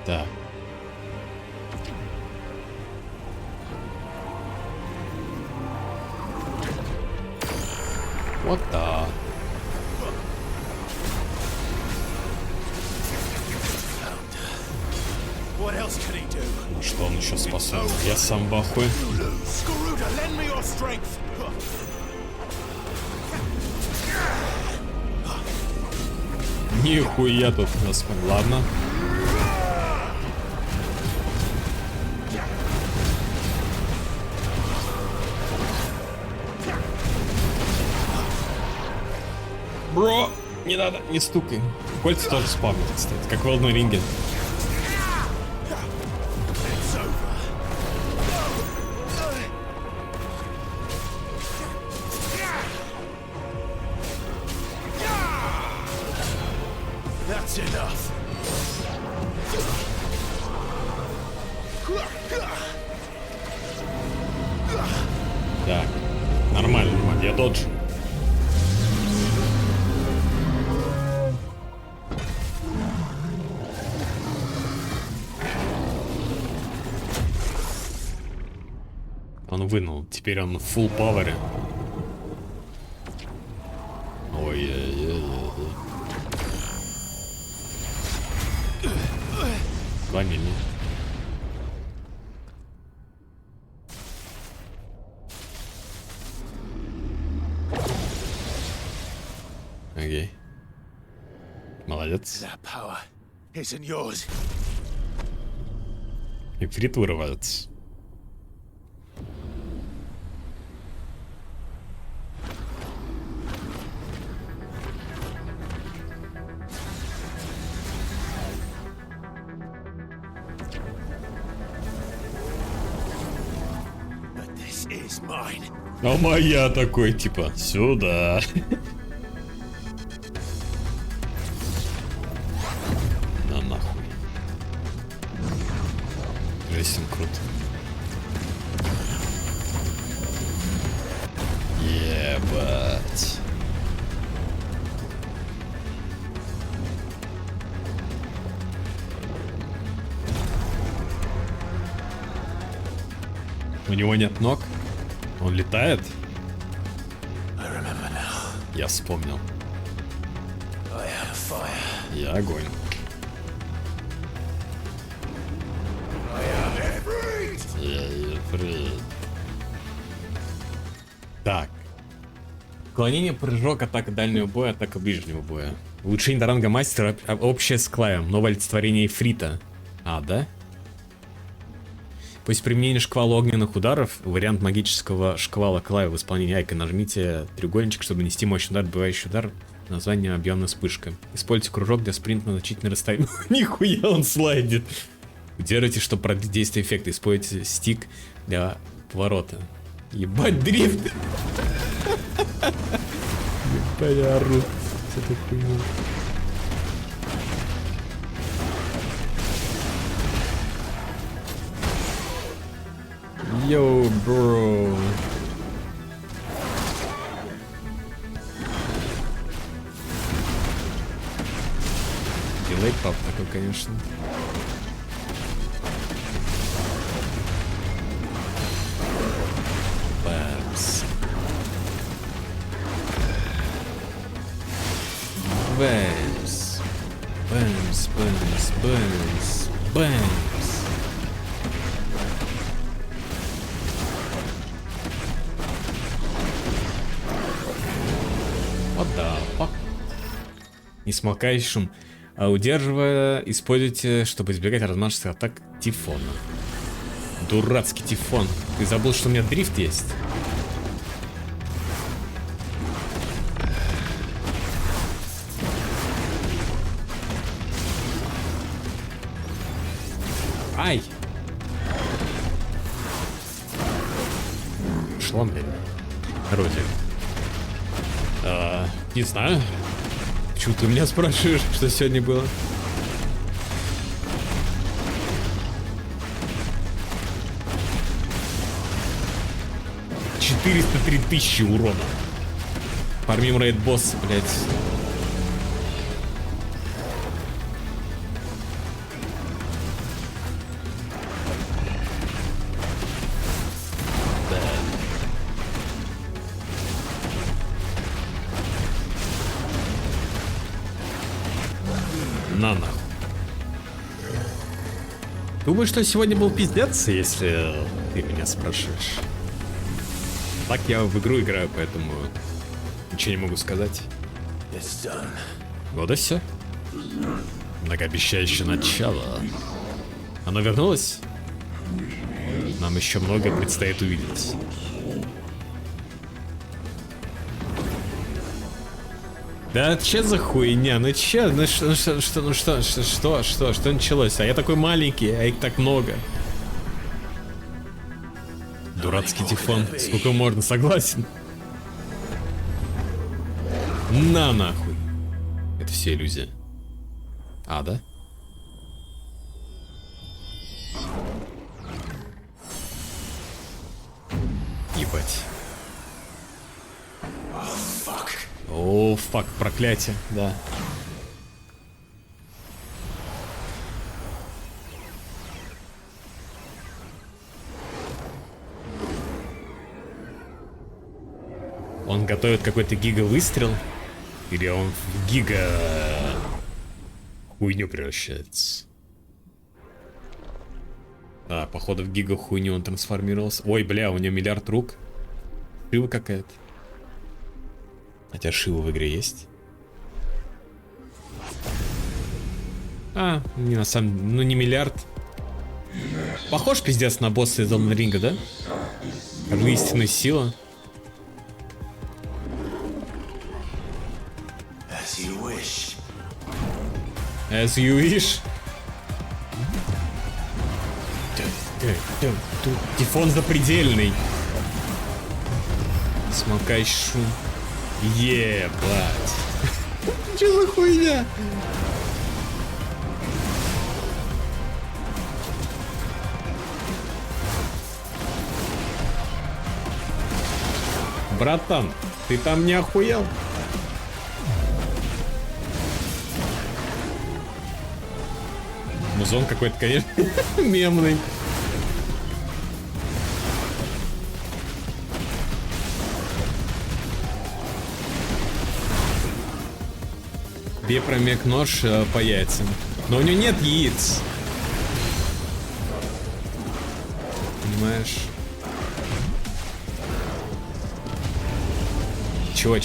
Так. Вот так. Ну что он еще способен? Я сам в ахуе. Нихуя тут нас. Ладно. Бро, не надо, не стукай. Кольца тоже спавнят, кстати, как в одной ринге. Так, нормально, я додж. Он вынул, теперь он в full power. Ой-ой-ой-ой. Ванильный. Окей. Молодец. Ифрит вырывается. А моя такой, типа, сюда. На нахуй. Жесть, он круто. Ебать. У него нет ног? Он летает? Я вспомнил. Я огонь. Я ефрит. Так. Уклонение, прыжок, атака дальнего боя, атака ближнего боя. Улучшение до ранга мастера, общее с Клаем. Новое олицетворение Ифрита. А, да? После применения шквала огненных ударов, вариант магического шквала Клая в исполнении Айка, нажмите треугольничек, чтобы нанести мощный удар, отбивающий удар. Название объемная вспышка. Используйте кружок для спринта на значительное расстояние. Нихуя он слайдит. Удержите, чтобы продлить действие эффекта. Используйте стик для поворота. Ебать, дрифт! Ебать, я ору. Все это хуйня. Йоу, бро. Дилей пап такой, конечно. Бэмс. Бэмс. Бэмс, бэмс, бэмс, бэмс. Вот да, fuck. Несмолкающий шум. А удерживая, используйте, чтобы избегать размашистых атак тифона. Дурацкий тифон. Ты забыл, что у меня дрифт есть? Ай! Шла, блин. Вроде. Не знаю. Почему ты меня спрашиваешь, что сегодня было? $403 000 урона. Фармим рейд босса, блядь. На нахуй. Думаю, что сегодня был пиздец, если ты меня спрашиваешь. Так я в игру играю, поэтому ничего не могу сказать. Вот и все. Многообещающее начало. Оно вернулось? Нам еще многое предстоит увидеть. Да че за хуйня? Ну че? Ну что началось? А я такой маленький, а их так много. Дурацкий тифон. Сколько можно, согласен. На нахуй. Это все иллюзия. А, да? Ебать. О, фак, проклятие, да. Он готовит какой-то гига-выстрел? Или он в гига-хуйню превращается? А, походу в гига-хуйню он трансформировался. Ой, бля, у него миллиард рук. Шива какая-то. Хотя Шива в игре есть. А, не на самом... Ну, не миллиард. Похож, пиздец, на босса из Elden Ring, да? Истинная сила. As you wish. Тифон запредельный. Смолкай шум. Ебать. Че за хуйня? Братан, ты там не охуел? Музон какой-то, конечно, мемный. Бей промег нож по яйцам. Но у него нет яиц. Понимаешь? Чего?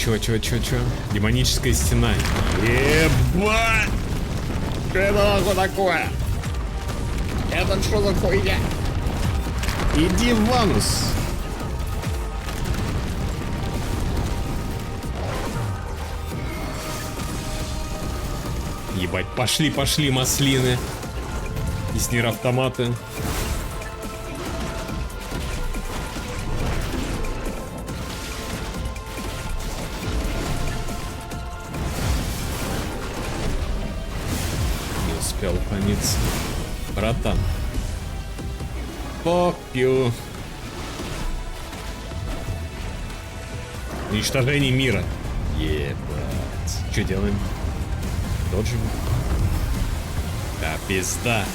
Демоническая стена. Ебать! Что это нахуй такое? Это что за хуйня? Иди в анус. Ебать, пошли маслины. И снир автоматы. Не успел уклониться. Братан. Fuck you. Уничтожение мира. Ебать. Что делаем? Доджим. Да, пизда.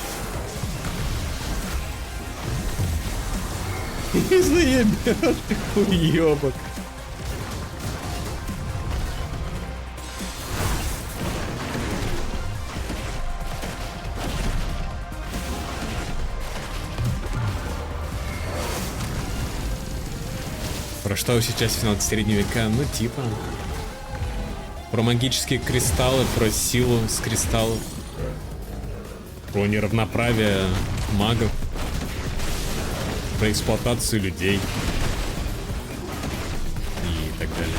Заебешь, хуёбок. Про что сейчас финал среднего века? Ну типа. Про магические кристаллы, про силу с кристаллов. Про неравноправие магов. Про эксплуатацию людей. И так далее.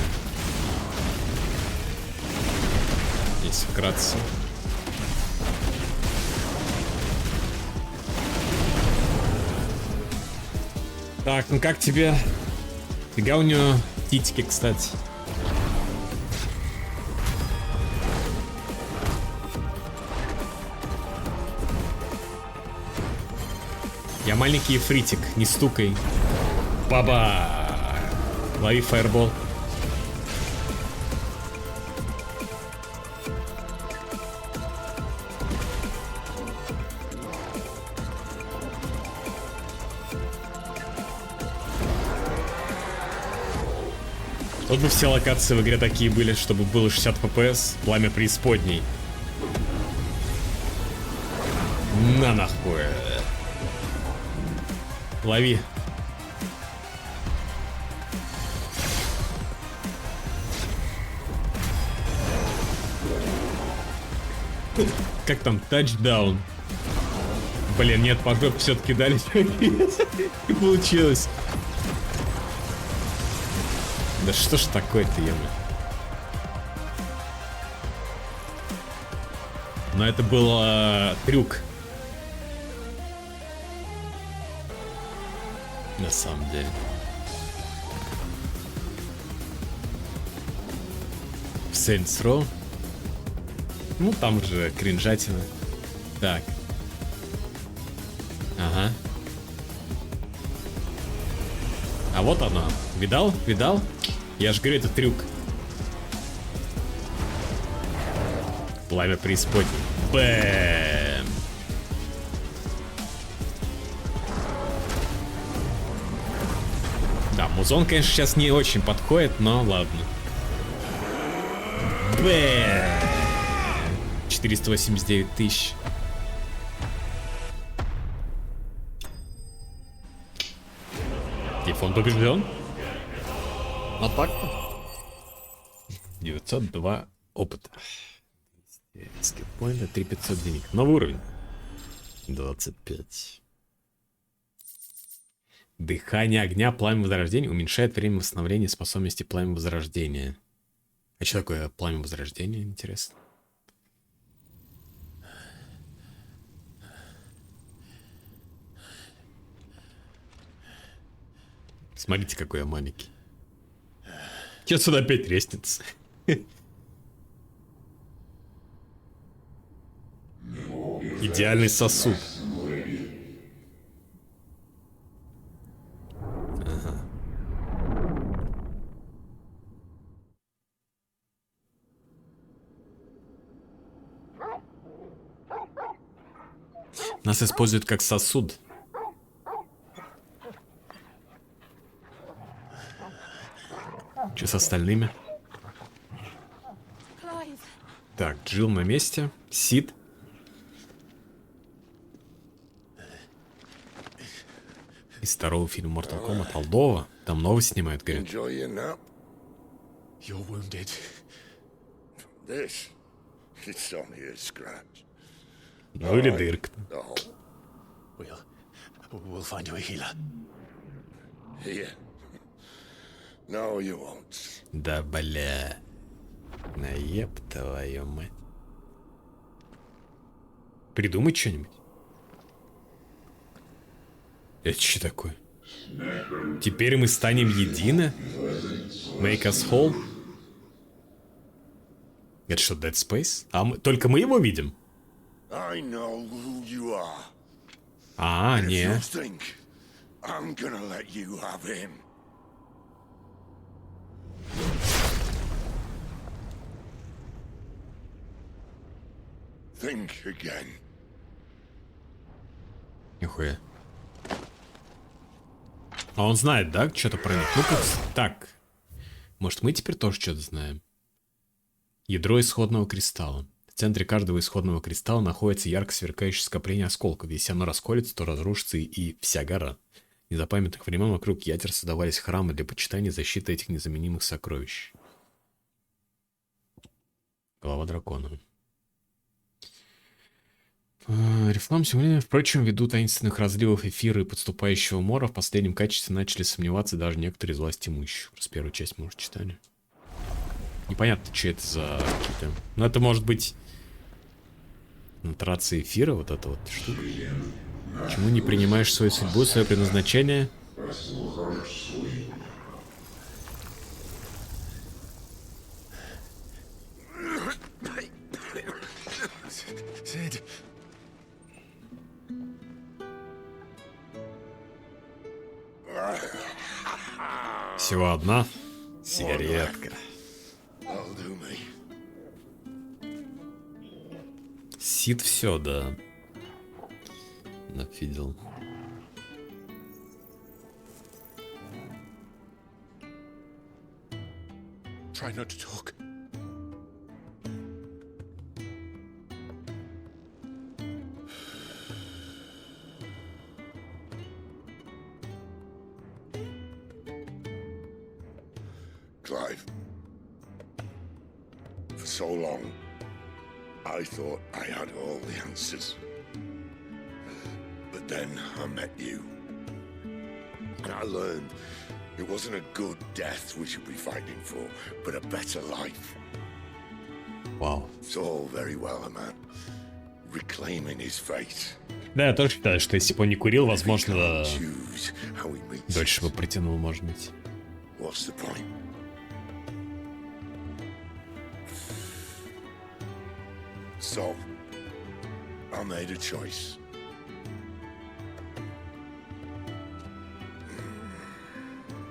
Если вкратце. Так, ну как тебе? Фига у нее титики, кстати. Я маленький фритик, не стукай. Баба! Лови фаербол. Вот бы все локации в игре такие были, чтобы было 60 FPS, пламя преисподней. На нахуй. Лови. Как там? Тачдаун. Блин, нет, по жопе все-таки дали. И получилось. Да что ж такое-то, ё-моё. Но это был трюк. На самом деле. Saints Row. Ну, там же кринжатина. Так. Ага. А вот оно. Видал? Видал? Я же говорю, это трюк. Пламя преисподней. Бэм! Да, музон, конечно, сейчас не очень подходит, но ладно. Бэм! 489 тысяч. Телефон побежден. А так-то 902 опыта. Скиллпоинта 3500 денег. Новый уровень. 25. Дыхание огня, пламя возрождения уменьшает время восстановления способности пламя возрождения. А что такое пламя возрождения, интересно? Смотрите, какой я маленький. Че сюда опять лестница? Идеальный сосуд. Ага. Нас используют как сосуд. Что с остальными? Так, Джилл на месте. Сид. Из второго фильма Mortal Kombat. Алдова. Там новый снимают, говорят. Ну или дырка. No, you won't. Да, бля. Наеб твою мать. Придумай что-нибудь. Это что такое? Теперь мы станем едины? Make us whole? Это что, Dead Space? А мы, только мы его видим? I know who you are. А, And if не. you think I'm gonna let you have him. Think again. Нихуя. А он знает, да, что-то про них? Ну-ка, так. Может, мы теперь тоже что-то знаем? Ядро исходного кристалла. В центре каждого исходного кристалла находится ярко сверкающее скопление осколков. Если оно расколется, то разрушится и вся гора. С незапамятных времен вокруг ядер создавались храмы для почитания и защиты этих незаменимых сокровищ. Голова дракона. Реформ сегодня, впрочем, ввиду таинственных разливов эфира и подступающего мора, в последнем качестве начали сомневаться даже некоторые из власть имущих. Просто первую часть, может, читали. Непонятно, что это за какие-то... Ну, это может быть... Нутрация эфира, вот эта вот штука. Почему не принимаешь свою судьбу, свое предназначение? Sid. Всего одна сигаретка. Сид все, да. Нафидел. Try not to talk. Clive, for so long, I thought I had all the answers. But then I met you. And I learned it wasn't a good death we should be fighting for, but a better life. Вау. It's all very well, a man reclaiming his fate. Да, я тоже считаю, что если бы он не курил, возможно, дольше бы протянул, может быть. What's the point? So, I made a choice.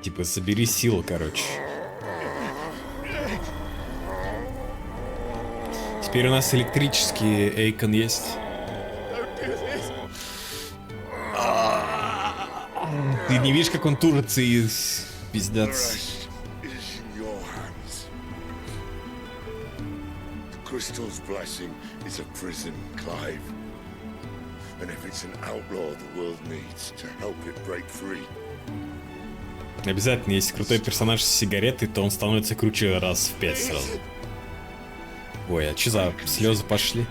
Типа, собери силу, короче. Теперь у нас электрический Эйкон есть. Ты не видишь, как он турится и пиздец. Crystal's blessing is a prison, Clive. And if it's an outlaw the world needs to help it break free. Обязательно, если крутой персонаж с сигаретой, то он становится круче раз в 5 сразу. Ой, а че за слезы пошли?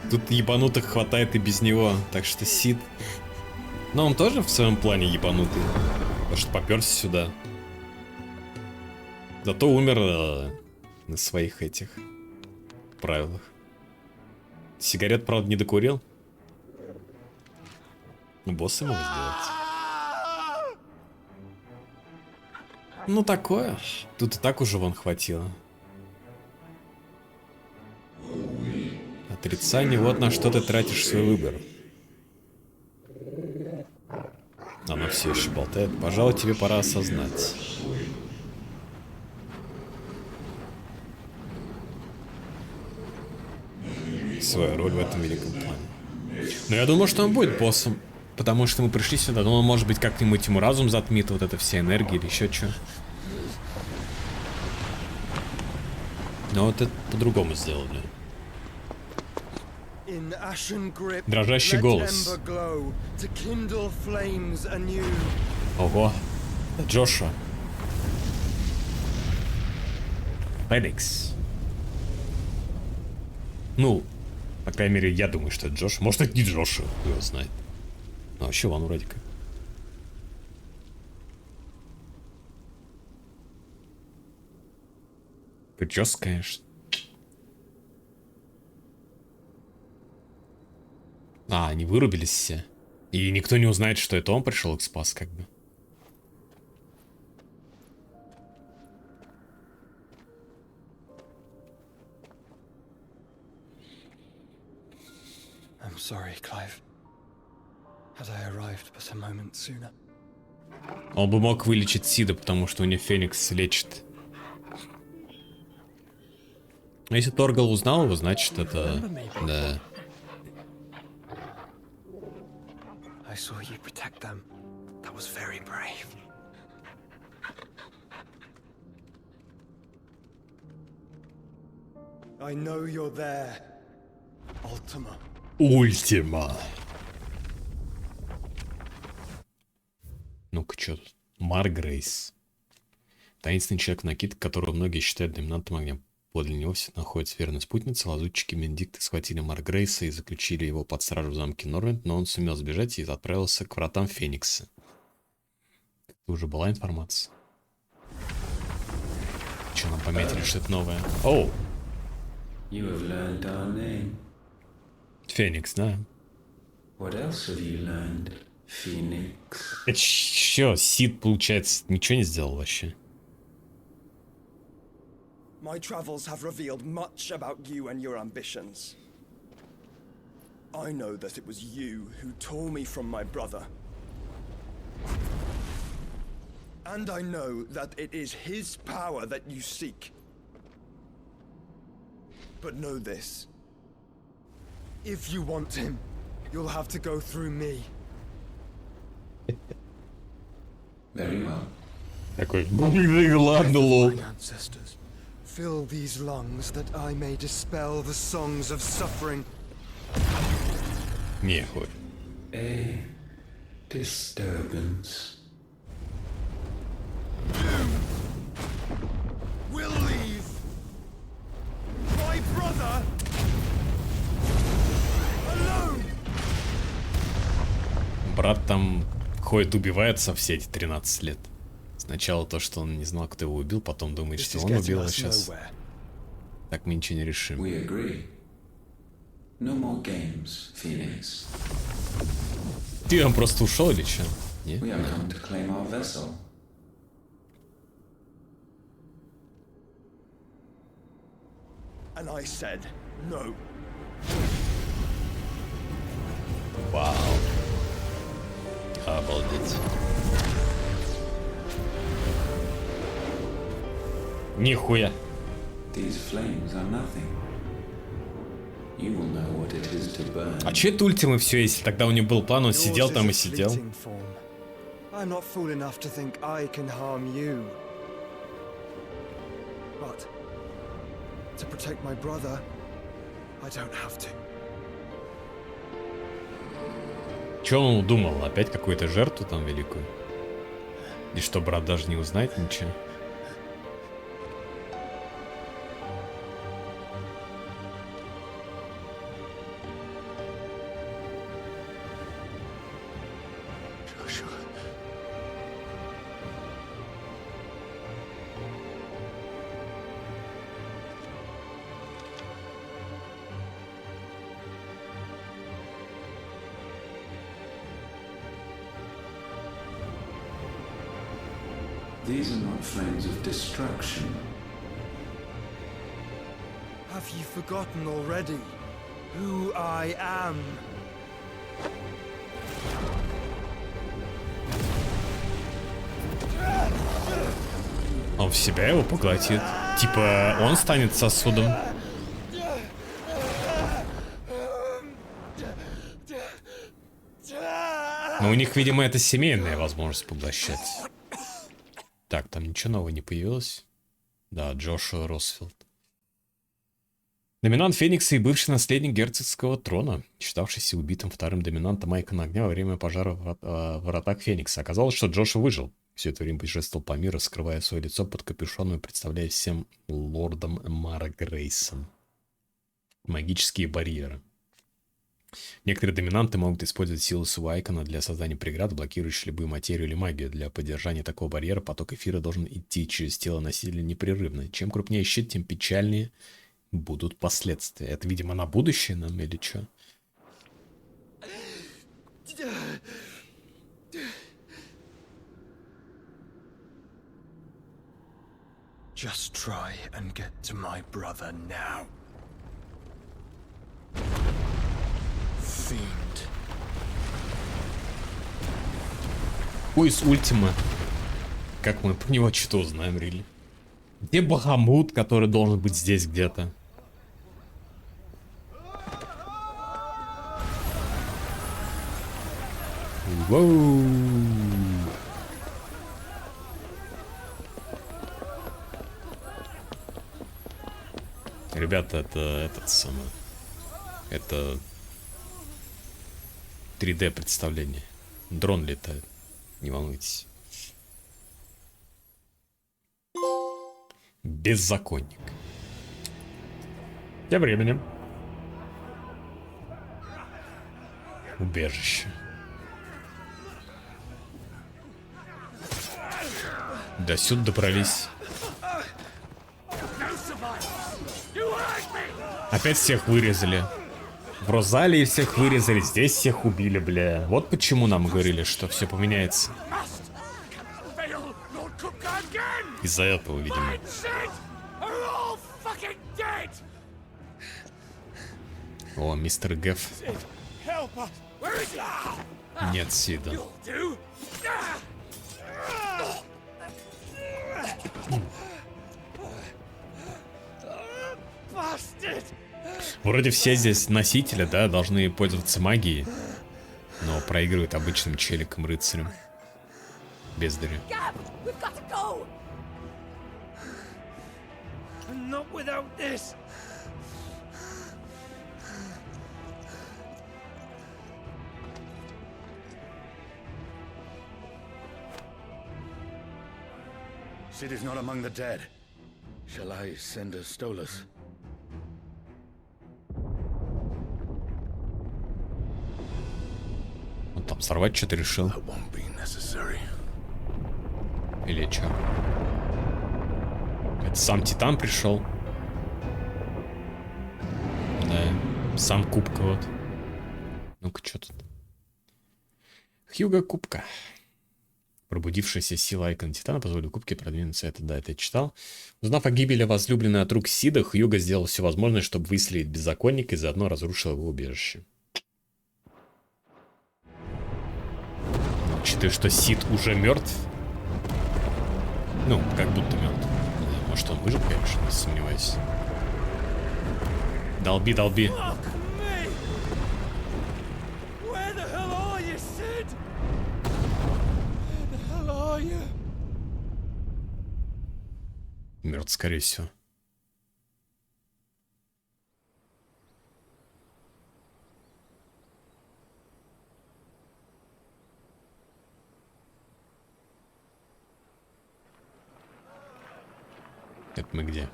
Тут ебанутых хватает и без него, так что Сид... Но он тоже в своем плане ебанутый, потому что попёрся сюда. Зато умер на своих этих правилах. Сигарет, правда, не докурил. Ну, босса мог сделать. Ну, такое. Тут и так уже вон хватило. Отрицание, вот на что ты тратишь свой выбор. Она все еще болтает. Пожалуй, тебе пора осознать. Свою роль в этом великом плане. Но я думаю, что он будет боссом. Потому что мы пришли сюда. Но он, может быть, как-нибудь ему разум затмит, вот эта вся энергия или еще что. Но вот это по-другому сделали. Дрожащий голос. Ого. Это Джошуа. Феникс. Ну, по крайней мере, я думаю, что это Джош. Может, это не Джошуа, его знает. Ну, вообще, вон вроде как. Прическа, конечно. А, они вырубились все. И никто не узнает, что это он пришел их спас, как бы. I'm sorry, Clive. Had I arrived but a moment sooner. Он бы мог вылечить Сида, потому что у него Феникс лечит. Но если Торгал узнал его, значит это... Да. I saw you protect them. That was very brave. I know you're there, Ultima. Ультима. Ну-ка, что тут? Маргрейс. Таинственный человек накид, которого многие считают доминантом огня. Подле него все находится верная спутница. Лазутчики Мендикты схватили Маргрейса и заключили его под стражу в замке Норвенд, но он сумел сбежать и отправился к вратам Феникса. Это уже была информация. Что нам пометили, что это новое? Оу! You have learned our name. Феникс, да? What else have you learned, Phoenix? Это чё, Сид, получается, ничего не сделал вообще? My travels have revealed much about you and your ambitions. I know that it was you who tore me from my brother. And I know that it is his power that you seek. But know this. If you want him, you'll have to go through me. Very well. Такой, ладно, лол. Ancestors, fill these lungs that I may dispel the songs of suffering. Не, хуй. A disturbance. We'll leave. My brother alone. Брат там ходит, убивается все эти 13 лет. Сначала то, что он не знал, кто его убил, потом думает, что он убил, а сейчас так мы ничего не решим. We agree. No more games, Phoenix. Ты там просто ушел или что? Нет? We have come to claim our vessel. And I said no. Вау. Обалдеть. Нихуя. These flames are nothing. You will know what it is to burn. А че это ультимы все, если тогда у него был план, он сидел там и сидел? I'm not fool enough to think I can harm you. But to protect my brother, I don't have to. Че он удумал? Опять какую-то жертву там великую? И что, брат даже не узнает ничего? These are not flames of destruction. Have you forgotten already who I am? Он в себя его поглотит. Типа он станет сосудом. Но у них, видимо, это семейная возможность поглощать. Так, там ничего нового не появилось. Да, Джошуа Росфилд. Доминант Феникса и бывший наследник герцогского трона, считавшийся убитым вторым доминантом Айкона Огня во время пожара в вратах Феникса. Оказалось, что Джошуа выжил. Все это время путешествовал по миру, скрывая свое лицо под капюшоном и представляя всем лордом Маргрейсом. Магические барьеры. Некоторые доминанты могут использовать силу своего Айкона для создания преград, блокирующих любую материю или магию. Для поддержания такого барьера поток эфира должен идти через тело носителя непрерывно. Чем крупнее щит, тем печальнее будут последствия. Это, видимо, на будущее нам или что? Just try and get to my brother now. Fiend. Пояс Ультима. Как мы про него что-то узнаем, Рилли? Где Бахамут, который должен быть здесь где-то? Воу. Ребята, это этот самый... Это 3D представление. Дрон летает. Не волнуйтесь. Беззаконник. Тем временем. Убежище. До сюда добрались. Опять всех вырезали. В Розалии всех вырезали, здесь всех убили, бля. Вот почему нам говорили, что все поменяется. Из-за этого, видимо. О, мистер Гэф. Нет Сида. Вроде все здесь носители, да, должны пользоваться магией, но проигрывают обычным челикам-рыцарям. Бездари. Sid is not among the dead. Shall I send a Stolas? Он там сорвать что-то решил. Или что? Это сам Титан пришел. Да, сам Кубка вот. Ну-ка, что тут? Хьюго Кубка. Пробудившаяся сила Айкона Титана позволила Кубке продвинуться. Это я читал. Узнав о гибели возлюбленной от рук Сида, Хьюго сделал все возможное, чтобы выследить беззаконника и заодно разрушил его убежище. Учитывая, что Сид уже мертв. Ну, как будто мертв. Может, он выжил, конечно, не сомневаюсь. Долби, долби. Мертв, скорее всего. Это мы где?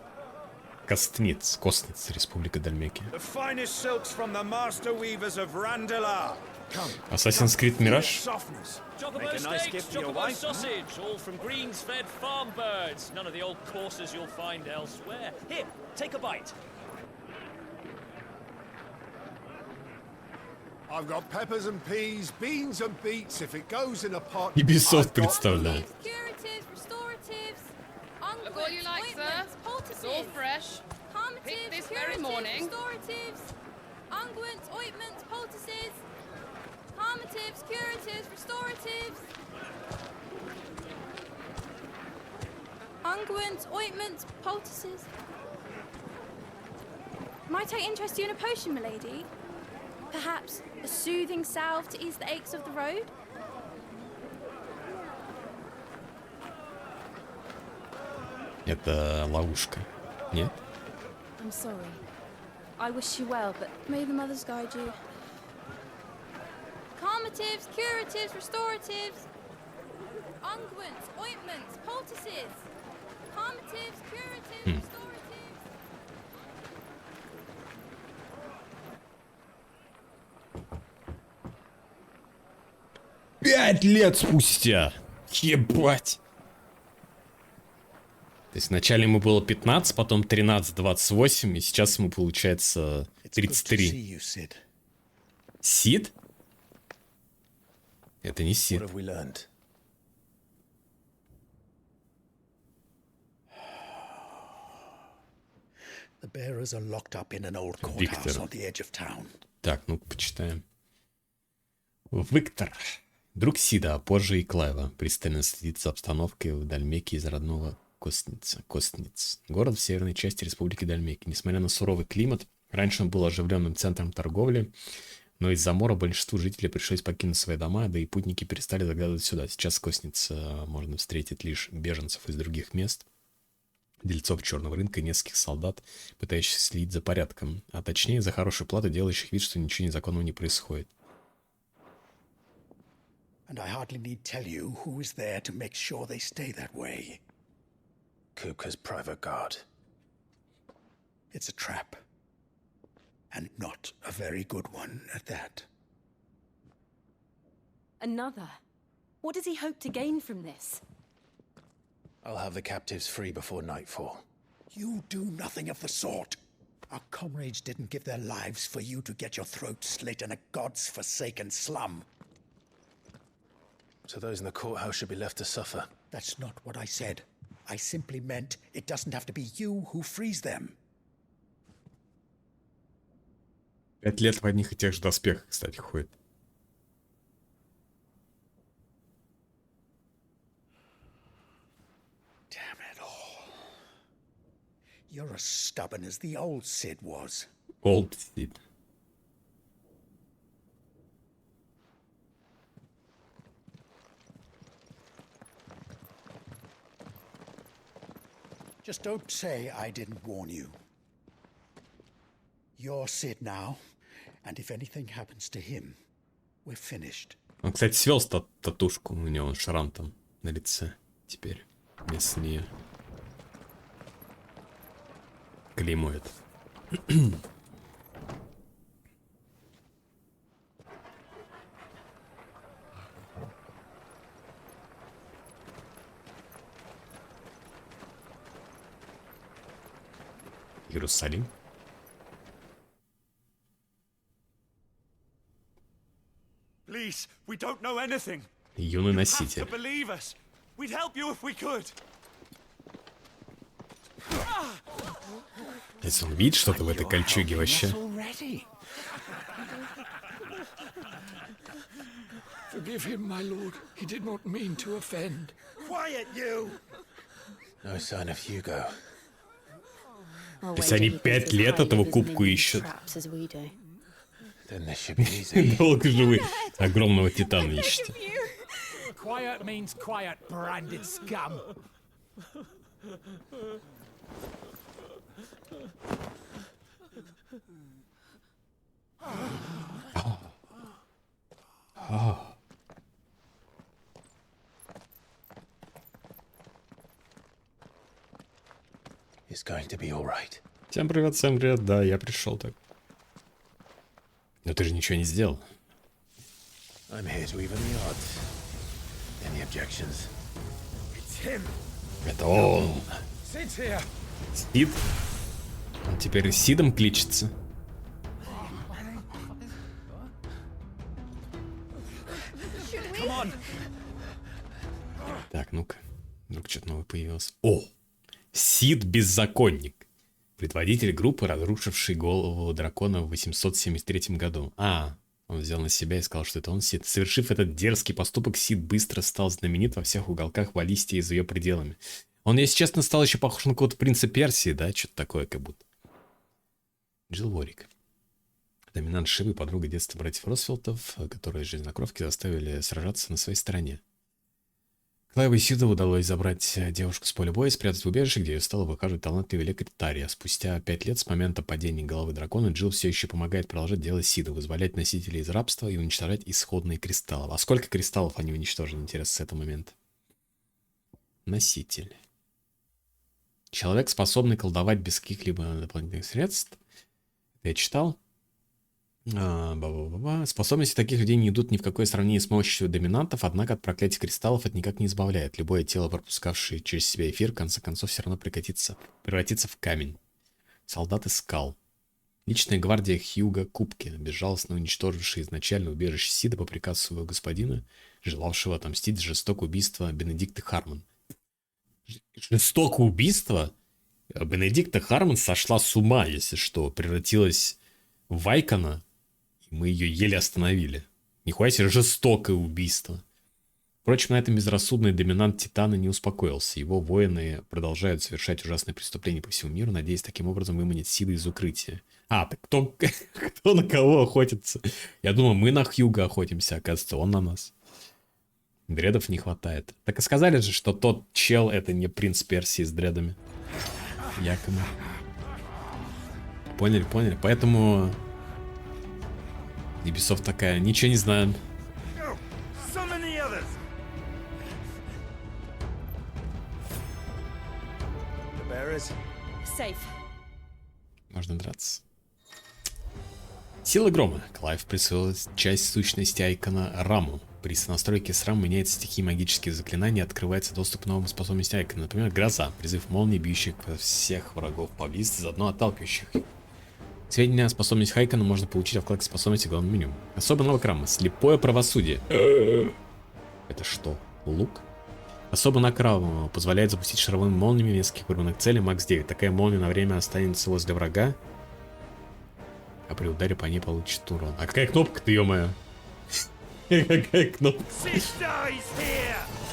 Костниц, Республика Дальмекия. Assassin's Creed Mirage? Make a nice gift for your wife. Sausage, all from greens-fed farm birds. None of the old courses you'll find elsewhere. Here, take a bite. I've got peppers and peas, beans and beets. If it goes in a pot. Ubisoft представляет. Curatives, restoratives, Look what you like, sir. It's all fresh. Picked this very morning. Restoratives, unguents, ointments, poultices, calmatives, curatives, restoratives, unguents, ointments, poultices. Might I interest you in a potion, milady? Perhaps a soothing salve to ease the aches of the road? Это ловушка. Нет? I'm sorry. I wish you well, but may the mothers guide you. Calmatives, curatives, restoratives, unguents, ointments, poultices. Calmatives, curatives, restoratives. 5 лет спустя. Ебать. То есть вначале ему было 15, потом 13, 28, и сейчас ему получается 33. Сид? Это не Сид. The bearers are locked up in an old courthouse on the edge of town. Так, ну почитаем. Виктор. Друг Сида, а позже и Клайва. Пристально следит за обстановкой в Дальмеке из родного Костниц. Город в северной части Республики Дальмеки. Несмотря на суровый климат, раньше он был оживленным центром торговли, но из-за мора большинству жителей пришлось покинуть свои дома, да и путники перестали заглядывать сюда. Сейчас в Костнице можно встретить лишь беженцев из других мест, дельцов черного рынка и нескольких солдат, пытающихся следить за порядком, а точнее за хорошую плату, делающих вид, что ничего незаконного не происходит. And I hardly need tell you who is there to make sure they stay that way. Kupka's private guard. It's a trap. And not a very good one at that. Another? What does he hope to gain from this? I'll have the captives free before nightfall. You do nothing of the sort. Our comrades didn't give their lives for you to get your throat slit in a god's forsaken slum. So those in the courthouse should be left to suffer. That's not what I said. I simply meant it doesn't have to be you who frees them. 5 лет в одних и тех же доспехах, кстати, ходит. Damn it all. You're as stubborn as the old Cid was. Old Cid. Just don't say I didn't warn you. You're Cid now, and if anything happens to him, we're finished. Он, кстати, свел татушку, у него шрам там на лице теперь вместо нее. Клеймо это. Иерусалим. Please, we don't know anything. Юный носитель. Believe us. We'd help you if we could. Если он видит что-то в этой кольчуге вообще. Forgive him, my lord. He did not mean to offend. Quiet, you! No sign of Hugo. То есть они 5 лет этого кубку ищут. Долго же вы огромного титана ищете. Quiet means quiet, branded scum. It's going to be all right. Всем привет, да, я пришел так. Но ты же ничего не сделал. I'm here to even the odds. Any objections? It's him. Это он. Sid's here. Сид? Он теперь Сидом кличется. Come on. Так, ну-ка. Вдруг что-то новое появилось. О! Сид-беззаконник. Предводитель группы, разрушивший голову дракона в 873 году. Он взял на себя и сказал, что это он, Сид. Совершив этот дерзкий поступок, Сид быстро стал знаменит во всех уголках Валистии и за ее пределами. Он, если честно, стал еще похож на какого-то принца Персии, да? Что-то такое, как будто. Джилл Ворик. Доминант Шивы, подруга детства братьев Росфилдов, которые железнокровки заставили сражаться на своей стороне. Клайву и Сиду удалось забрать девушку с поля боя и спрятать в убежище, где ее стала выхаживать талантливый лекарь Тария. Спустя 5 лет с момента падения головы дракона Джилл все еще помогает продолжать дело Сиду, вызволять носителей из рабства и уничтожать исходные кристаллы. А сколько кристаллов они уничтожили, интересно, с этого момента? Носитель. Человек, способный колдовать без каких-либо дополнительных средств. Это я читал. Способности таких людей не идут ни в какое сравнение с мощью доминантов, однако от проклятия кристаллов это никак не избавляет. Любое тело, пропускавшее через себя эфир, в конце концов все равно превратится в камень. Солдаты скал. Личная гвардия Хьюга Кубки, безжалостно уничтожившая изначально убежище Сида по приказу своего господина, желавшего отомстить за жестокое убийство Бенедикты Хармон. Жестокое убийство? Бенедикта Хармон сошла с ума, если что, превратилась в Вайкона. Мы ее еле остановили. Нихуя себе жестокое убийство. Впрочем, на этом безрассудный доминант Титана не успокоился. Его воины продолжают совершать ужасные преступления по всему миру, надеясь таким образом выманить Сида из укрытия. Так кто на кого охотится? Я думаю, мы на Хьюга охотимся, оказывается, он на нас. Дредов не хватает. Так и сказали же, что тот чел это не принц Персии с дредами. Якобы. Поняли. Поэтому Ubisoft такая, ничего не знаем. Можно драться. Сила грома. Клайв присвоил часть сущности Айкона Раму. При сонастройке с Рам меняется стихии магические заклинания, открывается доступ к новым способностям Айкона. Например, гроза, призыв молнии, бьющих всех врагов поблизости, заодно отталкивающих их. Сведения о способности Хайкана можно получить в вкладке способности в главном меню. Особо новая крама. Слепое правосудие. Это что? Лук? Особо накрал позволяет запустить шаровыми молниями нескольких выбранных целей Макс 9. Такая молния на время останется возле врага, а при ударе по ней получит урон. А какая кнопка-то, ё-моё? Какая кнопка?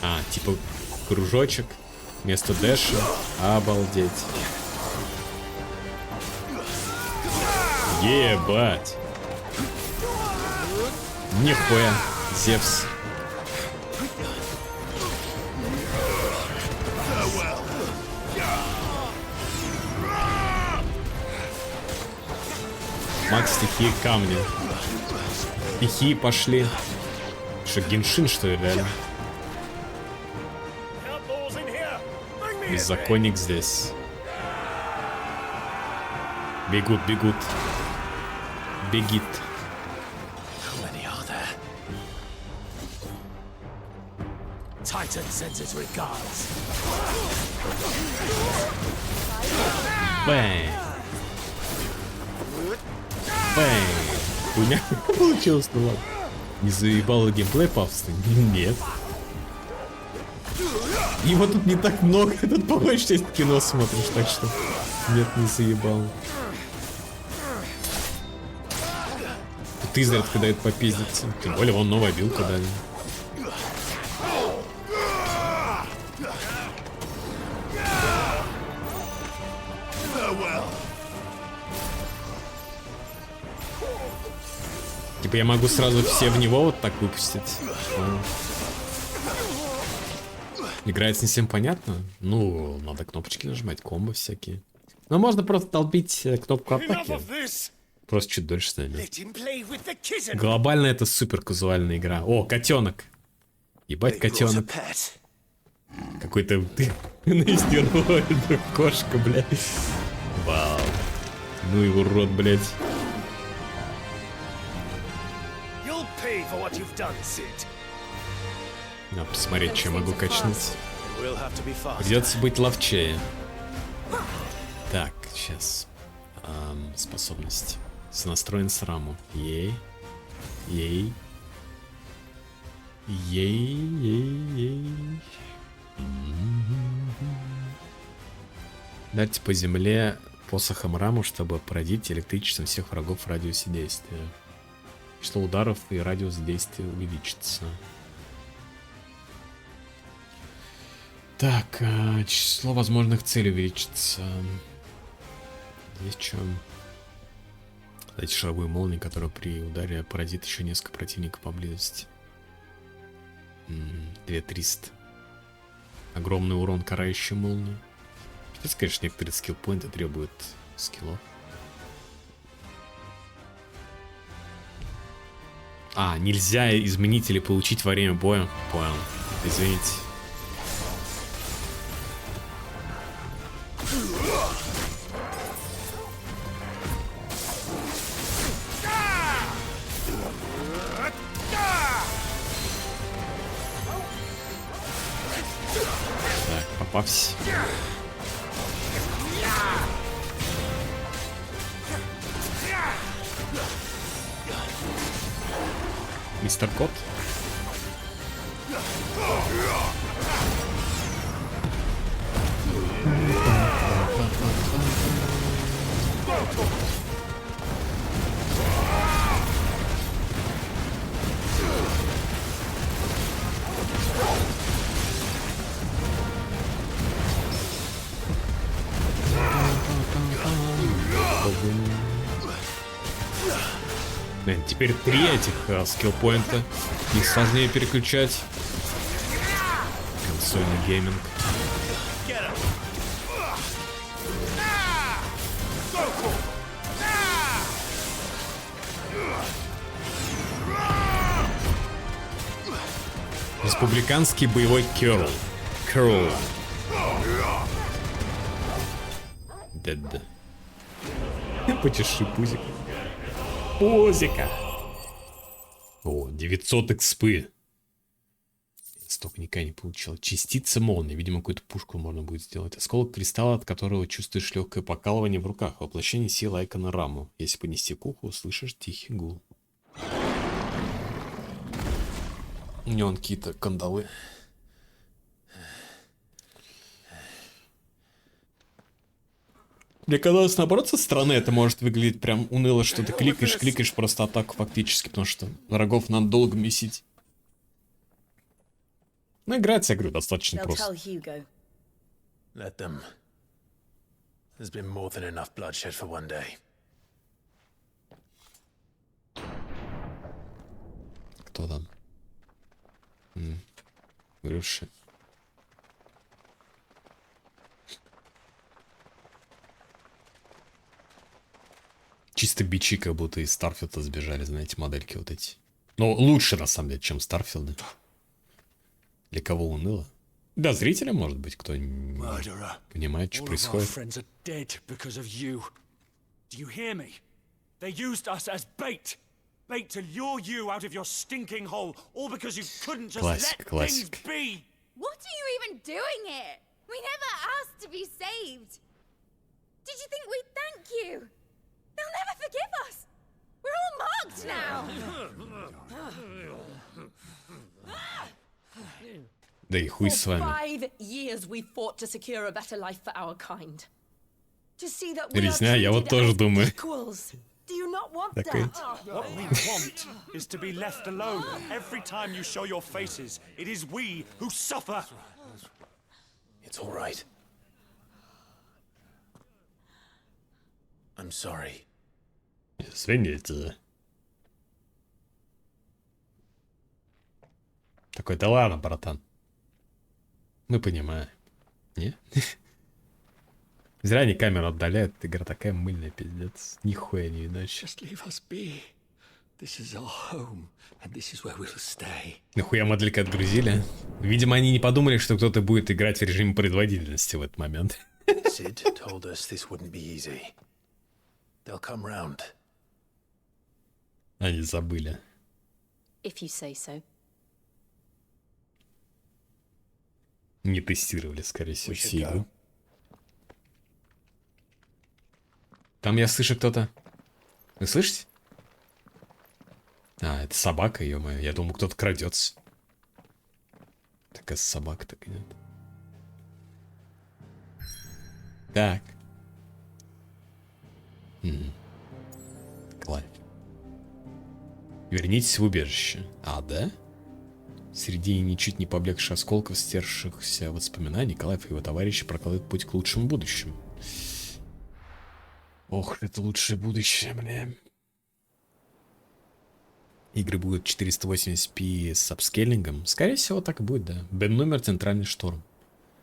А, типа кружочек вместо дэша. Обалдеть. Ебать. Нихуя. Зевс. Макс, стихии камни. Стихии пошли. Что, Геншин, что ли, реально? Беззаконник здесь. Бегут, бегут. Бегит. Бэнь. Бэнь. Хуйня получилось, ну ладно. Не заебало геймплей пафосный? Нет. Его тут не так много, тут по большей части кино смотришь, так что нет, не заебал. Тут изредка дает попиздиться. Тем более вон новая билка дали. Типа я могу сразу все в него вот так выпустить. Играется не всем понятно. Ну, надо кнопочки нажимать, комбо всякие. Но можно просто долбить кнопку атаки. Просто чуть дольше займет. Глобально это супер казуальная игра. О, котенок. Ебать, котенок. Какой-то кошка, блядь. Вау. Ну и урод, блядь. Надо посмотреть, что я могу качнуть. Придется быть ловчее. Так, сейчас. Способность. Сонастроен сраму. Ей. Ей. Ей. Ей. Дать по земле посохом раму, чтобы породить электричеством всех врагов в радиусе действия. Число ударов и радиус действия увеличится. Так, число возможных целей увеличится. Здесь что? Дайте шаровую молнию, которая при ударе поразит еще несколько противников поблизости. 2300. Огромный урон карающей молнии. Сейчас, конечно, некоторые скилл-поинты требуют скиллов. А, нельзя изменить или получить во время боя. Понял. Извините. Так, попався. Мистер Кот. Блин, теперь 3 этих скилл-поинта. Их сложнее переключать. Консольный гейминг. Республиканский боевой Керл. Керл. Дед. Почеши пузик. Пузика. О, 900 экспы. Столько никогда не получил. Частица молнии. Видимо, какую-то пушку можно будет сделать. Осколок кристалла, от которого чувствуешь легкое покалывание в руках. Воплощение силы Айкона Раму. Если понести к уху, услышишь тихий гул. У него вон какие-то кандалы. Мне казалось, наоборот, со стороны это может выглядеть прям уныло, что ты кликаешь просто атаку фактически, потому что врагов надо долго месить. Ну, играется, я говорю, достаточно просто. Let them. There's been more than enough bloodshed for one day. Кто там? Бывший. Чисто бичи, как будто из Старфилда сбежали, знаете, модельки вот эти. Но лучше, на самом деле, чем Старфилды. Для кого уныло? Для зрителя, может быть, кто не понимает, что происходит. Классика, классика. What are you even doing here? We never asked to be saved. Did you think we'd thank you? They'll never forgive us. We're all marked now. Да и хуй с вами. 5 years we fought to secure a better life for our kind. To see that we are Резня, я вот тоже думаю. equals. Do you not want Так that? ведь. What we want is to be left alone. Every time you show your faces, it is we who suffer. It's all right. I'm sorry. Извините. Такой, да ладно, братан. Мы понимаем. Не? Зря они камеру отдаляют. Игра такая мыльная, пиздец. Нихуя не иначе. Нахуя моделька отгрузили? Видимо, они не подумали, что кто-то будет играть в режиме предводительности в этот момент. Sid told us this wouldn't be easy. They'll come round. Они забыли. If you say so. Не тестировали, скорее всего, всю игру. Там я слышу кто-то. Вы слышите? А, это собака, ё-моё. Я думал, кто-то крадется. Такая собака, так и нет. Так. Клайв. Вернитесь в убежище. А, да? Среди ничуть не поблекших осколков стершихся воспоминаний Клайв и его товарищи прокладывают путь к лучшему будущему. Ох, это лучшее будущее, бля. Игры будут 480p с апскейлингом. Скорее всего, так и будет, да. Бен-номер Центральный шторм.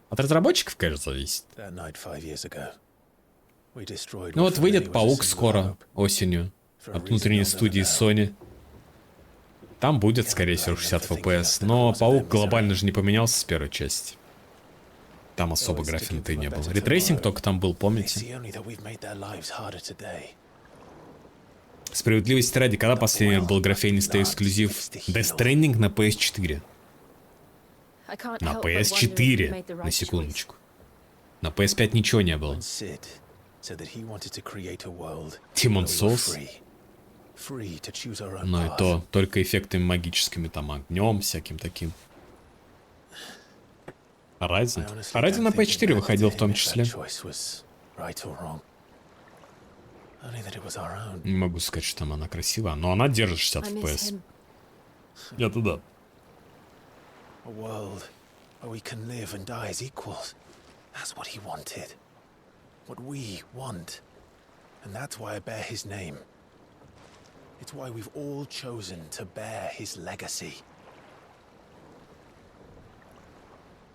От разработчиков, кажется, зависит. Ну вот выйдет Паук скоро, осенью. От внутренней студии Sony. Там будет, скорее всего, 60 FPS. Но Паук глобально же не поменялся с первой части. Там особо графики-то и не было. Ретрейсинг только там был, помните? Справедливости ради, когда последний был графенистый эксклюзив Death Stranding на PS4? На PS4, на секундочку. На PS5 ничего не было. Demon's Souls. Но и то только эффектами магическими, там, огнем, всяким таким. Horizon? Horizon на PS4 выходил в том числе. Не могу сказать, что там она красивая, но она держит 60 FPS. Я туда. It's why we've all chosen to bear his legacy.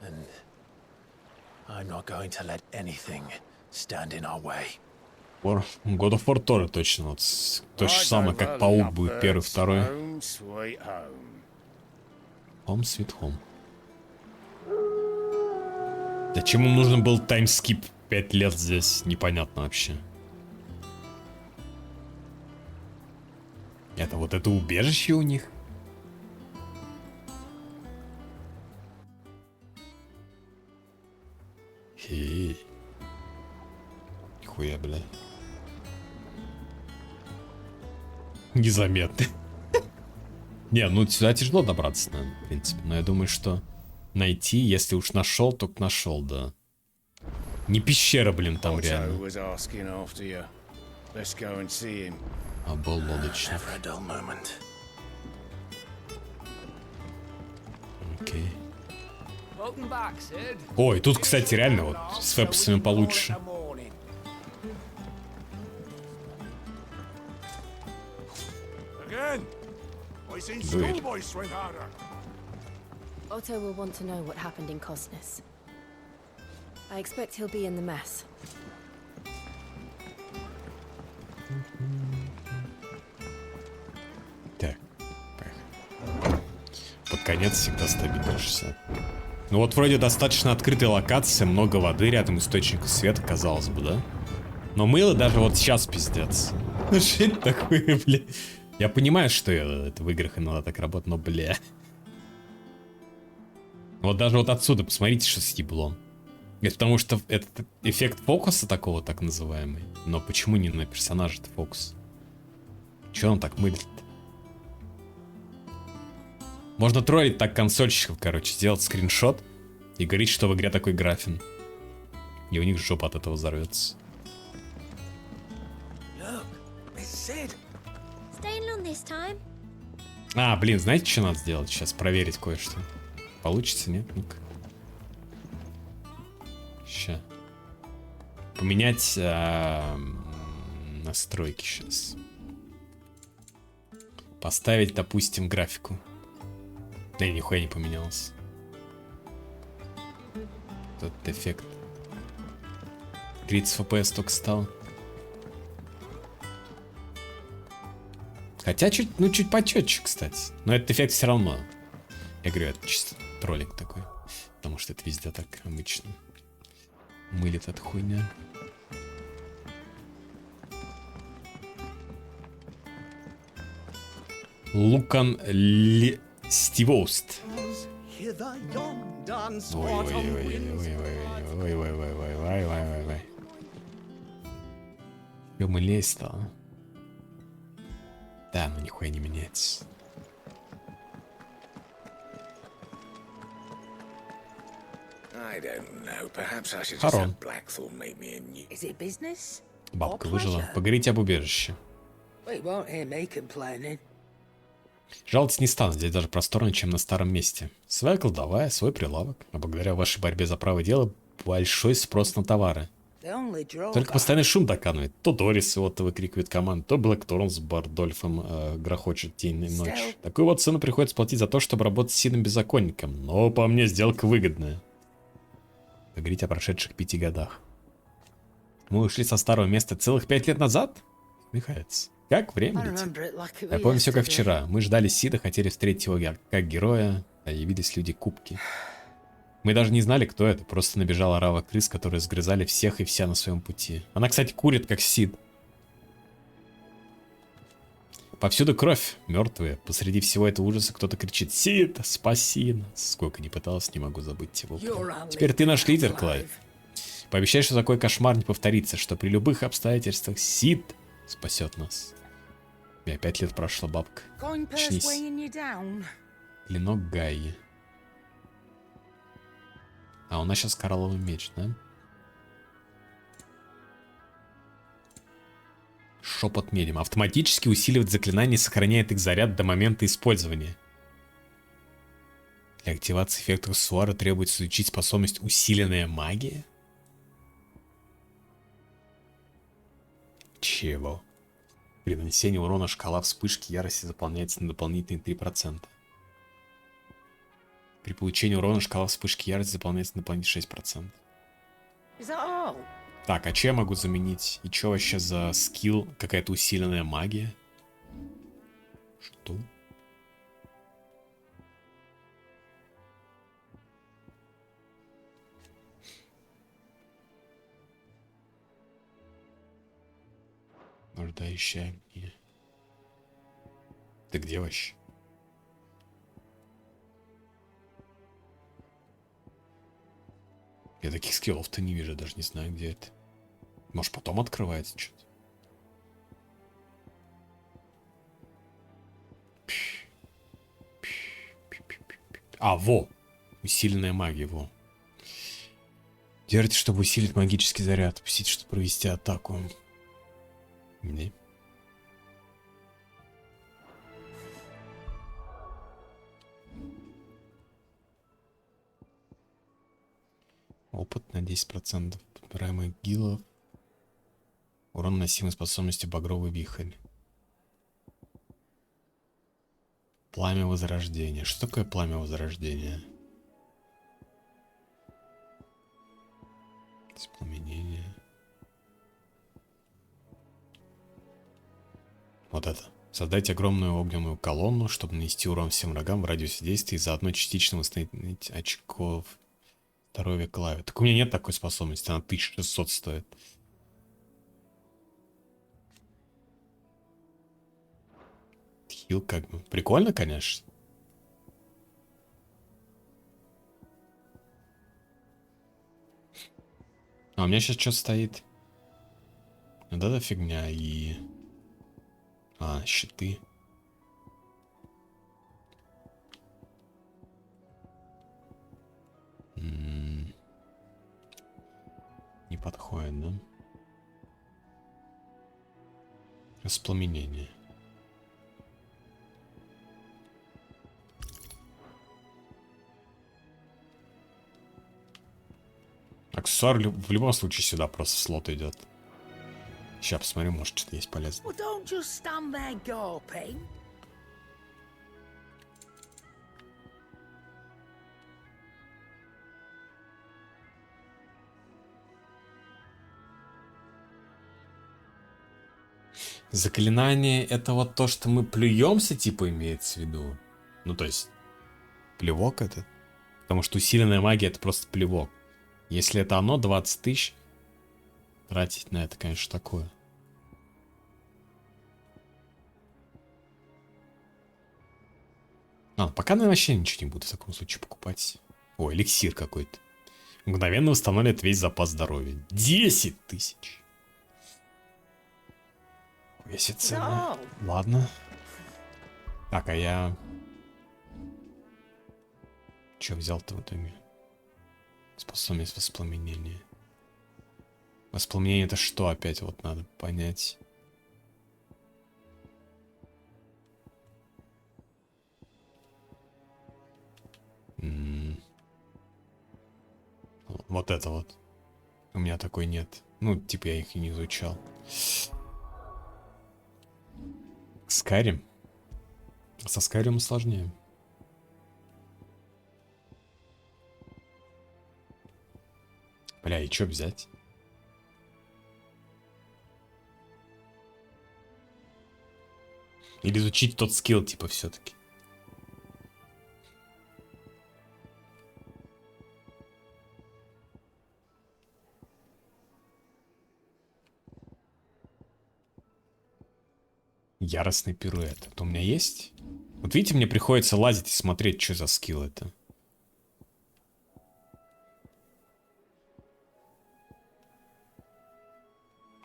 And I'm not going to let anything stand in our way. God of War тоже точно. Вот, то же самое, как Паук будет первый, второй. Home Sweet Home. Зачем им нужен был таймскип 5 лет здесь? Непонятно вообще. Это вот это убежище у них? Незаметно. Не, ну сюда тяжело добраться, наверное, в принципе. Но я думаю, что найти, если уж нашел, то нашел, да. Не пещера, блин, там реально. А был лодочник. Окей. Ой, тут, кстати, реально вот с фэпсами получше. Дует. Otto will want to know what happened in Cosnes. I expect he'll be in the mess. Так, поехали. Под конец всегда стабильно 60. Ну вот вроде достаточно открытая локация, много воды, рядом источника света, казалось бы, да? Но мыло даже вот сейчас пиздец. Ну что это такое, бля? Я понимаю, что это в играх иногда так работает, но, бля. Вот даже вот отсюда, посмотрите, что с еблом. Это потому что это эффект фокуса такого, так называемый. Но почему не на персонаже-то фокус? Чё он так мылит-то? Можно троллить так консольщиков, короче, сделать скриншот и говорить, что в игре такой графин. И у них жопа от этого взорвется. А, блин, знаете, что надо сделать? Сейчас проверить кое-что. Получится, нет? Ну-ка. Ща. Поменять настройки сейчас. Поставить, допустим, графику. Да, нихуя не поменялось. Тот эффект. 30 FPS только стал. Хотя чуть почетче, кстати. Но этот эффект все равно. Я говорю, это чисто троллинг такой. Потому что это везде так обычно. Мылит эта хуйня. Лукан Стивост. Ой-ой-ой. Ё мылей стало. Да, ну нихуя не меняется. Харон. Бабка выжила. Поговорите об убежище. Жаловаться не стану, здесь даже просторнее, чем на старом месте. Своя кладовая, свой прилавок. А благодаря вашей борьбе за право дела большой спрос на товары. Только постоянный шум доканывает. То Дорис вот выкрикивает команду, то Блэкторн с Бардольфом грохочет день и ночь. Такую вот цену приходится платить за то, чтобы работать с сильным беззаконником. Но по мне сделка выгодная. Поговорить о прошедших 5 годах. Мы ушли со старого места целых 5 лет назад? Смехается. Как время летит. Я помню все как вчера. Мы ждали Сида, хотели встретить его как героя, а явились люди-кубки. Мы даже не знали, кто это. Просто набежала орава крыс, которые сгрызали всех и вся на своем пути. Она, кстати, курит, как Сид. Повсюду кровь, мертвые. Посреди всего этого ужаса кто-то кричит: «Сид, спаси нас!» Сколько не пытался, не могу забыть его. Теперь ты наш лидер, Клайв. Пообещай, что такой кошмар не повторится, что при любых обстоятельствах Сид спасет нас. И 5 лет прошло, бабка. Очнись. Клинок Гаи. А у нас сейчас коралловый меч, да? Шепот медиум. Автоматически усиливает заклинание и сохраняет их заряд до момента использования. Для активации эффекта аксессуара требуется изучить способность «Усиленная магия». Чего? При нанесении урона шкала вспышки ярости заполняется на дополнительные 3%. При получении урона шкала вспышки ярости заполняется на дополнительные 6%. Так, а что я могу заменить? И что вообще за скилл? Какая-то усиленная магия? Что? Нуждающая огне. Ты где вообще? Я таких скиллов-то не вижу, даже не знаю, где это. Может, потом открывается что-то. А, во! Усиленная магия, во. Держите, чтобы усилить магический заряд. Пустите, чтобы провести атаку. Не. Опыт на 10%. Подбираемых гилов. Урон наносимой способностью багровый вихрь. Пламя возрождения. Что такое пламя возрождения? Воспламенение. Вот это. Создайте огромную огненную колонну, чтобы нанести урон всем врагам в радиусе действия и заодно частично восстановить очков здоровья клавы. Так у меня нет такой способности, она 1600 стоит. Хил как бы. Прикольно, конечно. А у меня сейчас что стоит? Вот эта фигня и... А, щиты. Не подходит, да? Воспламенение. Аксессуар в любом случае сюда просто в слот идет. Сейчас посмотрим, может что-то есть полезное. Well, don't just stand there gawping. Заклинание это вот то, что мы плюемся, типа имеется в виду. Ну то есть плевок это. Потому что усиленная магия это просто плевок. Если это оно, 20 тысяч. Тратить на это, конечно, такое. А, пока, наверное, вообще ничего не буду в таком случае покупать. О, эликсир какой-то. Мгновенно восстанавливает весь запас здоровья. 10 тысяч. Весит цена. Ладно. Так, а я... Че взял-то в итоге? Способность воспламенения. Воспламенение это что опять? Вот надо понять. Вот это вот. У меня такой нет. Ну, типа я их и не изучал. Скайрим. Со Скайримом сложнее. Бля, и чё взять? Или изучить тот скилл, типа, все-таки. Яростный пируэт. Это у меня есть? Вот видите, мне приходится лазить и смотреть, что за скилл это.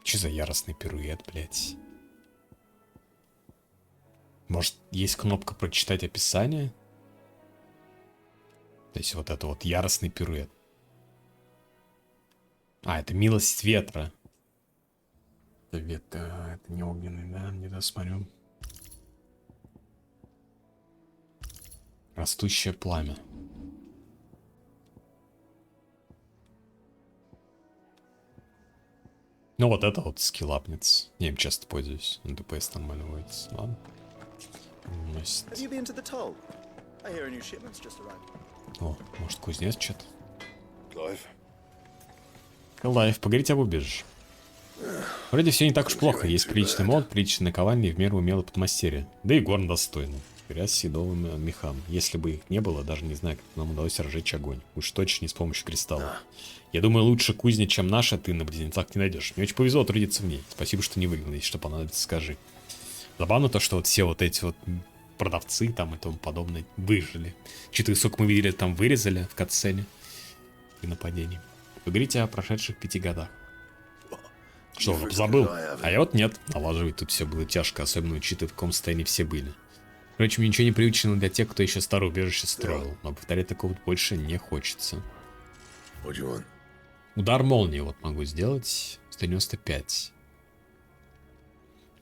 Что за яростный пируэт, блядь? Может, есть кнопка прочитать описание? То есть вот это вот яростный пируэт. А, это милость ветра. Это не огненный, да? Не досмотрю. Растущее пламя. Ну вот это вот скиллапнец. Я им часто пользуюсь. ДПС нормально водится. Ладно. О, может кузнец что-то. Клайв, поговорить об убежище. Вроде все не так уж плохо. Есть приличный мод, приличные наковальни и в меру умелый подмастерье. Да и горн достойный. Грязь с седовым мехам. Если бы их не было, даже не знаю, как нам удалось разжечь огонь. Уж точно не с помощью кристалла. Я думаю, лучше кузни, чем наша, ты на близнецах не найдешь. Мне очень повезло трудиться в ней. Спасибо, что не выгнал. Если что понадобится, скажи. Забавно то, что вот все вот эти вот продавцы там и тому подобное выжили. Чьи-то сколько мы видели, там вырезали в катсцене при нападении. Поговорите о прошедших 5 годах. Что, забыл? А я вот нет. Налаживать тут все было тяжко, особенно учитывая, в каком состоянии все были. Короче, мне ничего не привычно для тех, кто еще старое убежище строил. Но повторять такого больше не хочется. Удар молнии вот могу сделать. 195.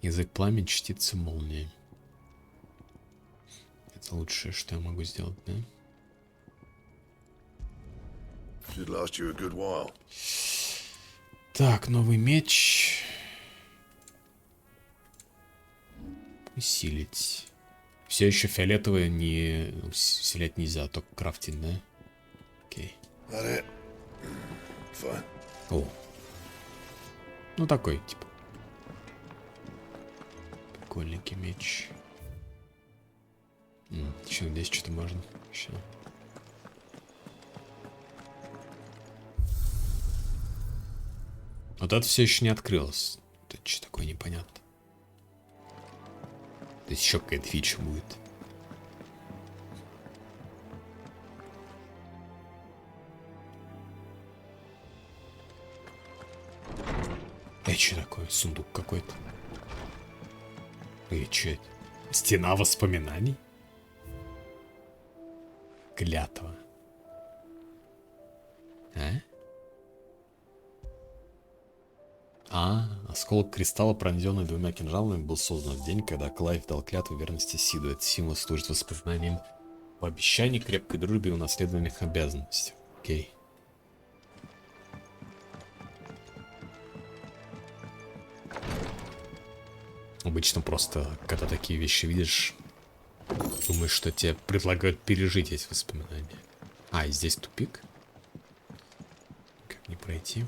Язык пламени, частица молнии. Это лучшее, что я могу сделать, да? Так, новый меч. Усилить. Все еще фиолетовое не усилять нельзя, только крафтить, да? Окей. О. Ну такой, типа. Прикольненький меч. Еще здесь что-то можно. Еще. Вот это все еще не открылось. Это что такое непонятно. То есть еще какая-то фича будет. Что такое? Сундук какой-то. И что это? Стена воспоминаний? Клятва. Осколок кристалла, пронзенный 2 кинжалами, был создан в день, когда Клайв дал клятву верности Сиду. Этот символ служит воспоминанием об обещании, крепкой дружбе и унаследованных обязанностях. Окей. Обычно просто, когда такие вещи видишь, думаешь, что тебе предлагают пережить эти воспоминания. И здесь тупик. Как не пройти?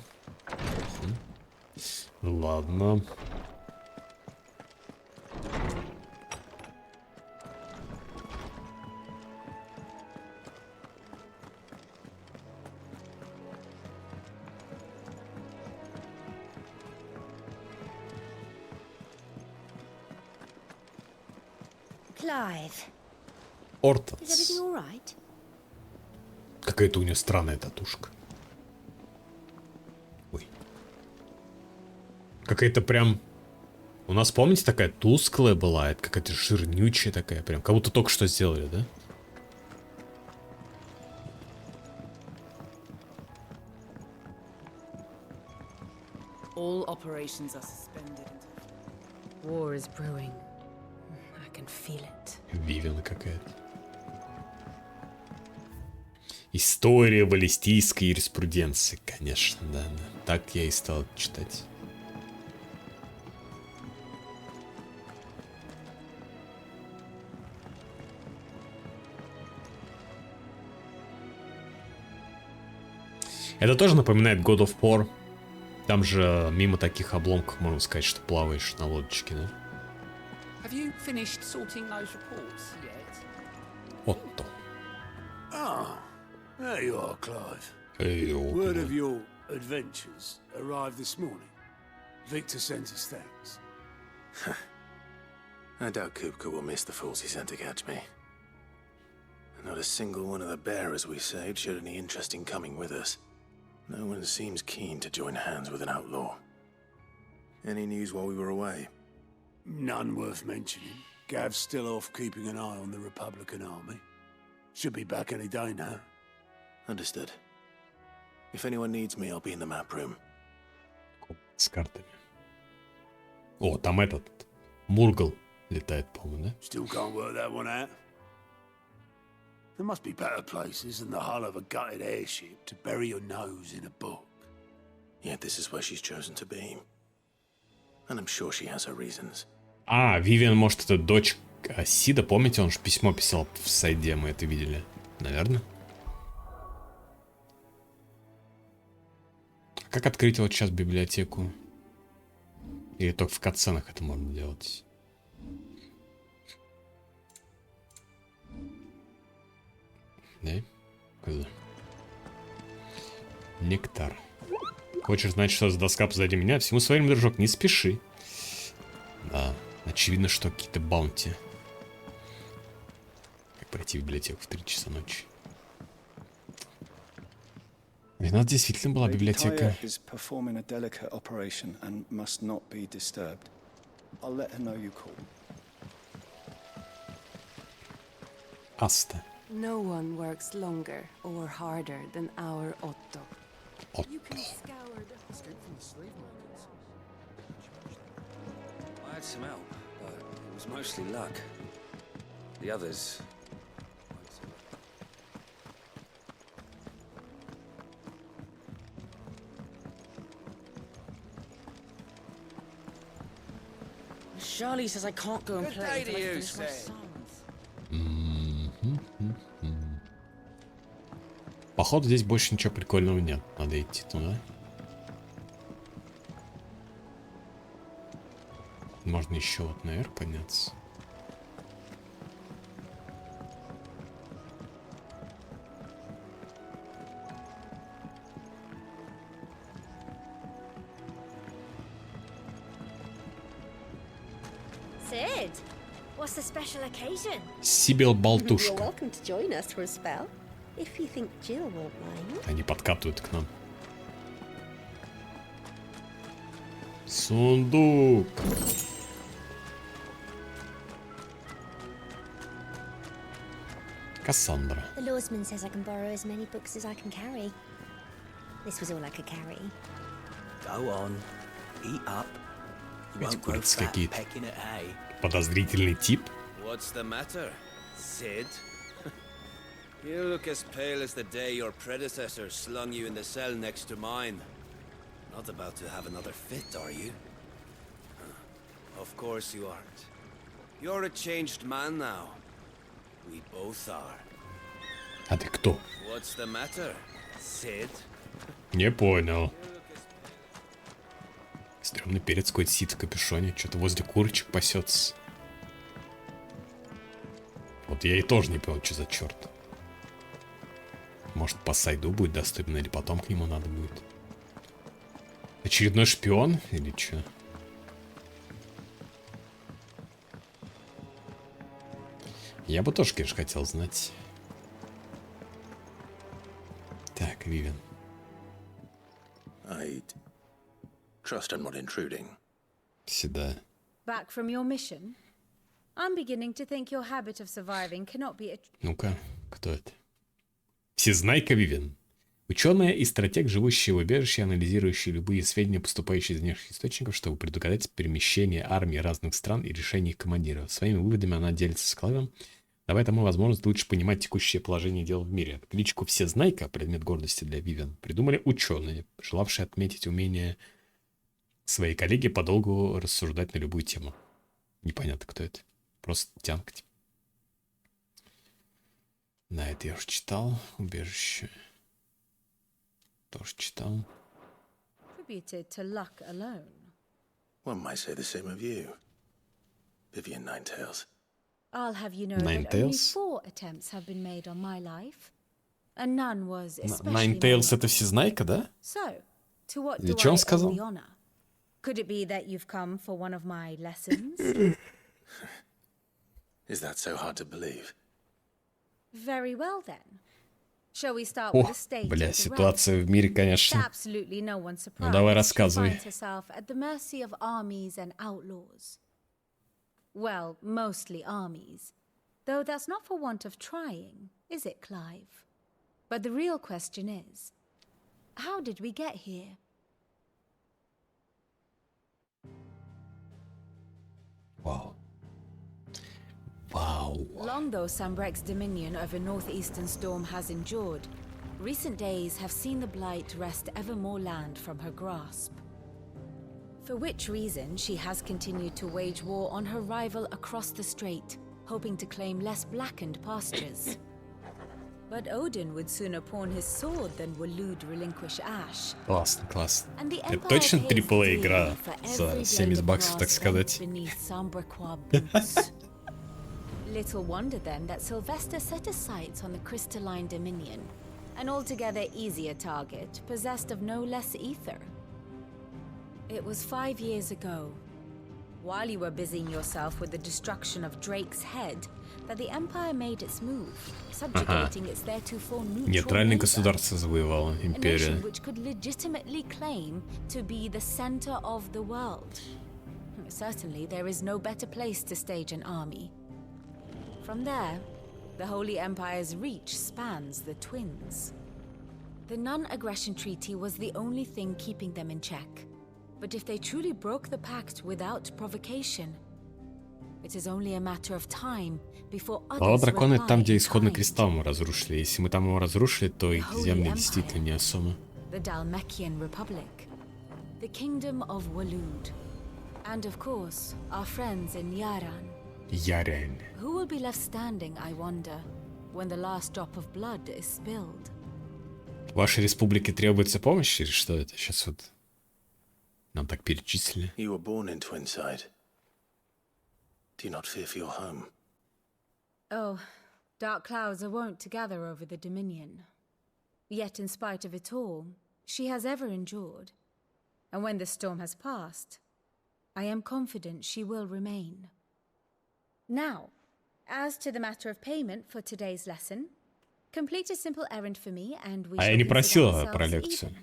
Ладно. Clive. Ортонс. Is everything all right? Какая-то у нее странная татушка. Ой. Какая-то прям... У нас, помните, такая тусклая была? Это какая-то жирнючая такая прям. Как будто только что сделали, да? All operations are suspended until... War is brewing. I can feel it. Вивена какая-то. История баллистийской юриспруденции, конечно, да. Так я и стал читать. Это тоже напоминает God of War. Там же мимо таких обломков, можно сказать, что плаваешь на лодочке, да? Have you finished sorting those reports yet? Отто. There you are, Clive. Hey, Word of your adventures arrived this morning. Victor sent his thanks. I doubt Kupka will miss the fools he sent to catch me. Not a single one of the bearers we saved showed any interest in coming with us. No one seems keen to join hands with an outlaw. Any news while we were away? None worth mentioning. Gav's still off keeping an eye on the Republican army. Should be back any day now. Understood. If anyone needs me, I'll be in the map room. С картами. О, там этот Мургл летает, по-моему, да? Still can't work that one out. There must be better places than the hull of a gutted airship to bury your nose in a book. Yet this is where she's chosen to be. And I'm sure she has her reasons. Вивиан, может, это дочь Сида, помните, он же письмо писал в сайде, мы это видели, наверное. Как открыть вот сейчас библиотеку? Или только в катсценах это можно делать? Да? Куда? Нектар. Хочешь знать, что за доска позади меня? Всему своим, дружок, не спеши. Да, очевидно, что какие-то баунти. Как пройти в библиотеку в 3 часа ночи? У нас действительно была библиотека. Asta. No one works longer or harder than our Otto. Otto. You can scour the Escape from the slave markets. I had some help, but it was mostly luck. The others. Charlie says I can't go and Good play day to until I you, finish my Sid. songs. Походу здесь больше ничего прикольного нет. Надо идти туда. Можно еще вот наверх подняться. Sid, what's the special occasion? Сибил You're болтушка. welcome to join us for a spell, if you think Jill won't mind. Они подкатывают к нам. Сундук. Кассандра. The lawsman says I can borrow as many books as I can carry. This was all I could carry. Go on, eat up. You Эти won't grow курицы fat какие-то. pecking at hay. Подозрительный тип. What's the matter, Sid? You look as pale as the day your predecessor slung you in the cell next to mine. Not about to have another fit, are you? Of course you aren't. You're a changed man now. We both are. А ты кто? What's the matter, Sid? Не понял. Стремный перец какой-то сидит в капюшоне. Что-то возле курочек пасется. Вот я и тоже не понял, что за черт. Может, по сайду будет доступно, или потом к нему надо будет. Очередной шпион? Или что? Я бы тоже, конечно, хотел знать. Так, Вивен. I'd trust I'm not intruding. Сюда. Back from your mission? I'm beginning to think your habit of surviving cannot be a... Ну-ка, кто это? Всезнайка Вивен. Ученая и стратег, живущий в убежище, анализирующий любые сведения, поступающие из внешних источников, чтобы предугадать перемещение армий разных стран и решения их командиров. Своими выводами она делится с Клавом, давая тому возможность лучше понимать текущее положение дел в мире. Кличку Всезнайка, предмет гордости для Вивен, придумали ученые, желавшие отметить умение своей коллеги подолгу рассуждать на любую тему. Непонятно, кто это. Просто тянка. Типа. Да, это я уже читал. Убежище. Тоже читал. Attributed to luck alone. One might say the same of you, Vivian Ninetails. I'll have you know that only 4 attempts have been made on my life, and none was especially Ninetails это Всезнайка, да? So, to what И do что I он owe сказал? the honor? Could it be that you've come for one of my lessons? Is that so hard to believe? Very well then. Shall we start О, with the state бля, of the ситуация в мире, realm? конечно. To absolutely no one's surprise, Ну давай she рассказывай. finds herself at the mercy of armies and outlaws. Well, mostly armies. Though that's not for want of trying, is it, Clive? But the real question is, how did we get here? Wow. Wow. Long though Sambrek's dominion over northeastern Storm has endured, recent days have seen the Blight wrest ever more land from her grasp. For which reason she has continued to wage war on her rival across the strait, hoping to claim less blackened pastures. But Odin would sooner pawn his sword than Waloed relinquish Ash. Классно, классно. And the Это Empire точно pays AAA dearly игра for за every 70 blade of баксов, так grass сказать. bent beneath Sambrequois boots. Little wonder then that Sylvester set his sights on the crystalline dominion, an altogether easier target, possessed of no less ether. It was 5 years ago, while you were busying yourself with the destruction of Drake's head, that the Empire made its move, subjugating its theretofore neutral Нейтральное neighbor, государство завоевала, a nation империя. which could legitimately claim to be the center of the world. Certainly, there is no better place to stage an army. From there, The Holy Empire's reach spans the twins. The non-aggression treaty was the only thing keeping them in check. But if they truly broke the pact without provocation, it is only a matter of time before Лава others дракона — это reply там, где in исходный kind. кристалл мы разрушили. Если мы там его разрушили, то их The земли Holy действительно не особо. The Dalmekian Republic, the Kingdom of Waloed, and of course, our friends in Yaran. Ярянь. Who will be left standing, I wonder, when the last drop of blood is spilled? Вашей республике требуется помощь или что это? Сейчас вот нам так перечислили. You were born in Twinside. Do you not fear for your home? Oh, dark clouds are wont to gather over the Dominion. Yet in spite of it all, she has ever endured. And when the storm has passed, I am confident she will remain. Now, as to the matter of payment for today's lesson, complete a simple errand for me, and we А shall я не consider просила про ourselves лекцию.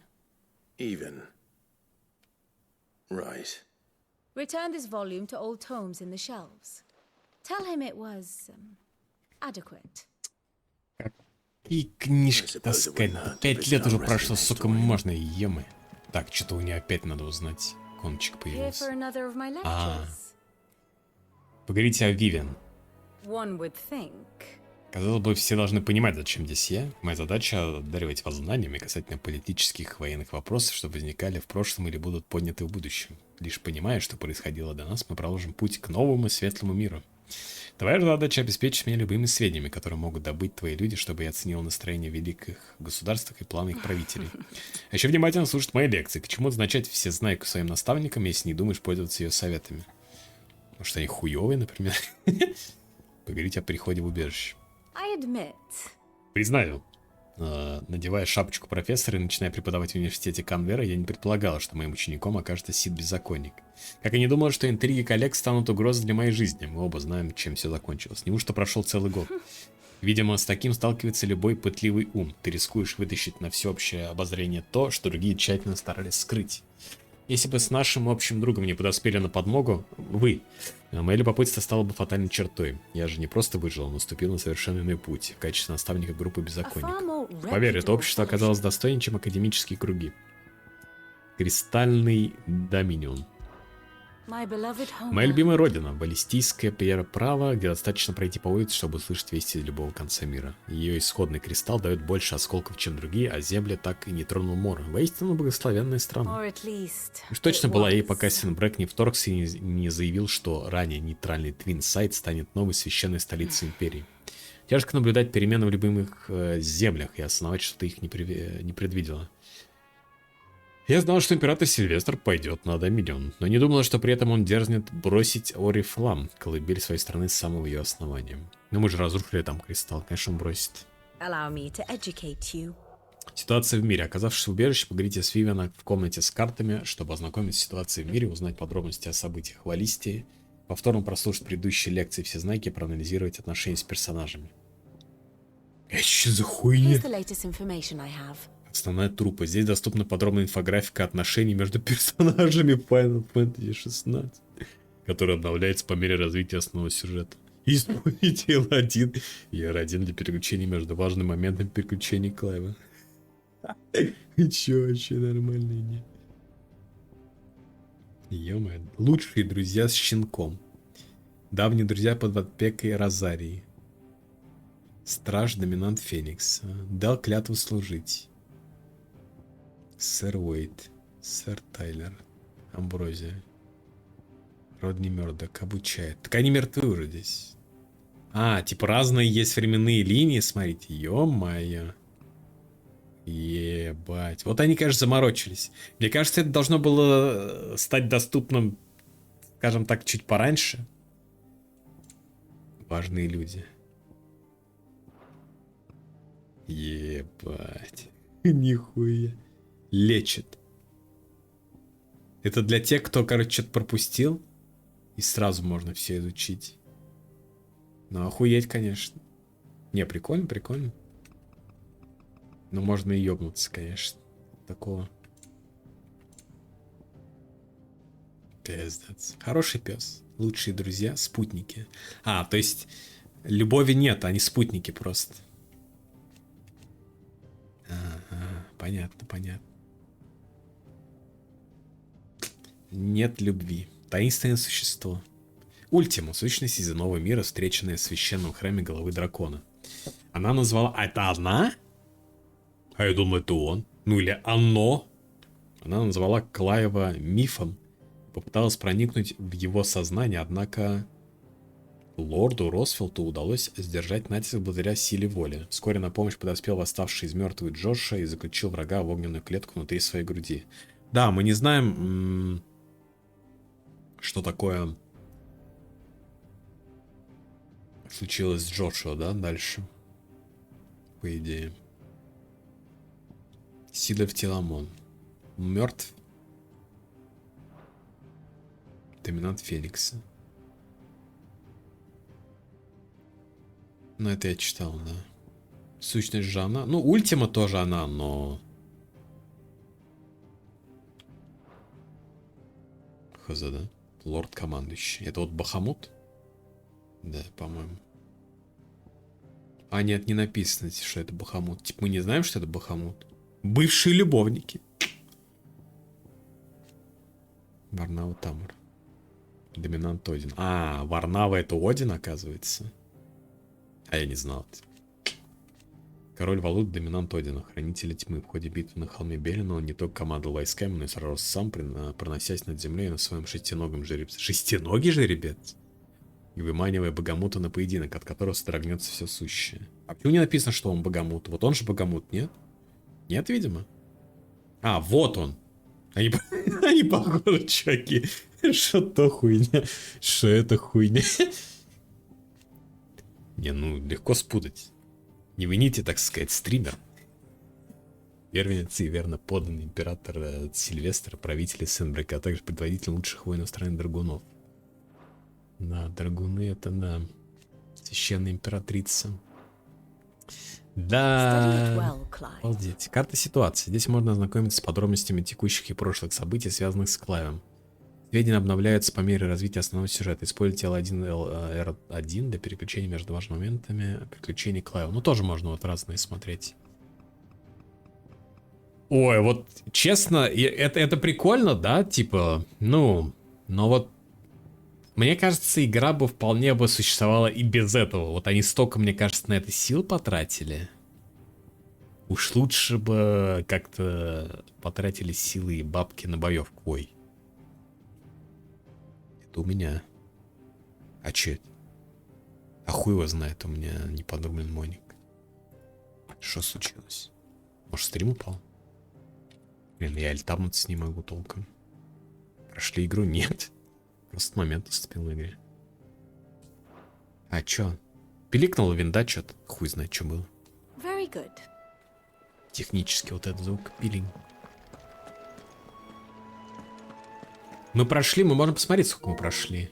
Even. Right. Return this volume to old tomes in the shelves. Tell him it was adequate. И книжки таскать. 5 лет уже прошло, сука, можно, емы. Так, что-то у нее опять надо узнать. Кончик Here появился. for another of my А, lectures. поговорите о Вивиан. One would think. Казалось бы, все должны понимать, зачем здесь я. Моя задача — одаривать вас знаниями касательно политических и военных вопросов, что возникали в прошлом или будут подняты в будущем. Лишь понимая, что происходило до нас, мы проложим путь к новому и светлому миру. Твоя задача — обеспечить меня любыми сведениями, которые могут добыть твои люди, чтобы я оценил настроение в великих государствах и планы их правителей. А еще внимательно слушать мои лекции. К чему назначать все знайку своим наставникам, если не думаешь пользоваться ее советами? Может, они хуёвые, например? Поговорить о переходе в убежище. I admit. Признаю, надевая шапочку профессора и начиная преподавать в университете Канвера, я не предполагала, что моим учеником окажется Сид-беззаконник. Как и не думала, что интриги коллег станут угрозой для моей жизни. Мы оба знаем, чем все закончилось. Неужто прошел целый год? Видимо, с таким сталкивается любой пытливый ум. Ты рискуешь вытащить на всеобщее обозрение то, что другие тщательно старались скрыть. Если бы с нашим общим другом не подоспели на подмогу, мое любопытство стало бы фатальной чертой. Я же не просто выжил, а наступил на совершенно иной путь в качестве наставника группы беззаконников. Поверь, это общество оказалось достойнее, чем академические круги. Кристальный Доминион. Моя любимая родина, баллистийское право, где достаточно пройти по улице, чтобы услышать вести из любого конца мира. Ее исходный кристалл дает больше осколков, чем другие, а земля так и не тронул мор. Воистину благословенная страна. Уж точно была ей, пока Синбрек не вторгся и не заявил, что ранее нейтральный Твинсайд станет новой священной столицей империи. Тяжко наблюдать перемены в любимых землях и осознавать, что ты их не предвидела. Я знал, что император Сильвестр пойдет на Доминион, но не думал, что при этом он дерзнет бросить Орифлам, колыбель своей страны с самого ее основания. Но мы же разрушили там кристалл, конечно, он бросит. Ситуация в мире. Оказавшись в убежище, поговорите с Вивиан в комнате с картами, чтобы ознакомиться с ситуацией в мире, узнать подробности о событиях в Алистии, повторно прослушать предыдущие лекции всезнайки и проанализировать отношения с персонажами. Что за хуйня? Основная трупа. Здесь доступна подробная инфографика отношений между персонажами Final Fantasy XVI, которая обновляется по мере развития основного сюжета. Исполнитель L1 и R1 для переключения между важными моментами переключения Клайва. Чё, вообще нормально, нет? Ё-моё. Лучшие друзья с щенком. Давние друзья под опекой Розарии. Страж, доминант Феникса. Дал клятву служить. Сэр Уэйт, сэр Тайлер, Амброзия, Родни Мёрдок обучает. Так они мертвы уже здесь. А, типа разные есть временные линии, смотрите. Ё-моё. Ебать. Вот они, конечно, заморочились. Мне кажется, это должно было стать доступным, скажем так, чуть пораньше. Важные люди. Ебать. Нихуя. Лечит. Это для тех, кто, короче, что-то пропустил. И сразу можно все изучить. Ну, охуеть, конечно. Не, прикольно, прикольно. Но можно и ёбнуться, конечно. Такого. Пиздец. Хороший пес. Лучшие друзья, спутники. А, то есть Любови нет, они спутники просто. Ага, понятно, понятно. Нет любви. Таинственное существо. Ультима, сущность из иного мира, встреченная в священном храме головы дракона. Она назвала... А это она? А я думаю, это он. Ну или оно. Она назвала Клаева мифом. Попыталась проникнуть в его сознание, однако... Лорду Росфилду удалось сдержать натиск благодаря силе воли. Вскоре на помощь подоспел восставший из мертвых Джоша и заключил врага в огненную клетку внутри своей груди. Да, мы не знаем, что такое случилось с Джошуа, да, дальше. По идее. Сидов Теламон. Мертв. Доминант Феликса. Ну, это я читал, да. Сущность же она. Ну, Ультима тоже она, но... Хз, да? Лорд-командующий. Это вот Бахамут? Да, по-моему. А, нет, не написано, что это Бахамут. Типа, мы не знаем, что это Бахамут. Бывшие любовники. Варнава Тамар. Доминант Один. А, Варнава это Один, оказывается. А я не знал. Король Валут, доминант Одина, хранителя тьмы. В ходе битвы на холме Белина он не только командовал войсками, но и сражался сам, проносясь над землей на своем шестиногом жеребце. Шестиногий жеребец? И выманивая Богомута на поединок, от которого содрогнется все сущее. А почему не написано, что он Богомут? Вот он же Богомут, нет? Нет, видимо. А, вот он. Они похожи, чуваки. Что-то хуйня. Что это хуйня? Не, ну, легко спутать. Не вините, так сказать, стример. Первенец и верно подданный император Сильвестра, правитель Сенбрика, а также предводитель лучших воинов страны драгунов. Да, драгуны это, да, священная императрица. Да, обалдеть. Карта ситуации. Здесь можно ознакомиться с подробностями текущих и прошлых событий, связанных с Клавем. Сведения обновляются по мере развития основного сюжета. Используйте L1, R1 для переключения между важными моментами приключений Клайва. Ну, тоже можно вот разные смотреть. Ой, вот честно, это прикольно, да, типа, ну, но вот мне кажется, игра бы вполне бы существовала и без этого. Вот они столько, мне кажется, на это сил потратили. Уж лучше бы как-то потратили силы и бабки на боевку. Ой. Это у меня. А че это? А хуй его знает, у меня не подрублен моник. Что случилось? Может, стрим упал? Блин, я альтабнуться не могу толком. Прошли игру? Нет. Просто момент уступил в игре. А чё? Пиликнула винда что-то. Хуй знает, что было. Very good. Технически вот этот звук пилинг. Мы прошли, мы можем посмотреть, сколько мы прошли.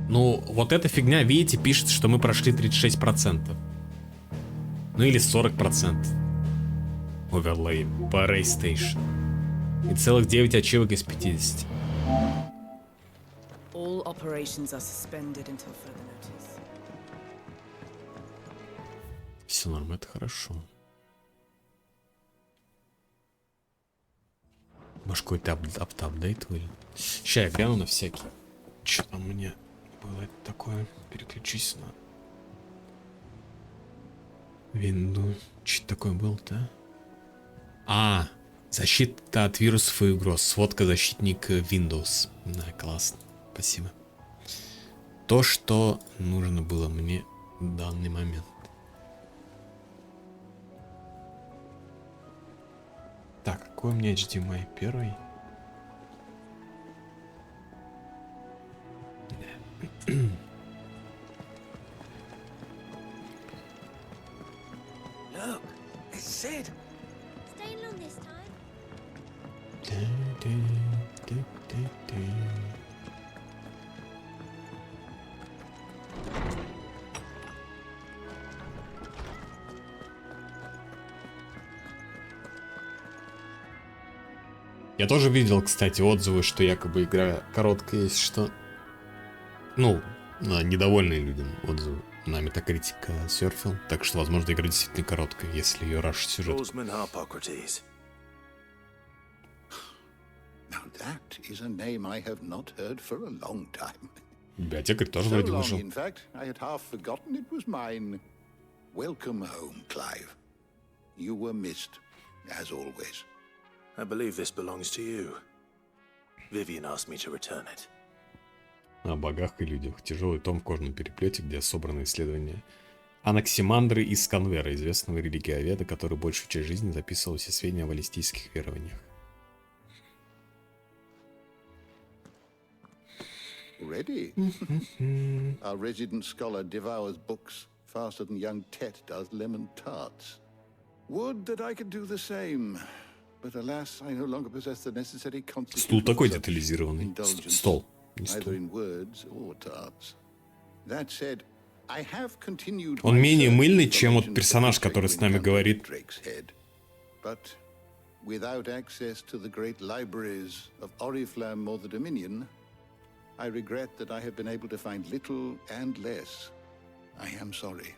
Ну, вот эта фигня, видите, пишет, что мы прошли 36%. Ну или 40%. Оверлей по Raystation. И целых 9 ачивок из 50. All operations are suspended until further notice. Все норм, это хорошо. Может, какой-то апдейт вылил? Ща я гляну на всякий. Что там у меня было это такое? Переключись на винду. Что такое было-то? А, защита от вирусов и угроз. Сводка защитник Windows. Да, классно. Спасибо. То, что нужно было мне в данный момент. Так, какой у меня HDMI? Первый? Look, it's Sid. Staying long this time? Я тоже видел, кстати, отзывы, что якобы игра короткая, если что. Ну, недовольные людям отзывы на метакритика серфил, так что, возможно, игра действительно короткая, если ее рашить сюжет. Now that is a name I have not heard for a long time. Библиотекарь тоже So вроде long, вышел. in fact, I had half forgotten it was mine. Welcome home, Clive. You were missed, as always. I believe this belongs to you. Vivian asked me to return it. О богах и людях. Тяжелый том в кожаном переплете, где собраны исследования Анаксимандры из Конвера, известного религиоведа, который большую часть жизни записывал все сведения о валлистийских верованиях. Ready? Our resident scholar devours books faster than young Tet does lemon tarts. Would that I could do the same. But alas, I no longer possess the necessary constitution. Стул такой детализированный. Стол. Either in words or tarts. That said, I have continued. Он менее мыльный, чем вот персонаж, который с нами говорит. But without access to the great libraries of Oriflamme or the Dominion, I regret that I have been able to find little and less. I am sorry.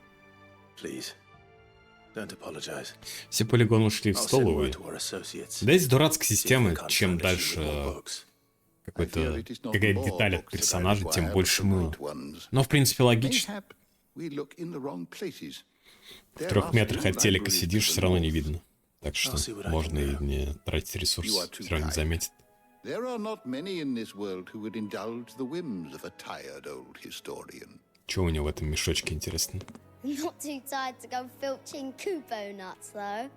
Please, don't apologize. Все полигоны ушли в столовую. Да из дурацкой системы, чем дальше какая-то деталь от персонажа, тем больше мыла. Но, в принципе, логично. В 3 метрах от телека сидишь, все равно не видно. Так что можно и не тратить ресурсы, все равно не заметит. There are not many in this world who would indulge the whims of a tired old historian. Чего у него в этом мешочке, интересно? Not too tired to go filching Kupo nuts, though.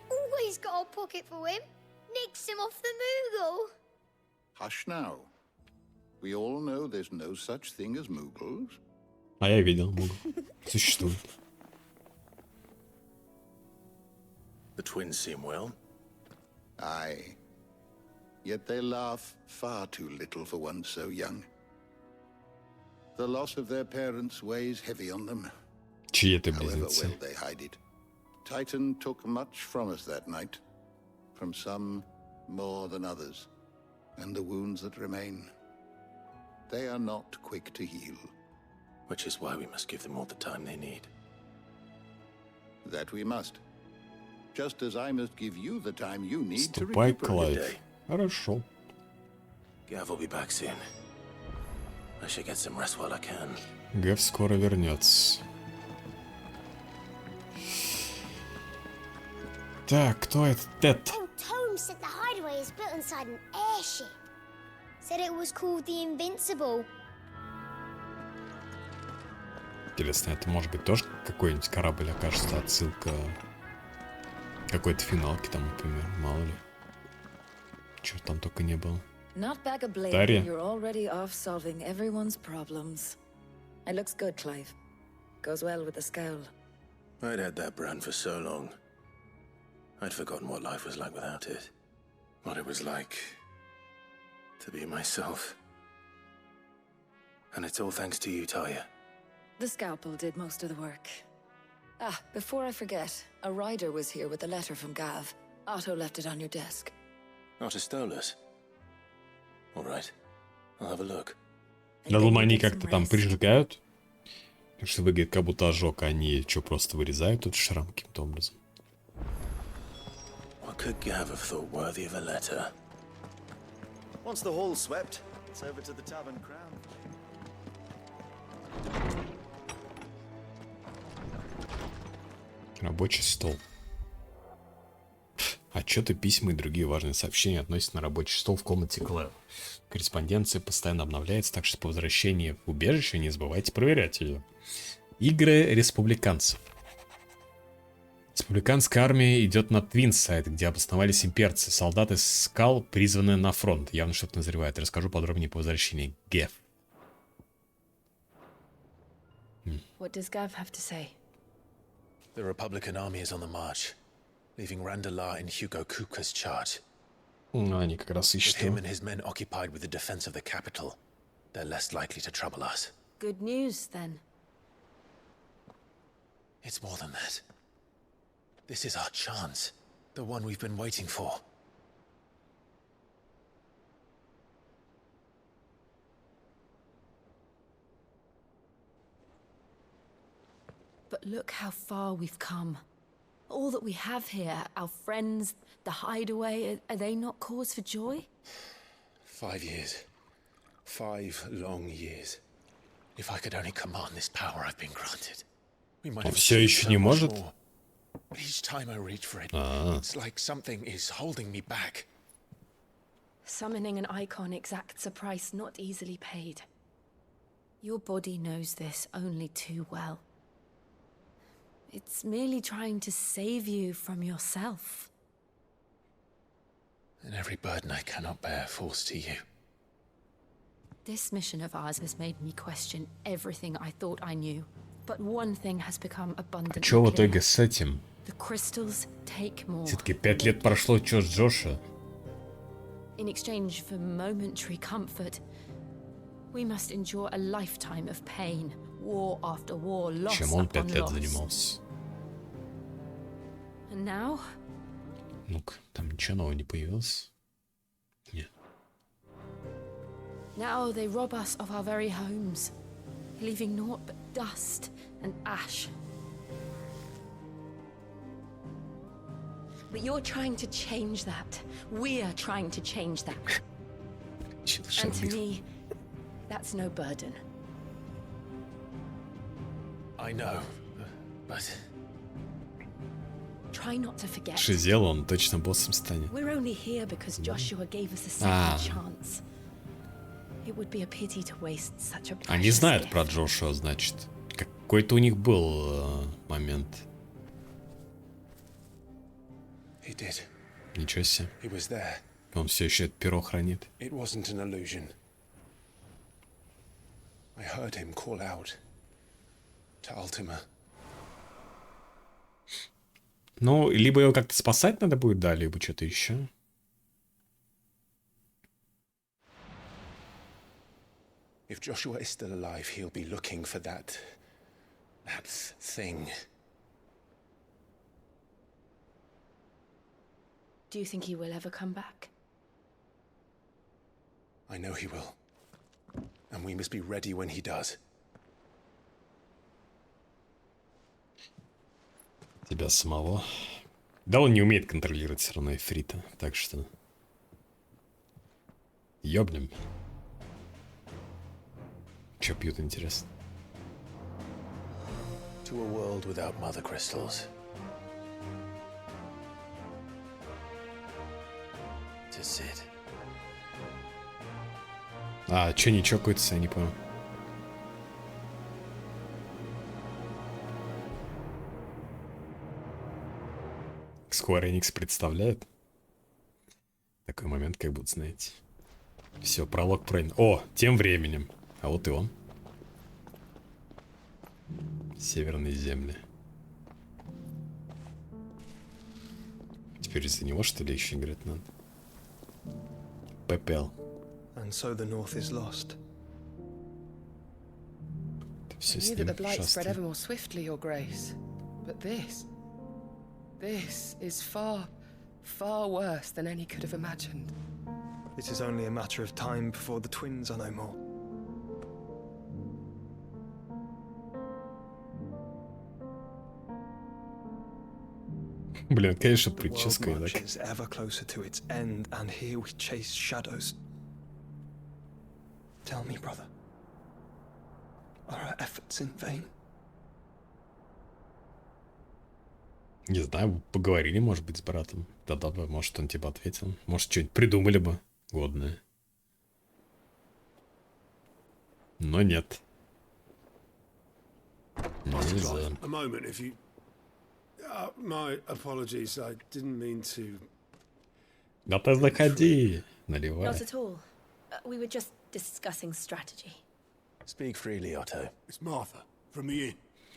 Always got a pocket for him. Nicks him off the Moogle. Hush now. We all know there's no such thing as Moogles. А я видел, Мугл. Существует. The twins seem well. Aye. Yet they laugh far too little for one so young. The loss of their parents weighs heavy on them. Чьи это However близнецы? well they hide it. Titan took much from us that night. From some more than others. And the wounds that remain, they are not quick to heal. Which is why we must give them all the time they need. That we must. Just as I must give you the time you need to Ступай, recuperate. Клайв. Хорошо. Gav will be back soon. I should get some rest while I can. Гэв скоро вернется. Так, кто этот Тед? Old Tome said the hideaway is built inside an airship. Said it was called the Invincible. Интересно, это может быть тоже какой-нибудь корабль окажется, отсылка какой-то финалки там, например, мало ли. Чего там только не было. Not back a blade, Дарья. but you're already off solving everyone's problems. It looks good, Clive. Goes well with the scowl. I'd had that brand for so long. I'd forgotten what life was like without it. What it was like to be myself. And it's all thanks to you, Talia. The scalpel did most of the work. Ah, before I forget, a rider was here with a letter from Gav. Otto left it on your desk. Otto stole us. All right. I'll have a look. Я думаю, они как-то там прижигают. Так что выглядит как будто ожог, а они что, просто вырезают этот шрам каким-то образом. What could Gav have thought worthy of a letter? Once the hall's swept, it's over to the Tavern Crown. Рабочий стол. Отчеты, письма и другие важные сообщения относятся на рабочий стол в комнате Клэр. Корреспонденция постоянно обновляется, так что по возвращении в убежище не забывайте проверять ее. Игры республиканцев. Республиканская армия идет на Твинсайд, где обосновались имперцы. Солдаты скал призваны на фронт. Явно что-то назревает. Расскажу подробнее по возвращении. Геф. What does Gav have to say? The Republican army is on the march, leaving Randalar in Hugo Kupka's charge. Они как раз With ищут him его. and his men occupied with the defense of the capital, they're less likely to trouble us. Good news, then. It's more than that. This is our chance, the one we've been waiting for. But look how far we've come. All that we have here, our friends, the hideaway, are they not cause for joy? 5 years. 5 long years. If I could only command this power I've been granted, we might Он have все achieved еще so не much может? more. But each time I reach for it, А. it's like something is holding me back. Summoning an icon exacts a price not easily paid. Your body knows this only too well. It's merely trying to save you from yourself. And every burden I cannot bear falls to you. This mission of ours has made me question everything I thought I knew. But one thing has become abundantly Чё в clear. итоге с этим? The crystals take more. Все-таки 5 лет прошло, чё с Джоша? In exchange for momentary comfort, we must endure a lifetime of pain, war after war, loss Чем он upon 5 лет loss. занимался? And now, Ну-ка, там ничего нового не появилось? Нет. now they rob us of our very homes, leaving naught but dust and ash. But you're trying to change that. We're trying to change that. And to me, that's no burden. I know, but... Try not to forget. Шизел, он точно боссом станет. We're only here because Joshua gave us a second Ah. chance. It would be a pity to waste such a Они precious знают gift. про Джошуа, значит. Какой-то у них был момент. He did. Ничего себе. He was there. Он все еще это перо хранит. It wasn't an illusion. I heard him call out to Ultima. Ну, либо его как-то спасать надо будет, да, либо что-то еще. If Joshua is still alive, he'll be looking for that thing. Do you think he will ever come back? I know he will. And we must be ready when he does. Тебя самого. Да он не умеет контролировать все равно Эфрита, так что... Ёбнем. Чё пьют, интересно? To a world without mother crystals. To Sid. А, чё не чокаются, я не понял. Square Enix представляет. Такой момент, как будто, знаете. Все, пролог пройден. О, тем временем. А вот и он. Северные земли. Теперь из-за него, что ли, еще играть надо? Пепел. And so the north is lost. Все I с knew that ним the blight spread шастает. ever more swiftly, Your Grace. But this is far, far worse than any could have imagined. It is only a matter of time before the twins are no more. Блин, конечно, The world прическа и так. marches ever closer to its end, and here we chase shadows. Tell me, brother, are our efforts in vain? Не знаю, поговорили, может быть, с братом. Тогда бы, может, он тебе ответил. Может, что-нибудь придумали бы годное. Но нет. Нельзя. A moment, if you... my apologies, I didn't mean to... Да ты заходи, наливай. Not at all. We were just discussing strategy. Speak freely, Otto. It's Martha, from the inn.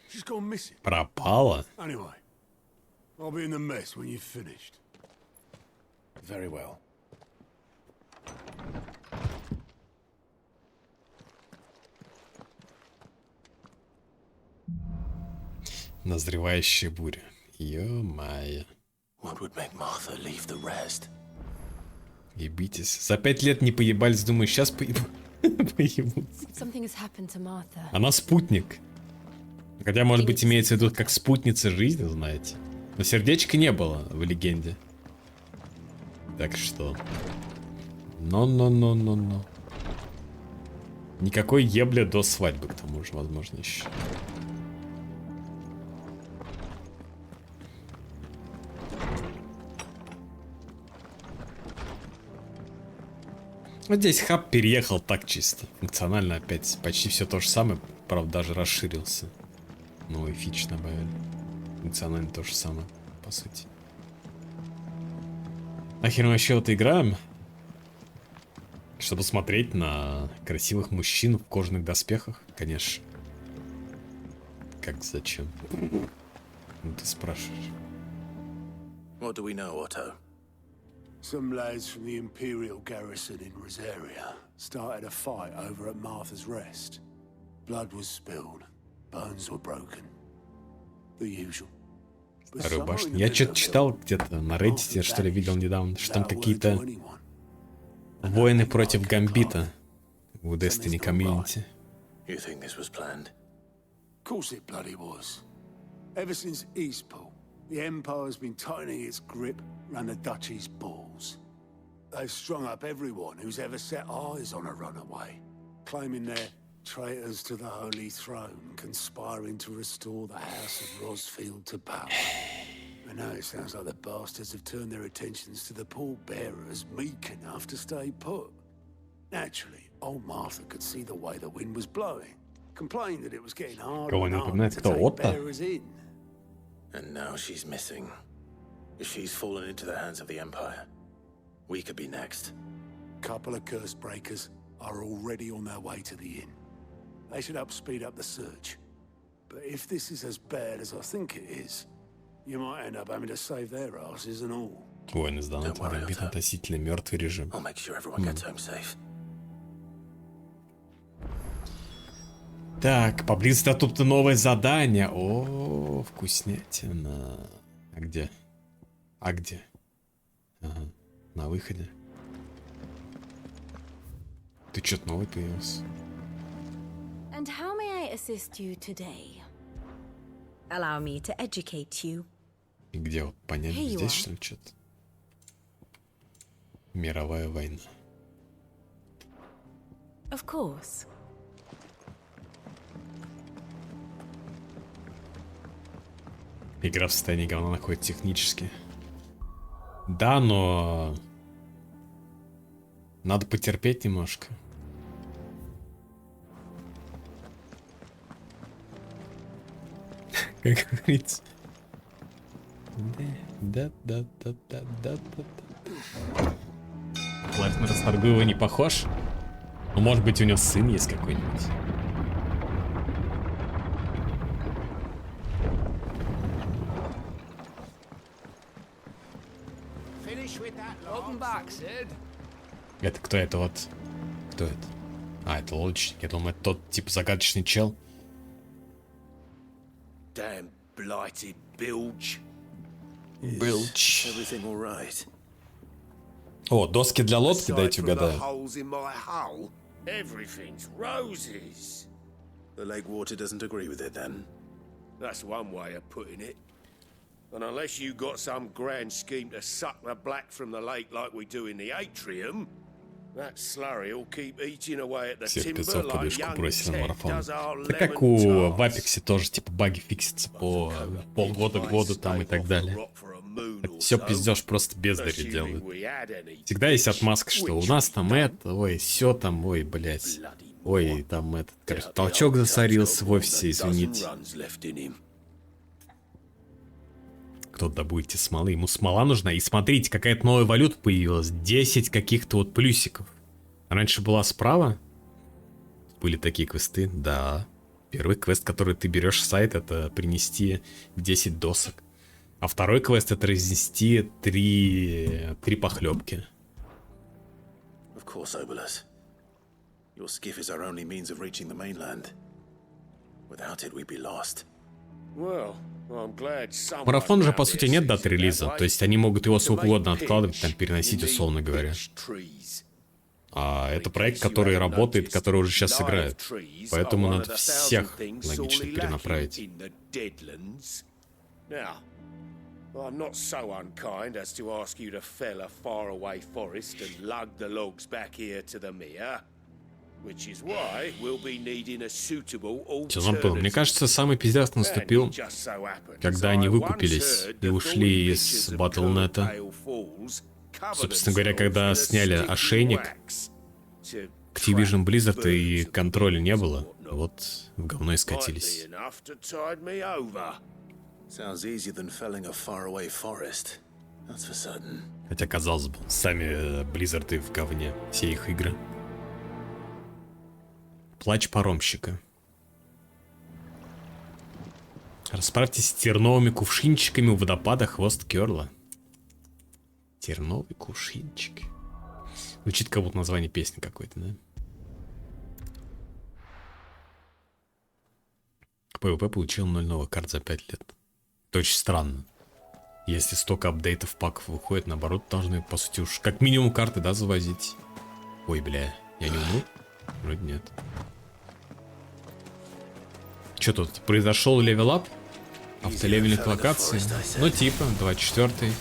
She's gone missing. Пропала. Anyway, I'll be in the mess when you've finished. Very well. Назревающая буря. Ё-моё. What would make Martha leave the rest? Ебитесь. За 5 лет не поебались, думаю, сейчас поебутся. Something has happened to Martha. Она спутник. Хотя, может быть, имеется в виду как спутница жизни, знаете. Но сердечка не было в легенде. Так что... Но. Никакой ебля до свадьбы, к тому же, возможно, еще. Вот здесь хаб переехал так чисто. Функционально опять почти все то же самое. Правда, даже расширился. Новый фич добавили. Функционально то же самое, по сути. Нахер мы вообще вот играем? Чтобы смотреть на красивых мужчин в кожаных доспехах, конечно. Как зачем? Ну, ты спрашиваешь. What do we know, Otto? Some lads from the Imperial garrison in Rosaria started a fight over at Martha's Rest. Blood was spilled, bones were broken. The usual. Вторую башню. Я что-то читал где-то на Reddit, что ли, видел недавно, что там какие-то воины против Гамбита в Destiny комьюнити. You think this was planned? Of course it bloody was. Ever since Eastpool, the Empire's been tightening its grip around the Duchy's balls. They've strung up everyone who's ever set eyes on a runaway, claiming they're traitors to the Holy Throne, conspiring to restore the House of Rosfield to power. I know it sounds like the bastards have turned their attentions to the pallbearers meek enough to stay put. Naturally, old Martha could see the way the wind was blowing, complained that it was getting harder and harder to take bearers in. And now she's missing. If she's fallen into the hands of the Empire, we could be next. Couple of curse breakers are already on their way to the inn. They should help speed up the search. But if this is as bad as I think it is, you might end up having to save their asses and all. Воин из Доната Гамбит относительно мертвый режим. I'll make sure everyone gets home safe. Так, поблизости тут новое задание. О, вкуснятина. А где? А где? Ага, на выходе. Ты что-то новый появился. And how may I assist you today? Allow me to educate you. И где вот понять? Здесь что ли что-то? Мировая война. Of course. Игра в состоянии говна находится технически. Да, но... Надо потерпеть немножко. Как говорится. Да. Ладно, Расторгуева не похож. Ну, может быть, у него сын есть какой-нибудь. Это кто это вот? Кто это? А, это лодочник. Я думаю, это тот, типа, загадочный чел. Damn blighted bilge. Bilge. Everything all right? О, доски для лодки, дайте угадаю. Everything's roses. The lake water doesn't agree with it then. That's one way of putting it. And unless you got some grand scheme to suck the black from the lake like we do in the atrium, that slurry will keep eating away at the timber like young Ted does our lemon tart. Да как у в Апексе тоже, типа, баги фиксятся по полгода к году там и так далее. Все пиздешь, просто бездари делают. Всегда есть отмазка, что у нас там это, ой, все там, ой, блять. Ой, там этот, короче, толчок засорился в офисе, извините. Кто-то добудете смолы, ему смола нужна. И смотрите, какая-то новая валюта появилась. 10 каких-то вот плюсиков. Раньше была справа. Были такие квесты, да. Первый квест, который ты берешь с сайта, это принести 10 досок. А второй квест — это разнести 3 похлебки. Of course, Obolus. Your skiff is our only means of reaching the mainland. Without it, we'd be lost. Марафон же, по сути, нет даты релиза. То есть они могут его сколько угодно откладывать, там, переносить, условно говоря. А это проект, который работает, который уже сейчас играет. Поэтому надо всех логично перенаправить. I'm not so unkind as to ask you to fell a faraway forest and lug the logs back here to the mere, which is why we'll be needing a suitable Все забыл. Мне кажется, самый пиздец наступил, когда они выкупились и ушли из Батл.нета. Собственно говоря, когда сняли ошейник, Activision Blizzard и контроля не было, вот в говно и скатились. Хотя, казалось бы, сами Blizzard в говне, все их игры. Плач паромщика. Расправьтесь с терновыми кувшинчиками у водопада хвост Кёрла. Терновый кувшинчик. Звучит как будто название песни какой-то, да? PvP получил 0 новых карт за 5 лет. Это очень странно. Если столько апдейтов, паков выходит, наоборот, должны, по сути, уж как минимум карты, да, завозить. Ой, бля, я не умру? Вроде нет. Что тут? Произошел левелап? Автолевелинг локации? Ну, типа, 24-й.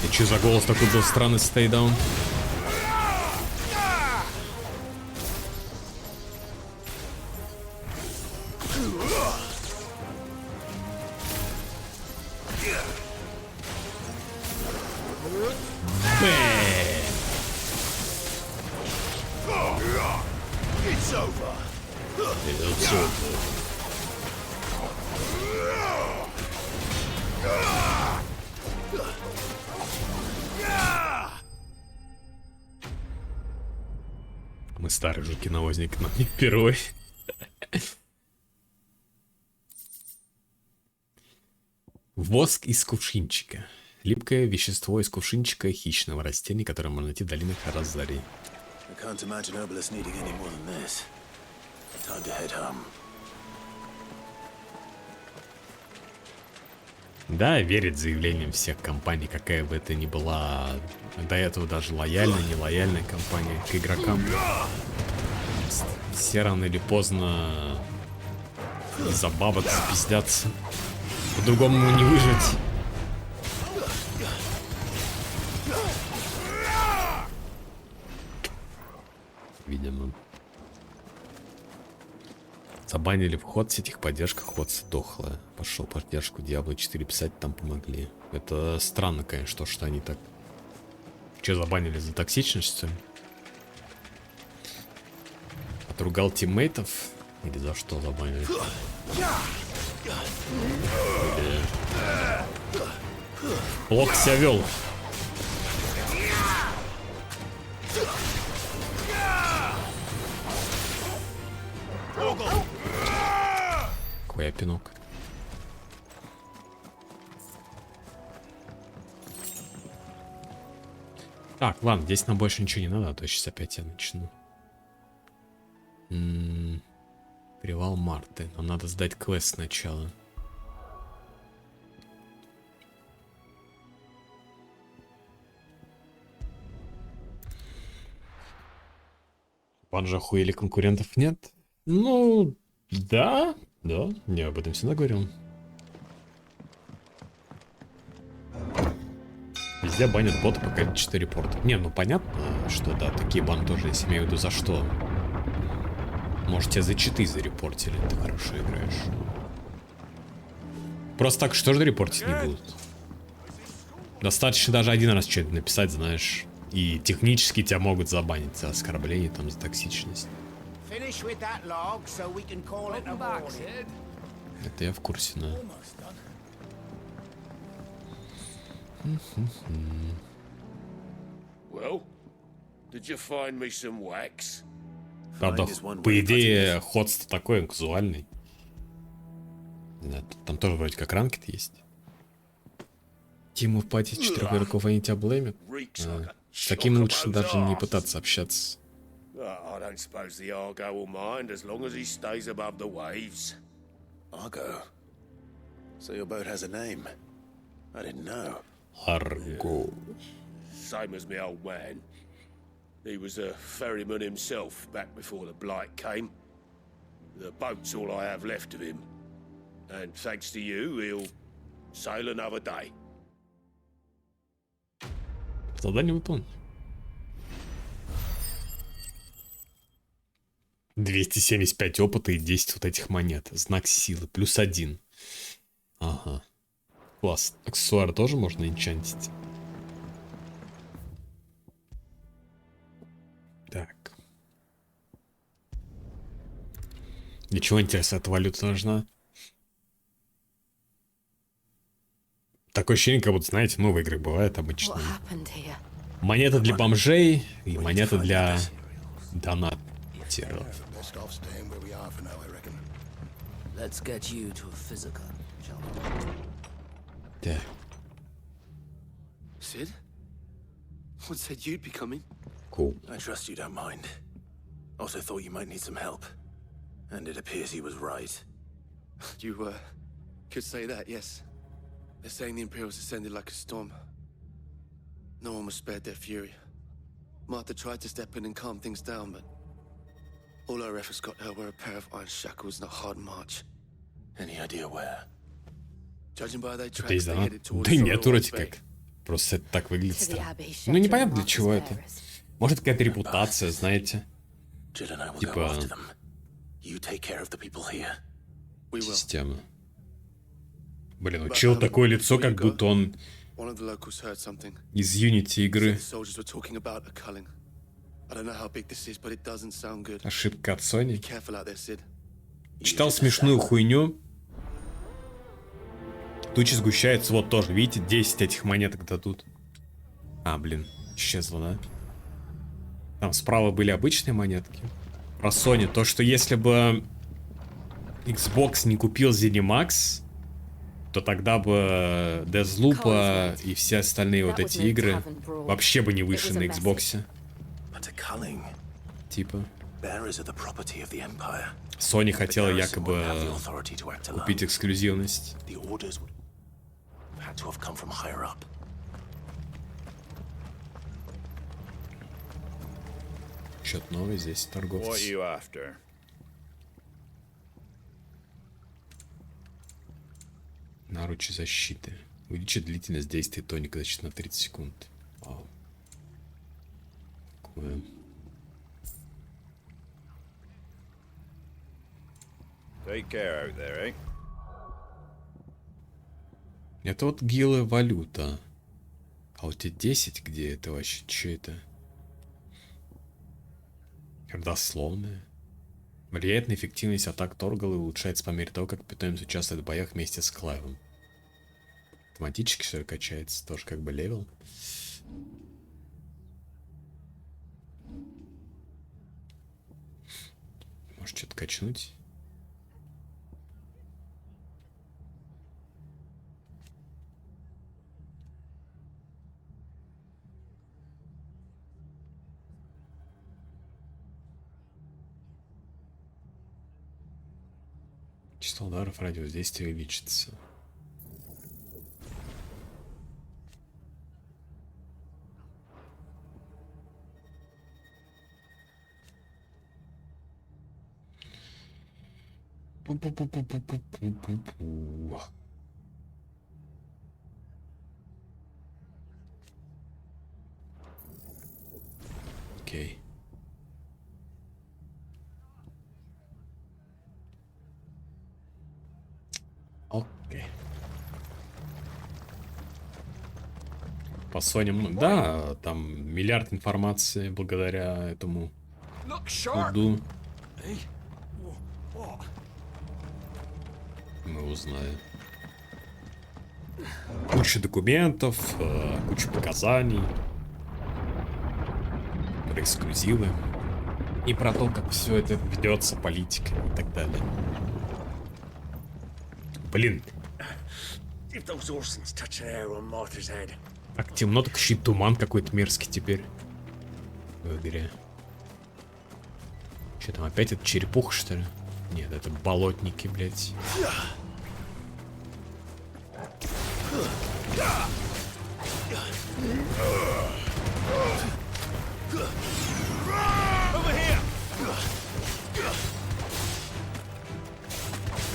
И что за голос такой был странный, stay down? Мы старый же киновозник, но не впервые. Воск из кувшинчика. Липкое вещество из кувшинчика хищного растения, которое можно найти в долинах Розари. Да, верит заявлениям всех компаний, какая бы это ни была до этого даже лояльная, нелояльная компания к игрокам. Все рано или поздно из-за бабок запиздятся. По-другому не выжить. Видимо. Забанили вход с этих поддержка, ход сдохла. Пошел поддержку Diablo 4 писать, там помогли. Это странно, конечно, что они так... Че, забанили за токсичность, что ли? Отругал тиммейтов? Или за что забанили? Или... Плохо себя вел. Какой опинок. Так, ладно, здесь нам больше ничего не надо, а то сейчас опять я начну. Привал Марты. Нам надо сдать квест сначала. Банжа хуели конкурентов нет? Ну, да, я об этом всегда говорил. Везде банят боты, пока 4 репорта. Не, ну понятно, что да, такие баны тоже, если имею в виду за что. Может, тебя за читы зарепортили, ты хорошо играешь. Просто так что же репортить не будут? Достаточно даже один раз что-то написать, знаешь. И технически тебя могут забанить за оскорбление, там, за токсичность. Это я в курсе, да. Правда, по идее, ходство такой казуальный. Да, там тоже вроде как ранкет есть. Тиму в пати 4 игроков, они тебя блеймят. С таким лучше даже не пытаться общаться. I didn't know. Арго. Same as my old man. He was a ferryman himself back before the blight came. The boat's all I have left of him. And thanks to you, he'll sail another day. Задание выполнено. 275 опыта и 10 вот этих монет. Знак силы. +1. Ага. Класс. Аксессуар тоже можно энчантить. Так. Для чего, интересно, эта валюта нужна? Такое ощущение, как будто, знаете, ну, в играх бывает обычно. Монета для бомжей и монета для донатеров. Да. Sid? What said you'd be coming? Cool. I trust you don't mind. Also thought you might need some help. And it appears he was right. You, could say that, yes. They're saying the Imperials ascended like a storm. No one was spared their fury. Martha tried to step in and calm things down, but all her efforts got her were a pair of iron shackles and a hard march. Any idea where? Judging by their Это tracks, есть they донат? headed towards Да нет, Sorrel вроде Bay. как. Просто это так выглядит странно. Ну, непонятно для чего это. Может, какая-то репутация, знаете. Типа... Система. Блин, у чела такое лицо, как будто он из Unity игры. Ошибка от Sony. Читал смешную хуйню. Тучи сгущаются, вот тоже, видите, 10 этих монеток дадут. А, блин, исчезло, да? Там справа были обычные монетки. Про Sony, то, что если бы Xbox не купил ZeniMax, то тогда бы Deathloop и все остальные вот эти игры вообще бы не вышли на Xbox. Типа. Sony хотела якобы купить эксклюзивность. Что-то новое здесь, торговцы. Наручи защиты. Увеличит длительность действия тоника защиты на 30 секунд. Вау. Такое. Take care out there, eh? Это вот гилы валюта. А вот эти 10 где это вообще? Что это? Родословная. Влияет на эффективность атак Торгала и улучшается по мере того, как питомец участвует в боях вместе с Клайвом. Автоматически что ли качается? Тоже как бы левел. Может что-то качнуть? Число ударов радиус действия увеличится. Пу-пу-пу-пу-пу-пу-пу-пу. Окей. Окей. По Sony, да, там миллиард информации благодаря этому суду. Мы узнаем. Куча документов, куча показаний, про эксклюзивы и про то, как все это ведется, политика и так далее. Блин. Так темно, так еще и туман какой-то мерзкий теперь в игре. Что там, опять это черепуха, что ли? Нет, это болотники, блядь.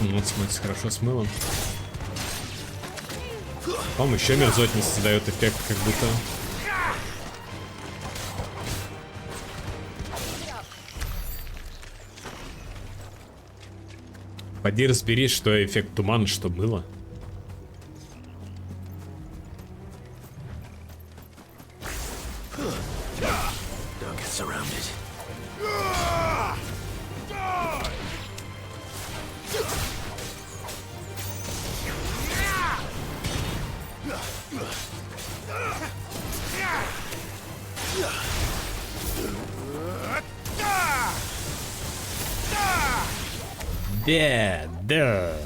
Вот смотрится хорошо с мылом. По-моему, еще мерзотница дает эффект, как будто. Поди разберись, что эффект тумана, что мыло. Да.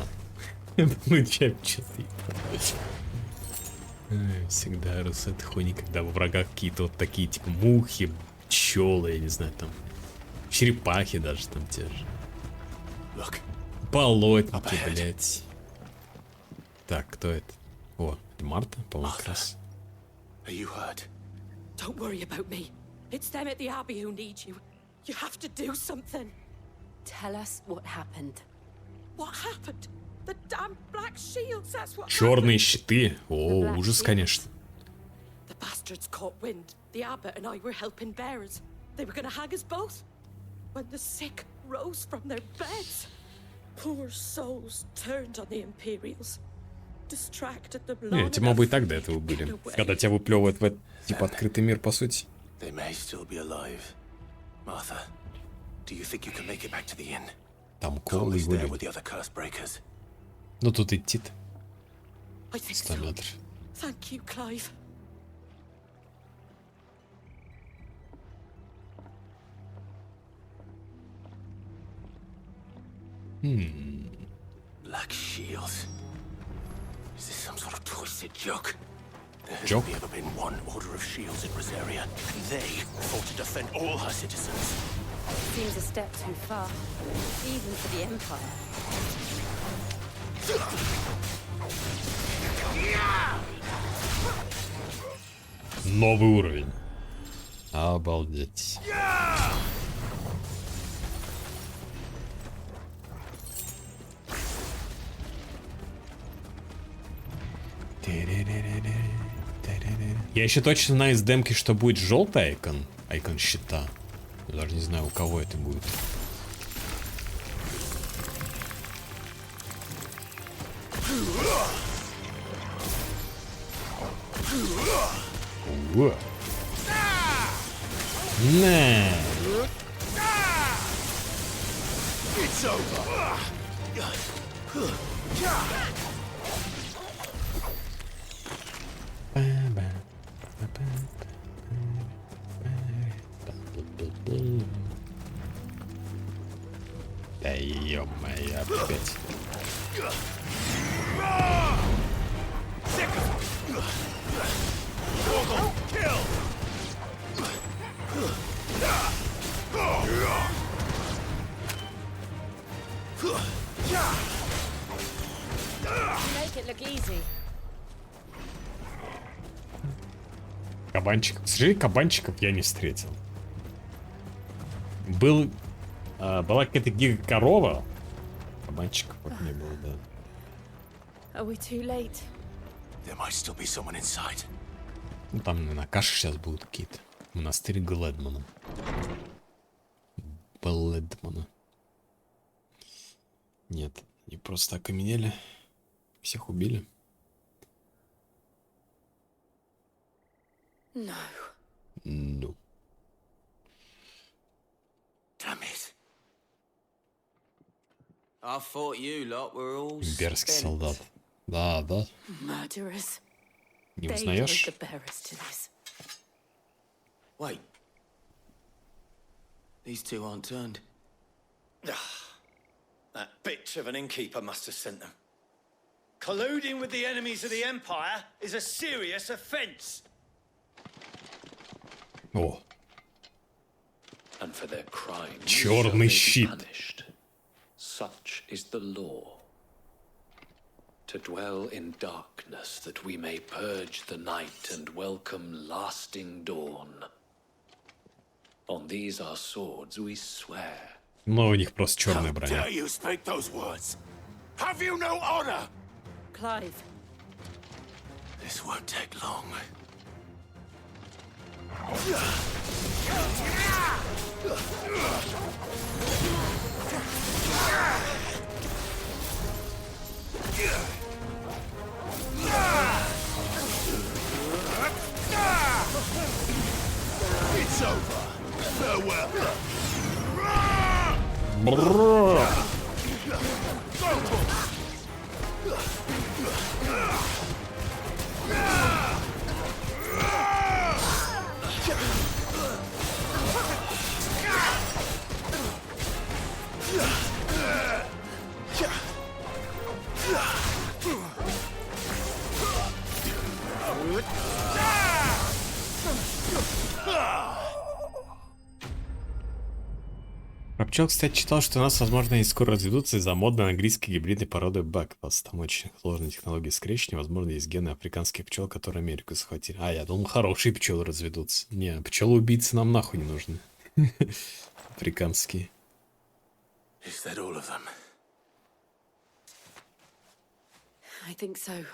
Получаем часы. Всегда раз это хуйня, когда во врагах какие-то вот такие, типа, мухи, пчелы, я не знаю, там, черепахи даже там те же. Болотники, блять. Так, кто это? О, это Марта, по-моему, как раз. Don't worry about me. It's them at the Abbey who need you. You have to do something. Tell us what happened. What happened? The damn black shields, that's what Черные щиты. О, ужас, конечно. The bastards caught wind. The abbot and I were helping bearers. They were gonna hang us both. When the sick rose from their beds, poor souls turned on the Imperials. Distracted them long Эти мобы и так до этого были. Когда тебя выплевывают в этот, типа, открытый мир, по сути. They may still be alive. Martha, do you think you can make it back to the inn? Там Коул и его люди. Ну тут идти-то. 100 метров. Thank you, Clive. Black shields. Is this some sort of twisted joke? There has Joke? only ever been one order of shields in Rosaria, and they fought to defend all her citizens. Seems a step too far, even for the Empire. Новый уровень. Обалдеть. Я еще точно знаю из демки, что будет желтый айкон. Айкон щита. Я даже не знаю, у кого это будет. Ого. На. Да ё-моё, опять. Make it look easy. Кабанчиков. К сожалению, кабанчиков я не встретил. Была какая-то гига-корова. Кабанчиков вот не было, да. Are we too late? There might still be someone inside. Ну там, наверное, каши сейчас будут какие-то. Монастырь Глэдмана. Блэдмана. Нет, они просто окаменели. Всех убили. No. Ну. Damn it. I thought you lot were all Имперский spent. солдат. Да, да. Murderers. Не They узнаешь? drove the bearers to this. Wait. These two aren't turned. That bitch of an innkeeper must have sent them. Colluding with the enemies of the Empire is a serious offense. О. And for their crimes Черный shall they be щит. punished. Such is the law. To dwell in darkness, that we may purge the night and welcome lasting dawn. On these our swords we swear. Но у них просто черная броня. Dare you speak those words? Have you no honor? Clive. This won't take long. It's over. Farewell. Про пчел, кстати, читал, что у нас, возможно, и скоро разведутся из-за модной английской гибридной породы Бэкпас. Там очень сложные технологии скрещивания. Возможно, есть гены африканских пчел, которые Америку захватили. А, я думал, хорошие пчелы разведутся. Не, пчелы-убийцы нам нахуй не нужны. Африканские. Is that all of them? I think so.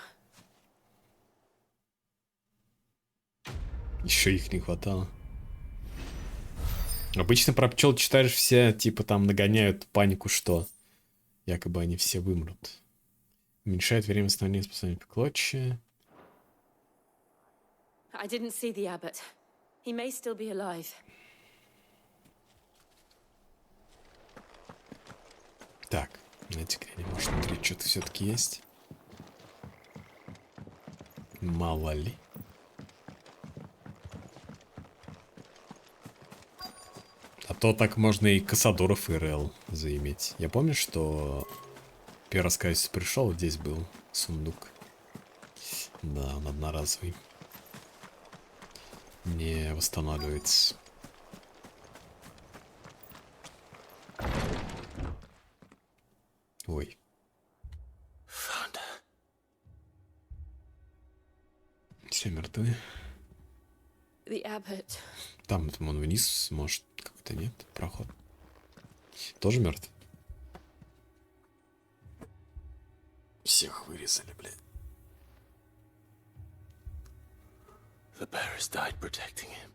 Еще их не хватало. Обычно про пчел читаешь, все типа там нагоняют панику, что якобы они все вымрут. Уменьшает время становления способности клочья. I didn't see the abbot. He may still be alive. Так, знаете-ка, может, внутри что-то все-таки есть? Мало ли. А то так можно и Кассадоров ИРЛ заиметь. Я помню, что первый раз, когда я пришел, здесь был сундук. Да, он одноразовый. Не восстанавливается. Ой. Все мертвы. The abbot. Там он вниз, может, как-то нет, проход. Тоже мертв. Всех вырезали, блядь. The bearers died protecting him,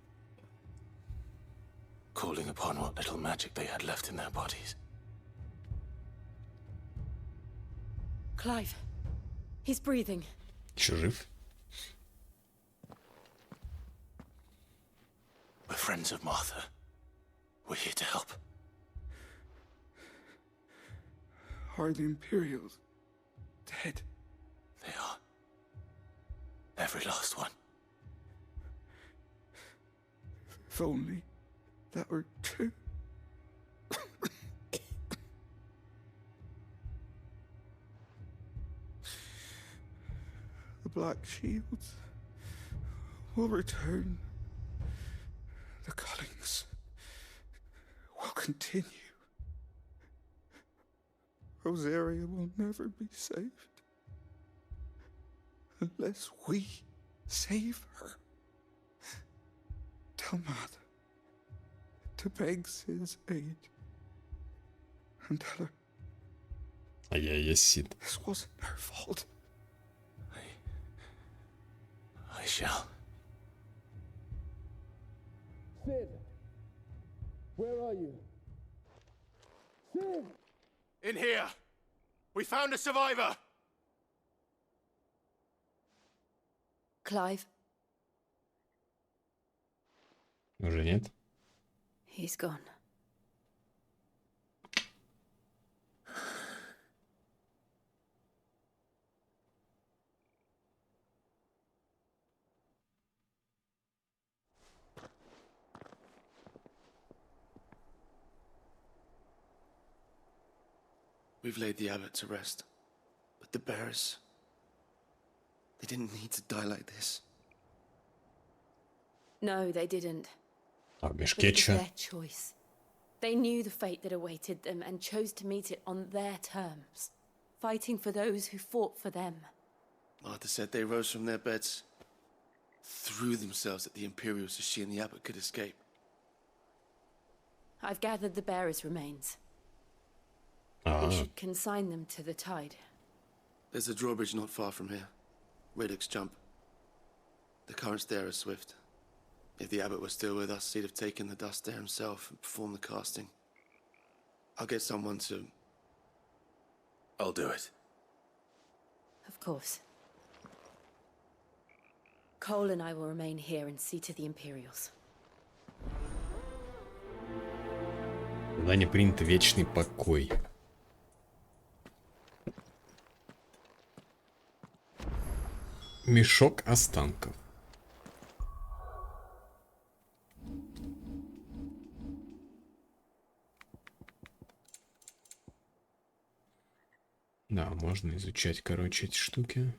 calling upon what little magic they had left in their bodies. Clive. He's breathing. Еще жив? We're friends of Martha. We're here to help. Are the Imperials dead? They are. Every last one. If only that were true. The Black Shields will return. The cullings will continue. Rosaria will never be saved unless we save her. Tell Mother to beg Sid's aid and tell her А я есть Сид. this wasn't her fault. I shall. Sid! Where are you? Sid! In here! We found a survivor! Clive. Уже нет? He's gone. We've laid the abbot to rest. But the bearers... They didn't need to die like this. No, they didn't. А в But мешке it was чё? their choice. They knew the fate that awaited them and chose to meet it on their terms. fighting for those who fought for them. Martha said they rose from their beds, threw themselves at the Imperials so she and the abbot could escape. I've gathered the bearers' remains. We should consign them to the tide. There's a drawbridge not far from here. Riddick's Jump. The currents there are swift. If the abbot was still with us, he'd have taken the dust there himself and performed the casting. I'll get someone to... I'll do it. Of course. Cole and I will remain here and see to the Imperials. Задание принято вечный покой. Мешок останков. Да, можно изучать, короче, эти штуки.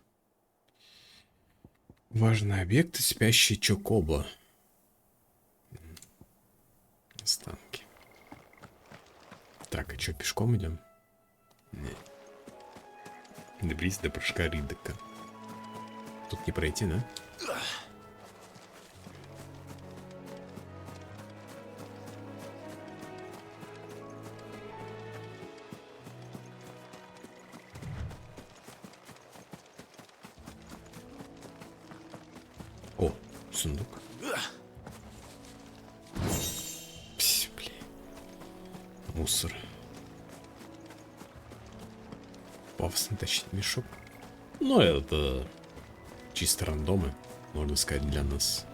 Важный объект — спящий чокобла. Останки. Так, а что, пешком идем? Нет. Доберись до прыжка Риддека. Тут не пройти, да? О, сундук. Пс, блин. Мусор. Пафосно тащить мешок. Ну, это чисто рандомы, можно сказать, для нас.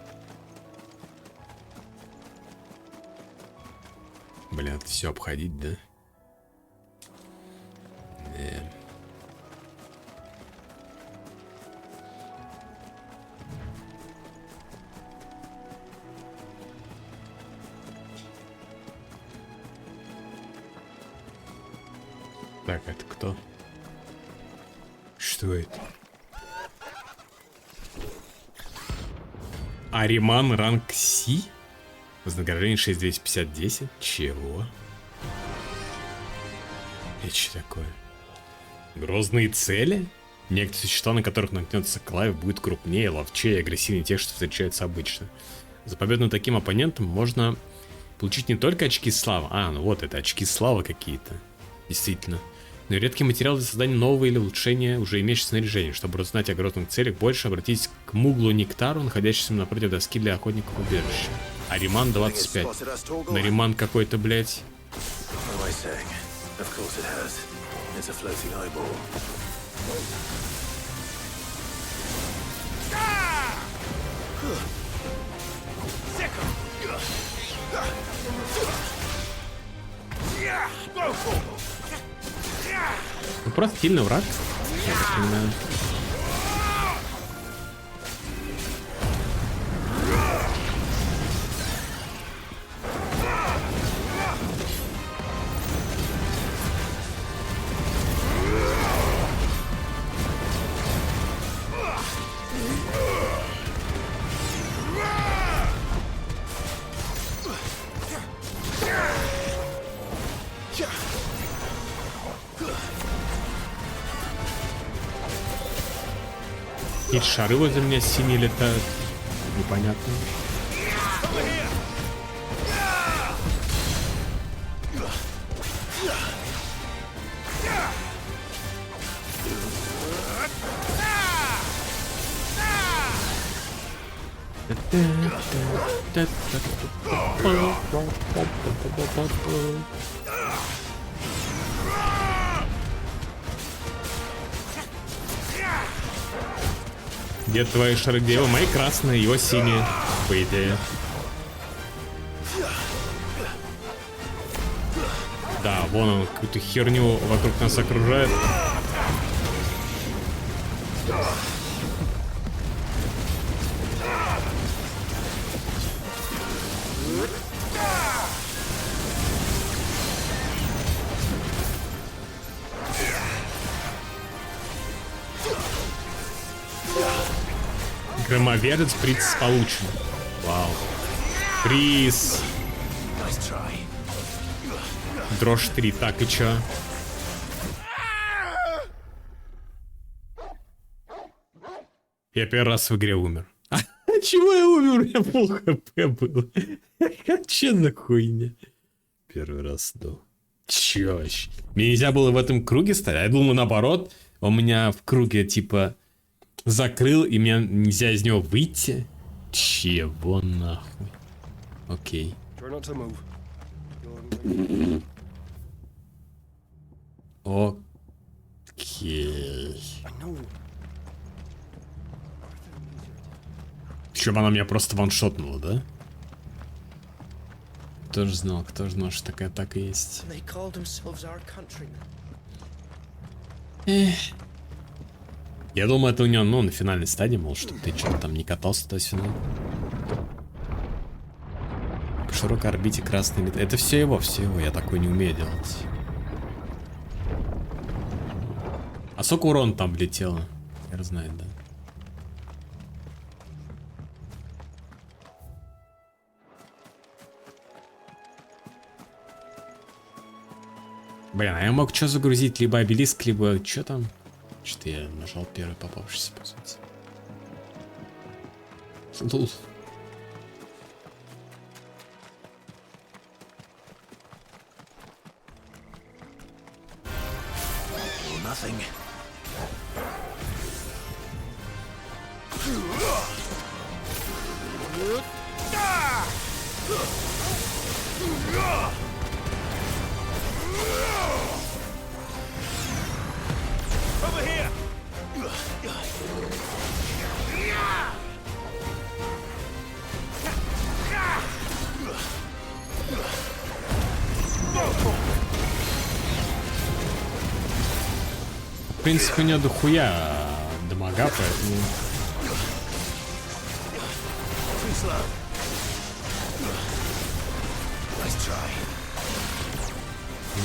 Бля, это все обходить, да? Не. Так, это кто? Что это? Ариман ранг Си? Вознаграждение 6250-10? Чего? Это что такое? Грозные цели? Некоторые существа, на которых наткнется Клайв, будет крупнее, ловчее и агрессивнее тех, что встречаются обычно. За победу над таким оппонентом можно получить не только очки славы. А, ну вот это, очки славы какие-то. Действительно. Но и редкий материал для создания нового или улучшения уже имеющегося снаряжения. Чтобы узнать о грозных целях больше, обратитесь к Муглу Нектару, находящемуся напротив доски для охотников убежища. Ариман 25. Нариман какой-то, блядь. Ну просто сильный враг, я так понимаю. Какие-то шары возле меня синие летают. Непонятно. Где твои шары? Где его? Мои красные, его синие, по идее. Да, вон он какую-то херню вокруг нас окружает. Громоверец, приз получен. Вау. Приз. Дрожь 3. Так, и чё? Я первый раз в игре умер. А чего я умер? У меня пол хп было. Че за хуйня? Первый раз, да. Чё вообще? Мне нельзя было в этом круге стоять? Я думаю, наоборот. Он меня в круге, типа, закрыл, и мне нельзя из него выйти. Чего нахуй? Окей. Окей. Чтоб она меня просто ваншотнула, да? Кто же знал, что такая атака есть? Эх. Я думаю, это у него, ну, на финальной стадии, мол, чтобы ты что-то там не катался туда-сюда. По широкой орбите красный металл. Это все его, я такой не умею делать. А сколько урона там влетело? Хер знает, да. Блин, а я мог что загрузить? Либо обелиск, либо что там? Что-то я нажал первый попавшийся, по сути. Лул. Nothing. Over here! В принципе, у него дохуя дамага, поэтому...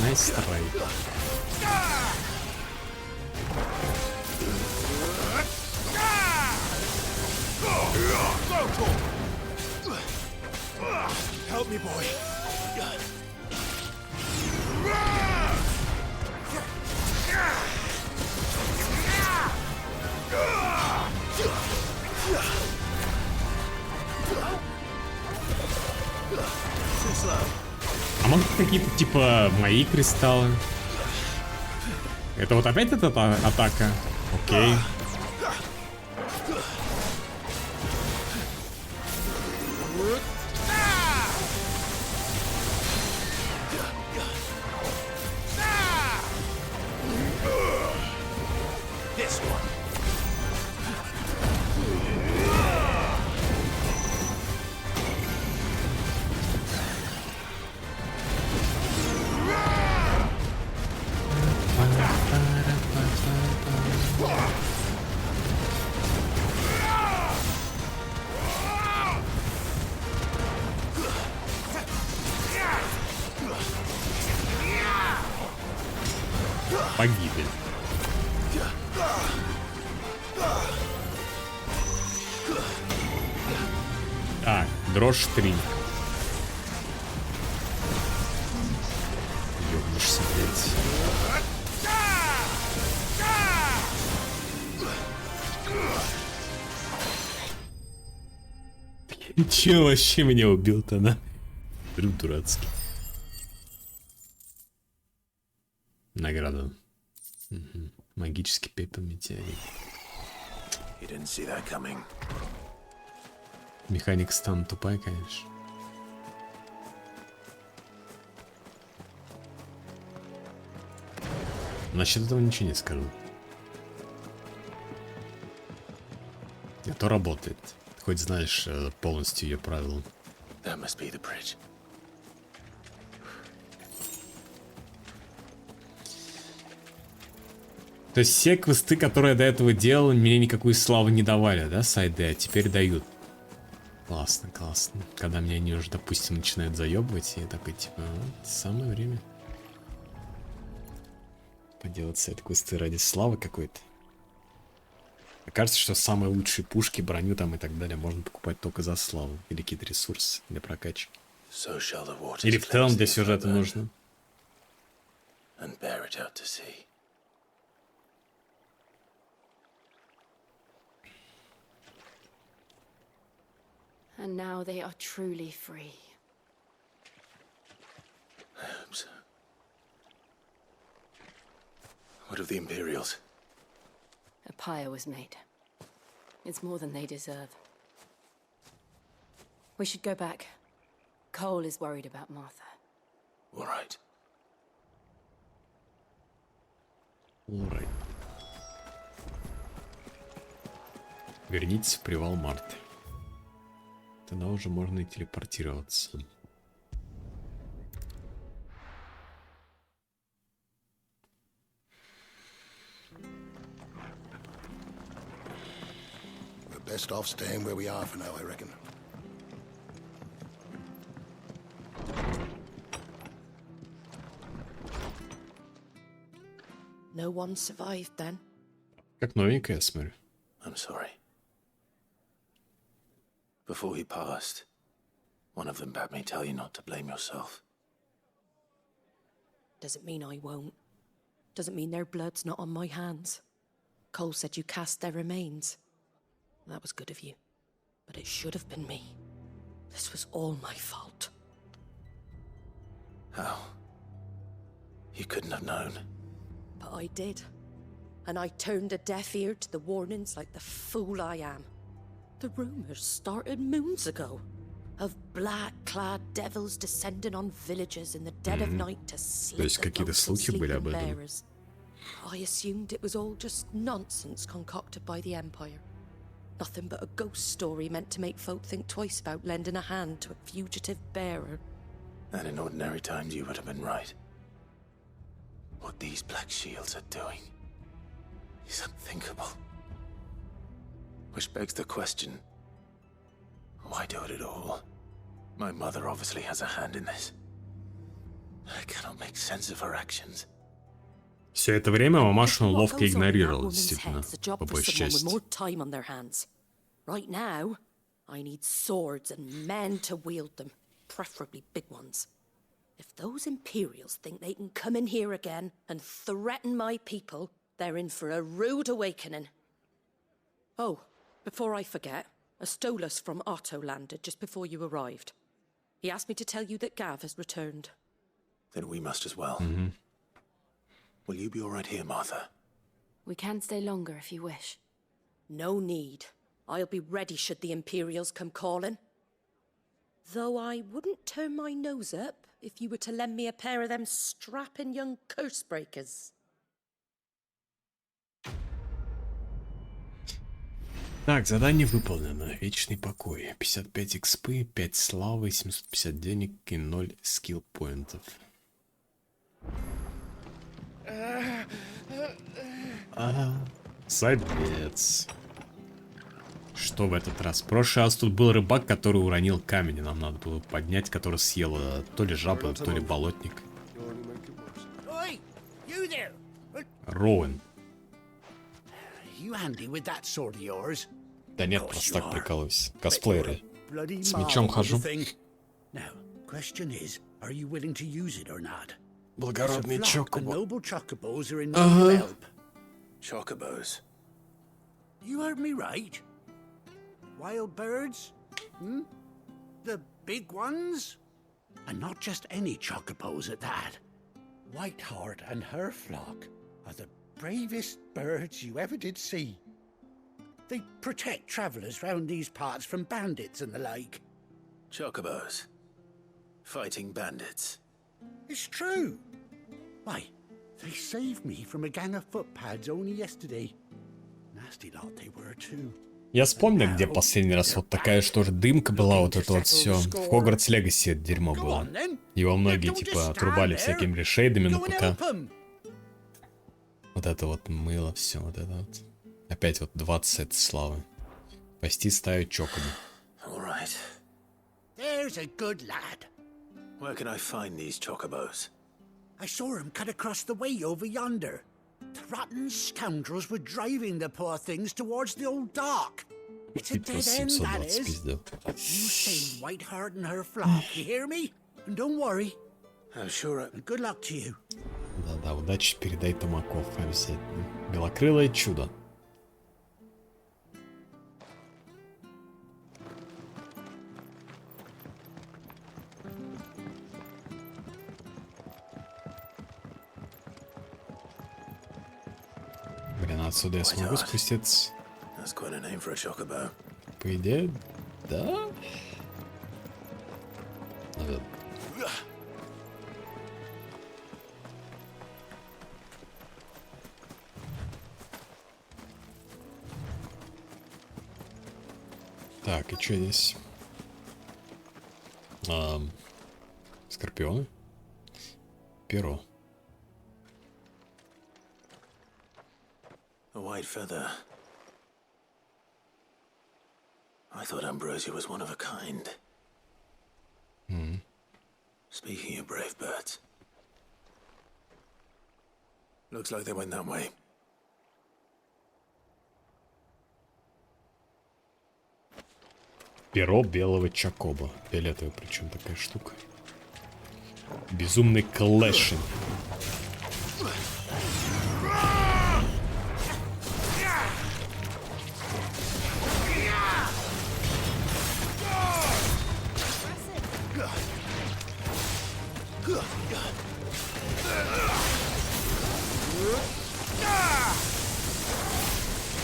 Nice try. Help me, boy. А может какие-то типа мои кристаллы? Это вот опять эта атака? Окей. This one. Погибель. Так, дрожь 3. Ёбнешься, блядь. Че вообще меня убил-то, на? Прям дурацкий. Награда. Угу. Магический пепел метеорит. Механика стана тупая, конечно. Насчет этого ничего не скажу. Это работает. Хоть знаешь полностью ее правила. То есть все квесты, которые я до этого делал, мне никакую славу не давали, да, сайды, а теперь дают. Классно, классно. Когда меня они уже, допустим, начинают заебывать, я такой, типа, вот, самое время поделать сайд-квесты ради славы какой-то. Кажется, что самые лучшие пушки, броню там и так далее можно покупать только за славу. Или какие-то ресурсы для прокачки. Или в целом для сюжета нужно. And now they are truly free. I hope so. What of the Imperials? A pyre was made. It's more than they deserve. We should go back. Cole is worried about Martha. All right. Alright. Вернитесь в привал Марты. Тогда уже можно и телепортироваться. We're best off staying where we are for now, I reckon. No one survived then. Как новенькая, я смотрю. I'm sorry. Before he passed, one of them bade me tell you not to blame yourself. Doesn't mean I won't. Doesn't mean their blood's not on my hands. Cole said you cast their remains. That was good of you. But it should have been me. This was all my fault. How? You couldn't have known. But I did. And I turned a deaf ear to the warnings like the fool I am. The rumors started moons ago. Of black-clad devils descending on villages in the dead of night to slip the boats of sleeping bearers. I assumed it was all just nonsense concocted by the Empire. Nothing but a ghost story meant to make folk think twice about lending a hand to a fugitive bearer. And in ordinary times you would have been right. What these Black Shields are doing is unthinkable. Which begs the question, why do it at all? My mother obviously has a hand in this. I cannot make sense of her actions. Все это время мамашу ловко игнорировал, действительно, по большей части. Right now, I need swords and men to wield them, preferably big ones. If those Imperials think they can come in here again and threaten my people, they're in for a rude awakening. Oh, before I forget, a Stolas from Otto landed just before you arrived. He asked me to tell you that Gav has returned. Then we must as well. Will you be all right here, Martha? We can stay longer if you wish. No need. I'll be ready should the Imperials come calling. Though I wouldn't turn my nose up if you were to lend me a pair of them strapping young curse breakers. Так, задание выполнено. Вечный покой. 55 экспы, 5 славы, 750 денег и 0 скилл-поинтов. Садец. Что в этот раз? В прошлый раз тут был рыбак, который уронил камень, и нам надо было поднять, который съел то ли жаба, то ли болотник. Роуэн. Да нет, просто так прикалываюсь. Косплееры. С мечом хожу. Благородный чокобо. Ага. Chocobos. You heard me right. Wild birds? Hmm? The big ones? And not just any chocobos at that. Whiteheart and her flock are the bravest birds you ever did see. They protect travellers round these parts from bandits and the like. Chocobos. Fighting bandits. It's true. Why, they saved me from a gang of footpads only yesterday. Nasty lot they were too. Я вспомнил, где последний раз вот такая что же дымка была, вот это вот все. В Хогвартс Легаси это дерьмо было. Его многие типа отрубали всякими решейдами на ПК. Вот это вот мыло, все вот это вот. Опять вот 20 славы. Пасти стаю чокоби. There's a good lad. Where can I find these chocobos? I saw him cut across the way over yonder. The rotten scoundrels were driving the poor things towards the old dock. It's a dead end, that is. You save Whiteheart and her flock, you hear me? And don't worry. I'm sure. And good luck to you. Да-да, удачи передай Томаков обязательно. Белокрылое чудо. Блин, отсюда я смогу спуститься? That's quite a name for a chocobo. По идее, да? Наверное. Так, и что здесь? Скорпионы? Перо. A white feather. I thought Ambrosia was one of a kind. Speaking of brave birds. Looks like they went that way. Перо белого чакоба. Фиолетовая, причем такая штука. Безумный клэшинг.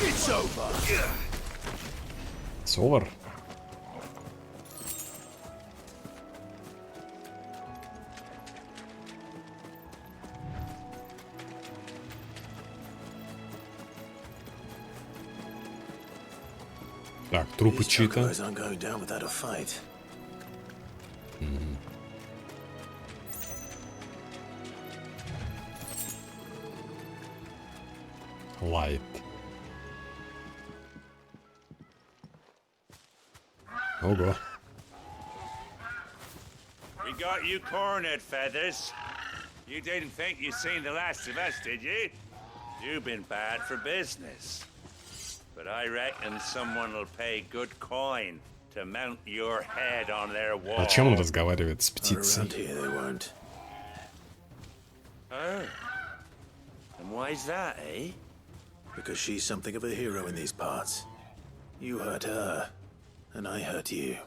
It's over. It's over. Так, трупы чьи-то. Лайт. Ого. We got you cornered, Feathers. You didn't think you'd seen the last of us, did you? You've been bad for business. But I reckon someone will pay good coin to mount your head on their wall. Зачем он разговаривает с птицей? Oh. And why's that, eh? Because she's something of a hero in these parts. You hurt her, and I hurt you.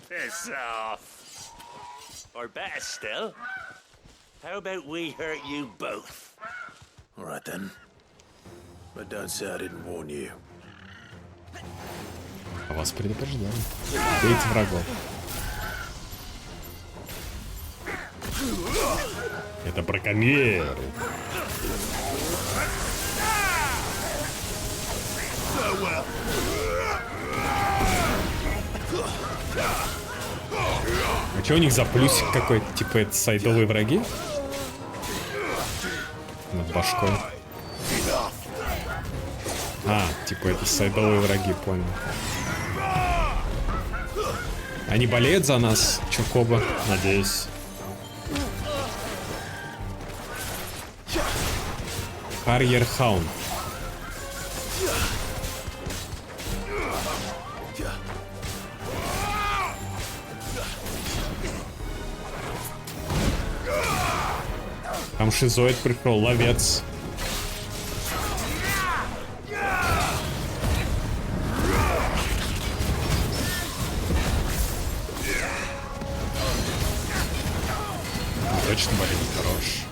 Piss off. Or better still, how about we hurt you both? All right then. But don't say I didn't warn you. А вас предупреждали. Бейте врагов. Это браконьеры. А что у них за плюсик какой-то? Типа это сайдовые враги? Над башкой. А, типа это сайдовые враги, понял. Они болеют за нас, Чокоба, надеюсь. Харьер Хаун. Там шизоид пришел, ловец. Точно болит, хорош.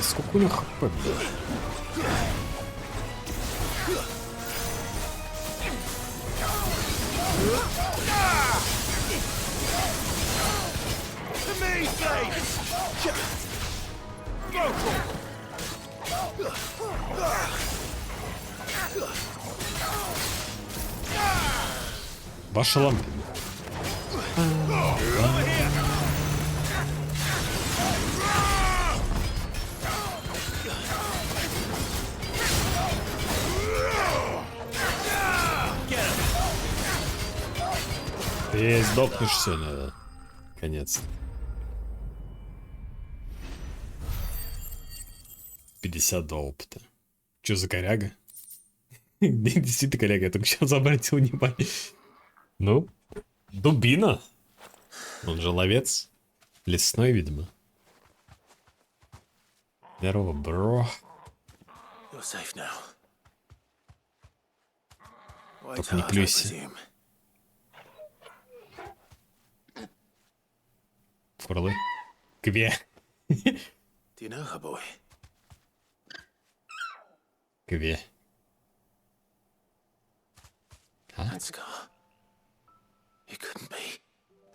Сколько у них хп было? Ваша лампа. Ты сдохнешь сегодня, конец. 52 опыта. Че за коряга? Действительно коряга, я только сейчас обратил внимание. Ну, Дубина. Он же ловец. Лесной, видимо. Здорово, бро. You're safe now. Только не плюйся. Курлы. Кве. Do you know her, boy? Кве. А? That scar. It couldn't be.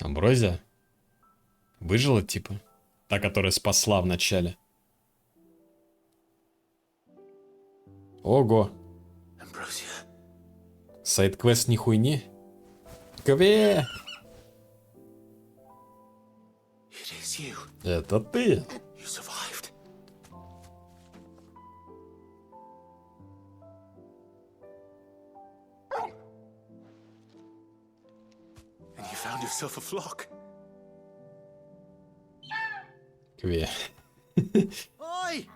Амброзия? Выжила, типа? Та, которая спасла в начале. Ого. Ambrosia. Сайд-квест не хуйни? Кве! It is you. Это ты. You survived. And you found yourself a flock. Кве. Oi!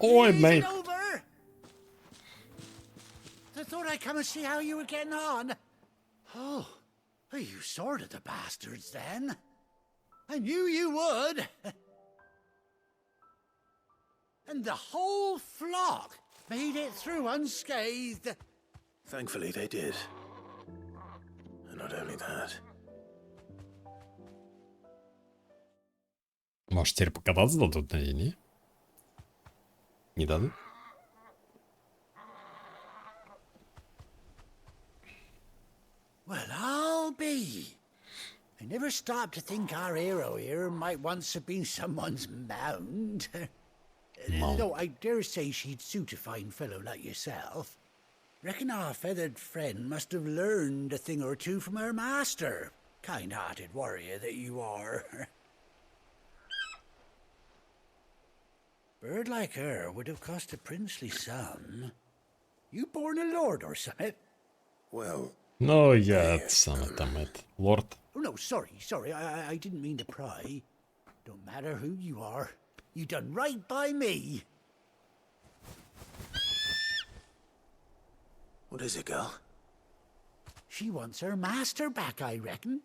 Oi, Is mate. it over? I thought I'd come and see how you were getting on. Oh, you sorted the bastards then. I knew you would. And the whole flock made it through unscathed. Thankfully, they did. And not only that. Может, теперь покататься дадут на ней, не? Не дадут? Well, I'll be. I never stopped to think our hero here might once have been someone's mount. Though I dare say she'd suit a fine fellow like yourself. Reckon our feathered friend must have learned a thing or two from her master. Kind-hearted warrior that you are. Bird like her would have cost a princely sum. You born a lord or something? Well... Ну, я сам там, лорд. Oh, no, sorry. I didn't mean to pry. Don't matter who you are. You done right by me. What is it, girl? She wants her master back, I reckon.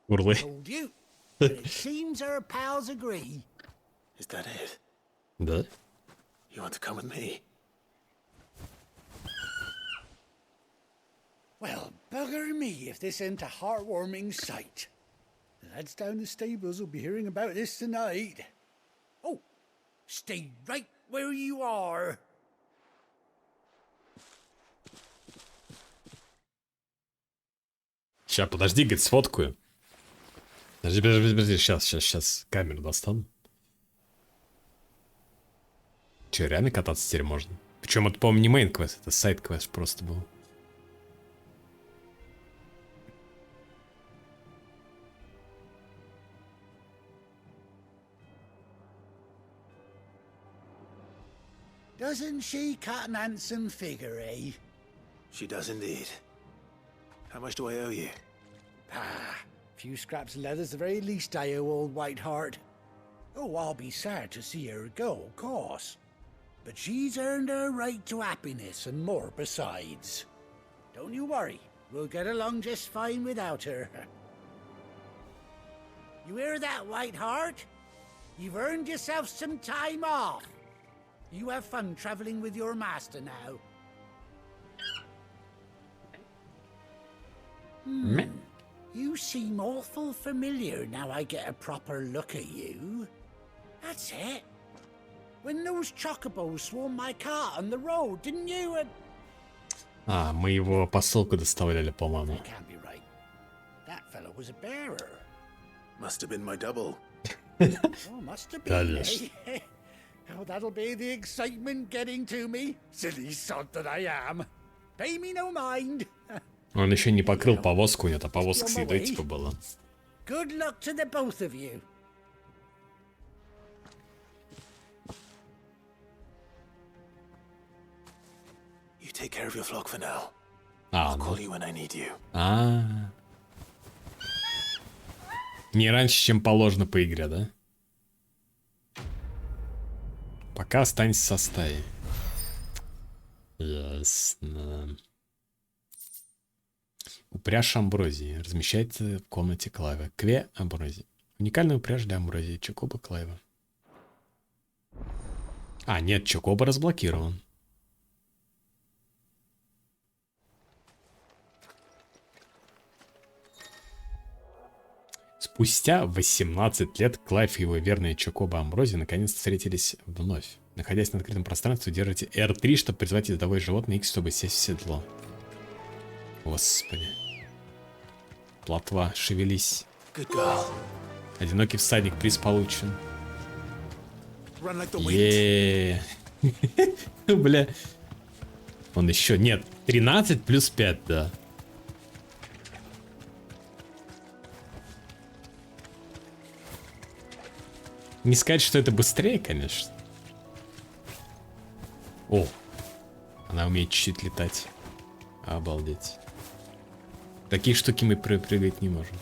Урлы. Told you. But it seems her pals agree. Is that it? Да? You want to come with me? Well, bugger me if this ain't a heartwarming sight. The lads down the stables will be hearing about this tonight. Oh, stay right where you are. Сейчас, подожди, говорит, сфоткаю. Подожди, сейчас камеру достану. Че, реально кататься теперь можно? Причем это, по-моему, не мейн-квест, это сайд-квест просто был. Doesn't she cut an handsome figure, eh? She does indeed. How much do I owe you? Ah, few scraps of leather's the very least I owe old Whiteheart. Oh, I'll be sad to see her go, of course. But she's earned her right to happiness and more besides. Don't you worry, we'll get along just fine without her. You hear that, Whiteheart? You've earned yourself some time off. You have fun traveling with your master now. You seem awful familiar now I get a proper look at you. That's it. When those chocobos swarmed my cart on the road, didn't you? А, мы его посылку доставляли, по-моему. That can't be right. That fellow was a bearer. Must have been my double. Oh, must have been. Конечно. Eh? Oh, that'll be the excitement getting to me. Silly sod that I am. Pay me no mind. Он еще не покрыл повозку, у него повозка с едой типа была. Good luck to the both of you. You take care of your flock for now. А, I'll ну. call you when I need you. Не раньше, чем положено по игре, да? Пока останется со стаей. Ясно. Упряжь амброзии. Размещается в комнате Клайва. Кве амброзии. Уникальная упряжь для амброзии. Чокоба Клайва. А, нет, Чокоба разблокирован. Спустя 18 лет Клайв и его верные Чокоба Амбрози наконец встретились вновь. Находясь на открытом пространстве, держите R3, чтобы призвать ездовое животное, X, чтобы сесть в седло. Господи. Плотва, шевелись. Одинокий всадник, приз получен. Еее. Бля. Он еще... Нет, 13 плюс 5, да. Не сказать, что это быстрее, конечно. О, она умеет чуть-чуть летать. Обалдеть. Такие штуки мы прыгать не можем.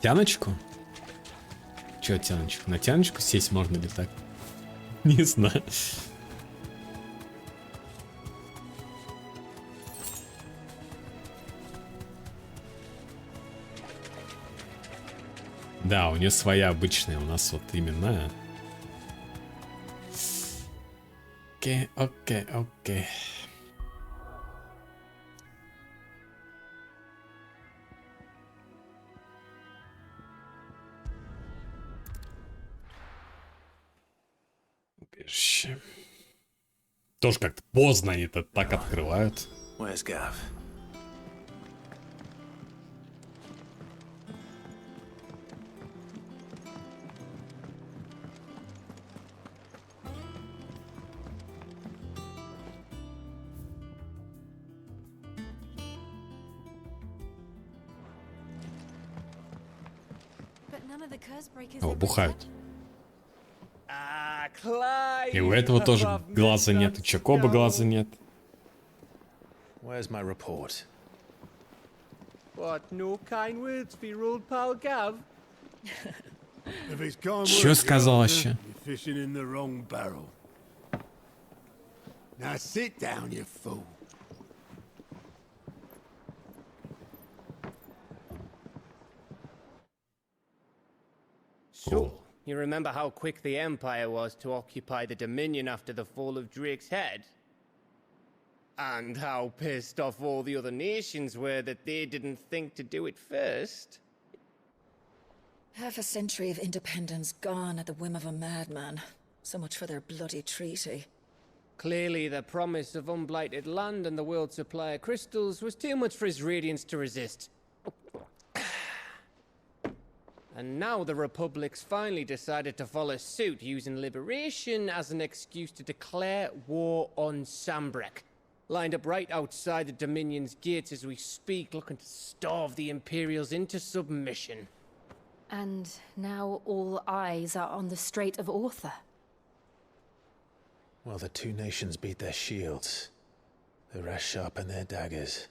Тяночку? Че тяночку? На тяночку сесть можно ли так? Не знаю. Да, у нее своя обычная, у нас вот именно. Окей, окей, окей. Убежище. Тоже как-то поздно они это так открывают. Where's Gav? О, бухают. И у этого тоже глаза нет, у Чокоба глаза нет. Where's my report? What, no kind words for your old pal Gav? Чё сказал вообще? Fishing in the wrong barrel. Now sit down, you fool. So, you remember how quick the Empire was to occupy the Dominion after the fall of Drake's head? And how pissed off all the other nations were that they didn't think to do it first? Half a century of independence gone at the whim of a madman. So much for their bloody treaty. Clearly, the promise of unblighted land and the world's supply of crystals was too much for his radiance to resist. And now the Republic's finally decided to follow suit, using liberation as an excuse to declare war on Sambrek. Lined up right outside the Dominion's gates as we speak, looking to starve the Imperials into submission. And now all eyes are on the Strait of Author. Well, the two nations beat their shields. The rest sharpen their daggers,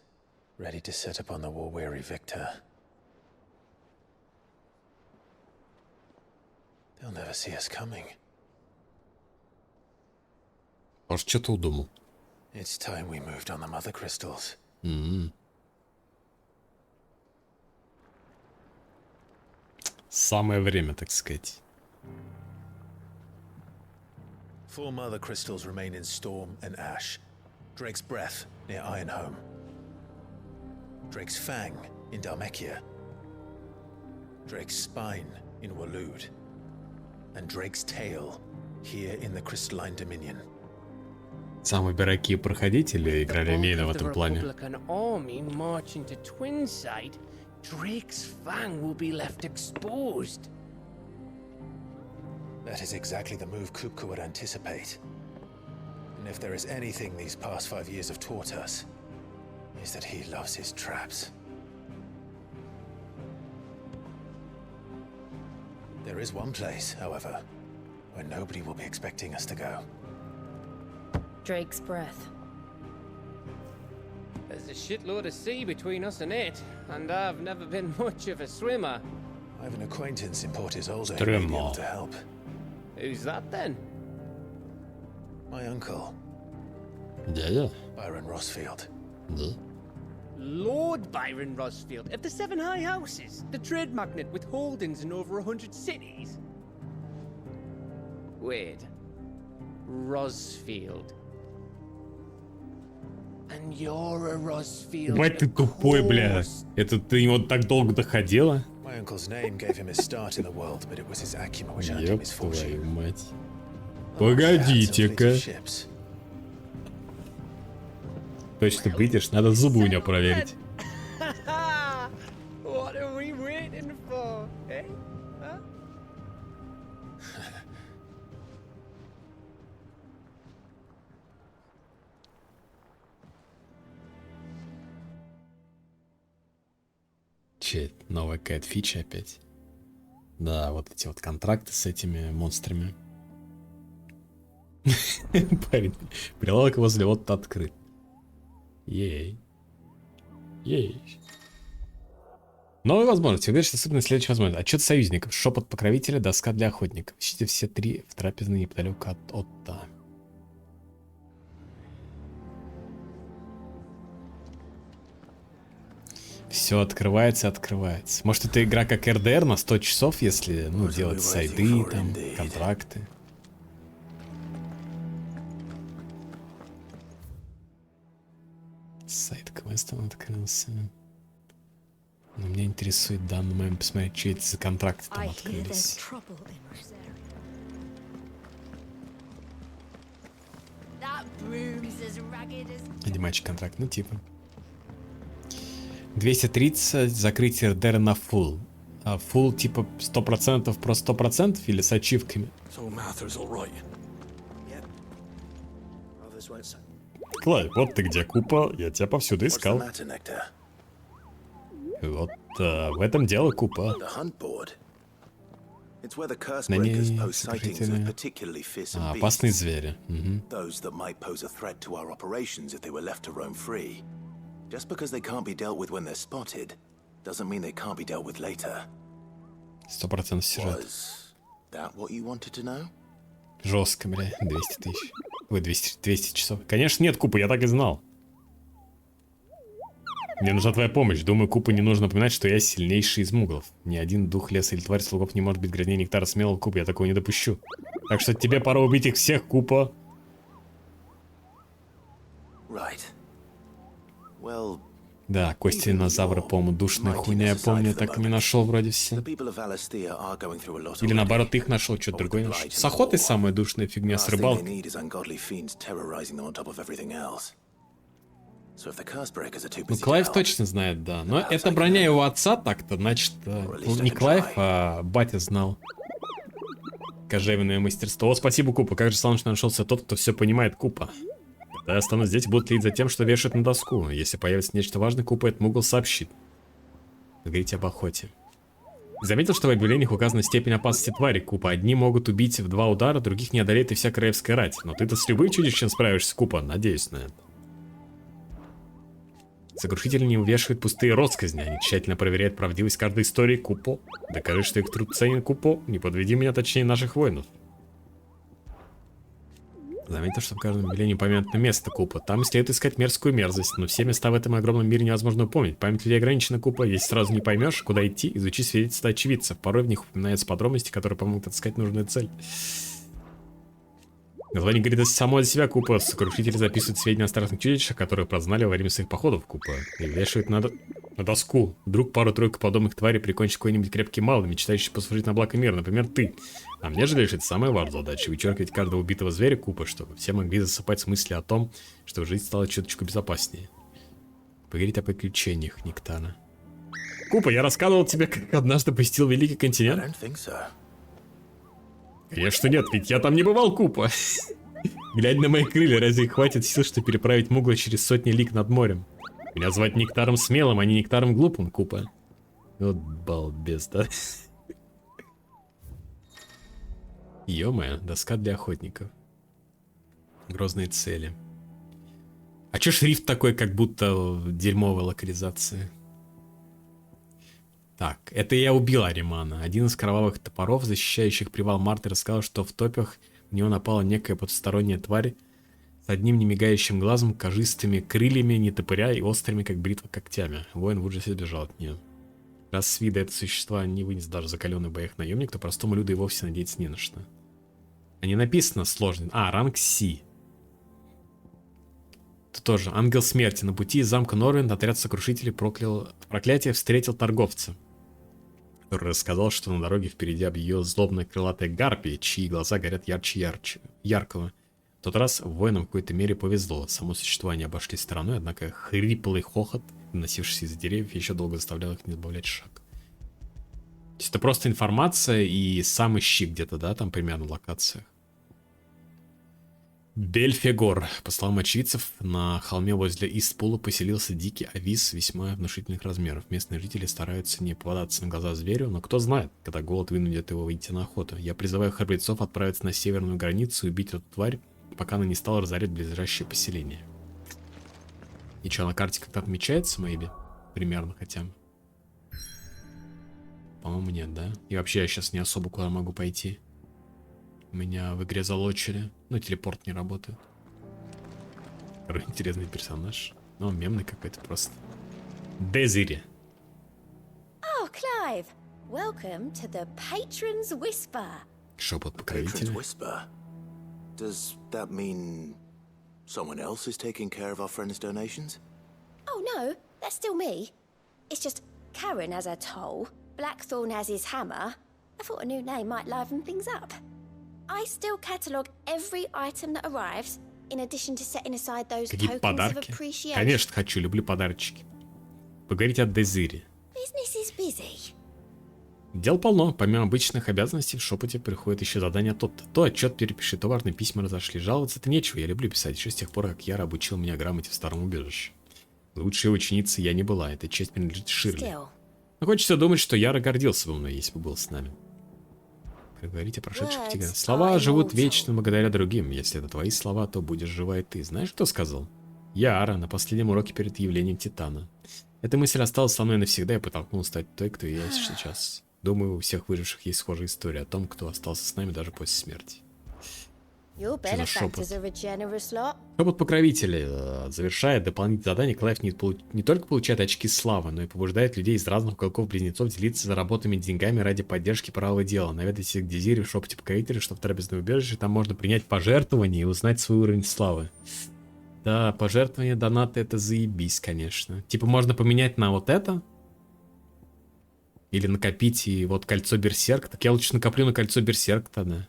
ready to set upon the war-weary victor. They'll never see us coming. Может, что-то удумал. It's time we moved on the mother crystals. Самое время, так сказать. 4 mother crystals remain in Storm and Ash. Drake's Breath near Ironhome. Drake's Fang in Dhalmekia. Drake's Spine in Waloed. And Drake's Tail here in the Crystalline Dominion. Сам выбирай, какие проходить, или игра линейна в этом плане? Army march into Twinside, Drake's Fang will be left exposed. That is exactly the move Kupka would anticipate. And if there is anything these past 5 years have taught us, is that he loves his traps. There is one place, however, where nobody will be expecting us to go. Drake's Breath. There's a shitload of sea between us and it, and I've never been much of a swimmer. I have an acquaintance in Port Isolde who may be able to help. Who's that then? My uncle, Дядя? Byron Rossfield. Да. Lord Byron Rosfield of the Seven High Houses, the trade magnate with holdings in over 100 cities. Wait. Rosfield. And you're a Rosfield. Бать, ты тупой, бля. Это ты его так долго доходила? My uncle's name gave him his start in the world, but it was his acumen which earned him Ёб his fortune. твою мать. Погодите-ка. Точно бритиш, надо зубы у него проверить. What are we waiting for, eh? Huh? Че, новая какая-то фича опять. Да, вот эти вот контракты с этими монстрами. Парень, прилавок возле вот открыт. Ей. Ей. Новые возможности. Увидишь особенно следующая возможность. Отчет союзников. Шепот покровителя. Доска для охотников. Ищите все три в трапезной неподалеку от Отта. Все открывается, открывается. Может, это игра как РДР на 100 часов, если делать сайды, там, контракты. Сайт квестом открылся. Но меня интересует в данный момент посмотреть, что это за контракты там открылись. Анимачий контракт, ну типа. 230 закрытие РДР на full. А full типа 100% про 100% или с ачивками? Клай, вот ты где, Купа. Я тебя повсюду искал. Вот в этом дело, Купа. На ней опасные звери. Just because they can't be dealt with when they're spotted, doesn't mean they can't be dealt with later. 100% сюжет. Was that what you wanted to know? Жестко, бля, 200 тысяч. Ой, 200 часов. Конечно, нет, Купа, я так и знал. Мне нужна твоя помощь. Думаю, Купа не нужно напоминать, что я сильнейший из муглов. Ни один дух леса или тварь слугов не может быть грязнее нектара смелого, Купа. Я такого не допущу. Так что тебе пора убить их всех, Купа. Right. Well, да, кости динозавра, по-моему, душная хуйня, я помню, я так и не нашел вроде все. Или наоборот, их нашел, что-то другое нашел. С охотой самая душная фигня, с рыбалкой. Ну, Клайв точно знает, да. Но это броня его отца так-то, значит, не Клайв, а батя знал. Кожевенное мастерство. О, спасибо, Купа, как же славно, что нашелся тот, кто все понимает, Купа. Когда я останусь здесь, будут следить за тем, что вешают на доску. Если появится нечто важное, Купа этот мугл сообщит. Говорите об охоте. Заметил, что в объявлениях указана степень опасности твари, Купа. Одни могут убить в 2 удара, других не одолеет и вся королевская рать. Но ты-то с любым чудищем справишься, Купа. Надеюсь на это. Сокрушители не увешивают пустые россказни. Они тщательно проверяют правдивость каждой истории, Купо. Докажи, что их труд ценен, Купо. Не подведи меня, точнее, наших воинов. Заметил, что в каждом объявлении упомянуто место, Купа. Там следует искать мерзкую мерзость, но все места в этом огромном мире невозможно упомнить. Память людей ограничена, Купа. Если сразу не поймешь, куда идти, изучи свидетельства очевидцев. Порой в них упоминаются подробности, которые помогут отыскать нужную цель. Название говорит само за себя, Купа. Сокрушители записывают сведения о страшных чудищах, которые прознали во время своих походов, Купа. И вешают на доску. Вдруг пару-тройку подобных тварей прикончит какой-нибудь крепкий малый, мечтающий послужить на благо мира, например, ты. А мне же решить самая важная задача — вычеркивать каждого убитого зверя, Купа, чтобы все могли засыпать с мыслью о том, что жизнь стала чуточку безопаснее. Поговорить о приключениях Нектара. Купа, я рассказывал тебе, как однажды посетил Великий континент? Конечно нет, ведь я там не бывал, Купа. Глядя на мои крылья, разве их хватит сил, чтобы переправить мугла через сотни лиг над морем? Меня звать Нектаром Смелым, а не Нектаром Глупым, Купа. Вот балбес, да? Ё-моё, доска для охотников. Грозные цели. А чё шрифт такой, как будто в дерьмовой локализации? Так, это я убил Аримана. Один из кровавых топоров, защищающих привал Марты, рассказал, что в топях В него напала некая потусторонняя тварь с одним немигающим глазом, кожистыми крыльями, нетопыря и острыми, как бритва, когтями. Воин в ужасе сбежал от нее. Раз с вида это существа не вынес даже закаленный в боях наемник, то простому люду и вовсе надеяться не на что. А не написано сложный. А, ранг Си. Тут тоже. Ангел смерти. На пути из замка Норвинд отряд сокрушителей проклятие встретил торговца, который рассказал, что на дороге впереди объявила злобная крылатая гарпия, чьи глаза горят ярче яркого. В тот раз воинам в какой-то мере повезло. Само существо они обошли стороной, однако хриплый хохот, доносившийся из деревьев, еще долго заставлял их не сбавлять шаг. То есть это просто информация и сам ищи где-то, да, там примерно в локациях. Бельфегор. По словам очевидцев, на холме возле Истпула поселился дикий авис весьма внушительных размеров. Местные жители стараются не попадаться на глаза зверю, но кто знает, когда голод вынудит его выйти на охоту. Я призываю храбрецов отправиться на северную границу и убить эту тварь, пока она не стала разорять близлежащее поселение. И что, на карте как-то отмечается, maybe? Примерно хотя бы. По-моему, нет, да? И вообще я сейчас не особо куда могу пойти. Меня в игре залочили. Ну, телепорт не работает. Второй интересный персонаж. Ну, мемный какой-то просто. Дезири. Oh, Clive. Welcome to the Patron's Whisper. Шепот покровителя. Whisper. Does that mean someone else is taking care of our friend's donations? Oh, no. That's still me. It's just Karen has her toll, Blackthorn has his hammer. I thought a new name might liven things up. I still catalogue every item that arrives, in addition to setting aside those Какие-то tokens of подарки? appreciation. Конечно, хочу, люблю подарочки. Поговорить о Дезире. Business is busy. Дел полно. Помимо обычных обязанностей в шепоте приходит еще задание то отчет перепиши, то важные письма разошли. Жаловаться-то нечего, я люблю писать, еще с тех пор, как Яра обучил меня грамоте в старом убежище. Лучшей ученицей я не была, эта честь принадлежит Ширли. Но хочется думать, что Яра гордился бы мной, если бы был с нами. Как говорите о прошедших тиграх. Слова живут вечно благодаря другим. Если это твои слова, то будешь жива и ты. Знаешь, что сказал? Яра на последнем уроке перед явлением Титана. Эта мысль осталась со мной навсегда и подтолкнула стать той, кто я есть сейчас. Думаю, у всех выживших есть схожая история о том, кто остался с нами даже после смерти. Your benefactors are a generous lot. Шепот покровителя. Завершая дополнительное задание, Клайв не только получает очки славы, но и побуждает людей из разных уголков-близнецов делиться заработанными деньгами ради поддержки правого дела. Наведайтесь к Дезире в шепоте покровителя, что в трапезное убежище, там можно принять пожертвование и узнать свой уровень славы. Да, пожертвования, донаты — это заебись, конечно. Типа можно поменять на вот это? Или накопить и вот кольцо Берсерк. Так я лучше накоплю на кольцо Берсерк тогда.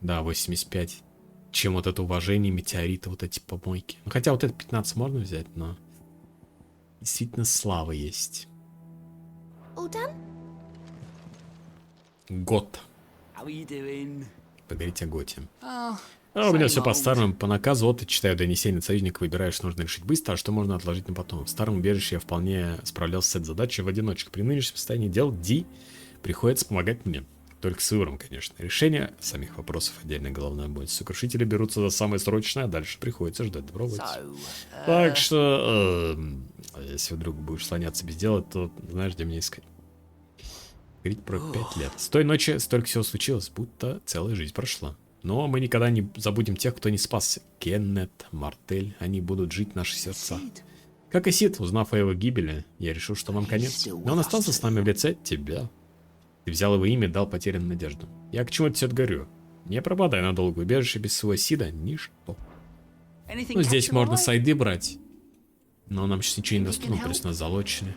Да, 85. Чем вот это уважение, метеориты, вот эти помойки. Ну, хотя вот это 15 можно взять, но... Действительно, слава есть. All done? Год. How are you doing? Поговорить о Готе. Oh, А у меня same все old. по-старому, по наказу. Вот и читаю донесение союзника, выбираешь, что нужно решить быстро, а что можно отложить на потом. В старом убежище я вполне справлялся с этой задачей в одиночку. При нынешнем состоянии дел Ди приходится помогать мне. Только с выбором, конечно. Решение самих вопросов отдельная головная боль. Сокрушители берутся за самое срочное, а дальше приходится ждать добровольцев. Так что, если вдруг будешь слоняться без дела, то знаешь, где меня искать. Говорить про 5 лет. С той ночи столько всего случилось, будто целая жизнь прошла. Но мы никогда не забудем тех, кто не спасся. Кеннет, Мартель, они будут жить в наших сердцах. Как и Сид, узнав о его гибели, я решил, что нам конец. Но он остался с нами в лице тебя. Ты взял его имя, дал потерянную надежду. Я к чему-то все говорю. Не пропадай надолго, убежище без своего Сида — ничто. Ну, здесь можно сайды брать. Но нам сейчас ничего не доступно, плюс нас залочили.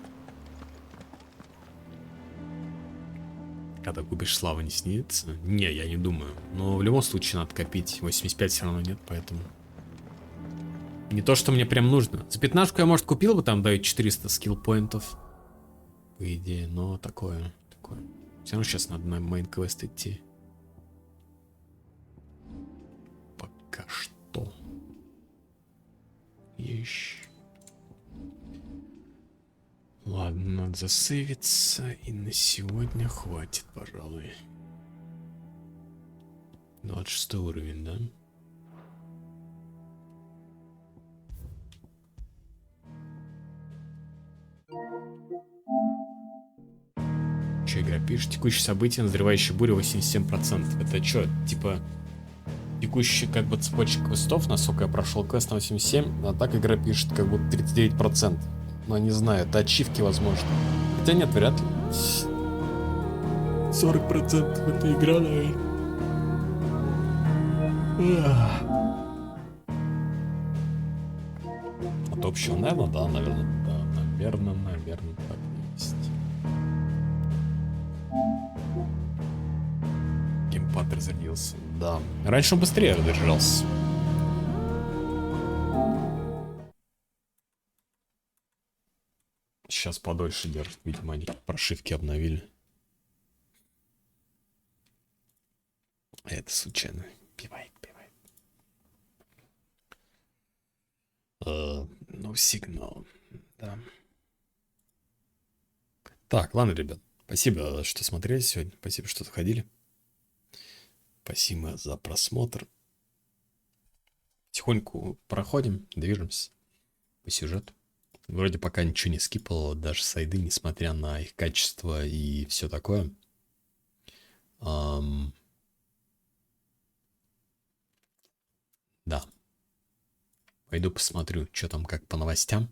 Когда купишь славы, не снится? Не, я не думаю. Но в любом случае надо копить. 85 все равно нет, поэтому... Не то, что мне прям нужно. За 15 я, может, купил бы, там дают 400 скилл-поинтов. По идее, но такое. Все равно сейчас надо на мейн-квест идти. Пока что. Ищ. Ладно, надо засейвиться. И на сегодня хватит, пожалуй. 26 уровень, да? Че игра пишет? Текущие события, назревающая буря 87%. Это что, типа текущая как бы цепочка квестов, насколько я прошел квест на 87, а так игра пишет как будто 39%. Но не знаю, это ачивки, возможно. Хотя нет, вряд ли. 40% это игра, наверное. От общего, наверное, да, наверное, да, наверное, так и есть. Геймпад разрядился, да. Раньше он быстрее разряжался. Сейчас подольше держит, видимо, они прошивки обновили. Это случайно. Пивай. Ну, сигнал. Да. Так, ладно, ребят. Спасибо, что смотрели сегодня. Спасибо, что заходили. Спасибо за просмотр. Тихоньку проходим, движемся по сюжету. Вроде пока ничего не скипало, даже сайды, несмотря на их качество и все такое. Да. Пойду посмотрю, что там как по новостям.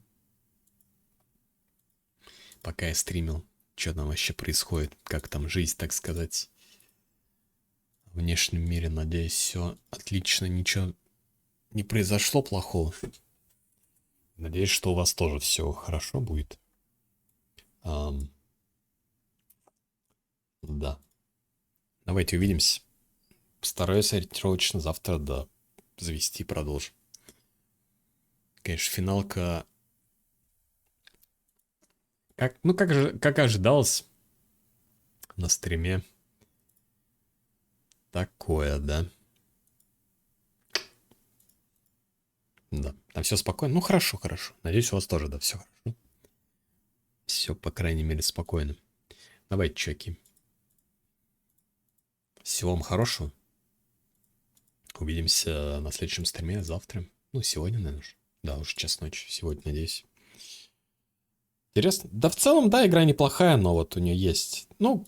Пока я стримил, что там вообще происходит, как там жизнь, так сказать. В внешнем мире, надеюсь, все отлично, ничего не произошло плохого. Надеюсь, что у вас тоже все хорошо будет. Да. Давайте увидимся. Постараюсь ориентировочно завтра, да, завести и продолжим. Конечно, финалка... как ожидалось на стриме. Такое, да. Да, там все спокойно. Ну, хорошо. Надеюсь, у вас тоже, да, все хорошо. Все, по крайней мере, спокойно. Давайте, чуваки. Всего вам хорошего. Увидимся на следующем стриме завтра. Ну, сегодня, наверное. Да, уже час ночи. Сегодня, надеюсь. Интересно. Да, в целом, да, игра неплохая, но вот у нее есть... Ну,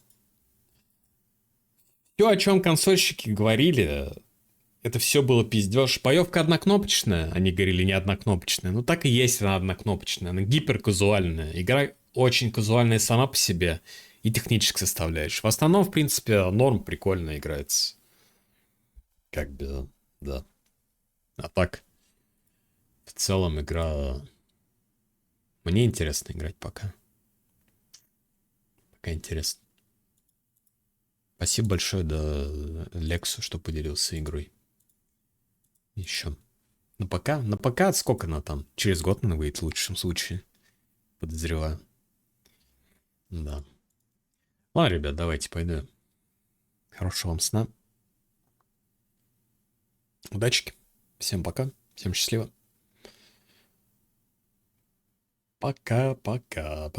все, о чем консольщики говорили, это все было пиздеж. Боевка однокнопочная, они говорили не однокнопочная. Ну, так и есть она однокнопочная. Она гиперказуальная. Игра очень казуальная сама по себе. И технически составляющая. В основном, в принципе, норм прикольно играется. Как бы, да. А так, в целом, игра... Мне интересно играть пока. Пока интересно. Спасибо большое, да, Лексу, что поделился игрой. Еще. На пока сколько она там? Через год она выйдет в лучшем случае. Подозреваю. Да. Ладно, ребят, давайте пойду. Хорошего вам сна. Удачи. Всем пока. Всем счастливо. Пока. Пока.